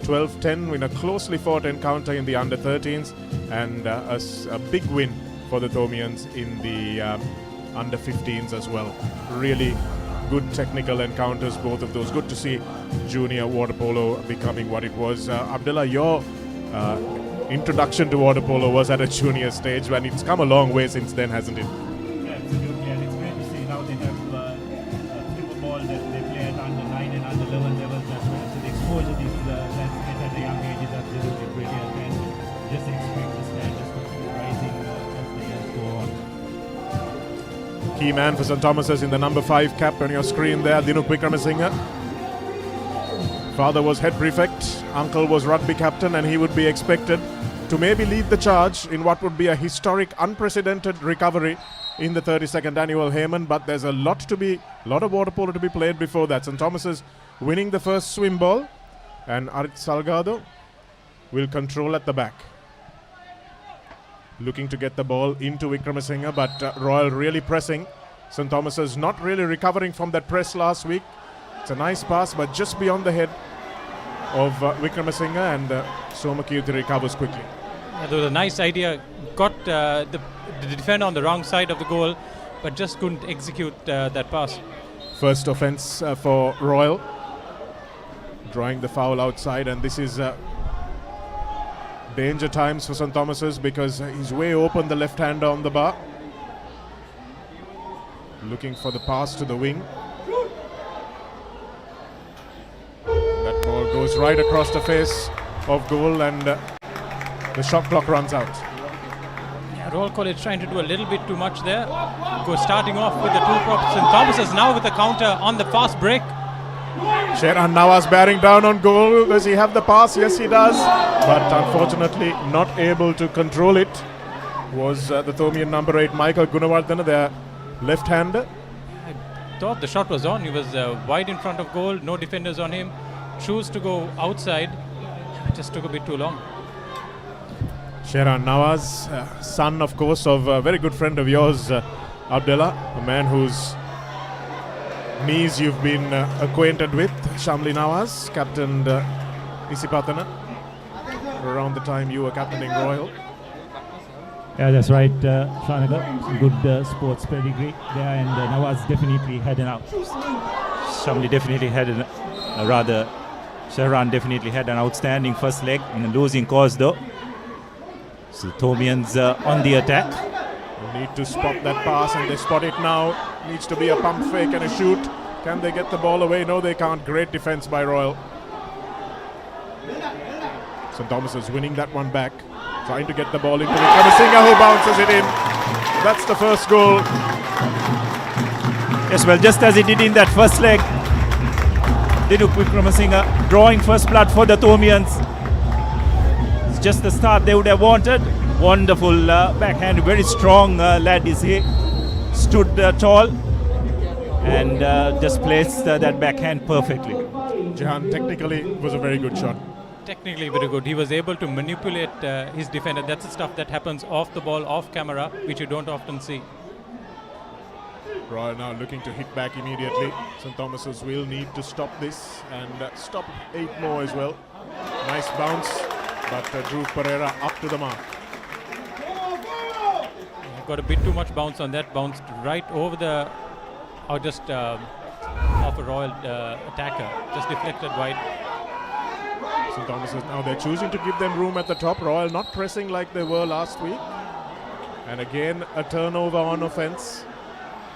12-10 in a closely fought encounter in the under-13s, and a big win for the Thomians in the under-15s as well. Really good technical encounters, both of those. Good to see junior water polo becoming what it was. Abdullah, your introduction to water polo was at a junior stage, and it's come a long way since then, hasn't it? Yeah, absolutely, and it's great to see now they have football that they play at under 9 and under 11 levels as well. So the exposure these lads get at a young age is absolutely brilliant, and just expect the standards to keep rising as the years go on. Key man for St Thomas's in the number 5 cap on your screen there, Dialog ViU. Father was head prefect, uncle was rugby captain, and he would be expected to maybe lead the charge in what would be a historic, unprecedented recovery in the 32nd annual Hayman. But there's a lot of water polo to be played before that. St Thomas's winning the first swim ball, and Arit Salgado will control at the back. looking to get the ball into Vikramasinghe, but Royal really pressing. St. Thomas's not really recovering from that press last week. It's a nice pass, but just beyond the head of Vikramasinghe, and Somakirti recovers quickly. Yeah, there was a nice idea. Got the defender on the wrong side of the goal, but just couldn't execute that pass. First offence for Royal, drawing the foul outside, and this is danger times for St. Thomas's because he's way open, the left hander on the bar. Looking for the pass to the wing. That ball goes right across the face of goal, and the shot clock runs out. Yeah, Royal College trying to do a little bit too much there. Starting off with the two props. St. Thomas's now with the counter on the fast break. Shehran Nawaz bearing down on goal. Does he have the pass? Yes, he does. But unfortunately not able to control it was the Thomian number 8, Michael Gunawardena, their left-hander. I thought the shot was on. He was wide in front of goal. No defenders on him. Choose to go outside. It just took a bit too long. Shehran Nawaz, son, of course, of a very good friend of yours, Abdullah, a man whose knees you've been acquainted with, Shamli Nawaz, captained Isipatana around the time you were captaining Royal. Yeah, that's right, Shanaka. Good sports pedigree there, and Nawaz definitely had an out. Shamli definitely had Shehran definitely had an outstanding first leg in a losing cause though. So Thomians on the attack. Need to spot that pass, and they spot it now. Needs to be a pump fake and a shoot. Can they get the ball away? No, they can't. Great defense by Royal. St. Thomas is winning that one back. Trying to get the ball into Vikramasinghe, who bounces it in. That's the first goal. Yes, well, just as he did in that first leg, Dinuk Vikramasinghe drawing first blood for the Thomians. It's just the start they would have wanted. Wonderful backhand, very strong lad is he. Stood tall and just placed that backhand perfectly. Jahan, technically it was a very good shot. Technically very good. He was able to manipulate his defender. That's the stuff that happens off the ball, off camera, which you don't often see. Royal now looking to hit back immediately. St. Thomas's will need to stop this and stop 8 more as well. Nice bounce, but Dhruv Pereira up to the mark. Got a bit too much bounce on that. Bounced right over the, or just off a Royal attacker. Just deflected wide. St. Thomas's now they're choosing to give them room at the top. Royal not pressing like they were last week. And again a turnover on offense.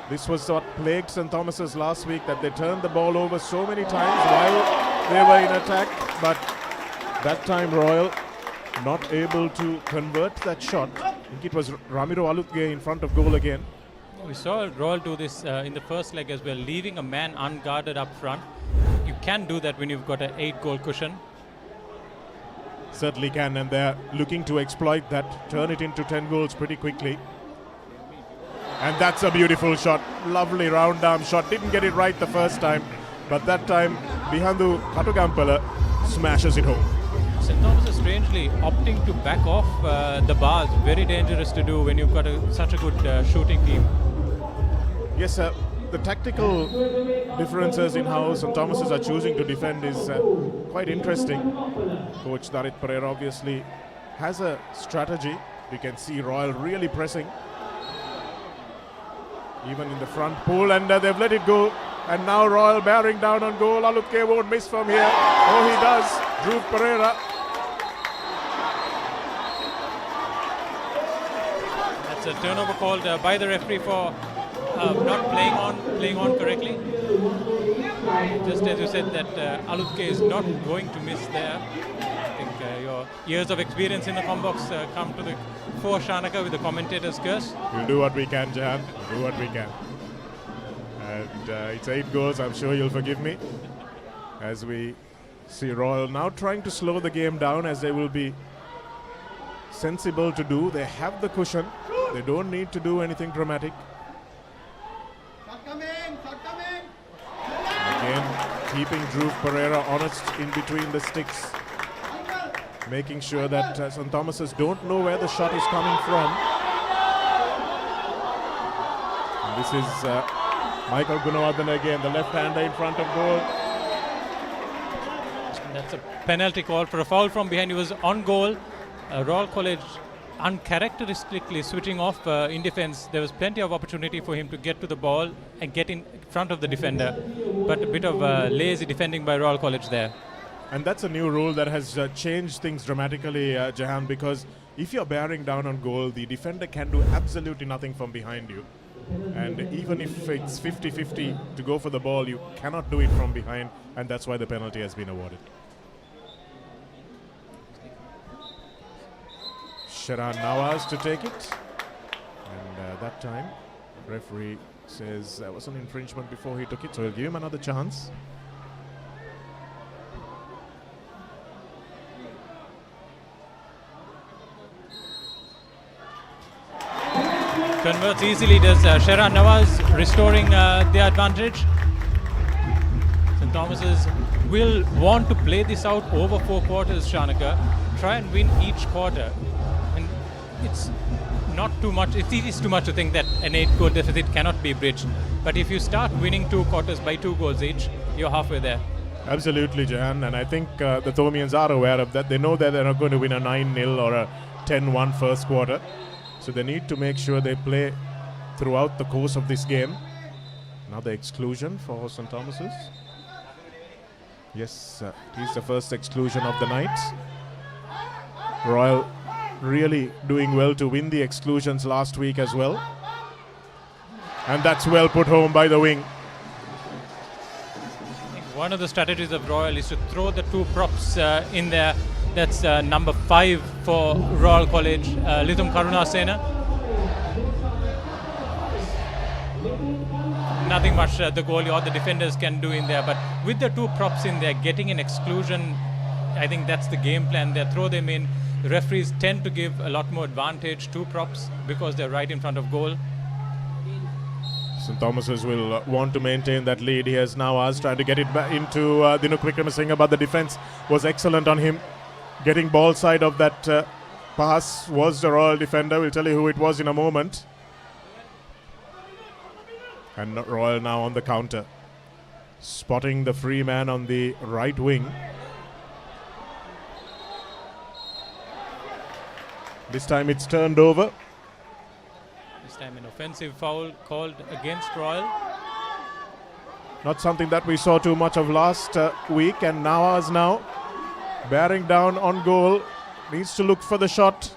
This was what plagued St. Thomas's last week, that they turned the ball over so many times while they were in attack, but that time Royal not able to convert that shot. I think it was Ramiro Alutge in front of goal again. We saw Royal do this in the first leg as well, leaving a man unguarded up front. You can do that when you've got an 8-goal cushion. Certainly can, and they're looking to exploit that, turn it into 10 goals pretty quickly. And that's a beautiful shot. Lovely round arm shot. Didn't get it right the first time, but that time Bihandu Katugampala smashes it home. St. Thomas is strangely opting to back off the bars. Very dangerous to do when you've got such a good shooting team. Yes, sir. The tactical differences in how St. Thomas's are choosing to defend is quite interesting. Coach Darit Pereira obviously has a strategy. You can see Royal really pressing, even in the front pool, and they've let it go. And now Royal bearing down on goal. Alutke won't miss from here. Oh, he does. Dhruv Pereira. That's a turnover called by the referee for not playing on correctly. Just as you said that Alutke is not going to miss there. I think your years of experience in the combox come to the fore, Shanaka, with the commentator's curse. We'll do what we can, Jahan. Do what we can. And it's 8 goals. I'm sure you'll forgive me. As we see Royal now trying to slow the game down, as they will be sensible to do. They have the cushion. They don't need to do anything dramatic. Again, keeping Dhruv Pereira honest in between the sticks. making sure that St. Thomas's don't know where the shot is coming from. And this is Michael Gunawardena again, the left-hander in front of goal. That's a penalty call for a foul from behind. He was on goal. Royal College uncharacteristically switching off in defense. There was plenty of opportunity for him to get to the ball and get in front of the defender, but a bit of lazy defending by Royal College there. And that's a new rule that has changed things dramatically, Jahan, because if you're bearing down on goal, the defender can do absolutely nothing from behind you. And even if it's 50-50 to go for the ball, you cannot do it from behind, and that's why the penalty has been awarded. Sharan Nawaz to take it, and that time referee says there was an infringement before he took it, so he'll give him another chance. Converts easily, does Sharan Nawaz, restoring the advantage. St. Thomas's will want to play this out over 4 quarters, Shanaka. Try and win each quarter. And it's not too much, it is too much to think that an 8-goal deficit cannot be bridged. But if you start winning 2 quarters by 2 goals each, you're halfway there. Absolutely, Jahan, and I think the Thomians are aware of that. They know that they're not going to win a 9-0 or a 10-1 first quarter. So they need to make sure they play throughout the course of this game. Another exclusion for St. Thomas's. Yes, it is the first exclusion of the night. Royal really doing well to win the exclusions last week as well. And that's well put home by the wing. One of the strategies of Royal is to throw the 2 props in there. That's number 5 for Royal College, Lithum Karunasena. Nothing much the goalie or the defenders can do in there, but with the 2 props in there, getting an exclusion, I think that's the game plan there. Throw them in. The referees tend to give a lot more advantage to props because they're right in front of goal. St. Thomas's will want to maintain that lead. He has now trying to get it back into Dinuk Wickramasinghe, but the defense was excellent on him. Getting ball side of that pass was the Royal defender. We'll tell you who it was in a moment. And Royal now on the counter. Spotting the free man on the right wing. This time it's turned over. This time an offensive foul called against Royal. Not something that we saw too much of last week, and Nawaz now bearing down on goal, needs to look for the shot,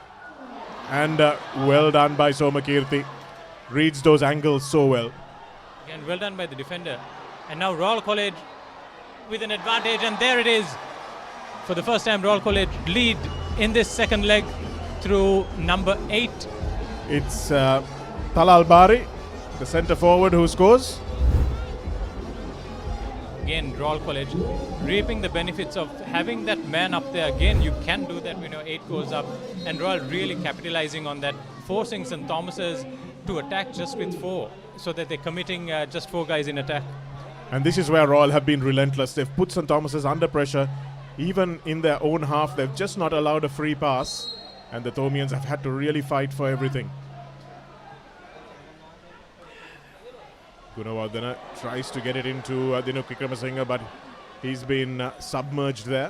and well done by Somakirti. Reads those angles so well. Again, well done by the defender. And now Royal College with an advantage, and there it is. For the first time, Royal College lead in this second leg through number 8. It's Talal Bari, the centre forward, who scores. Again, Royal College reaping the benefits of having that man up there. Again, you can do that, 8 goals up. And Royal really capitalizing on that, forcing St. Thomas's to attack just with 4, so that they're committing just 4 guys in attack. And this is where Royal have been relentless. They've put St. Thomas's under pressure. Even in their own half, they've just not allowed a free pass. And the Thomians have had to really fight for everything. Gunawardena tries to get it into Dinuk Wickramasinghe, but he's been submerged there.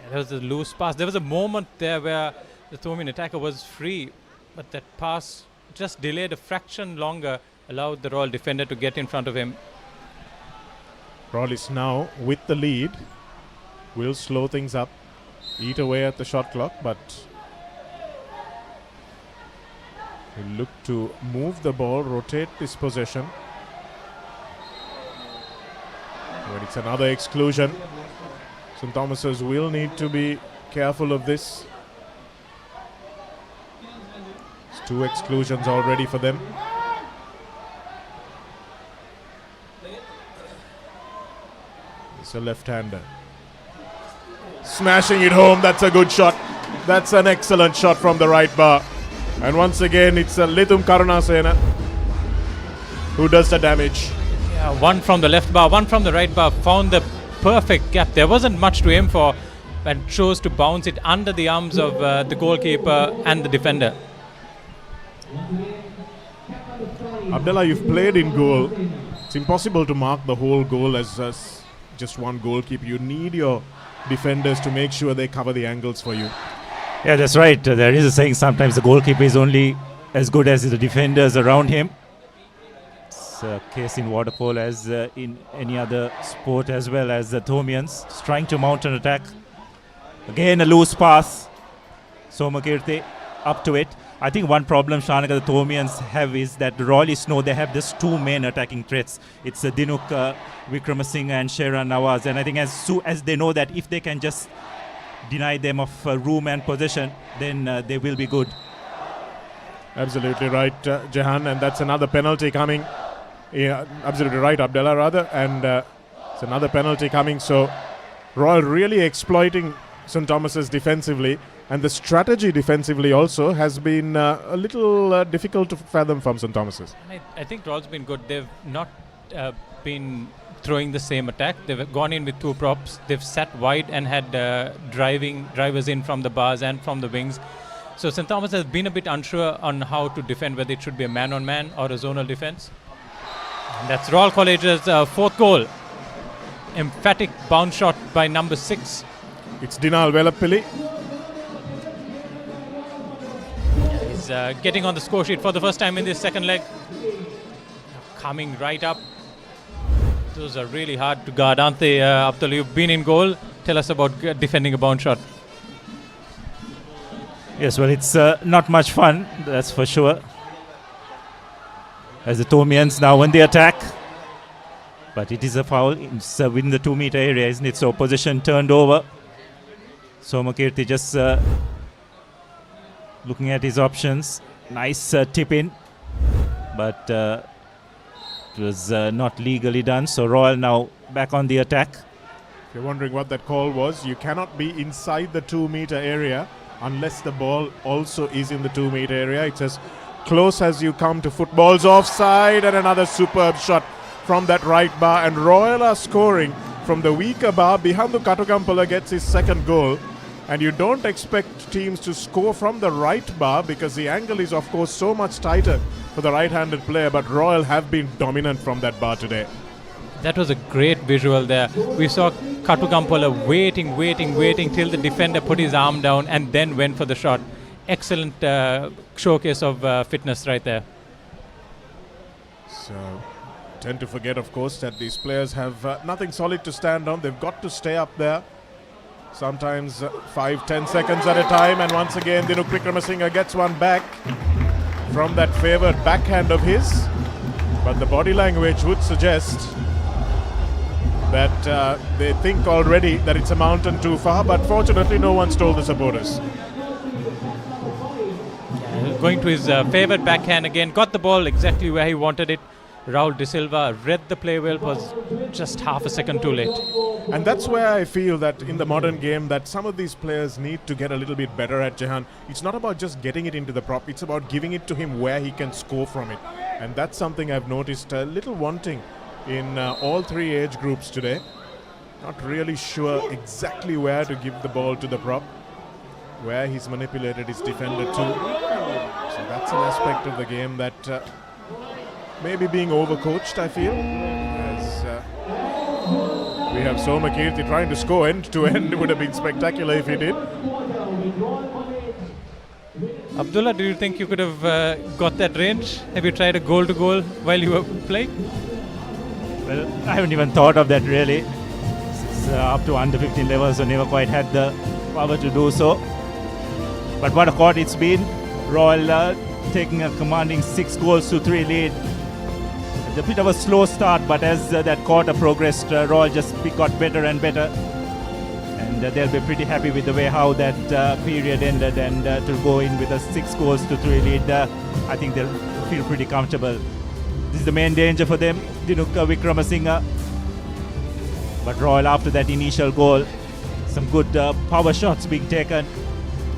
Yeah, there was a loose pass. There was a moment there where the Thomian attacker was free, but that pass just delayed a fraction longer, allowed the Royal defender to get in front of him. Royal is now with the lead. Will slow things up, eat away at the shot clock, but will look to move the ball, rotate this possession. But it's another exclusion. St. Thomas's will need to be careful of this. It's 2 exclusions already for them. It's a left-hander. Smashing it home. That's a good shot. That's an excellent shot from the right bar. And once again, it's Lithum Karunasena who does the damage. Yeah, one from the left bar, one from the right bar, found the perfect gap. There wasn't much to aim for. and chose to bounce it under the arms of the goalkeeper and the defender. Abdullah, you've played in goal. It's impossible to mark the whole goal as just one goalkeeper. You need your defenders to make sure they cover the angles for you. Yeah, that's right. There is a saying sometimes the goalkeeper is only as good as the defenders around him. It's a case in water polo as in any other sport, as well as the Thomians trying to mount an attack. Again, a loose pass. Somakirti up to it. I think one problem Shanaka the Thomians have is that the Royalists know they have just two main attacking threats. It's Dinuk Vikramasinghe and Sheran Nawaz. And I think as soon as they know that if they can just deny them of room and possession, then they will be good. Absolutely right, Jehan. And that's another penalty coming. Yeah, absolutely right, Abdullah, rather. And it's another penalty coming. So Royal really exploiting St. Thomas's defensively. And the strategy defensively also has been a little difficult to fathom from St. Thomas's. I think Royal's been good. They've not been throwing the same attack. They've gone in with two props. They've sat wide and had drivers in from the bars and from the wings. So St. Thomas has been a bit unsure on how to defend, whether it should be a man-on-man or a zonal defense. And that's Royal College's fourth goal. Emphatic bounce shot by number 6. It's Dinal Velapilli. Getting on the score sheet for the first time in this second leg. Coming right up. Those are really hard to guard, aren't they? Abdul, you've been in goal. Tell us about defending a bounce shot. Yes, well, it's not much fun, that's for sure. As the Thomians now on the attack. But it is a foul. It's within the 2 meter area, isn't it? So position turned over. Somakirti just looking at his options. Nice tip in. But it was not legally done. So Royal now back on the attack. If you're wondering what that call was, you cannot be inside the 2 meter area unless the ball also is in the 2 meter area. It's as close as you come to football's offside, and another superb shot from that right bar. And Royal are scoring from the weaker bar. Bihandu Katukampala gets his second goal. And you don't expect teams to score from the right bar because the angle is, of course, so much tighter for the right-handed player. But Royal have been dominant from that bar today. That was a great visual there. We saw Katukampala waiting till the defender put his arm down and then went for the shot. Excellent showcase of fitness right there. So, tend to forget, of course, that these players have nothing solid to stand on. They've got to stay up there. Sometimes 5-10 seconds at a time. And once again, Dinuk Vikramasinghe gets one back from that favoured backhand of his. But the body language would suggest that they think already that it's a mountain too far. But fortunately, no one's told the supporters. Going to his favoured backhand again. Got the ball exactly where he wanted it. Raul De Silva read the play well, was just half a second too late. And that's where I feel that in the modern game that some of these players need to get a little bit better at, Jehan. It's not about just getting it into the prop, it's about giving it to him where he can score from it. And that's something I've noticed a little wanting in all three age groups today. Not really sure exactly where to give the ball to the prop, where he's manipulated his defender to. So that's an aspect of the game that maybe being overcoached, I feel. As we have Somakirti trying to score end to end. It would have been spectacular if he did. Abdullah, do you think you could have got that range? Have you tried a goal to goal while you were playing? Well, I haven't even thought of that really. It's up to under 15 levels, so never quite had the power to do so. But what a court it's been. Royal taking a commanding 6-3 lead. A bit of a slow start, but as that quarter progressed, Royal just got better and better. And they'll be pretty happy with the way how that period ended, and to go in with a 6-3 lead, I think they'll feel pretty comfortable. This is the main danger for them, Dinuk Vikramasinghe. But Royal, after that initial goal, some good power shots being taken.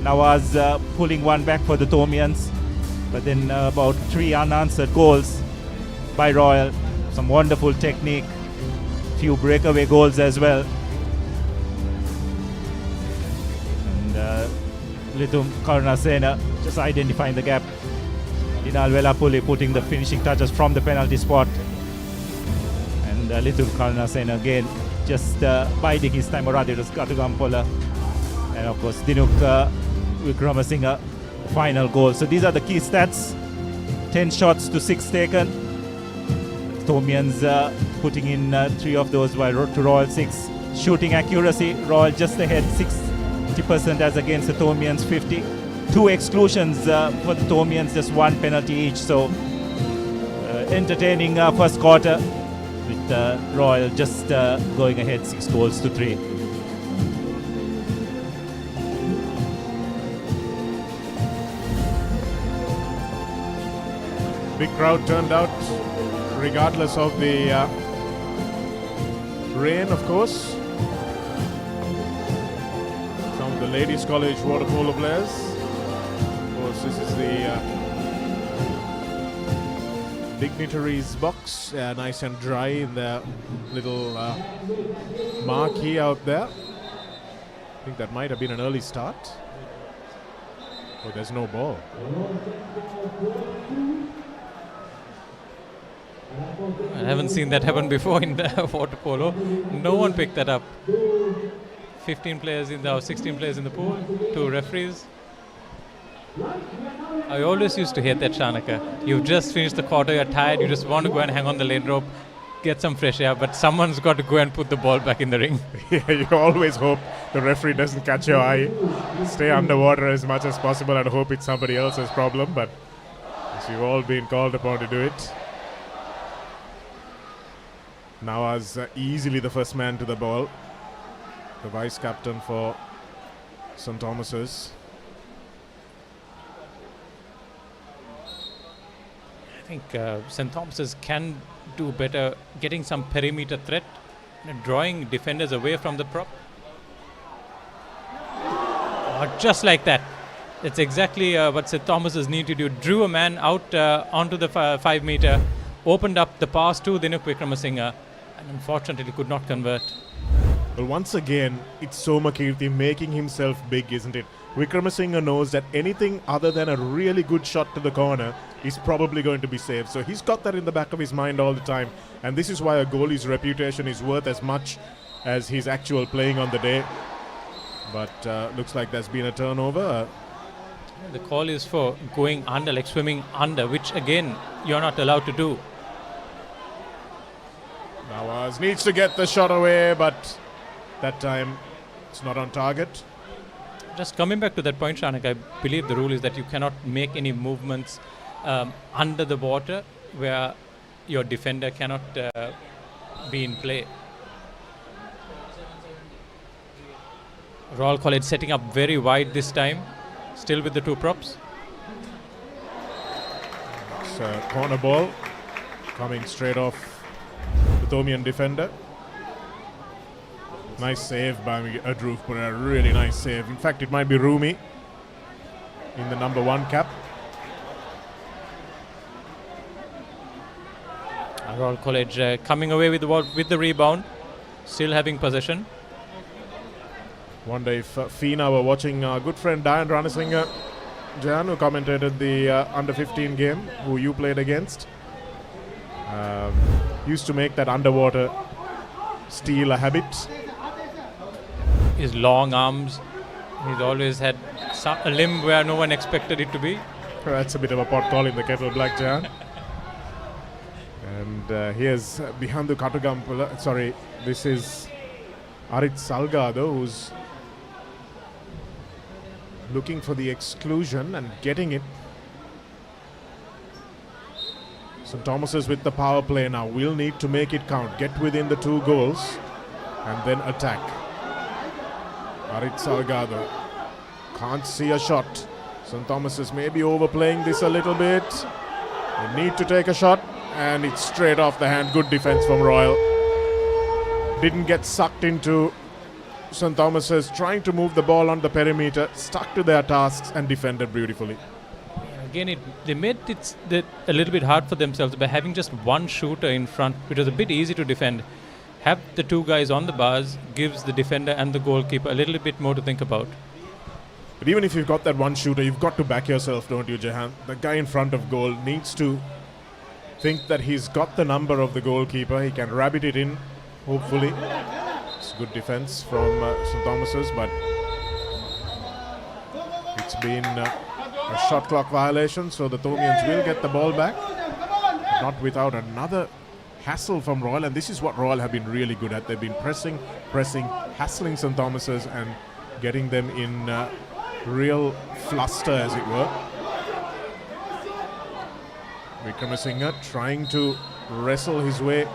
Nawaz pulling one back for the Thomians, but then about 3 unanswered goals by Royal. Some wonderful technique, few breakaway goals as well. Litum Karnasena just identifying the gap. Dinal Velapuli putting the finishing touches from the penalty spot. And Litum Karnasena again just biding his time. Radhirus Katugampola. And of course Dinuk Wickramasinghe final goal. So these are the key stats. 10 shots to 6 taken. Thomians putting in 3 of those while to Royal 6. Shooting accuracy, Royal just ahead 60% as against the Thomians 50. 2 exclusions for the Thomians, just 1 penalty each. So entertaining first quarter with Royal just going ahead 6 goals to 3. Big crowd turned out regardless of the rain, of course. Some of the ladies' college water polo players. Of course, this is the dignitaries box, nice and dry in the little marquee out there. I think that might have been an early start. Oh, there's no ball. I haven't seen that happen before in the water polo. No one picked that up. 15 players in the, or 16 players in the pool, 2 referees. I always used to hate that, Shanaka. You've just finished the quarter, you're tired, you just want to go and hang on the lane rope, get some fresh air, but someone's got to go and put the ball back in the ring. Yeah, you always hope the referee doesn't catch your eye. Stay underwater as much as possible and hope it's somebody else's problem, but you've all been called upon to do it. Nawaz easily the first man to the ball. The vice captain for St. Thomas's. I think St. Thomas's can do better getting some perimeter threat, drawing defenders away from the prop. Oh, just like that. That's exactly what St. Thomas's need to do. Drew a man out onto the 5 meter, opened up the pass to Dinuk Wickramasinghe, and unfortunately could not convert. Well, once again, it's Somakirti making himself big, isn't it? Wickramasinghe knows that anything other than a really good shot to the corner is probably going to be saved. So he's got that in the back of his mind all the time. And this is why a goalie's reputation is worth as much as his actual playing on the day. But looks like there's been a turnover. The call is for going under, like swimming under, which again, you're not allowed to do. Nawaz needs to get the shot away, but that time it's not on target. Just coming back to that point, Shanak, I believe the rule is that you cannot make any movements under the water where your defender cannot be in play. Royal College setting up very wide this time, still with the 2 props. It's a corner ball coming straight off the Thomian defender. Nice save by Adruf, but a really nice save. In fact, it might be Rumi in the number 1 cap. Royal College coming away with the ball, with the rebound, still having possession. Wonder if Fina were watching our good friend Dian Ranasinghe, Jan, who commentated the under 15 game, who you played against. Used to make that underwater steal a habit. His long arms, he's always had a limb where no one expected it to be. That's a bit of a pot call in the kettle black, Jan. And here's Bihandu Katugampula. Sorry, this is Arit Salgado, who's looking for the exclusion and getting it. St. Thomas's with the power play now will need to make it count, get within the 2 goals and then attack. Arit Salgado can't see a shot. St. Thomas's may be overplaying this a little bit. They need to take a shot and it's straight off the hand. Good defense from Royal. Didn't get sucked into St. Thomas's trying to move the ball on the perimeter, stuck to their tasks and defended beautifully. Again, they made it a little bit hard for themselves by having just 1 shooter in front. It was a bit easy to defend. Have the 2 guys on the bars gives the defender and the goalkeeper a little bit more to think about. But even if you've got that one shooter, you've got to back yourself, don't you, Jahan? The guy in front of goal needs to think that he's got the number of the goalkeeper. He can rabbit it in, hopefully. It's good defense from St. Thomas's, but it's been a shot clock violation, so the Thomians will get the ball back. But not without another hassle from Royal, and this is what Royal have been really good at. They've been pressing, hassling St. Thomas's and getting them in real fluster, as it were. Vikramasinghe trying to wrestle his way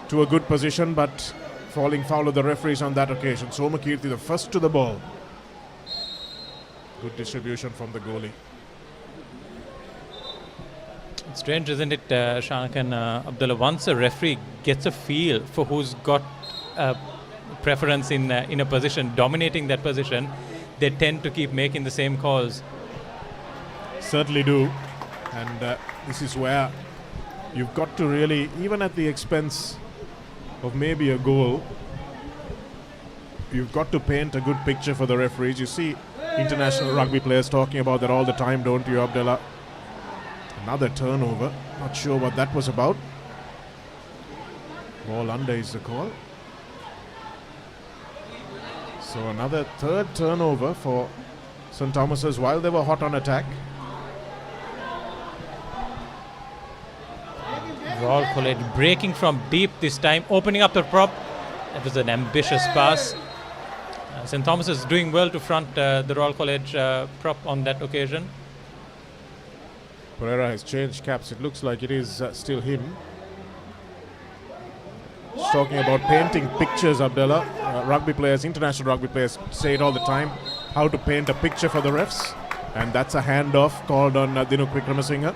to a good position, but falling foul of the referees on that occasion. Somakirti the first to the ball. Good distribution from the goalie. It's strange, isn't it, Shanak and Abdullah? Once a referee gets a feel for who's got preference in a position, dominating that position, they tend to keep making the same calls. Certainly do. And this is where you've got to really, even at the expense of maybe a goal, you've got to paint a good picture for the referees. You see international rugby players talking about that all the time, don't you, Abdullah? Another turnover. Not sure what that was about. Ball under is the call. So another third turnover for St. Thomas's while they were hot on attack. Royal College breaking from deep this time, opening up the prop. That was an ambitious pass. St. Thomas is doing well to front the Royal College prop on that occasion. Pereira has changed caps. It looks like it is still him. He's talking about painting pictures, Abdullah. Rugby players, international rugby players say it all the time, how to paint a picture for the refs. And that's a handoff called on Dinuk Vikramasinghe.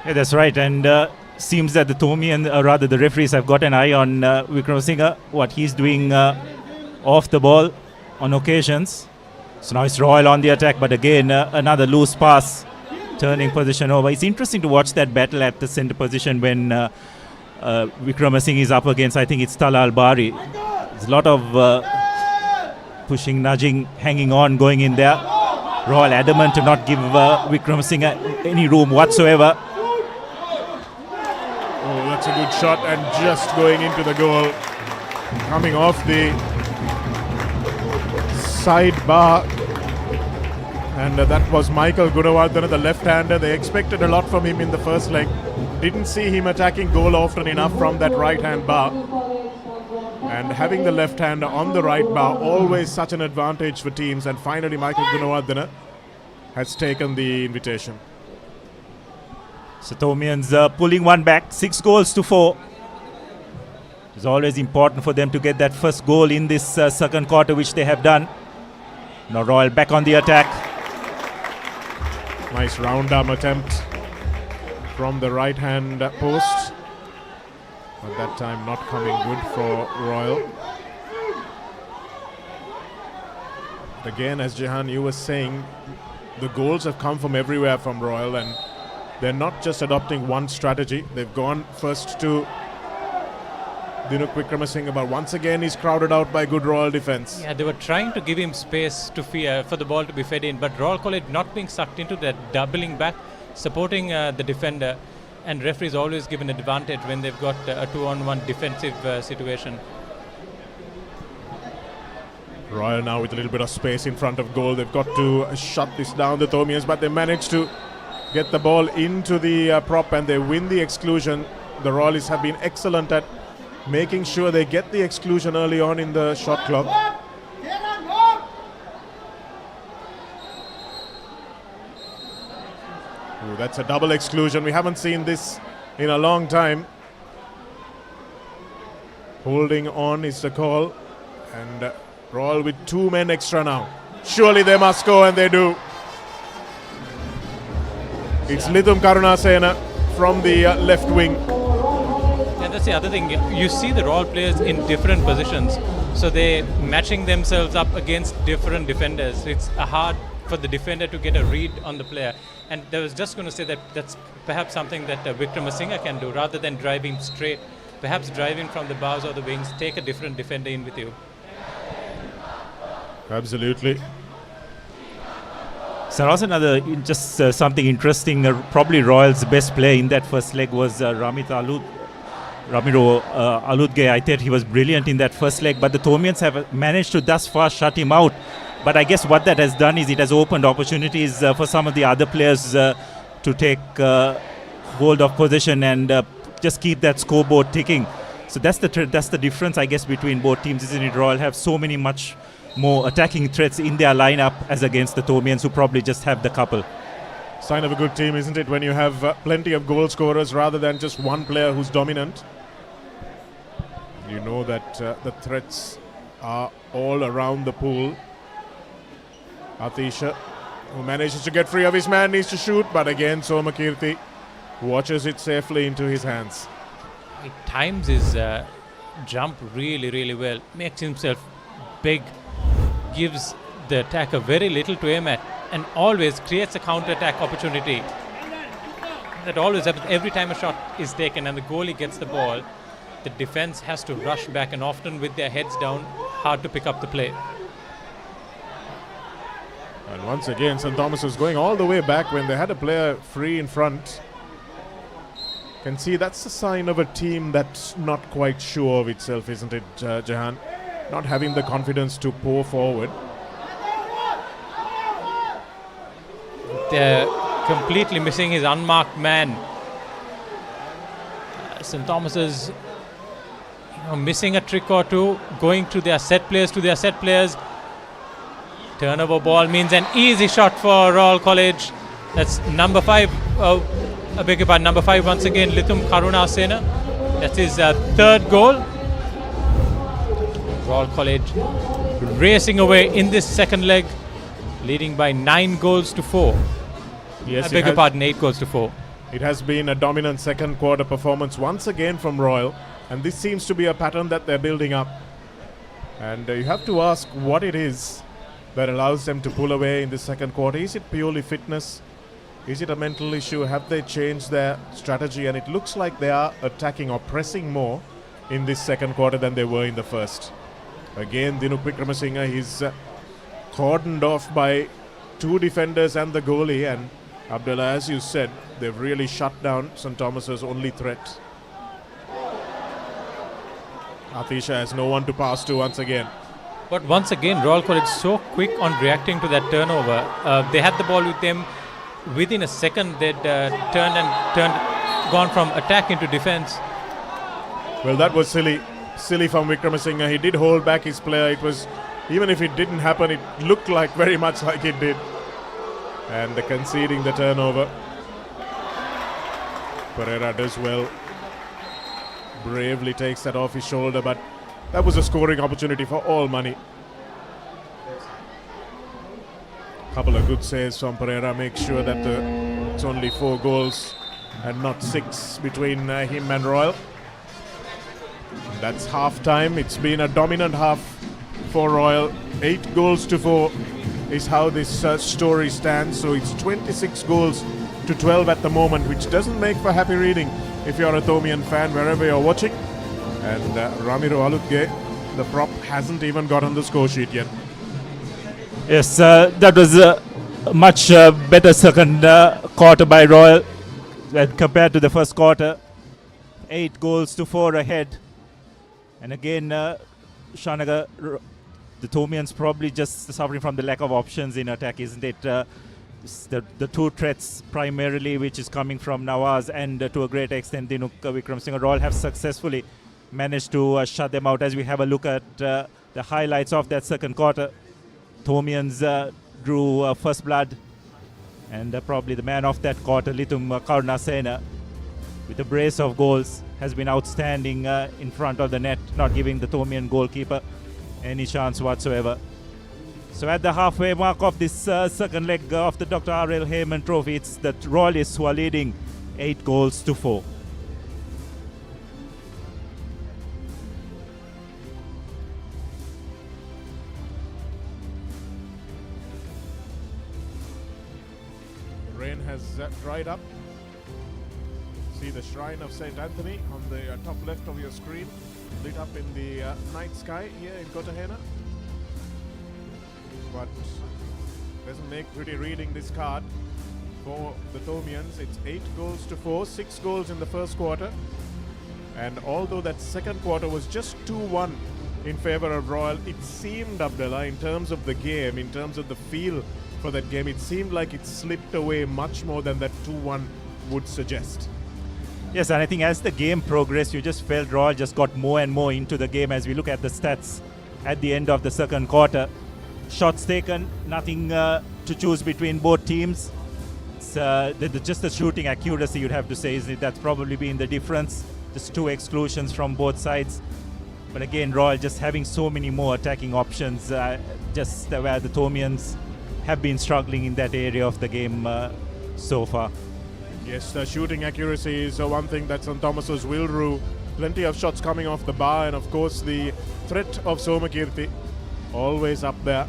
Yeah, that's right. And seems that the Thomian, rather the referees have got an eye on Vikramasinghe, what he's doing off the ball on occasions. So now it's Royal on the attack, but again, another loose pass, turning position over. It's interesting to watch that battle at the centre position when Vikramasinghe is up against, I think it's Talal Bari. There's a lot of pushing, nudging, hanging on, going in there. Royal adamant to not give Vikramasinghe any room whatsoever. Oh, that's a good shot, and just going into the goal. Coming off the side bar. And that was Michael Gunawardena, the left-hander. They expected a lot from him in the first leg. Didn't see him attacking goal often enough from that right-hand bar. And having the left-hander on the right bar, always such an advantage for teams. And finally, Michael Gunawardena has taken the invitation. So Thomians pulling one back, 6-4. It's always important for them to get that first goal in this second quarter, which they have done. Now Royal back on the attack. Nice round arm attempt from the right hand post. At that time not coming good for Royal. But again, as Jehan, you were saying, the goals have come from everywhere from Royal, and they're not just adopting one strategy. They've gone first to Dinuk Vikramasinghe, but once again he's crowded out by good Royal defence. Yeah, they were trying to give him space to for the ball to be fed in, but Royal College not being sucked into that, doubling back, supporting the defender, and referees always give an advantage when they've got a 2-on-1 defensive situation. Royal now with a little bit of space in front of goal. They've got to shut this down, the Thomians, but they managed to get the ball into the prop and they win the exclusion. The Royalists have been excellent at making sure they get the exclusion early on in the shot clock. Ooh, that's a double exclusion. We haven't seen this in a long time. Holding on is the call. And Royal with 2 men extra now. Surely they must go, and they do. It's Lithum Karunasena from the left wing. And that's the other thing. You see the Royal players in different positions. So they're matching themselves up against different defenders. It's hard for the defender to get a read on the player. And I was just going to say that that's perhaps something that Vikramasinghe can do. Rather than driving straight, perhaps driving from the bars or the wings, take a different defender in with you. Absolutely. So also something interesting. Probably Royal's best player in that first leg was Ramiro Aludge. I thought he was brilliant in that first leg, but the Thomians have managed to thus far shut him out. But I guess what that has done is it has opened opportunities for some of the other players to take hold of position and just keep that scoreboard ticking. So that's the difference, I guess, between both teams, isn't it? Royal have so many much more attacking threats in their lineup as against the Thomians, who probably just have the couple. Sign of a good team, isn't it, when you have plenty of goal scorers rather than just one player who's dominant. You know that the threats are all around the pool. Atisha, who manages to get free of his man, needs to shoot, but again Somakirti watches it safely into his hands. He times his jump really, really well, makes himself big, gives the attacker very little to aim at, and always creates a counter-attack opportunity. That always happens every time a shot is taken and the goalie gets the ball. The defense has to rush back, and often with their heads down, hard to pick up the play. And once again, St. Thomas was going all the way back when they had a player free in front. Can see that's a sign of a team that's not quite sure of itself, isn't it, Jahan? Not having the confidence to pour forward. They're completely missing his unmarked man. St. Thomas is missing a trick or two, going to their set players. Turnover ball means an easy shot for Royal College. That's number 5. Number 5 once again, Lithum Karunasena. That's his third goal. Royal College racing away in this second leg, leading by 9 goals to 4. Yes, 8 goals to 4. It has been a dominant second quarter performance once again from Royal, and this seems to be a pattern that they're building up. And you have to ask what it is that allows them to pull away in the second quarter. Is it purely fitness? Is it a mental issue? Have they changed their strategy? And it looks like they are attacking or pressing more in this second quarter than they were in the first. Again, Dinuk Wickramasinghe is cordoned off by 2 defenders and the goalie, and Abdullah, as you said, they've really shut down St. Thomas's only threat. Atisha has no one to pass to once again. But once again, Royal College so quick on reacting to that turnover. They had the ball with them. Within a second, they'd gone from attack into defense. Well, that was silly from Wickramasinghe. He did hold back his player. It was, even if it didn't happen, it looked like very much like it did. And the conceding the turnover. Pereira does well. Bravely takes that off his shoulder, but that was a scoring opportunity for all money. Couple of good saves from Pereira. Make sure that it's only 4 goals and not 6 between him and Royal. That's half time. It's been a dominant half for Royal. 8 goals to 4 is how this story stands. So it's 26 goals to 12 at the moment, which doesn't make for happy reading if you're a Thomian fan wherever you're watching. And Ramiro Aludge, the prop, hasn't even got on the score sheet yet. Yes, that was a much better second quarter by Royal compared to the first quarter. 8 goals to 4 ahead. And again, Shanaga, the Thomians probably just suffering from the lack of options in attack, isn't it? The 2 threats primarily, which is coming from Nawaz and to a great extent Dinuk Wickramasinghe, Royal have successfully managed to shut them out. As we have a look at the highlights of that second quarter, Thomians drew first blood, and probably the man of that quarter, Lithum Karunasena, with a brace of goals, has been outstanding in front of the net, not giving the Thomian goalkeeper any chance whatsoever. So at the halfway mark of this second leg of the Dr. R.L. Hayman Trophy, it's the Royalists who are leading 8 goals to 4. The rain has dried up. See the shrine of St. Anthony on the top left of your screen, lit up in the night sky here in Kotahena. but doesn't make pretty reading this card for the Thomians. It's 8-4, 6 goals in the first quarter. And although that second quarter was just 2-1 in favor of Royal, it seemed, Abdullah, in terms of the game, in terms of the feel for that game, it seemed like it slipped away much more than that 2-1 would suggest. Yes, and I think as the game progressed, you just felt Royal just got more and more into the game. As we look at the stats at the end of the second quarter, shots taken, nothing to choose between both teams. It's, just the shooting accuracy, you'd have to say, is that's probably been the difference. Just 2 exclusions from both sides. But again, Royal just having so many more attacking options, just where the Thomians have been struggling in that area of the game so far. Yes, the shooting accuracy is one thing that St. Thomas's will rue. Plenty of shots coming off the bar, and of course the threat of Somakirti always up there,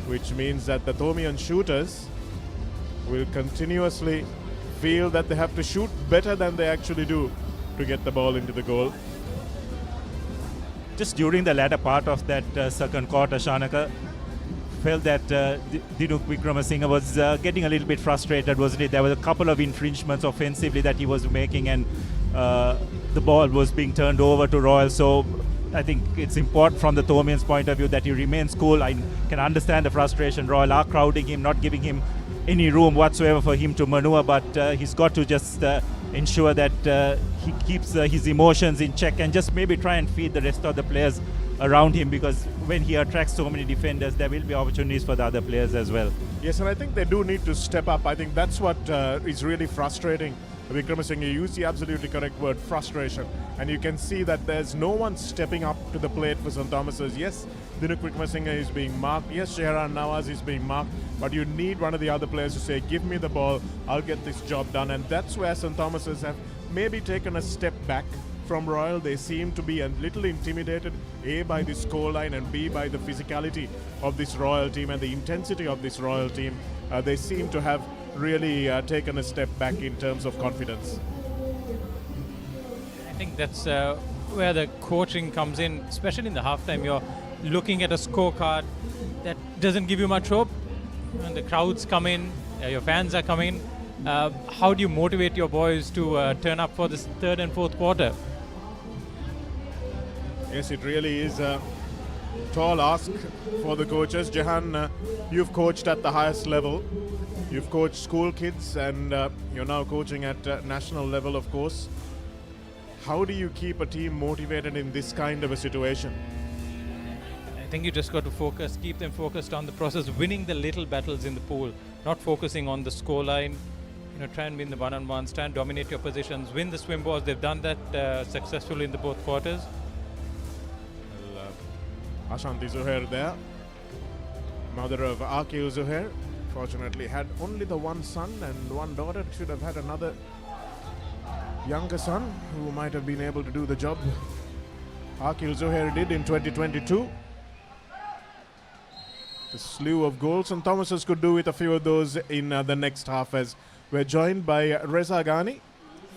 which means that the Thomian shooters will continuously feel that they have to shoot better than they actually do to get the ball into the goal. Just during the latter part of that second quarter, Shanaka felt that Dinuk Wickramasinghe was getting a little bit frustrated, wasn't it? There were a couple of infringements offensively that he was making, and the ball was being turned over to Royal. So I think it's important from the Thomians' point of view that he remains cool. I can understand the frustration. Royal are crowding him, not giving him any room whatsoever for him to maneuver, but he's got to just ensure that he keeps his emotions in check and just maybe try and feed the rest of the players around him, because when he attracts so many defenders, there will be opportunities for the other players as well. Yes, and I think they do need to step up. I think that's what is really frustrating. Wickramasinghe, you use the absolutely correct word, frustration. And you can see that there's no one stepping up to the plate for St. Thomas's. Yes, Dinuk Wickramasinghe is being marked. Yes, Shehran Nawaz is being marked. But you need one of the other players to say, give me the ball, I'll get this job done. And that's where St. Thomas's have maybe taken a step back from Royal. They seem to be a little intimidated, A, by the scoreline, and B, by the physicality of this Royal team and the intensity of this Royal team. They seem to have really taken a step back in terms of confidence. I think that's where the coaching comes in, especially in the halftime. You're looking at a scorecard that doesn't give you much hope. And the crowds come in, your fans are coming. How do you motivate your boys to turn up for this third and fourth quarter? Yes, it really is a tall ask for the coaches. Jahan, you've coached at the highest level. You've coached school kids, and you're now coaching at national level, of course. How do you keep a team motivated in this kind of a situation? I think you just got to focus, keep them focused on the process, winning the little battles in the pool, not focusing on the scoreline. Try and win the one-on-ones, try and dominate your positions, win the swim balls. They've done that successfully in the both quarters. Well, Ashanti Zuhair there, mother of Akil Zuhair, fortunately had only the one son and one daughter. Should have had another younger son who might have been able to do the job Akil Zuhair did in 2022. The slew of goals, and Thomas's could do with a few of those in the next half, as we're joined by Reza Ghani,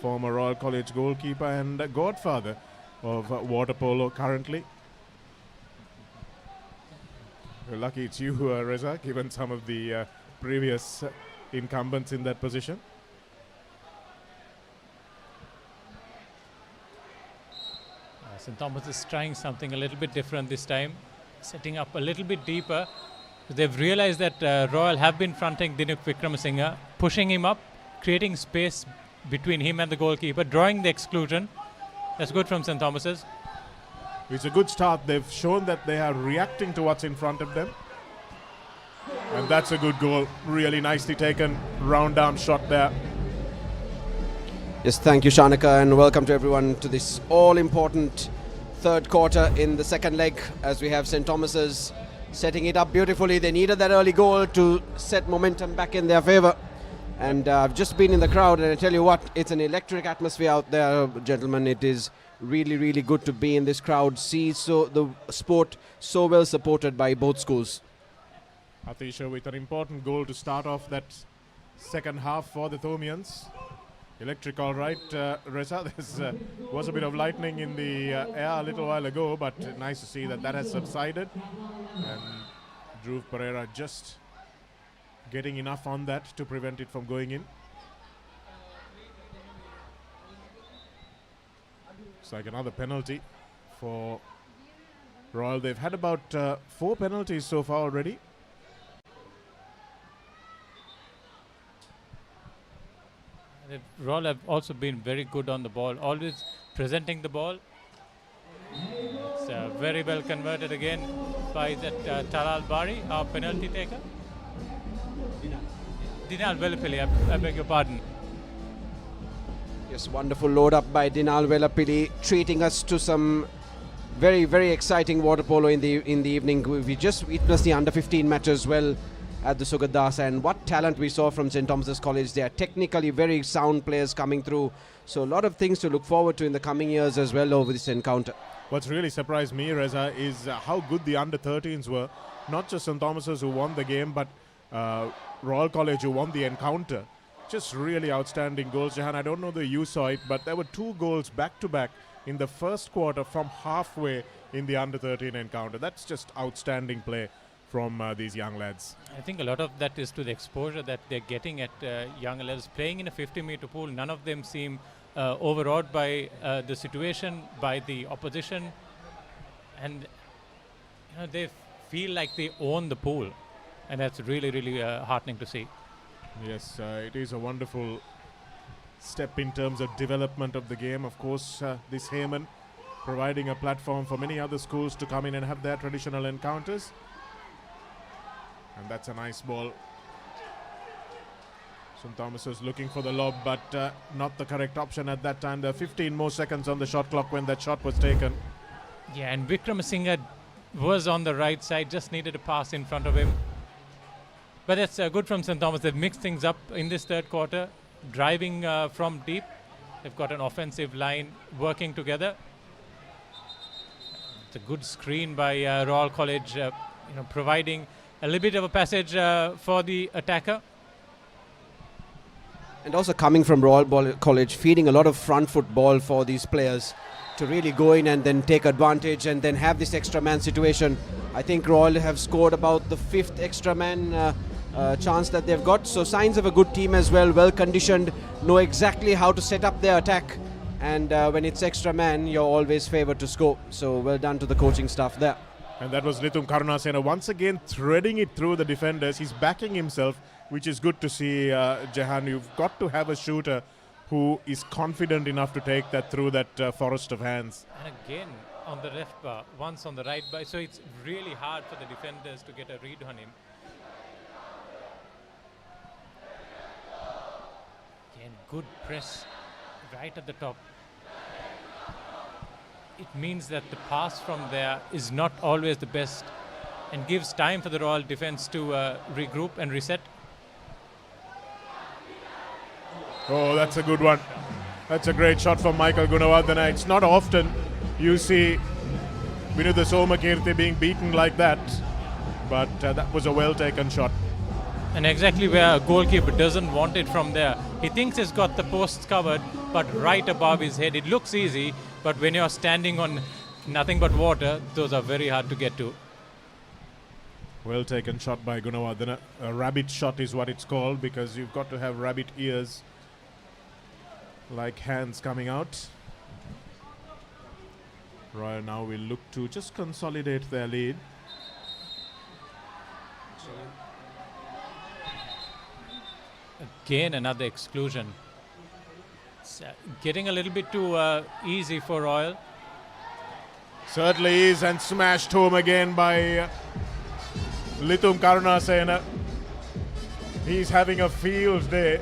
former Royal College goalkeeper and godfather of water polo currently. We're lucky it's you, Reza, given some of the previous incumbents in that position. St. Thomas is trying something a little bit different this time, setting up a little bit deeper. They've realized that Royal have been fronting Dinuk Wickramasinghe, pushing him up, creating space between him and the goalkeeper, drawing the exclusion. That's good from St. Thomas's. It's a good start. They've shown that they are reacting to what's in front of them. And that's a good goal. Really nicely taken round arm shot there. Yes, thank you, Shanaka, and welcome to everyone to this all-important third quarter in the second leg, as we have St. Thomas's setting it up beautifully. They needed that early goal to set momentum back in their favour. And I've just been in the crowd, and I tell you what, it's an electric atmosphere out there, gentlemen. It is really, really good to be in this crowd, see the sport so well supported by both schools. Atisha with an important goal to start off that second half for the Thomians. Electric, all right, Reza. There was a bit of lightning in the air a little while ago, but nice to see that has subsided. And Dhruv Pereira just getting enough on that to prevent it from going in. It's like another penalty for Royal. They've had about 4 penalties so far already. Royal have also been very good on the ball, always presenting the ball. It's very well converted again by that Talal Bari, our penalty taker. Dinal Velapilli, I beg your pardon. Yes, wonderful load up by Dinal Velapilli, treating us to some very, very exciting water polo in the evening. We just witnessed the under-15 match as well at the Sugathadasa, and what talent we saw from St. Thomas's College. They are technically very sound players coming through, so a lot of things to look forward to in the coming years as well over this encounter. What's really surprised me, Reza, is how good the under-13s were. Not just St. Thomas's who won the game, but Royal College who won the encounter. Just really outstanding goals. Jahan, I don't know that you saw it, but there were 2 goals back-to-back in the first quarter from halfway in the under-13 encounter. That's just outstanding play from these young lads. I think a lot of that is to the exposure that they're getting at young levels. Playing in a 50-meter pool, none of them seem overawed by the situation, by the opposition, and they feel like they own the pool, and that's really, really heartening to see. Yes, it is a wonderful step in terms of development of the game. Of course, this Hayman providing a platform for many other schools to come in and have their traditional encounters. And that's a nice ball. St. Thomas was looking for the lob, but not the correct option at that time. There are 15 more seconds on the shot clock when that shot was taken. Yeah, and Vikramasinghe was on the right side, just needed a pass in front of him. But that's good from St. Thomas. They've mixed things up in this third quarter, driving from deep. They've got an offensive line working together. It's a good screen by Royal College, providing a little bit of a passage for the attacker. And also coming from Royal College, feeding a lot of front foot ball for these players to really go in and then take advantage and then have this extra man situation. I think Royal have scored about the 5th extra man chance that they've got. So signs of a good team as well, well conditioned, know exactly how to set up their attack. And when it's extra man, you're always favoured to score. So well done to the coaching staff there. And that was Lithum Karunasena once again threading it through the defenders. He's backing himself, which is good to see, Jahan. You've got to have a shooter who is confident enough to take that through that forest of hands. And again, on the left bar, once on the right bar. So it's really hard for the defenders to get a read on him. Again, good press right at the top. It means that the pass from there is not always the best and gives time for the Royal defence to regroup and reset. Oh, that's a good one. That's a great shot from Michael Gunawardena. It's not often you see Vinudha Somakirti being beaten like that, but that was a well-taken shot. And exactly where a goalkeeper doesn't want it from there. He thinks he's got the posts covered, but right above his head. It looks easy, but when you're standing on nothing but water, those are very hard to get to. Well taken shot by Gunawardena. A rabbit shot is what it's called, because you've got to have rabbit ears like hands coming out. Royal now will look to just consolidate their lead. Again, another exclusion. It's getting a little bit too easy for Royal. Certainly is, and smashed home again by Lithum Karunasena. He's having a field day.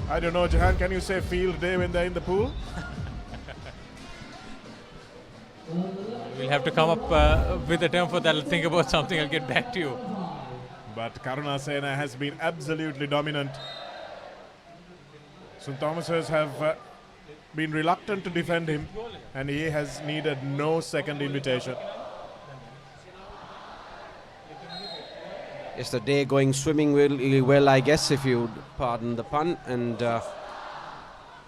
I don't know, Jahan, can you say field day when they're in the pool? We'll have to come up with a term for that. I'll think about something. I'll get back to you. But Karunasena has been absolutely dominant. St. Thomas's have been reluctant to defend him, and he has needed no second invitation. Yes, the day going swimming really well, I guess, if you pardon the pun. And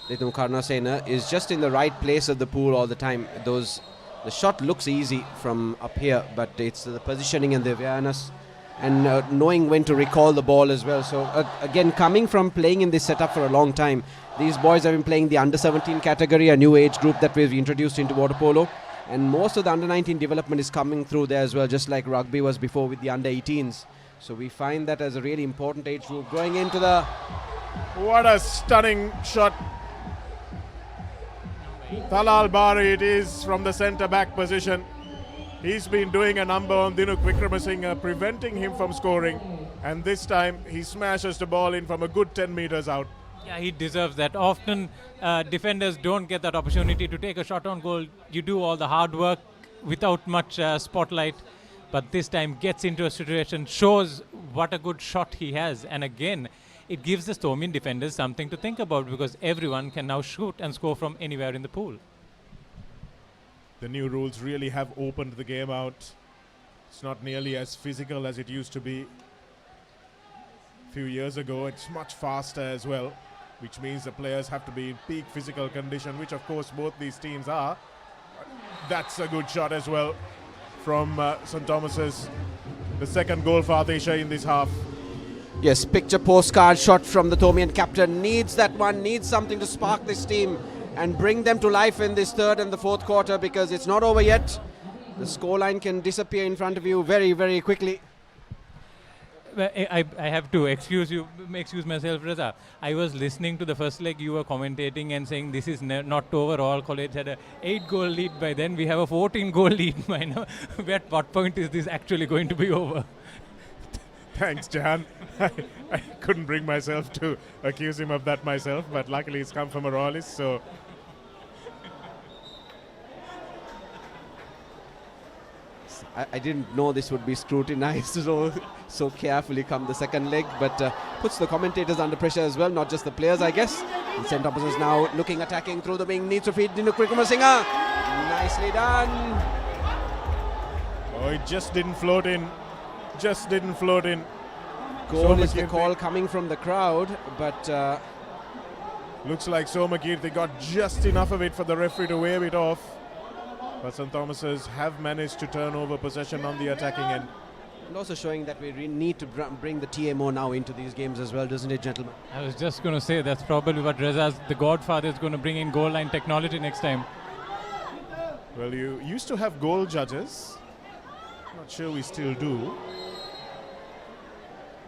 Lithum Karunasena is just in the right place of the pool all the time. The shot looks easy from up here, but it's the positioning and the awareness and knowing when to recall the ball as well. So again, coming from playing in this setup for a long time, these boys have been playing the under 17 category, a new age group that we've introduced into water polo, and most of the under 19 development is coming through there as well, just like rugby was before with the under 18s. So we find that as a really important age group going into the... What a stunning shot. Talal Bari, it is from the centre back position. He's been doing a number on Dinuk Wickramasinghe, preventing him from scoring. And this time he smashes the ball in from a good 10 metres out. Yeah, he deserves that. Often defenders don't get that opportunity to take a shot on goal. You do all the hard work without much spotlight. But this time gets into a situation, shows what a good shot he has. And again, it gives the Stormian defenders something to think about, because everyone can now shoot and score from anywhere in the pool. The new rules really have opened the game out. It's not nearly as physical as it used to be a few years ago. It's much faster as well, which means the players have to be in peak physical condition, which of course both these teams are. That's a good shot as well from St. Thomas's. The second goal for Atisha in this half. Yes, picture postcard shot from the Thomian captain. Needs that one, needs something to spark this team and bring them to life in this third and the fourth quarter, because it's not over yet. The scoreline can disappear in front of you very, very quickly. I have to excuse myself, Reza. I was listening to the first leg. You were commentating and saying this is not over. Royal College had a 8-goal lead by then. We have a 14-goal lead by now. At what point is this actually going to be over? Thanks, Jahan. I couldn't bring myself to accuse him of that myself, but luckily it's come from a Royalist, so... I didn't know this would be scrutinized so carefully come the second leg, but puts the commentators under pressure as well, not just the players, I guess. And St. Thomas is now looking, attacking through the wing, needs to feed Dinuk Wickramasinghe. Nicely done. Oh, it just didn't float in. Just didn't float in. Goal is the call coming from the crowd, but... looks like Somakirti got just enough of it for the referee to wave it off. But St. Thomas's have managed to turn over possession on the attacking end. And also showing that we need to bring the TMO now into these games as well, doesn't it, gentlemen? I was just going to say that's probably what Reza's, the godfather, is going to bring in goal line technology next time. Well, you used to have goal judges. Not sure we still do.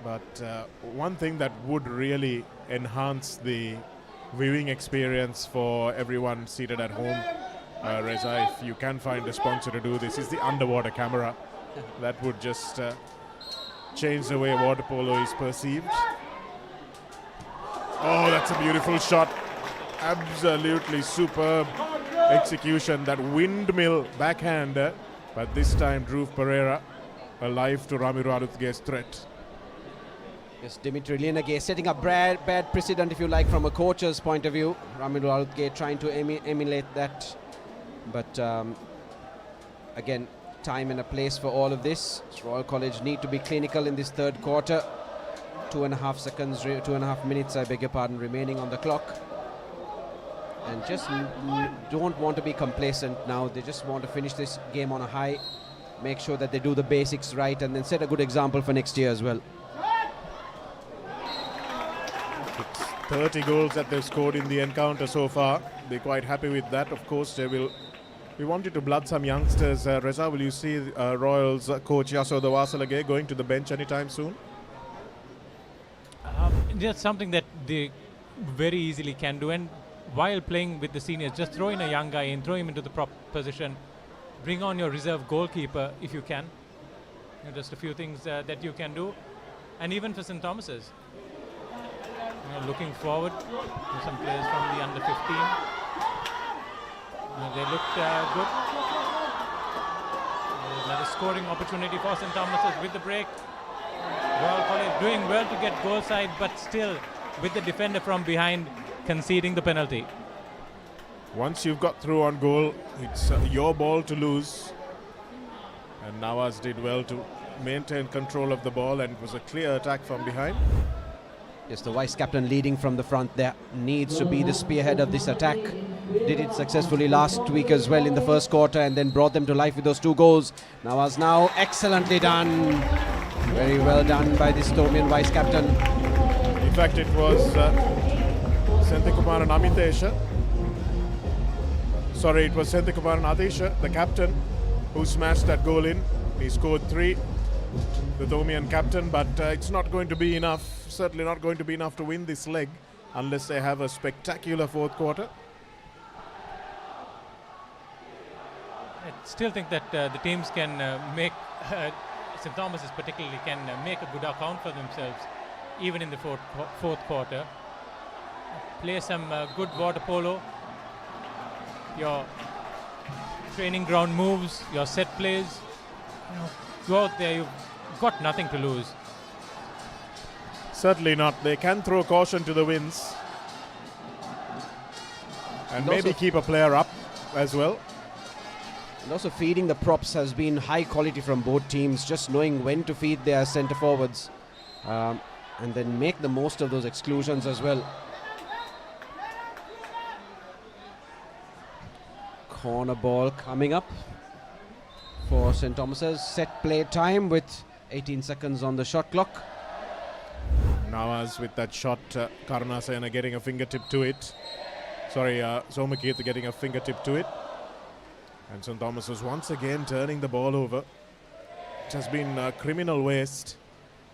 But one thing that would really enhance the viewing experience for everyone seated at home, Reza, if you can find a sponsor to do this, is the underwater camera. That would just change the way water polo is perceived. Oh, that's a beautiful shot. Absolutely superb execution. That windmill backhander. But this time, Dhruv Pereira alive to Ramiru Arutge's threat. Yes, Dimitri Lienage setting up bad precedent, if you like, from a coach's point of view. Ramiru Arutge trying to emulate that. But again, time and a place for all of this. Royal College need to be clinical in this third quarter. 2.5 minutes, I beg your pardon, remaining on the clock. And just don't want to be complacent now. They just want to finish this game on a high, make sure that they do the basics right, and then set a good example for next year as well. It's 30 goals that they've scored in the encounter so far. They're quite happy with that. Of course, they will. We wanted to blood some youngsters. Reza, will you see Royals coach Yasoda Wasalage going to the bench anytime soon? Just something that they very easily can do. And while playing with the seniors, just throw in a young guy in, throw him into the prop position, bring on your reserve goalkeeper if you can. Just a few things that you can do. And even for St. Thomas's, looking forward to some players from the under 15. They looked good. Another scoring opportunity for St. Thomas's with the break. Royal College doing well to get goal side, but still with the defender from behind conceding the penalty. Once you've got through on goal, it's your ball to lose. And Nawaz did well to maintain control of the ball, and it was a clear attack from behind. Yes, the vice captain leading from the front there needs to be the spearhead of this attack. Did it successfully last week as well in the first quarter, and then brought them to life with those 2 goals. Nawaz now excellently done. Very well done by this Tomian vice captain. In fact, it was Senthikumaran Amitesha. Sorry, it was Senthikumaran Adesha, the captain, who smashed that goal in. He scored 3, the Tomian captain, but it's not going to be enough, certainly not going to be enough to win this leg unless they have a spectacular fourth quarter. I still think that the teams can make, St. Thomas's particularly, can make a good account for themselves even in the fourth quarter. Play some good water polo, your training ground moves, your set plays. You know, go out there, you've got nothing to lose. Certainly not. They can throw caution to the winds and maybe keep a player up as well. And also feeding the props has been high quality from both teams, just knowing when to feed their centre forwards and then make the most of those exclusions as well. Corner ball coming up for St. Thomas's. Set play time with 18 seconds on the shot clock. Nawaz with that shot, Karunasena getting a fingertip to it. Sorry, Somakirtha getting a fingertip to it. And St. Thomas is once again turning the ball over. It has been a criminal waste,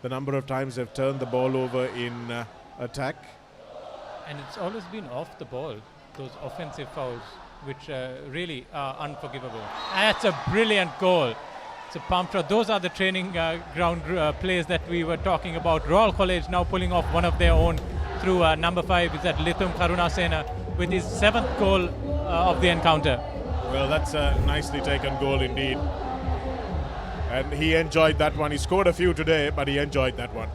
the number of times they've turned the ball over in attack. And it's always been off the ball, those offensive fouls, which really are unforgivable. And that's a brilliant goal. It's a pump shot. Those are the training ground plays that we were talking about. Royal College now pulling off one of their own through number 5 is that Lithum Karunasena with his 7th goal of the encounter. Well, that's a nicely taken goal indeed. And he enjoyed that one. He scored a few today, but he enjoyed that one.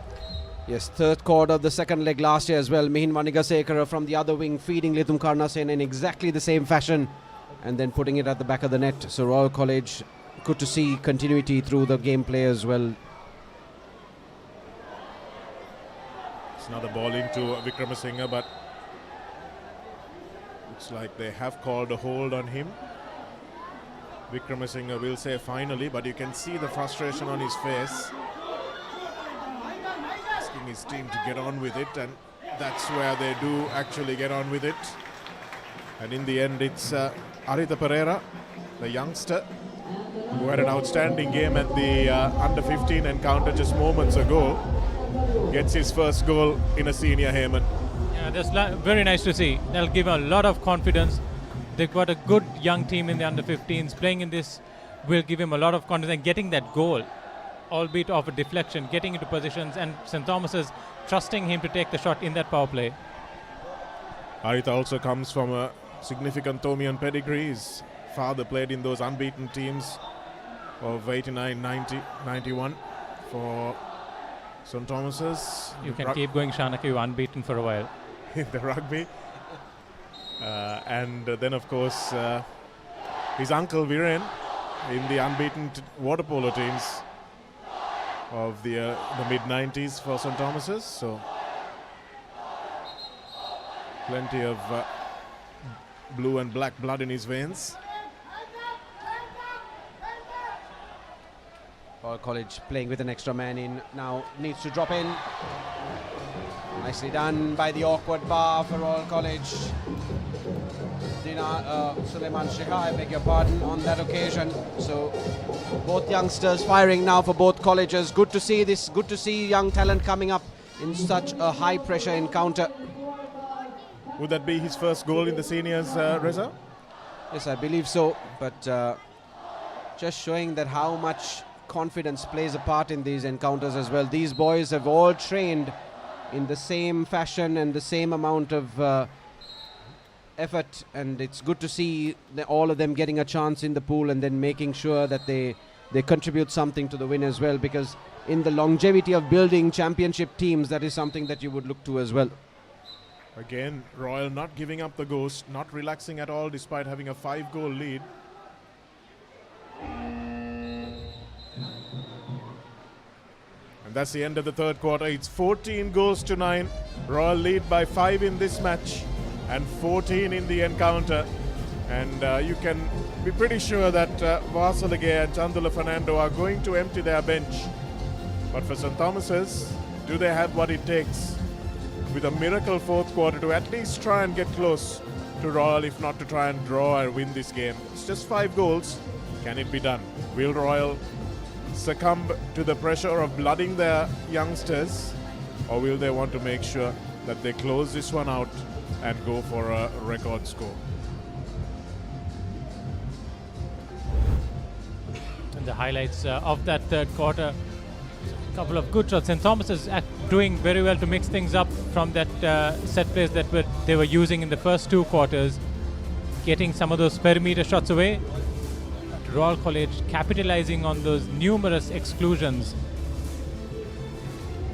Yes, third quarter of the second leg last year as well. Mihin Vanigasekara from the other wing feeding Lithum Karunasena in exactly the same fashion and then putting it at the back of the net. So Royal College, good to see continuity through the gameplay as well. It's another ball into Vikramasinghe, but looks like they have called a hold on him. Vikramasinghe will say finally, but you can see the frustration on his face. Asking his team to get on with it, and that's where they do actually get on with it. And in the end, it's Arita Pereira, the youngster, who had an outstanding game at the under-15 encounter just moments ago, gets his first goal in a senior Hayman. Yeah, that's very nice to see. That'll give a lot of confidence. They've got a good young team in the under-15s. Playing in this will give him a lot of confidence. And getting that goal, albeit off a deflection, getting into positions, and St. Thomas is trusting him to take the shot in that power play. Arita also comes from a significant Tomian pedigree. His father played in those unbeaten teams of 89, 90, 91 for St. Thomas's. You can keep going, Shanaka. You're unbeaten for a while. In the rugby. And then, of course, his uncle Viren in the unbeaten water polo teams of the mid-90s for St. Thomas's. So, plenty of blue and black blood in his veins. Royal College playing with an extra man in now, needs to drop in. Nicely done by the awkward bar for Royal College. Suleiman Shekha, I beg your pardon, on that occasion. So both youngsters firing now for both colleges. Good to see this, good to see young talent coming up in such a high pressure encounter. Would that be his first goal in the seniors, Reza? Yes, I believe so, but just showing that how much confidence plays a part in these encounters as well. These boys have all trained in the same fashion and the same amount of effort, and it's good to see all of them getting a chance in the pool and then making sure that they contribute something to the win as well, because in the longevity of building championship teams, that is something that you would look to as well. Again, Royal not giving up the ghost, not relaxing at all despite having a 5-goal lead. And that's the end of the third quarter. It's 14 goals to 9. Royal lead by 5 in this match and 14 in the encounter. And you can be pretty sure that Vasalage and Chandula Fernando are going to empty their bench But for St. Thomas's, do they have what it takes with a miracle fourth quarter to at least try and get close to Royal, if not to try and draw or win this game? It's just 5 goals. Can it be done? Will Royal succumb to the pressure of blooding their youngsters, or will they want to make sure that they close this one out and go for a record score? And the highlights of that third quarter, a couple of good shots. St. Thomas is doing very well to mix things up from that set plays that they were using in the first 2 quarters, getting some of those perimeter shots away. Royal College capitalizing on those numerous exclusions.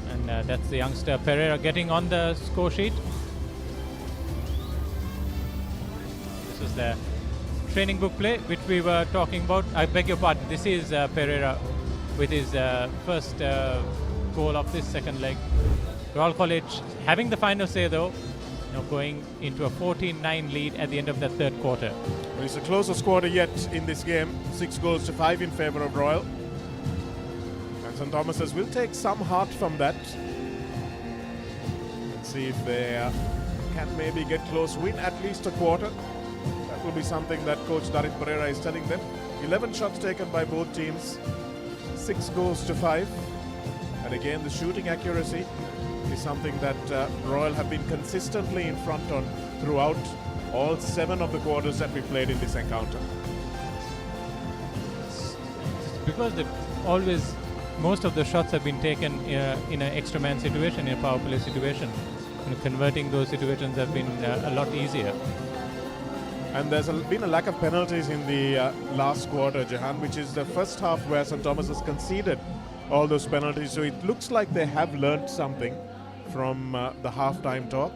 And that's the youngster Pereira getting on the score sheet. This is the training book play which we were talking about. I beg your pardon, this is Pereira with his first goal of this second leg. Royal College having the final say though, going into a 14-9 lead at the end of the third quarter. Well, it's the closest quarter yet in this game, 6-5 in favour of Royal. And St. Thomas's will take some heart from that. Let's see if they can maybe get close, win at least a quarter. That will be something that Coach Darit Pereira is telling them. 11 shots taken by both teams, 6-5. And again, the shooting accuracy is something that Royal have been consistently in front on throughout all 7 of the quarters that we played in this encounter. Because most of the shots have been taken in an extra man situation, in a power play situation. Converting those situations have been a lot easier. And there's been a lack of penalties in the last quarter, Jahan, which is the first half where St. Thomas has conceded all those penalties. So it looks like they have learned something from the halftime talk.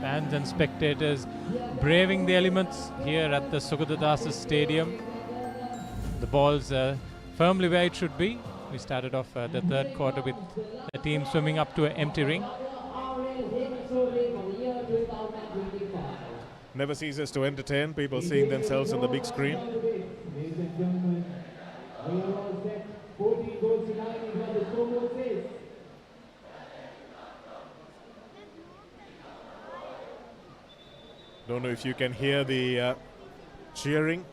Fans and spectators braving the elements here at the Sugathadasa Stadium. The ball's firmly where it should be. We started off the third quarter with the team swimming up to an empty ring. Never ceases to entertain people seeing themselves on the big screen. Don't know if you can hear the cheering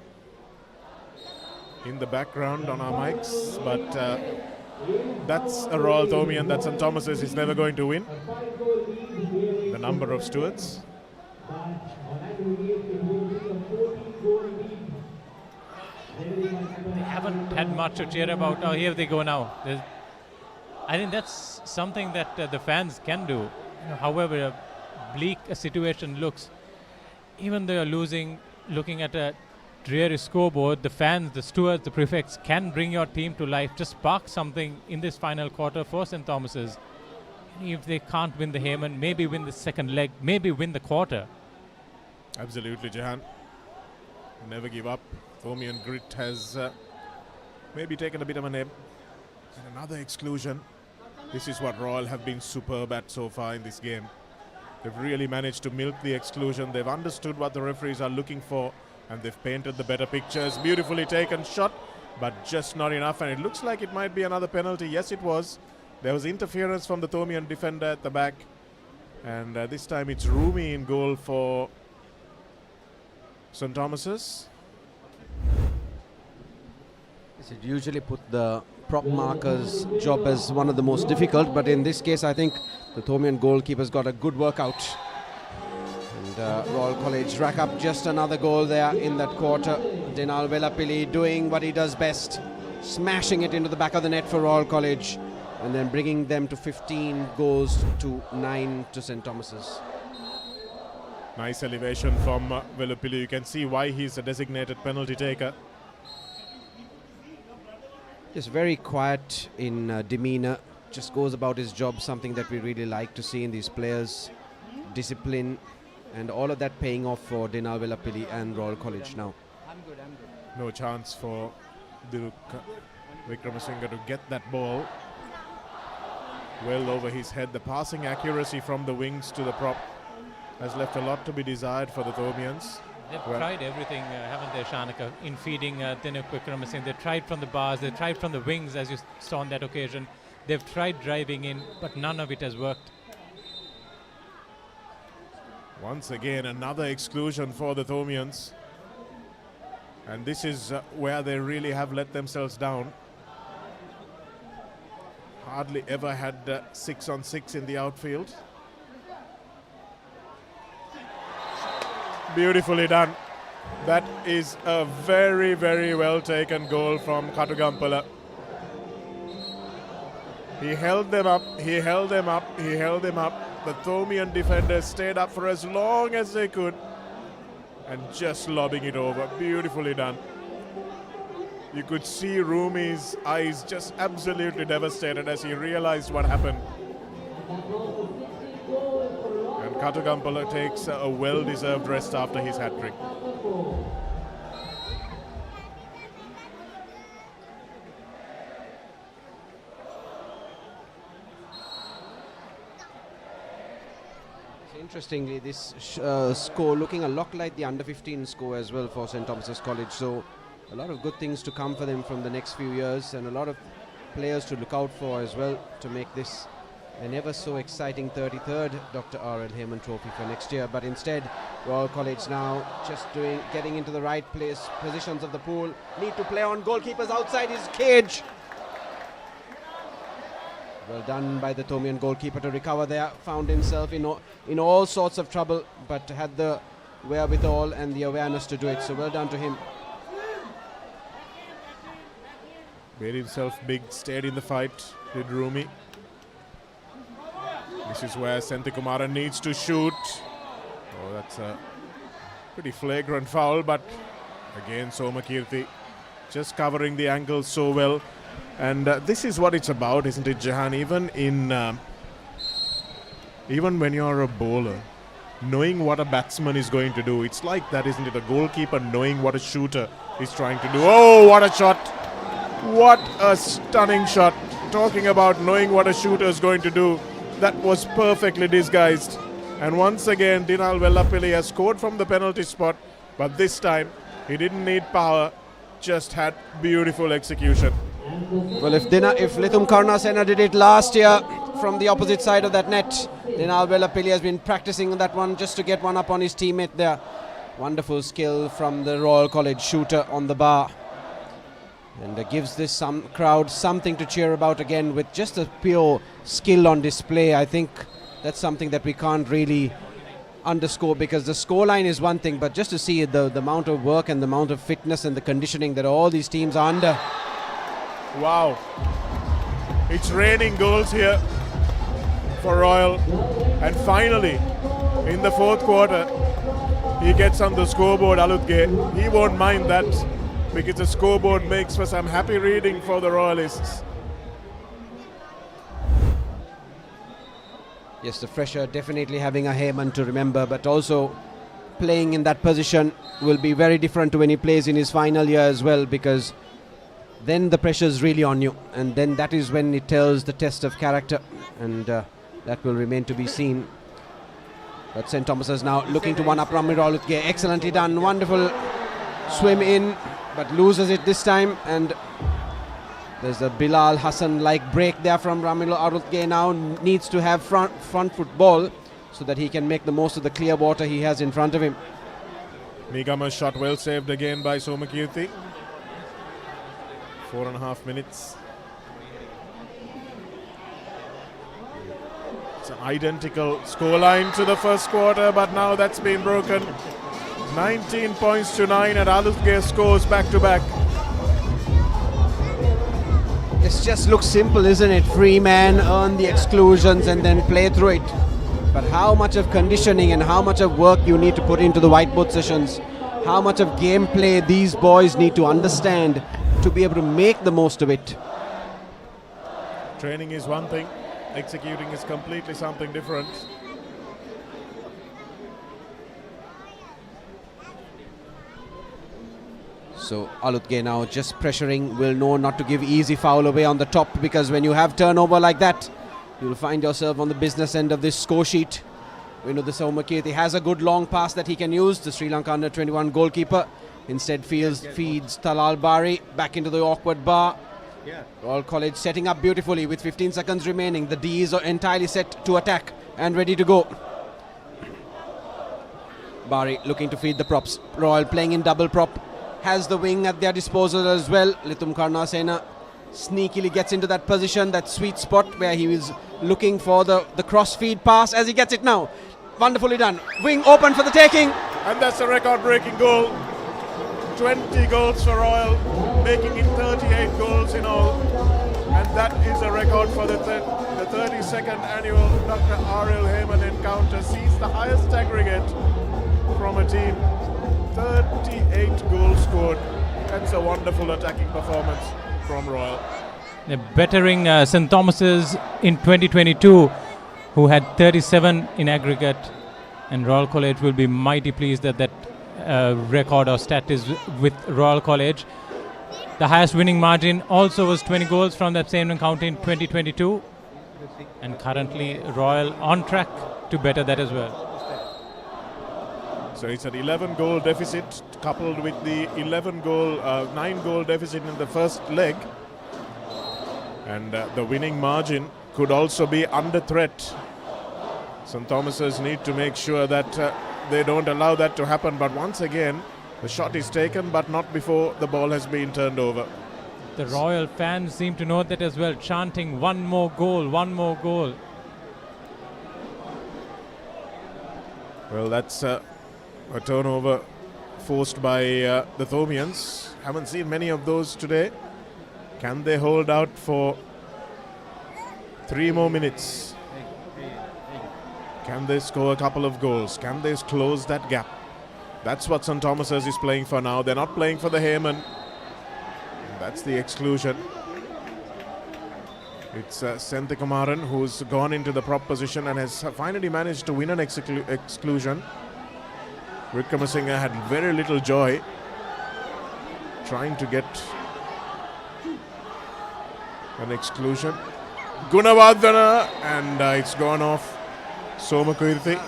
in the background on our mics, but that's a Royal Thomian that St. Thomas's is never going to win. The number of stewards. They haven't had much to cheer about. Oh, here they go now. I think that's something that the fans can do. However bleak a situation looks, even though you're losing, looking at a dreary scoreboard, the fans, the stewards, the prefects can bring your team to life. Just spark something in this final quarter for St. Thomas's. If they can't win the Hayman, maybe win the second leg, maybe win the quarter. Absolutely, Jahan. Never give up. Thomian grit has maybe taken a bit of a nip. And another exclusion. This is what Royal have been superb at so far in this game. They've really managed to milk the exclusion. They've understood what the referees are looking for, and they've painted the better pictures. Beautifully taken shot, but just not enough. And it looks like it might be another penalty. Yes, it was. There was interference from the Thomian defender at the back. And this time it's Rumi in goal for St. Thomas's. It usually put the prop marker's job as one of the most difficult, but in this case I think the Thomian goalkeeper's got a good workout. And Royal College rack up just another goal there in that quarter. Dinal Velapilli doing what he does best, smashing it into the back of the net for Royal College, and then bringing them to 15 goals to 9 to St. Thomas's. Nice elevation from Velapilli. You can see why he's a designated penalty taker. Just very quiet in demeanor, just goes about his job, something that we really like to see in these players. Discipline and all of that paying off for Dinal Velapilli and Royal College now. I'm good. No chance for Diluk Vikramasinghe to get that ball well over his head. The passing accuracy from the wings to the prop has left a lot to be desired for the Thomians. They've tried everything, haven't they, Shanaka, in feeding Dinuk Wickramasinghe. They tried from the bars, they tried from the wings, as you saw on that occasion. They've tried driving in, but none of it has worked. Once again, another exclusion for the Thomians. And this is where they really have let themselves down. Hardly ever had 6-on-6 in the outfield. Beautifully done. That is a very, very well taken goal from Katugampala. He held them up, he held them up, he held them up. The Thomian defenders stayed up for as long as they could and just lobbing it over. Beautifully done. You could see Rumi's eyes just absolutely devastated as he realized what happened. And Katugampala takes a well-deserved rest after his hat-trick. Interestingly, this score looking a lot like the under-15 score as well for St. Thomas's College. So a lot of good things to come for them from the next few years, and a lot of players to look out for as well to make this an ever so exciting 33rd Dr. R.L. Hayman Trophy for next year. But instead, Royal College now just getting into the right positions of the pool. Need to play on goalkeepers outside his cage. Well done by the Thomian goalkeeper to recover there. Found himself in all sorts of trouble, but had the wherewithal and the awareness to do it. So well done to him. Made himself big, stayed in the fight, did Rumi. This is where Senthikumara needs to shoot. Oh, that's a pretty flagrant foul, but again Somakirti just covering the angle so well. And this is what it's about, isn't it, Jahan? Even when you're a bowler, knowing what a batsman is going to do, it's like that, isn't it? A goalkeeper knowing what a shooter is trying to do. Oh, what a shot! What a stunning shot. Talking about knowing what a shooter is going to do, that was perfectly disguised. And once again, Dinal Vellapilli has scored from the penalty spot, but this time he didn't need power, just had beautiful execution. Well, if Lithum Karnasena did it last year from the opposite side of that net, Dinal Vellapilli has been practicing that one just to get one up on his teammate there. Wonderful skill from the Royal College shooter on the bar. And gives this crowd something to cheer about again with just a pure skill on display. I think that's something that we can't really underscore, because the scoreline is one thing, but just to see the amount of work and the amount of fitness and the conditioning that all these teams are under. Wow. It's raining goals here for Royal. And finally, in the fourth quarter, he gets on the scoreboard, Alutge. He won't mind that, because the scoreboard makes for some happy reading for the Royalists. Yes, the fresher definitely having a Hayman to remember, but also playing in that position will be very different to when he plays in his final year as well, because then the pressure is really on you, and then that is when it tells the test of character, and that will remain to be seen. But St. Thomas is now looking to one up Ramiro Alutge. Excellently done, wonderful swim in, but loses it this time, and there's a Bilal Hassan-like break there from Ramiro Alutge. Now needs to have front foot ball so that he can make the most of the clear water he has in front of him. Nigama's shot well saved again by Somakirti. 4.5 minutes. It's an identical scoreline to the first quarter, but now that's been broken. 19 points to 9, and Alutge scores back to back. This just looks simple, isn't it? Free man, earn the exclusions and then play through it. But how much of conditioning and how much of work you need to put into the whiteboard sessions, how much of gameplay these boys need to understand to be able to make the most of it. Training is one thing, executing is completely something different. So Alutge now just pressuring, will know not to give easy foul away on the top, because when you have turnover like that, you'll find yourself on the business end of this score sheet Vinodha has a good long pass that he can use. The Sri Lanka under-21 goalkeeper instead feeds Talal Bari back into the awkward bar. Royal College setting up beautifully with 15 seconds remaining. The D's are entirely set to attack and ready to go. Bari looking to feed the props. Royal playing in double prop. Has the wing at their disposal as well. Lithum Karnasena sneakily gets into that position, that sweet spot where he was looking for the cross feed pass as he gets it now. Wonderfully done. Wing open for the taking. And that's a record-breaking goal. 20 goals for Royal, making it 38 goals in all. And that is a record for the 32nd annual Dr. R.L. Hayman encounter. Sees the highest aggregate from a team. 38 goals scored. That's a wonderful attacking performance from Royal. They're bettering St. Thomas's in 2022, who had 37 in aggregate. And Royal College will be mighty pleased that that record or stat is with Royal College. The highest winning margin also was 20 goals from that same encounter in 2022. And currently Royal on track to better that as well. So it's an 11-goal deficit coupled with the 9-goal deficit in the first leg. And the winning margin could also be under threat. St. Thomas's need to make sure that they don't allow that to happen. But once again, the shot is taken, but not before the ball has been turned over. The Royal fans seem to know that as well, chanting one more goal, one more goal. Well, that's a turnover forced by the Thomians. Haven't seen many of those today. Can they hold out for 3 more minutes? Can they score a couple of goals? Can they close that gap? That's what St. Thomas's is playing for now. They're not playing for the Hayman. That's the exclusion. It's Senthikumaran who's gone into the prop position and has finally managed to win an exclusion. Wickramasinghe had very little joy trying to get an exclusion. Gunavardhana, and it's gone off. Somakirthi.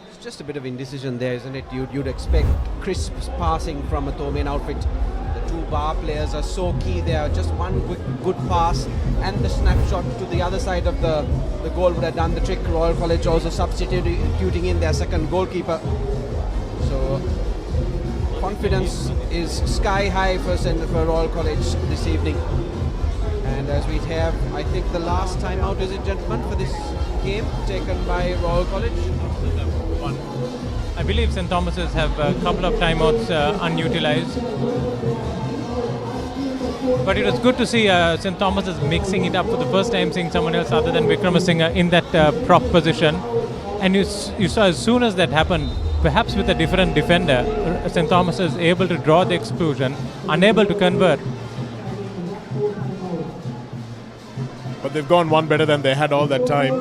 It's just a bit of indecision there, isn't it? You'd expect crisp passing from a Thomian outfit. The two bar players are so key there. Just one good pass and the snapshot to the other side of the goal would have done the trick. Royal College also substituting in their second goalkeeper. So confidence is sky high for Royal College this evening. And as we have, I think the last time out, is it, gentlemen, for this game taken by Royal College? I believe St. Thomas's have a couple of timeouts unutilized. But it was good to see St. Thomas's mixing it up for the first time, seeing someone else other than Wickramasinghe in that prop position. And you saw as soon as that happened, perhaps with a different defender, St. Thomas's able to draw the exclusion, unable to convert. But they've gone one better than they had all that time.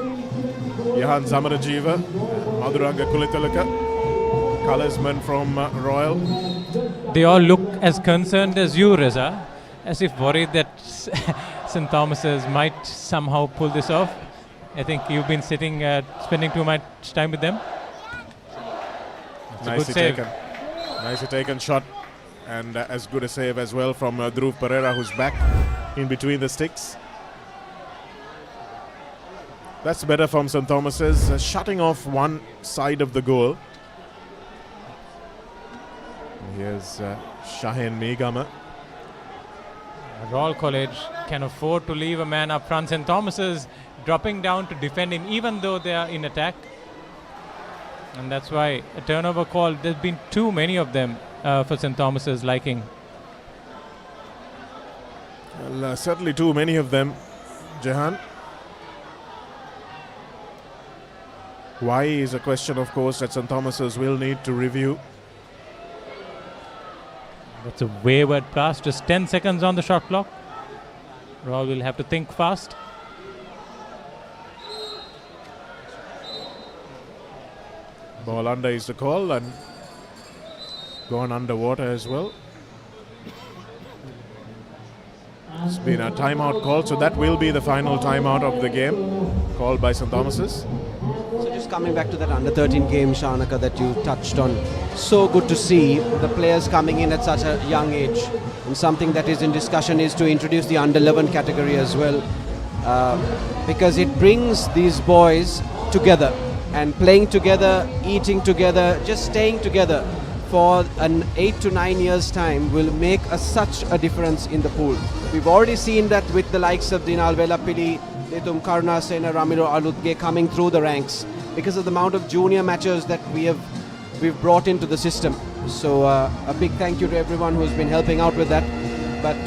Yahan Zamarajiva, Madhuranga Kulitalaka, colorsman from Royal. They all look as concerned as you, Reza, as if worried that St. Thomas's might somehow pull this off. I think you've been spending too much time with them. Nicely taken. Nicely taken shot, and as good a save as well from Dhruv Pereira, who's back in between the sticks. That's better from St. Thomas's, shutting off one side of the goal. Here's Shaheen Megama. Royal College can afford to leave a man up front. St. Thomas's dropping down to defend him even though they are in attack. And that's why a turnover call, there's been too many of them for St. Thomas's liking. Well, certainly too many of them, Jehan. Why is a question, of course, that St. Thomas's will need to review. That's a wayward pass, just 10 seconds on the shot clock. Royal will have to think fast. Ball under is the call, and gone underwater as well. It's been a timeout call, so that will be the final timeout of the game, called by St. Thomas's. just coming back to that under 13 game, Shanaka, that you touched on. So good to see the players coming in at such a young age. And something that is in discussion is to introduce the under 11 category as well. Because it brings these boys together and playing together, eating together, just staying together for an 8 to 9 years time will make such a difference in the pool. We've already seen that with the likes of Dinal Velapilli, Letum Karunasena, Ramiro Alutge coming through the ranks because of the amount of junior matches that we've brought into the system. So a big thank you to everyone who's been helping out with that. But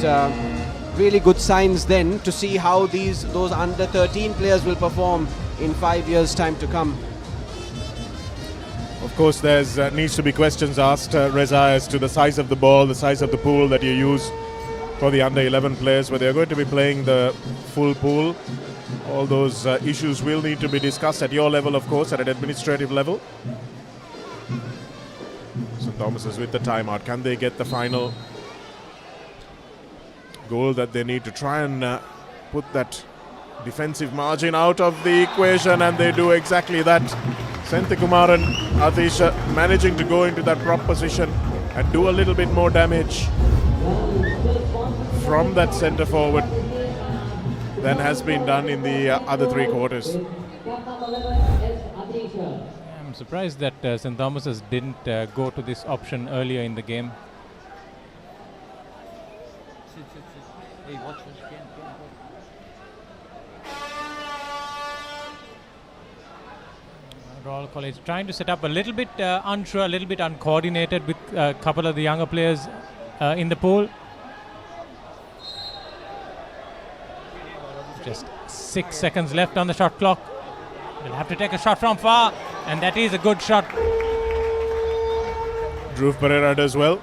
really good signs then to see how those under 13 players will perform in 5 years' time to come. Of course, there's needs to be questions asked, Reza, as to the size of the ball, the size of the pool that you use for the under 11 players, where they're going to be playing the full pool. All those issues will need to be discussed at your level, of course, at an administrative level. St. Thomas is with the timeout. Can they get the final goal that they need to try and put that defensive margin out of the equation? And they do exactly that. Senthikumaran Atisha managing to go into that prop position and do a little bit more damage from that centre forward than has been done in the other three quarters. I'm surprised that St. Thomas's didn't go to this option earlier in the game. Royal College trying to set up a little bit unsure, a little bit uncoordinated with a couple of the younger players in the pool. Just 6 seconds left on the shot clock. They'll have to take a shot from far, and that is a good shot. Dhruv Pereira does well.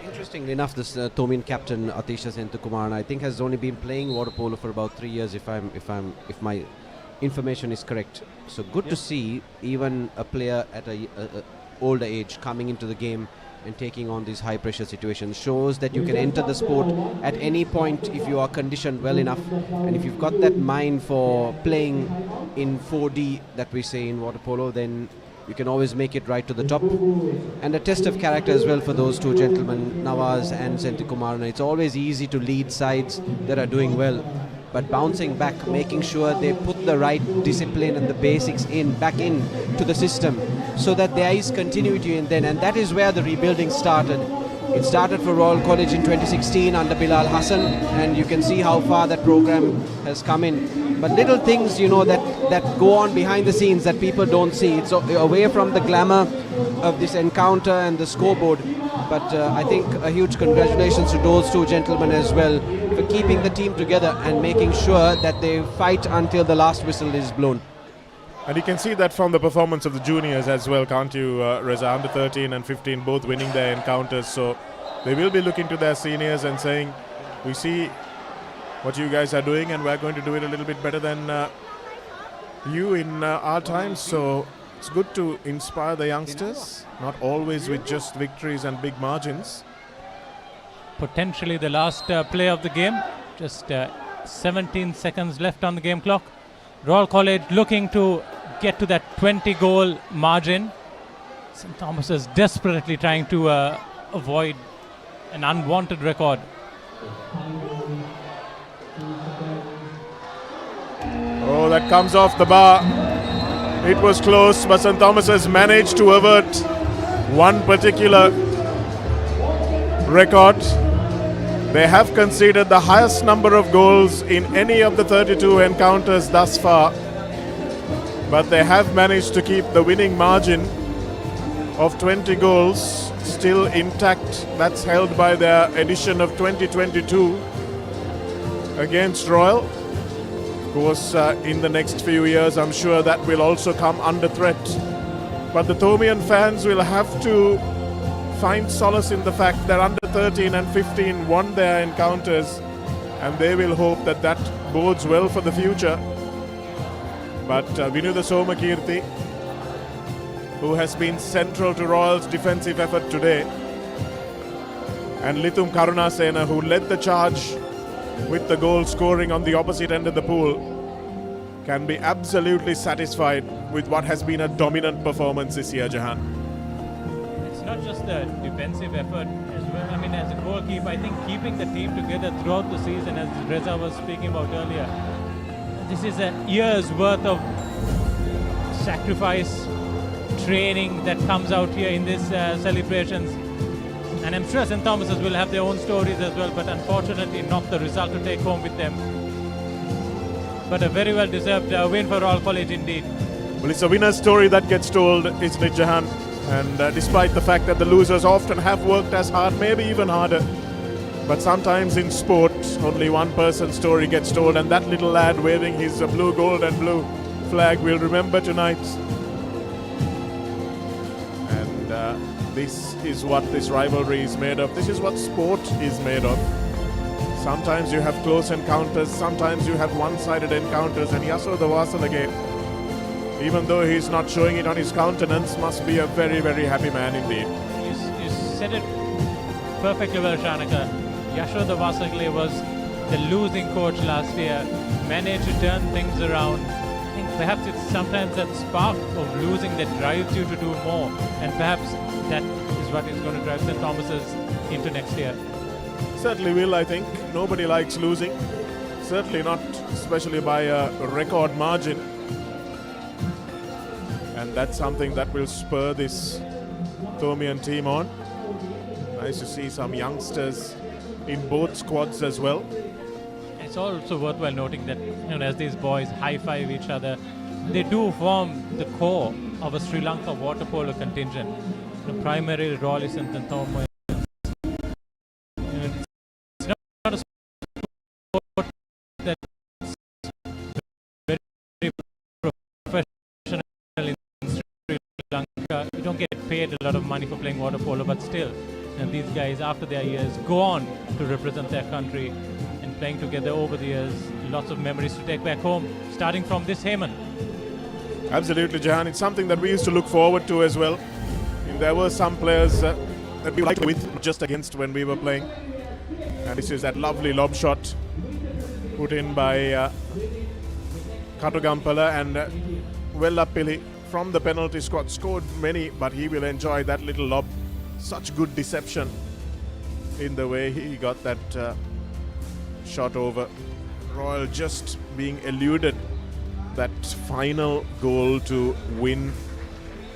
Interestingly enough, this Tomin captain Atisha Senthikumaran, I think, has only been playing water polo for about 3 years, if my information is correct. So good to see even a player at a older age coming into the game and taking on these high pressure situations. Shows that you can enter the sport at any point if you are conditioned well enough, and if you've got that mind for playing in 4D that we say in water polo, then you can always make it right to the top. And a test of character as well for those two gentlemen, Nawaz and Senthikumaran. It's always easy to lead sides that are doing well, but bouncing back, making sure they put the right discipline and the basics back in to the system, so that there is continuity in then. And that is where the rebuilding started. It started for Royal College in 2016 under Bilal Hassan, and you can see how far that program has come in. But little things, that go on behind the scenes that people don't see. It's away from the glamour of this encounter and the scoreboard. But I think a huge congratulations to those two gentlemen as well for keeping the team together and making sure that they fight until the last whistle is blown. And you can see that from the performance of the juniors as well, can't you, Reza? Under 13 and 15 both winning their encounters. So they will be looking to their seniors and saying, we see what you guys are doing and we're going to do it a little bit better than you in our times. So it's good to inspire the youngsters, not always with just victories and big margins. Potentially the last play of the game. Just 17 seconds left on the game clock. Royal College looking to get to that 20-goal margin. St. Thomas is desperately trying to avoid an unwanted record. Oh, that comes off the bar. It was close, but St. Thomas has managed to avert one particular record. They have conceded the highest number of goals in any of the 32 encounters thus far, but they have managed to keep the winning margin of 20 goals still intact. That's held by their edition of 2022 against Royal. Of course, in the next few years, I'm sure that will also come under threat. But the Thomian fans will have to find solace in the fact that under 13 and 15 won their encounters, and they will hope that that bodes well for the future. But Vinuda Somakirti, who has been central to Royal's defensive effort today, and Lithum Karunasena, who led the charge with the goal scoring on the opposite end of the pool, can be absolutely satisfied with what has been a dominant performance this year, Jahan. It's not just the defensive effort as well. I mean, as a goalkeeper, I think keeping the team together throughout the season, as Reza was speaking about earlier, this is a year's worth of sacrifice, training that comes out here in these celebrations. And I'm sure St. Thomas's will have their own stories as well, but unfortunately not the result to take home with them. But a very well deserved win for Royal College indeed. Well, it's a winner's story that gets told, isn't it, Jahan? And despite the fact that the losers often have worked as hard, maybe even harder, but sometimes in sport, only one person's story gets told, and that little lad waving his blue, gold and blue flag we'll remember tonight. And this is what this rivalry is made of. This is what sport is made of. Sometimes you have close encounters, sometimes you have one-sided encounters, and Yasodhavasa again, even though he's not showing it on his countenance, must be a very, very happy man indeed. You said it perfectly well, Shanaka. Yashodhavasa was the losing coach last year, managed to turn things around. I think perhaps it's sometimes that spark of losing that drives you to do more, and perhaps that is what is going to drive St. Thomas's into next year. Certainly will, I think. Nobody likes losing. Certainly not, especially by a record margin. And that's something that will spur this Thomian team on. Nice to see some youngsters in both squads as well. It's also worthwhile noting that, as these boys high-five each other, they do form the core of a Sri Lanka water polo contingent. Primarily Royalists and St. Thomas. It's not a sport that's very professional in Sri Lanka. You don't get paid a lot of money for playing water polo, but still, these guys, after their years, go on to represent their country, and playing together over the years, lots of memories to take back home, starting from this Hayman. Absolutely, Jahan. It's something that we used to look forward to as well. There were some players that we liked to win just against when we were playing. And this is that lovely lob shot put in by Katugampala, and Vellapilli from the penalty squad scored many, but he will enjoy that little lob. Such good deception in the way he got that shot over. Royal just being eluded that final goal to win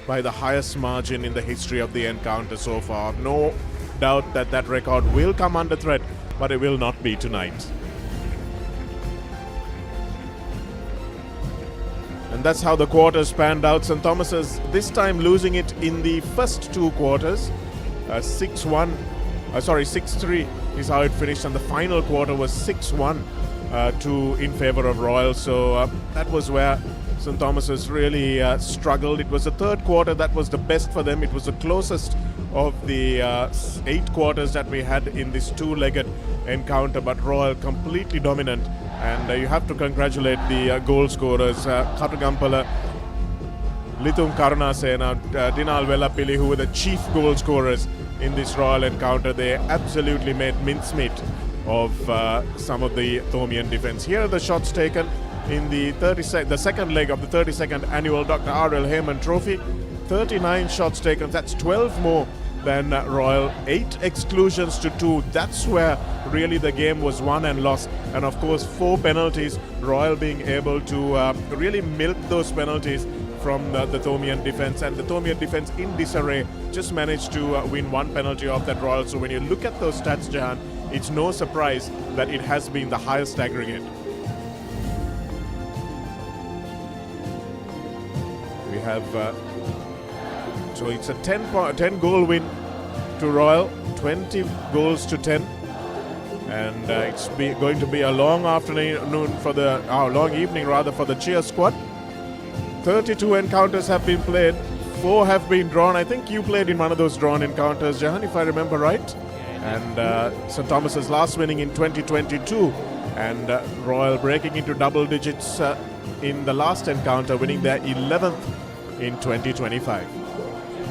by the highest margin in the history of the encounter so far. No doubt that that record will come under threat, but it will not be tonight. And that's how the quarters panned out. St. Thomas's this time losing it in the first two quarters. 6-3 is how it finished, and the final quarter was 6-1 in favor of Royal. So that was where St. Thomas's really struggled. It was the third quarter that was the best for them. It was the closest of the 8 quarters that we had in this two-legged encounter, but Royal completely dominant. And you have to congratulate the goal scorers, Katugampala, Lithum Karunasena, Dinal Vellapilli, who were the chief goal scorers in this Royal encounter. They absolutely made mincemeat of some of the Thomian defense. Here are the shots taken in the second leg of the 32nd annual Dr. R.L. Hayman Trophy. 39 shots taken. That's 12 more than Royal. 8 exclusions to 2. That's where really the game was won and lost. And of course 4 penalties. Royal being able to really milk those penalties from the Thomian defense, and the Thomian defense in disarray just managed to win 1 penalty off that Royal. So when you look at those stats, Jahan, it's no surprise that it has been the highest aggregate. We have so it's a 10 goal win to Royal, 20 goals to 10, and it's going to be a long afternoon for the long evening rather for the cheer squad. 32 encounters have been played, 4 have been drawn. I think you played in one of those drawn encounters, Jahan, if I remember right. And St. Thomas's last winning in 2022, and Royal breaking into double digits in the last encounter, winning their 11th in 2025.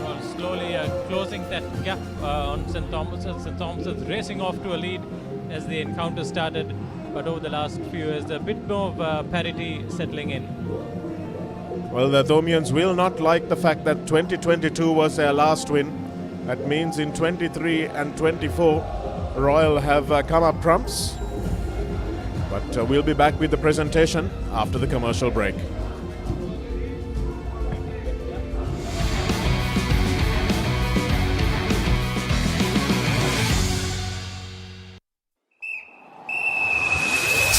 Well, slowly closing that gap on St. Thomas's. St. Thomas's racing off to a lead as the encounter started. but over the last few years, a bit more parity settling in. Well, the Thomians will not like the fact that 2022 was their last win. That means in 23 and 24, Royal have come up trumps. But we'll be back with the presentation after the commercial break.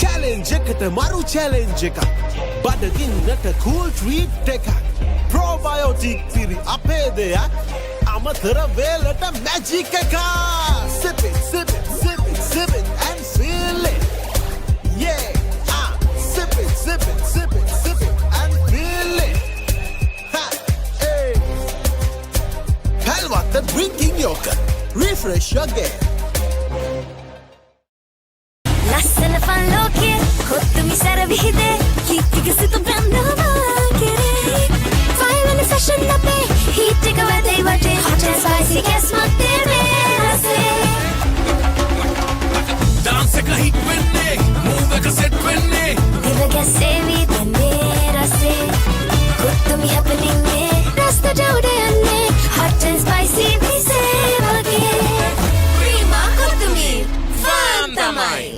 challenge එකට මරු challenge එකක් බඩගින්නට cool treat එකක් probiotic තිරි අපේ දෙයක් අමතර වේලට magic එකක් sip it sip it sip it sip it and feel it yeah sip it sip it sip it sip it and feel it ha hey halwatta drinking yogurt refresh your game ලස්සන fun ලෝකයේ කොත්තුමි සැර විහිදේ කීර්තික සිත බ්‍රන්දවා කෙරේ ෆයිවන fashion අපේ heat එක වැදේ වටේ hot and spicy කැස්මක් දෙවේ රසේ dance එක hit වෙන්නේ move එක set වෙන්නේ දිව ගැසෙවි දැන්නේ රසේ කොත්තුමි happening නේ රස්තට උඩ යන්නේ hot and spicy විසේ වගේ ප්‍රීමා කොත්තුමි ෆන් තමයි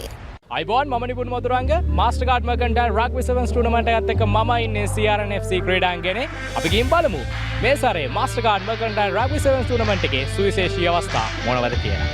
අයිබෝන් මම නිපුන් මදුරංග මාස්ටර්කාඩ් මර්කන්ටයිල් රග්බි සෙවන්ස් ටූර්නමන්ට් එකත් එක්ක මම ඉන්නේ CRNFC ක්‍රීඩාංගණේ. අපි ගිහින් බලමු මේ සැරේ මාස්ටර්කාඩ් මර්කන්ටයිල් රග්බි සෙවන්ස් ටූර්නමන්ට් එකේ සුවිශේෂී අවස්ථා මොනවද කියලා.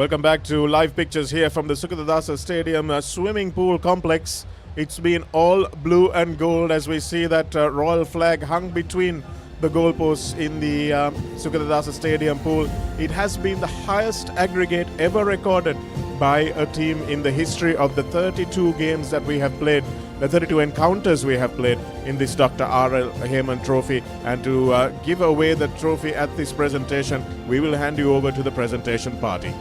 Welcome back to live pictures here from the Sugathadasa Stadium Swimming Pool Complex. It's been all blue and gold as we see that royal flag hung between the goalposts in the Sugathadasa Stadium pool. It has been the highest aggregate ever recorded by a team in the history of the 32 games that we have played, the 32 encounters we have played in this Dr. R.L. Hayman Trophy. And to give away the trophy at this presentation, we will hand you over to the presentation party.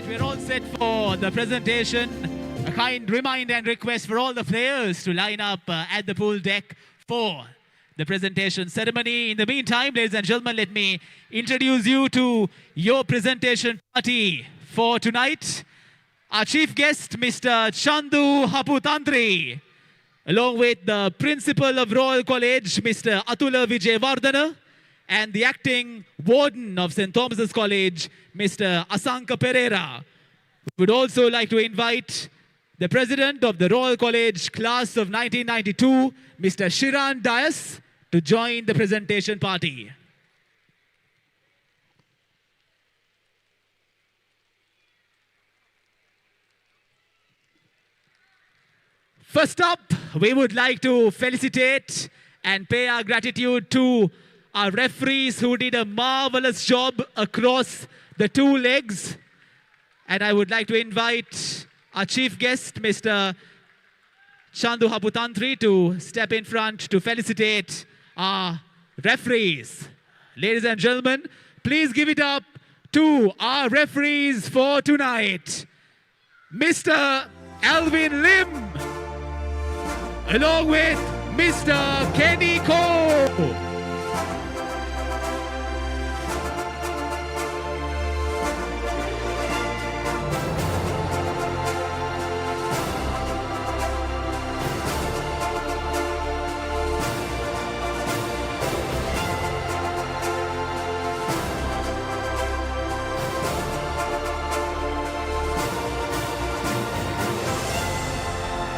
We're all set for the presentation. A kind reminder and request for all the players to line up at the pool deck for the presentation ceremony. In the meantime, ladies and gentlemen, let me introduce you to your presentation party for tonight. Our chief guest, Mr. Chandu Haputantri, along with the principal of Royal College, Mr. Atula Vijayvardhana, and the acting warden of St. Thomas's College, Mr. Asanka Pereira. We would also like to invite the president of the Royal College class of 1992, Mr. Shiran Dias, to join the presentation party. First up, we would like to felicitate and pay our gratitude to our referees who did a marvelous job across the two legs. And I would like to invite our chief guest, Mr. Chandu Haputantri, to step in front to felicitate our referees. Ladies and gentlemen, please give it up to our referees for tonight. Mr. Alvin Lim, along with Mr. Kenny Cole.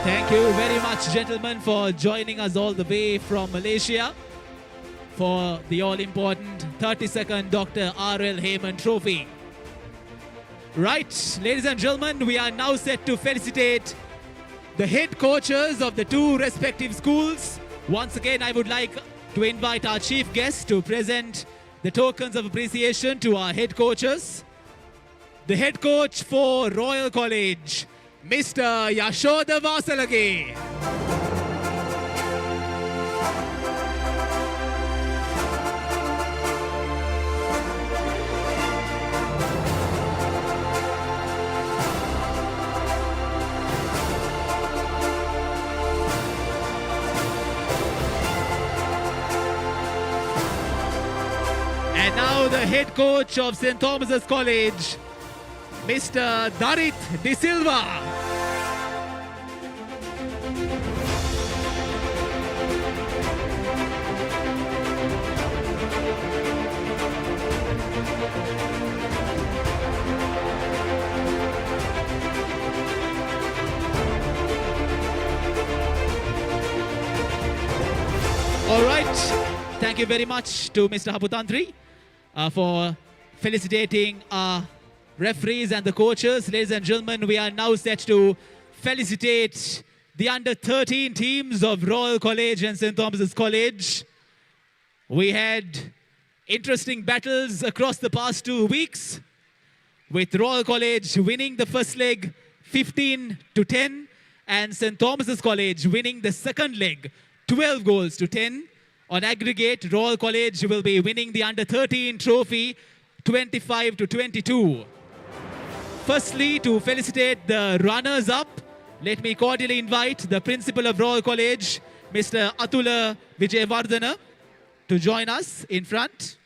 Thank you very much, gentlemen, for joining us all the way from Malaysia for the all-important 32nd Dr. R.L. Hayman Trophy. Right, ladies and gentlemen, we are now set to felicitate the head coaches of the two respective schools. Once again, I would like to invite our chief guest to present the tokens of appreciation to our head coaches. The head coach for Royal College, Mr. Yashoda Vasalage. And now the head coach of St. Thomas's College, Mr. Darit De Silva. All right, thank you very much to Mr. Haputantri for felicitating our referees and the coaches. Ladies and gentlemen, we are now set to felicitate the under-13 teams of Royal College and St. Thomas's College. We had interesting battles across the past 2 weeks, with Royal College winning the first leg 15-10 and St. Thomas's College winning the second leg 12 goals to 10. On aggregate, Royal College will be winning the under-13 trophy 25-22. Firstly, to felicitate the runners-up, let me cordially invite the principal of Royal College, Mr. Atula Vijayavardhana, to join us in front.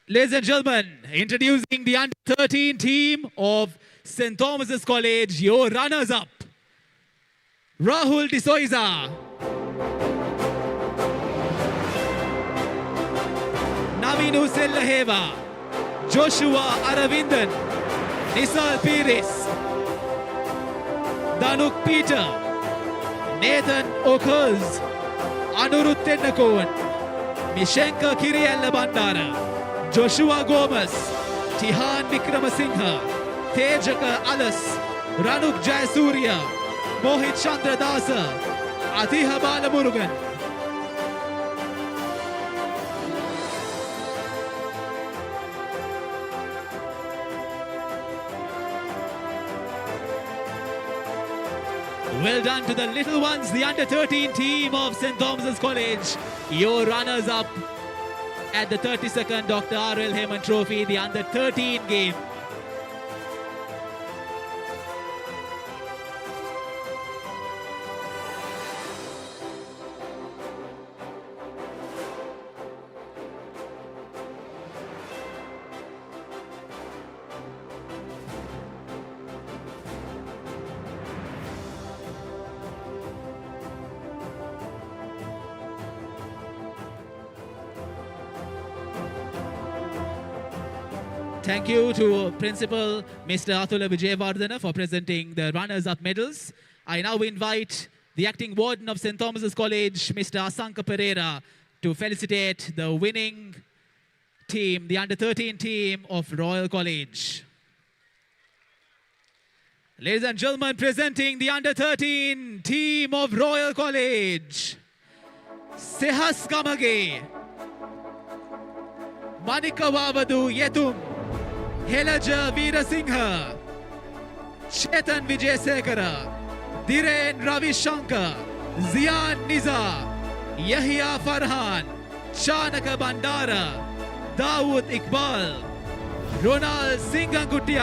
Ladies and gentlemen, introducing the under-13 team of St. Thomas's College, your runners-up, Rahul D'Souza, Navinu Sellaheva, Joshua Aravindan, Nisal Pires, Danuk Peter, Nathan Okhurs, Anurut Tennakoon, Mishenka Kiriella Bandara, Joshua Gomez, Tihan Vikramasinghe, Tejaka Alas, Ranuk Jayasuriya, Mohit Chandra Dasa, Atiha Balamurugan. Well done to the little ones, the under-13 team of St. Thomas's College. Your runners-up at the 32nd Dr. R.L. Hayman Trophy, the under-13 game. Thank you to Principal Mr. Atula Vijayavardhana for presenting the runners-up medals. I now invite the Acting Warden of St. Thomas's College, Mr. Asanka Pereira, to felicitate the winning team, the under-13 team of Royal College. Ladies and gentlemen, presenting the under-13 team of Royal College, Sehas Kamage, Manikawavadu Yetum, Helaja Veerasinghe, Chetan Vijayasekara, Dhiren Ravi Shankar, Zian Niza, Yahya Farhan, Chanaka Bandara, Dawood Iqbal, Ronald Singangutti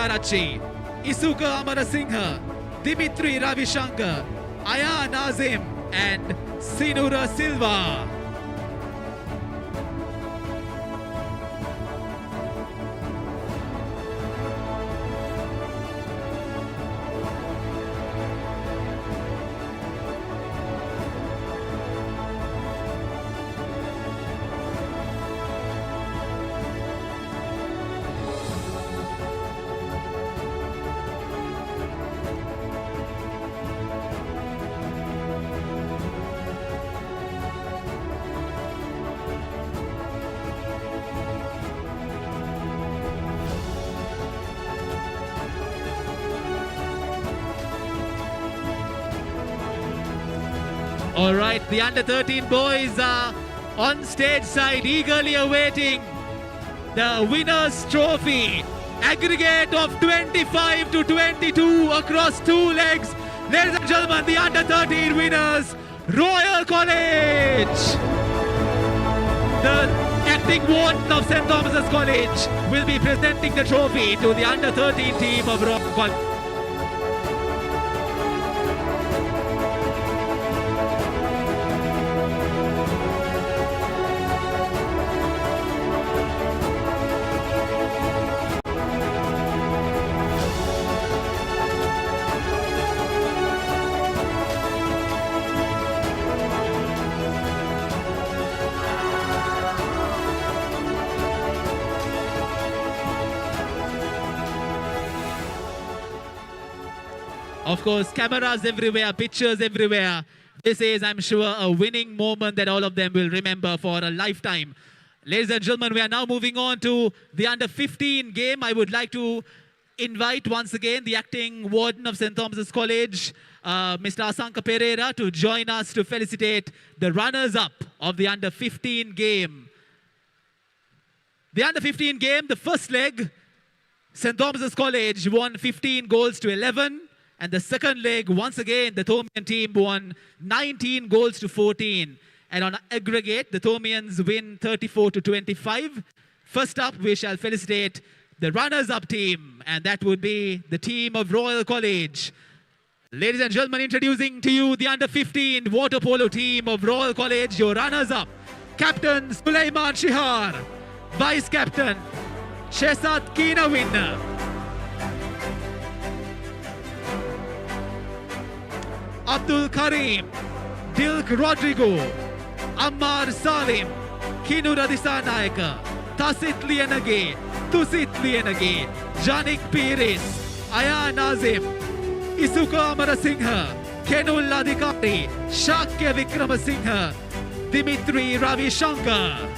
Isuka Amarasinghe, Dimitri Ravishankar, Aya Nazim, and Sinura Silva. All right, the under-13 boys are on stage side, eagerly awaiting the winner's trophy. Aggregate of 25-22 across 2 legs. Ladies and gentlemen, the under-13 winners, Royal College. The acting warden of St. Thomas's College will be presenting the trophy to the under-13 team of Royal College. Of course, cameras everywhere, pictures everywhere. This is, I'm sure, a winning moment that all of them will remember for a lifetime. Ladies and gentlemen, we are now moving on to the under-15 game. I would like to invite once again the acting warden of St. Thomas's College, Mr. Asanka Pereira, to join us to felicitate the runners-up of the under-15 game. The under-15 game, the first leg, St. Thomas's College won 15 goals to 11. And the second leg, once again, the Thomian team won 19 goals to 14. And on aggregate, the Thomians win 34-25. First up, we shall felicitate the runners-up team, and that would be the team of Royal College. Ladies and gentlemen, introducing to you the under-15 water polo team of Royal College, your runners-up. Captain Sulaiman Shihar, Vice-Captain Shesat Kinawin, Abdul Karim, Dilk Rodrigo, Ammar Salim, Kinura Disanayaka, Tasit Lienage, Tusit Lienage, Janik Piris, Aya Nazim, Isuka Amarasinghe, Kenul Adhikari, Shakya Vikramasinghe, Dimitri Ravishankar.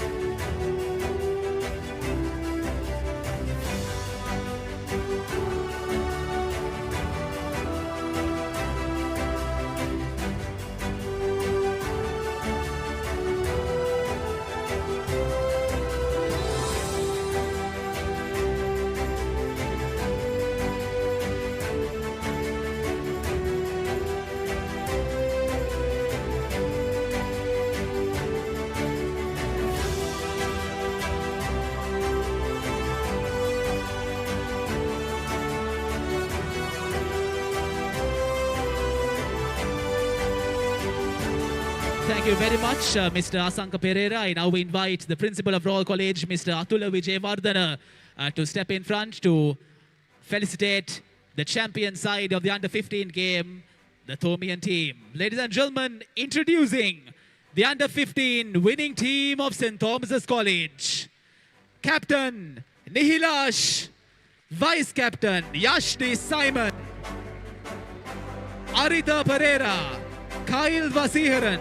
Thank you very much, Mr. Asanka Pereira. I now invite the principal of Royal College, Mr. Atula Vijayvardhana, to step in front to felicitate the champion side of the under-15 game, the Thomian team. Ladies and gentlemen, introducing the under-15 winning team of St. Thomas's College. Captain Nihilash, Vice-Captain Yashdi Simon, Arita Pereira, Kyle Vasiharan,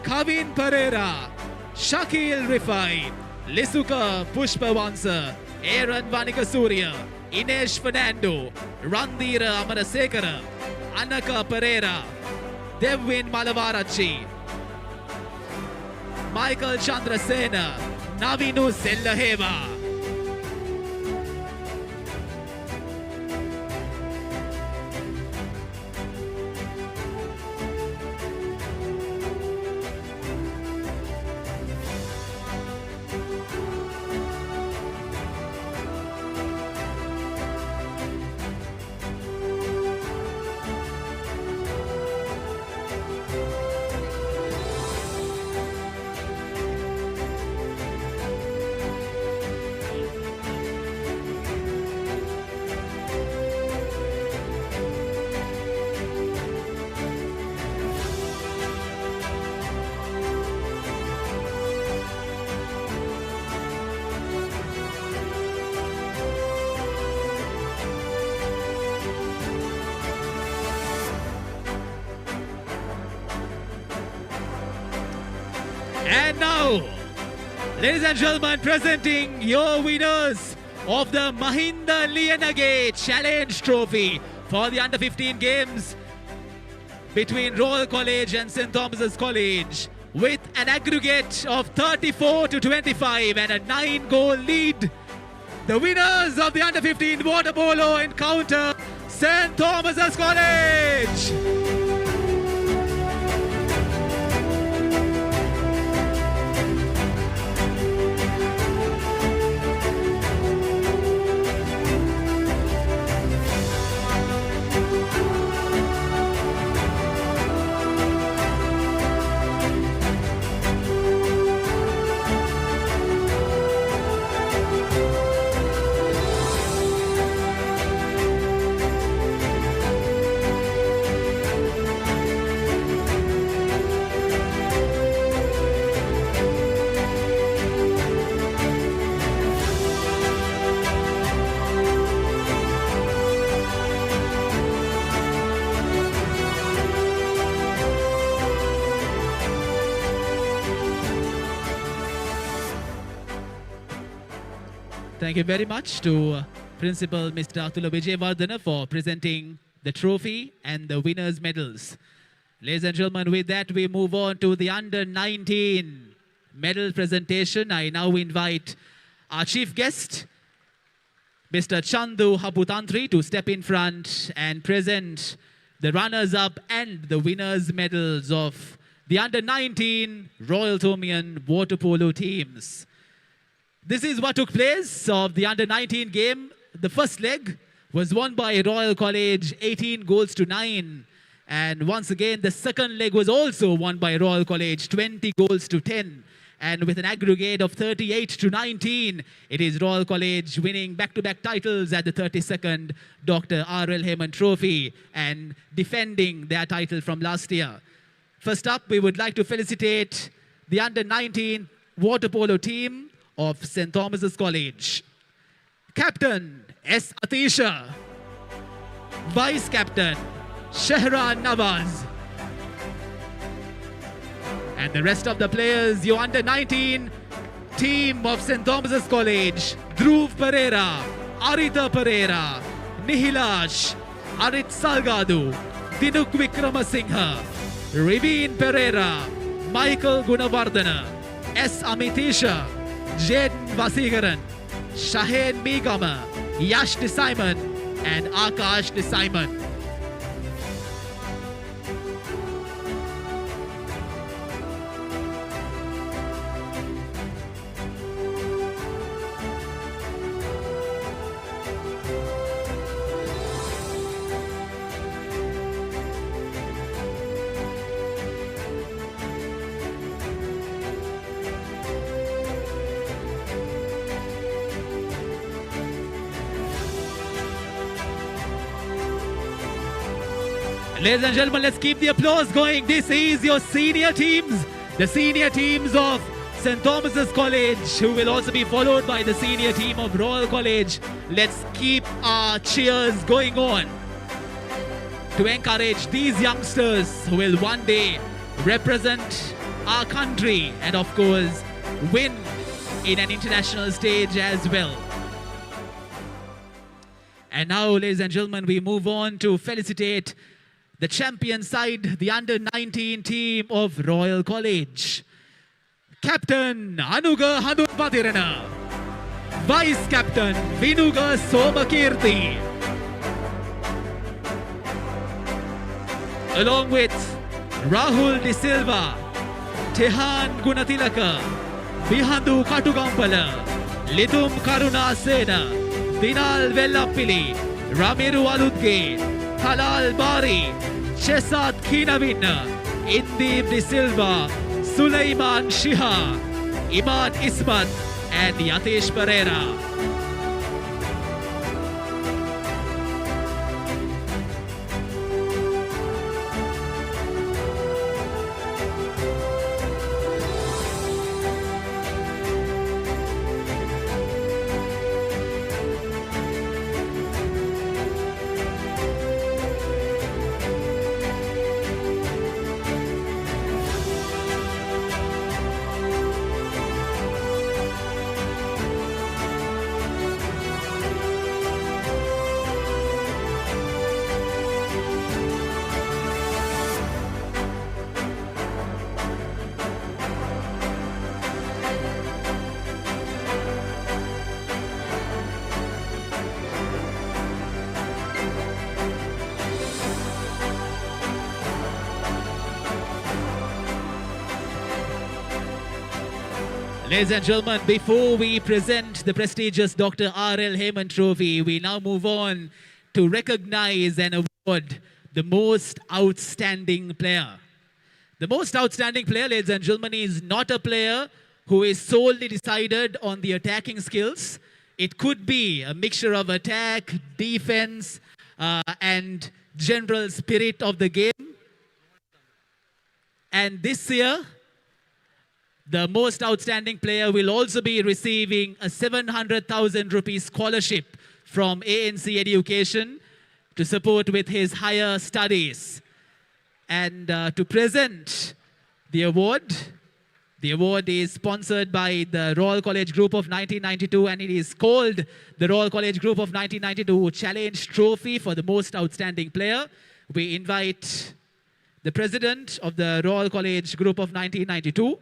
Kavin Pereira, Shakil Rifai, Lisuka Pushpawansa, Aaron Vanika Surya, Inesh Fernando, Randhira Amarasekara, Anaka Pereira, Devwin Malavarachi, Michael Chandrasena, Navinu Sellaheva. And now, ladies and gentlemen, presenting your winners of the Mahinda Liyanage Challenge Trophy for the under 15 games between Royal College and St. Thomas's College, with an aggregate of 34-25 and a 9-goal lead. The winners of the under 15 water polo encounter, St. Thomas's College. Thank you very much to Principal Mr. Atula Vijayawardena for presenting the trophy and the winners' medals. Ladies and gentlemen, with that we move on to the under 19 medal presentation. I now invite our chief guest, Mr. Chandu Haputantri, to step in front and present the runners-up and the winners' medals of the under 19 Royal Tomian water polo teams. This is what took place of the under 19 game. The first leg was won by Royal College 18-9. And once again, the second leg was also won by Royal College 20-10. And with an aggregate of 38-19, it is Royal College winning back-to-back titles at the 32nd Dr. R.L. Hayman Trophy and defending their title from last year. First up, we would like to felicitate the under 19 water polo team of St. Thomas's College. Captain S. Atisha. Vice Captain Shahran Nawaz. And the rest of the players, your under 19 team of St. Thomas's College. Dhruv Pereira, Arita Pereira, Nihilash, Arit Salgadu, Dinuk Vikramasinghe, Riveen Pereira, Michael Gunawardena, S. Amitisha, Jaden Vasigaran, Shaheen Megama, Yash De Simon, and Akash De Simon. Ladies and gentlemen, let's keep the applause going. This is your senior teams, the senior teams of St. Thomas's College, who will also be followed by the senior team of Royal College. Let's keep our cheers going on to encourage these youngsters who will one day represent our country and, of course, win in an international stage as well. And now, ladies and gentlemen, we move on to felicitate the champion side, the under 19 team of Royal College. Captain Anuga Hanupatirana. Vice Captain Vinuga Somakirti. Along with Rahul De Silva, Tehan Gunatilaka, Bihandu Katugampala, Litum Karuna Sena, Dinal Vellapili, Ramiru Aludge, Halal Bari, Chesat Kinavina, Indib De Silva, Sulaiman Shiha, Iman Ismat, and Yatish Pereira. Ladies and gentlemen, before we present the prestigious Dr. R.L. Hayman Trophy, we now move on to recognize and award the most outstanding player. The most outstanding player, ladies and gentlemen, is not a player who is solely decided on the attacking skills. It could be a mixture of attack, defense, and general spirit of the game. And this year, the most outstanding player will also be receiving a 700,000 rupees scholarship from ANC Education to support with his higher studies. And to present the award is sponsored by the Royal College Group of 1992, and it is called the Royal College Group of 1992 Challenge Trophy for the most outstanding player. We invite the president of the Royal College Group of 1992,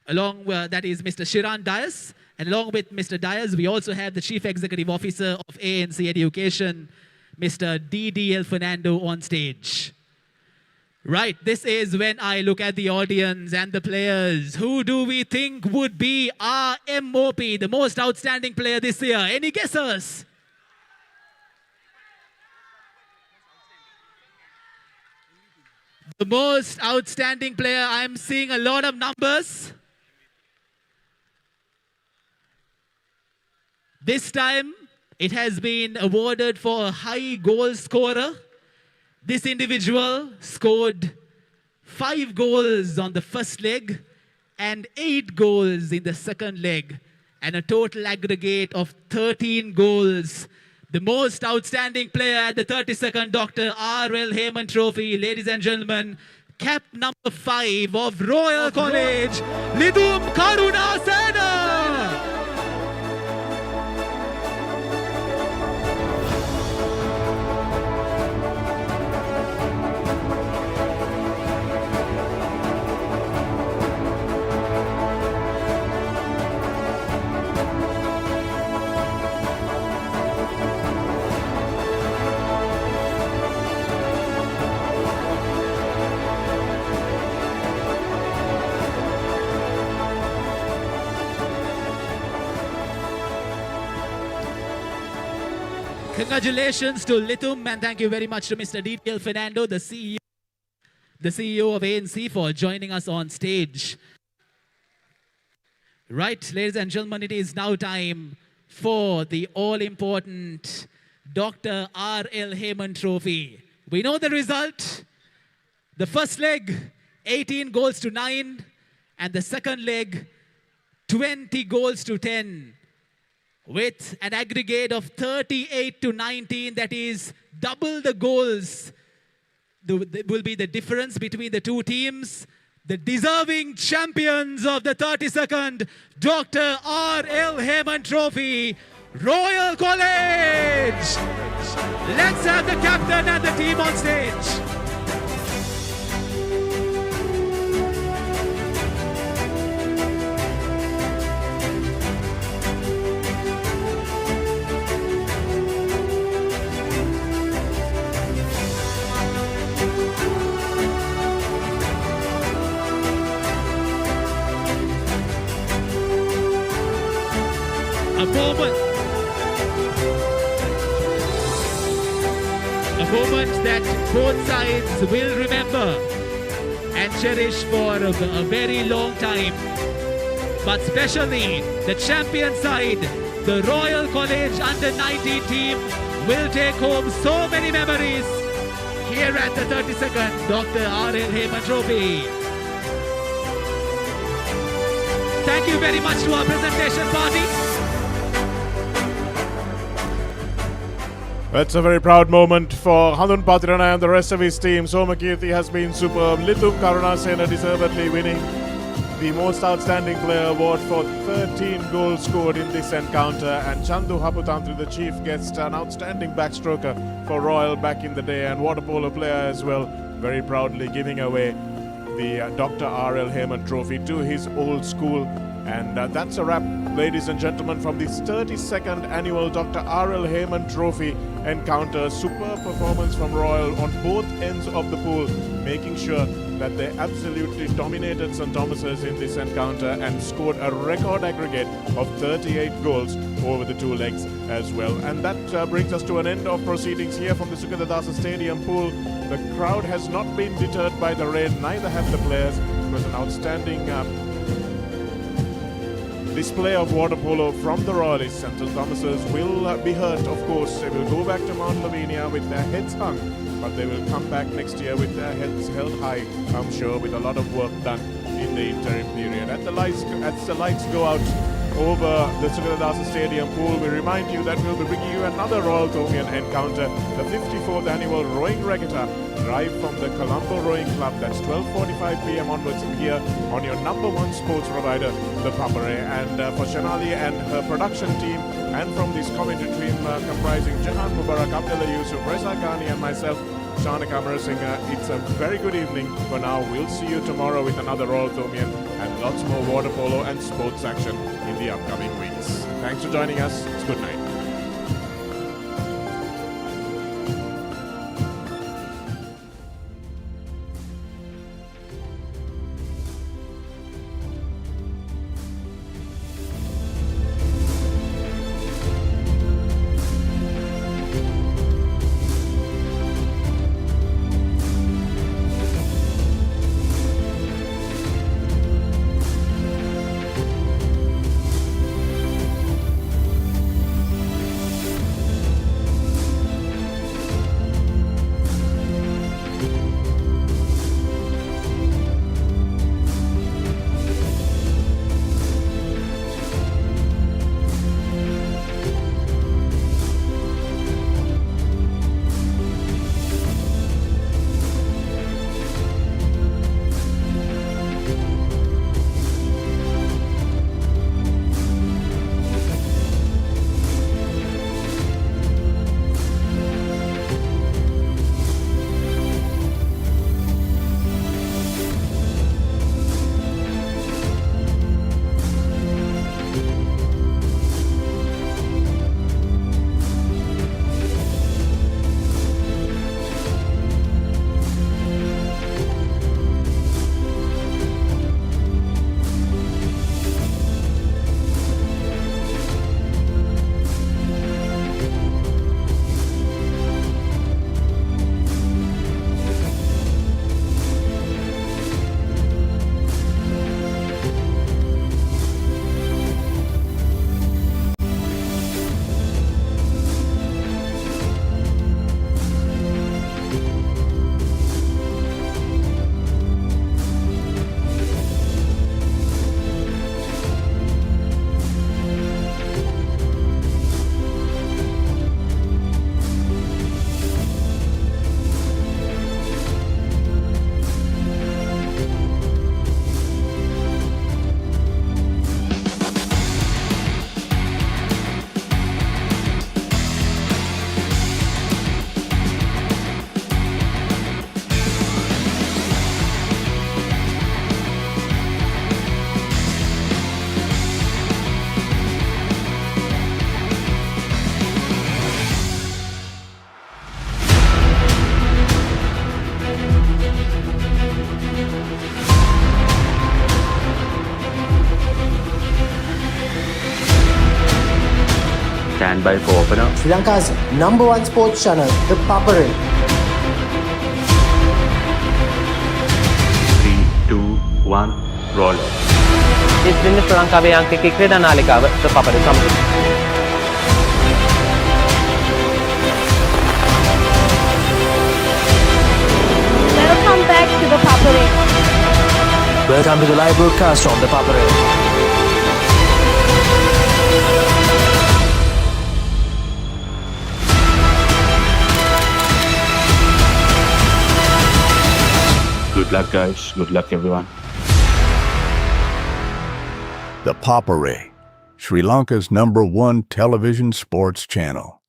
along with, that is Mr. Shiran Dias, and along with Mr. Dias, we also have the Chief Executive Officer of ANC Education, Mr. DDL Fernando, on stage. Right, this is when I look at the audience and the players. Who do we think would be our MOP, the most outstanding player this year? Any guesses? The most outstanding player, I'm seeing a lot of numbers. This time, it has been awarded for a high goal scorer. This individual scored 5 goals on the first leg and 8 goals in the second leg, and a total aggregate of 13 goals. The most outstanding player at the 32nd Dr. R.L. Hayman Trophy, ladies and gentlemen, cap number 5 of Royal College, Lidum Karunasena. Congratulations to Litum, and thank you very much to Mr. DTL Fernando, the CEO of ANC, for joining us on stage. Right, ladies and gentlemen, it is now time for the all-important Dr. R.L. Hayman Trophy. We know the result. The first leg, 18 goals to 9, and the second leg, 20 goals to 10. With an aggregate of 38 to 19, that is double the goals. There will be the difference between the two teams. The deserving champions of the 32nd Dr. R.L. Hayman Trophy, Royal College. Let's have the captain and the team on stage. A moment that both sides will remember and cherish for a very long time. But especially the champion side, the Royal College Under-19 team, will take home so many memories here at the 32nd Dr. R.L. Hayman Trophy. Thank you very much to our presentation party. It's a very proud moment for Halun Patirana and the rest of his team. Somakirti has been superb. Litum Karunasena deservedly winning the most outstanding player award for 13 goals scored in this encounter. And Chandu Haputantri, the chief, gets an outstanding backstroker for Royal back in the day, and water polo player as well, very proudly giving away the Dr. R.L. Hayman Trophy to his old school And that's a wrap, ladies and gentlemen, from the 32nd annual Dr. R.L. Hayman Trophy encounter. Superb performance from Royal on both ends of the pool, making sure that they absolutely dominated St. Thomas's in this encounter and scored a record aggregate of 38 goals over the two legs as well. And that brings us to an end of proceedings here from the Sugathadasa Stadium pool. The crowd has not been deterred by the rain, neither have the players. It was an outstanding display of water polo from the Royalists, and St. Thomas's will be hurt, of course. They will go back to Mount Lavinia with their heads hung, but they will come back next year with their heads held high, I'm sure, with a lot of work done in the interim period. As the lights go out over the Sugathadasa Stadium pool, we remind you that we'll be bringing you another Royal Thomian encounter, the 54th annual Rowing Regatta, live from the Colombo Rowing Club. That's 12:45 p.m. onwards from here on your number one sports provider, ThePapare. And for Shanali and her production team, and from this commentary team comprising Jahan Mubarak, Abdullah Yusuf, Reza Ghani and myself, Shanika Amarasinghe, it's a very good evening for now. We'll see you tomorrow with another Royal Thomian and lots more water polo and sports action in the upcoming weeks. Thanks for joining us. It's good night. Stand by for opener. Sri Lanka's number one sports channel, the Papare. 3, 2, 1, roll. ඉතින් ශ්‍රී ලංකාවේ අංකික ක්‍රීඩා නාලිකාව ThePapare සමග. Welcome back to the Papare. Welcome to the live broadcast on the Papare. Good luck, guys. Good luck, everyone. The Papare, Sri Lanka's #1 television sports channel.